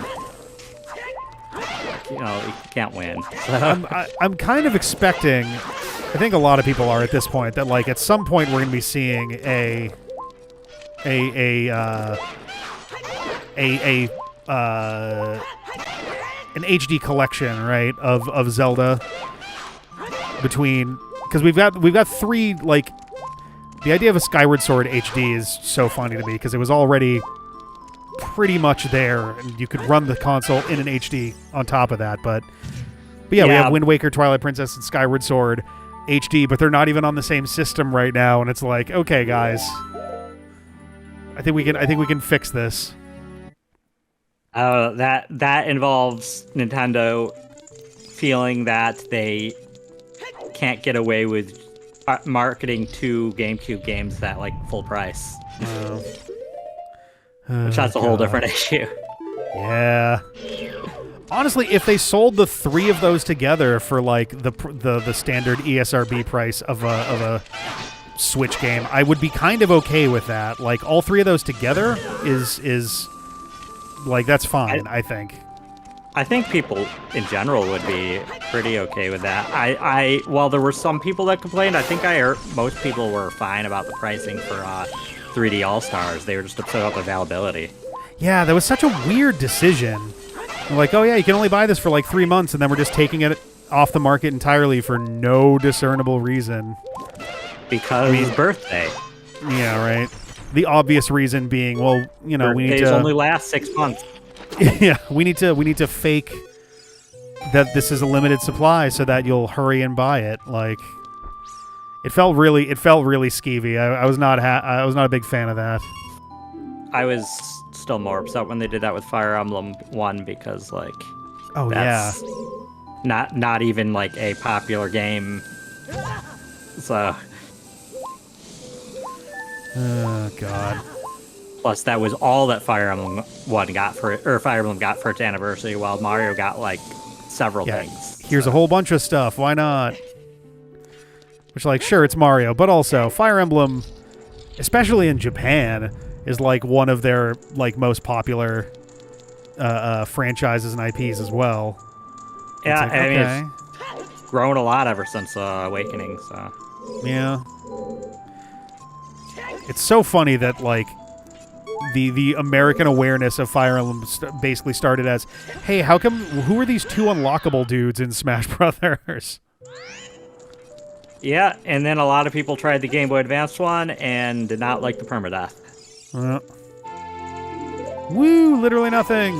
You know, you can't win. So. I'm kind of expecting, I think a lot of people are at this point, that like at some point we're going to be seeing an HD collection, right, of Zelda because we've got three, like, the idea of a Skyward Sword HD is so funny to me because it was already pretty much there, and you could run the console in an HD on top of that. But yeah, we have Wind Waker, Twilight Princess, and Skyward Sword HD, but they're not even on the same system right now. And it's like, okay, guys, I think we can fix this. That involves Nintendo feeling that they can't get away with marketing two GameCube games at like full price. Which that's a whole different issue. Yeah. Honestly, if they sold the three of those together for like the standard ESRB price of a Switch game, I would be kind of okay with that. Like all three of those together is like that's fine, I think. I think people in general would be pretty okay with that. I while there were some people that complained, I think I heard most people were fine about the pricing for 3D All-Stars. They were just upset about the availability. Yeah, that was such a weird decision. Like, oh yeah, you can only buy this for like 3 months, and then we're just taking it off the market entirely for no discernible reason. Because his birthday. Yeah, right. The obvious reason being, well, you know, we need to only last 6 months. Yeah, we need to fake that this is a limited supply so that you'll hurry and buy it. Like, it felt really skeevy. I was not a big fan of that. I was still more upset when they did that with Fire Emblem 1 because, like, that's not even like a popular game. So, oh god. Plus, that was all that Fire Emblem 1 got for it, or Fire Emblem got for its anniversary, while Mario got like several Yeah, things. here's a whole bunch of stuff. Why not? Which, like, sure, it's Mario, but also Fire Emblem, especially in Japan, is like one of their like most popular franchises and IPs as well. Yeah, like, I mean, okay. it's grown a lot ever since Awakening. So Yeah. It's so funny that like the American awareness of Fire Emblem basically started as, hey, who are these two unlockable dudes in Smash Brothers? yeah, and then a lot of people tried the Game Boy Advance one and did not like the permadeath. Woo! Literally nothing.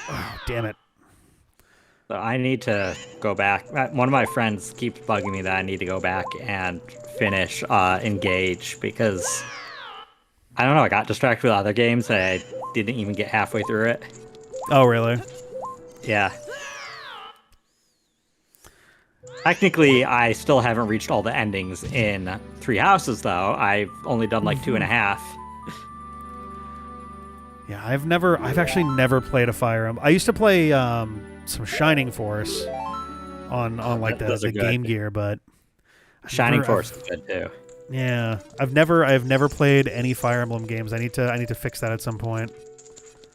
Oh, damn it. So I need to go back. One of my friends keeps bugging me that I need to go back and finish Engage because I don't know. I got distracted with other games. I didn't even get halfway through it. Oh, really? Yeah. Technically, I still haven't reached all the endings in Three Houses, though. I've only done like 2.5. Yeah, I've actually never played a Fire Emblem. I used to play some Shining Force on like the Game Gear, but Shining Force is good too. Yeah, I've never played any Fire Emblem games. I need to fix that at some point.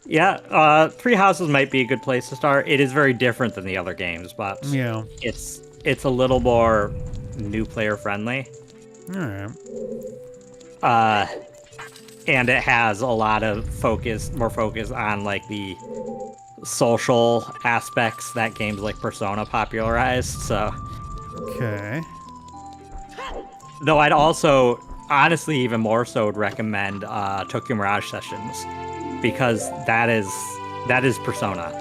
Yeah, Three Houses might be a good place to start. It is very different than the other games, but yeah, it's a little more new player friendly. All right. And it has a lot of more focus on like the social aspects that games like Persona popularized. So, okay. Though I'd also, honestly, even more so, would recommend Tokyo Mirage Sessions because that is Persona.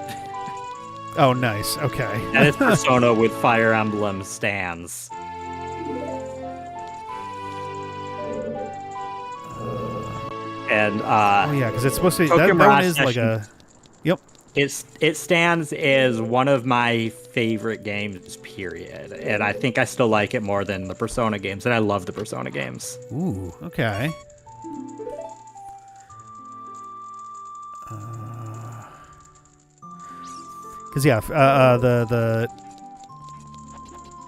Oh, nice. Okay. That is Persona with Fire Emblem stands. And oh yeah, because it's supposed to. Tokyo That Mirage one is like a. Yep. It stands as one of my favorite games, period. And I think I still like it more than the Persona games, and I love the Persona games. Ooh. Okay. Because yeah,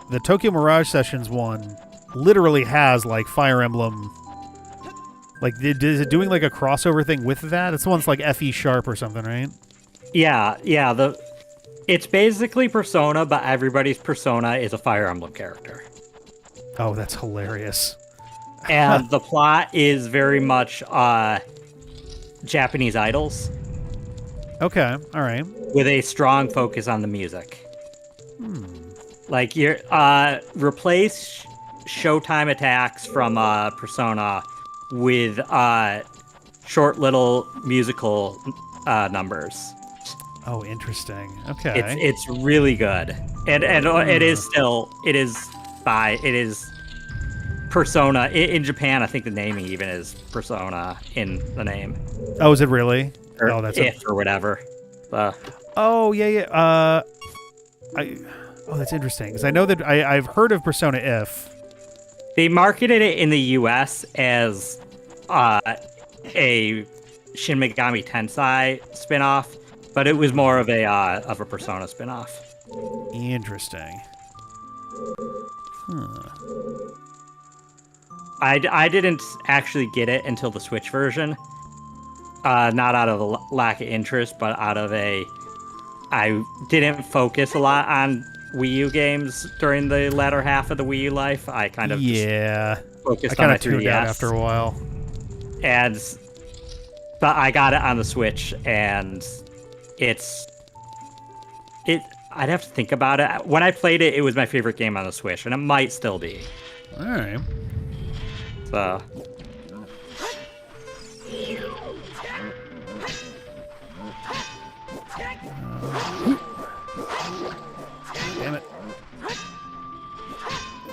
the Tokyo Mirage Sessions one literally has like Fire Emblem. Like, is it doing like a crossover thing with that? It's the one's like FE Sharp or something, right? Yeah. It's basically Persona, but everybody's Persona is a Fire Emblem character. Oh, that's hilarious. And the plot is very much Japanese idols. Okay, all right. With a strong focus on the music. Like, you're replace Showtime attacks from Persona with short little musical numbers. Oh, interesting. Okay. It's really good. And it is Persona. In Japan, I think the naming even is Persona in the name. Oh, is it really? Or oh, that's or whatever. Oh, yeah. That's interesting because I know that I've heard of Persona If. They marketed it in the U.S. as a Shin Megami Tensei spinoff, but it was more of a Persona spinoff. Interesting. Huh. I didn't actually get it until the Switch version. Not out of a lack of interest, but out of I didn't focus a lot on Wii U games during the latter half of the Wii U life. I kind of just focused on my 3DS. Tuned out after a while. But I got it on the Switch, and I'd have to think about it. When I played it, it was my favorite game on the Switch, and it might still be. All right. So. Damn it.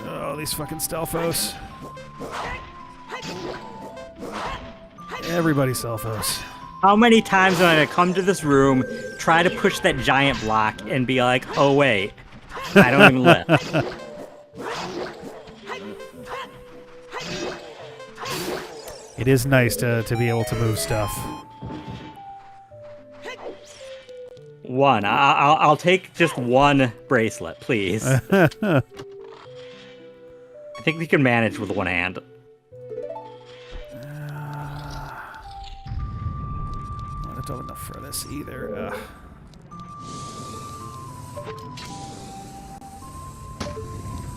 Oh, these fucking Stelfos. Everybody's Stelfos. How many times am I going to come to this room, try to push that giant block, and be like, oh, wait, I don't even lift. It is nice to be able to move stuff. One. I'll take just one bracelet, please. I think we can manage with one hand. Not enough for this either.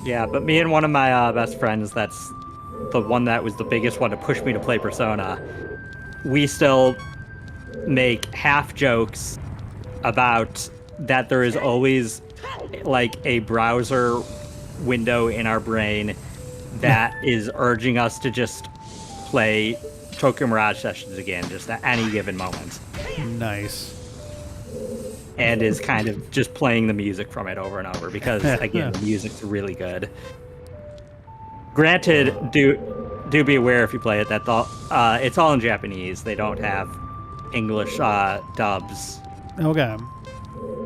Yeah, but me and one of my best friends, that's the one that was the biggest one to push me to play Persona, we still make half jokes about that there is always like a browser window in our brain that is urging us to just play Tokyo Mirage Sessions again, just at any given moment. Nice. And is kind of just playing the music from it over and over because, again, the music's really good. Granted, do be aware if you play it that it's all in Japanese. They don't have English dubs. Okay.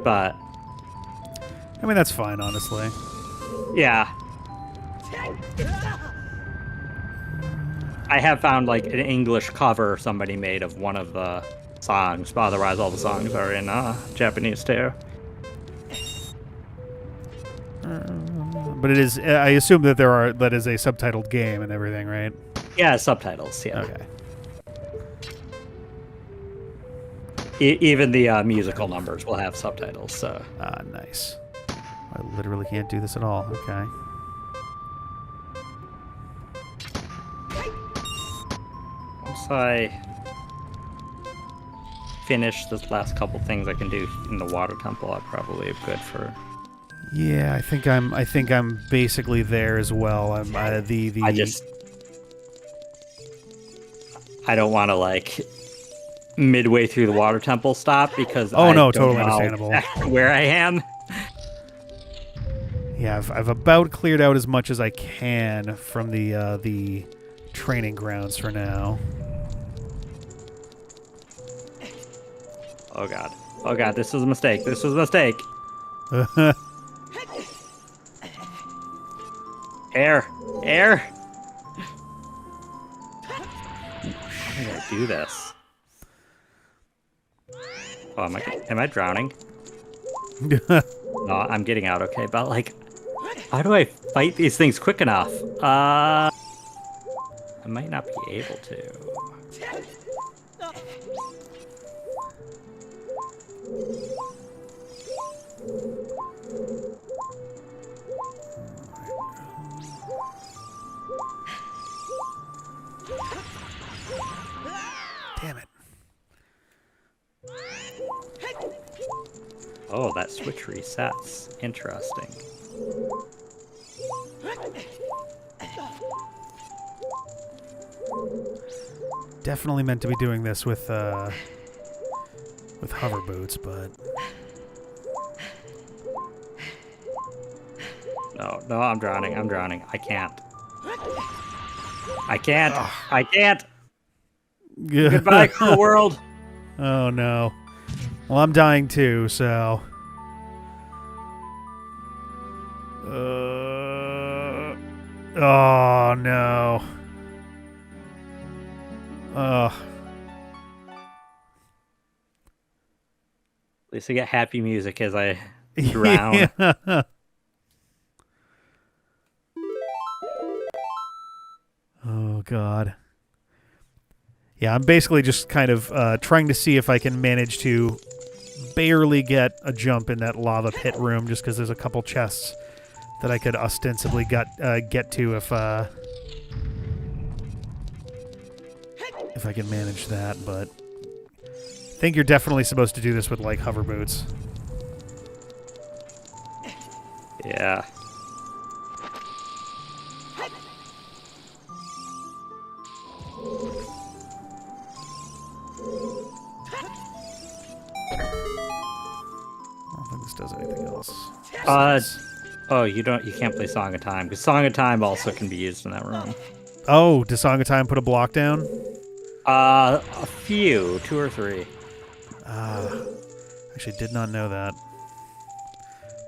But I mean, that's fine, honestly. yeah. I have found like an English cover somebody made of one of the songs, but otherwise all the songs are in Japanese too. But it is. I assume that that is a subtitled game and everything, right? Yeah, subtitles. Yeah. Okay. Even the musical numbers will have subtitles. So. Nice. I literally can't do this at all. Okay. Once I finish this last couple things I can do in the water temple, I'm probably good for. Yeah, I think I'm basically there as well. I don't want to like midway through the water temple stop because totally understandable. Exactly where I am. Yeah, I've about cleared out as much as I can from the training grounds for now. Oh god, this was a mistake. This was a mistake. Air. How did I do this? Oh, am I drowning? No, I'm getting out okay, but like, how do I fight these things quick enough? I might not be able to. Damn it. Oh, that switch resets. Interesting. Definitely meant to be doing this with hover boots, but No, I'm drowning. I can't. I can't. Goodbye, cruel world. Oh no. Well, I'm dying too, so. Oh no. At least I get happy music as I drown. Oh god. Yeah, I'm basically just kind of trying to see if I can manage to barely get a jump in that lava pit room, just because there's a couple chests that I could ostensibly get to if I can manage that. But I think you're definitely supposed to do this with like hover boots. Yeah. I don't think this does anything else. Oh, you can't play Song of Time, because Song of Time also can be used in that room. Oh, does Song of Time put a block down? A few, 2 or 3. Actually did not know that.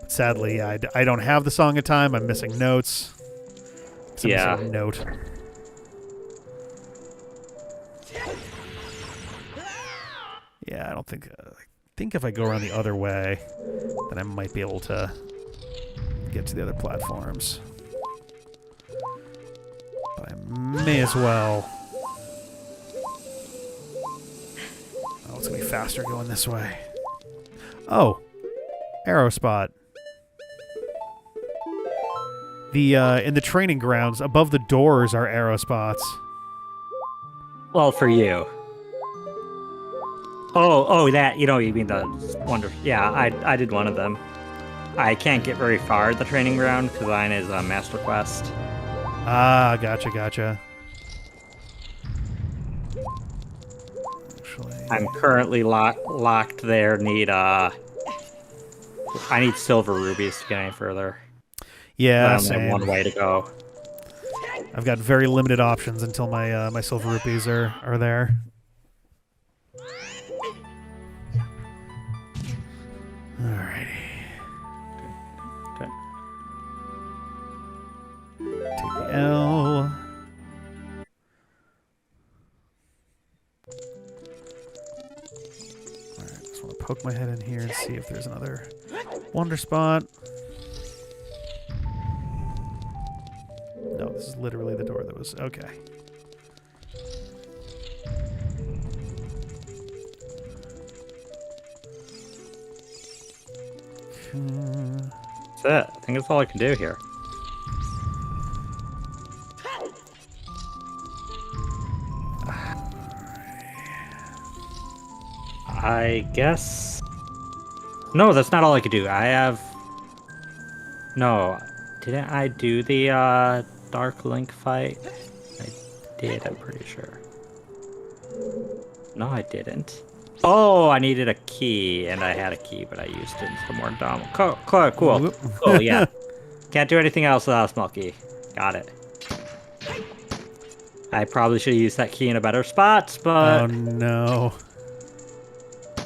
But sadly, I don't have the Song of Time. I'm missing notes. Yeah. Note. Yeah, I don't think... I think if I go around the other way, then I might be able to get to the other platforms. But I may as well... Oh, it's going to be faster going this way. Oh! Arrow spot. The, in the training grounds, above the doors are arrow spots. Well, for you. Oh, that, you mean the wonder. Yeah, I did one of them. I can't get very far at the training ground because mine is a Master Quest. Ah, gotcha. Actually, I'm currently locked there. I need silver rubies to get any further. yeah, I only have same. one way to go. I've got very limited options until my my silver rupees are there. Alrighty. Okay. Take the L. Alright, just want to poke my head in here and see if there's another wonder spot. No, this is literally the door that was... Okay. That's it. I think that's all I can do here. I guess... No, that's not all I could do. I have... No. Didn't I do the Dark Link fight? I did, I'm pretty sure. No, I didn't. Oh, I needed a key, and I had a key, but I used it instead of more dumb. Cool, yeah. Can't do anything else without a small key. Got it. I probably should have used that key in a better spot, but... Oh, no.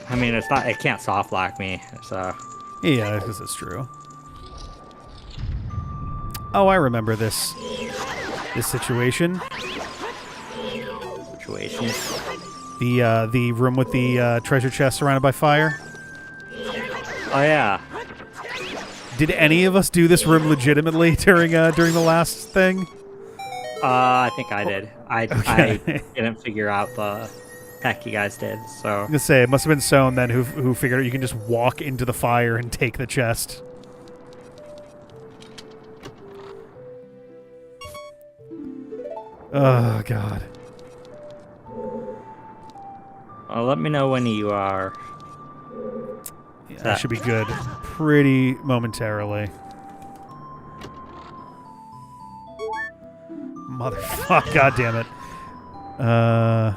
I mean, it can't soft lock me, so... Yeah, this is true. Oh, I remember this situation. The room with the treasure chest surrounded by fire. Oh yeah. Did any of us do this room legitimately during the last thing? I think I did. Okay. I didn't figure out the heck you guys did, so... I'm gonna say, it must have been Soen then who figured out you can just walk into the fire and take the chest. Oh, God. Well, let me know when you are... Yeah, that should be good pretty momentarily. Motherfuck, God damn it. I'm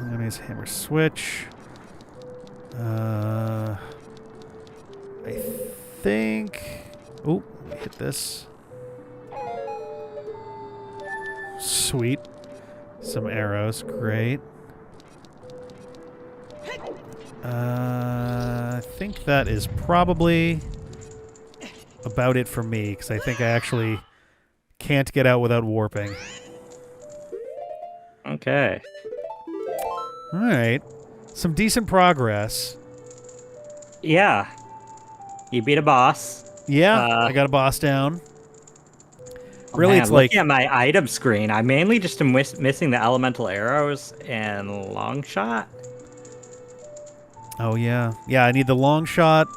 gonna use hammer switch. I think... Oh, let me hit this. Sweet. Some arrows, great. I think that is probably about it for me, because I think I actually can't get out without warping. Okay. Alright. Some decent progress. Yeah. You beat a boss. Yeah, I got a boss down. Really, man, it's like... Looking at my item screen, I mainly just am missing the elemental arrows and long shot. Oh, yeah. Yeah, I need the long shot.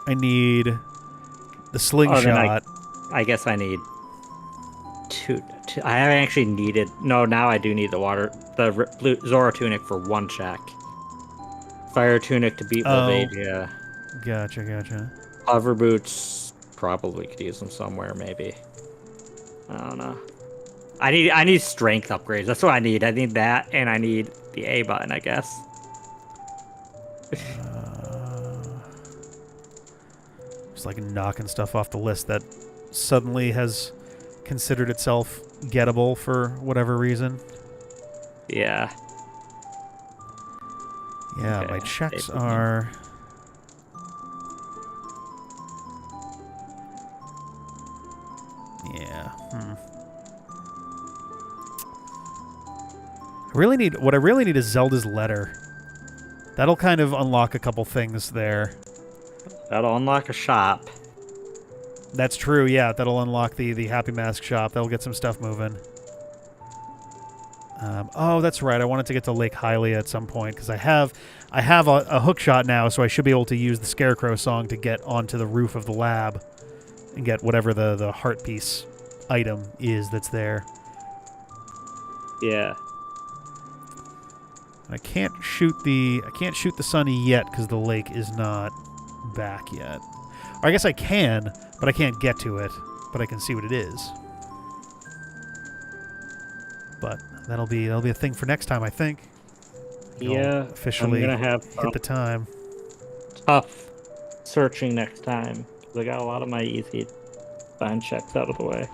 I need the slingshot. I guess I need two. I haven't actually needed... No, now I do need the blue Zora tunic for one check. Fire tunic to beat Volvagia. Gotcha. Hover boots, probably could use them somewhere, maybe. I don't know. I need strength upgrades. That's what I need. I need that, and I need the A button, I guess. Just like knocking stuff off the list that suddenly has considered itself gettable for whatever reason. Yeah. Yeah, Okay, my checks are... Yeah, What I really need is Zelda's letter. That'll kind of unlock a couple things there. That'll unlock a shop. That's true, yeah. That'll unlock the Happy Mask shop. That'll get some stuff moving. Oh, that's right. I wanted to get to Lake Hylia at some point because I have a hook shot now, so I should be able to use the Scarecrow song to get onto the roof of the lab and get whatever the heart piece item is that's there. Yeah. I can't shoot the Sunny yet because the lake is not back yet. Or I guess I can, but I can't get to it. But I can see what it is. But that'll be a thing for next time, I think. Yeah, officially I'm gonna have hit the time. Tough searching next time because I got a lot of my easy find checks out of the way.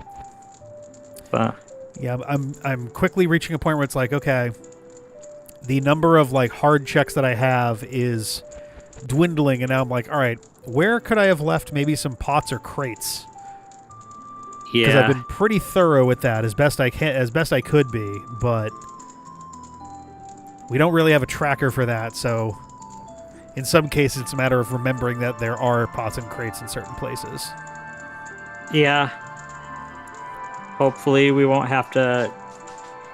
But yeah, I'm quickly reaching a point where it's like, okay, the number of like hard checks that I have is dwindling, and now I'm like, all right, where could I have left maybe some pots or crates? Because I've been pretty thorough with that as best I could be, but we don't really have a tracker for that, so in some cases it's a matter of remembering that there are pots and crates in certain places. Yeah. Hopefully we won't have to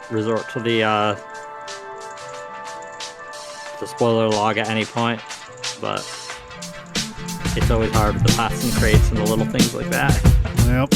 resort to the spoiler log at any point, but it's always hard with the pots and crates and the little things like that. Yep.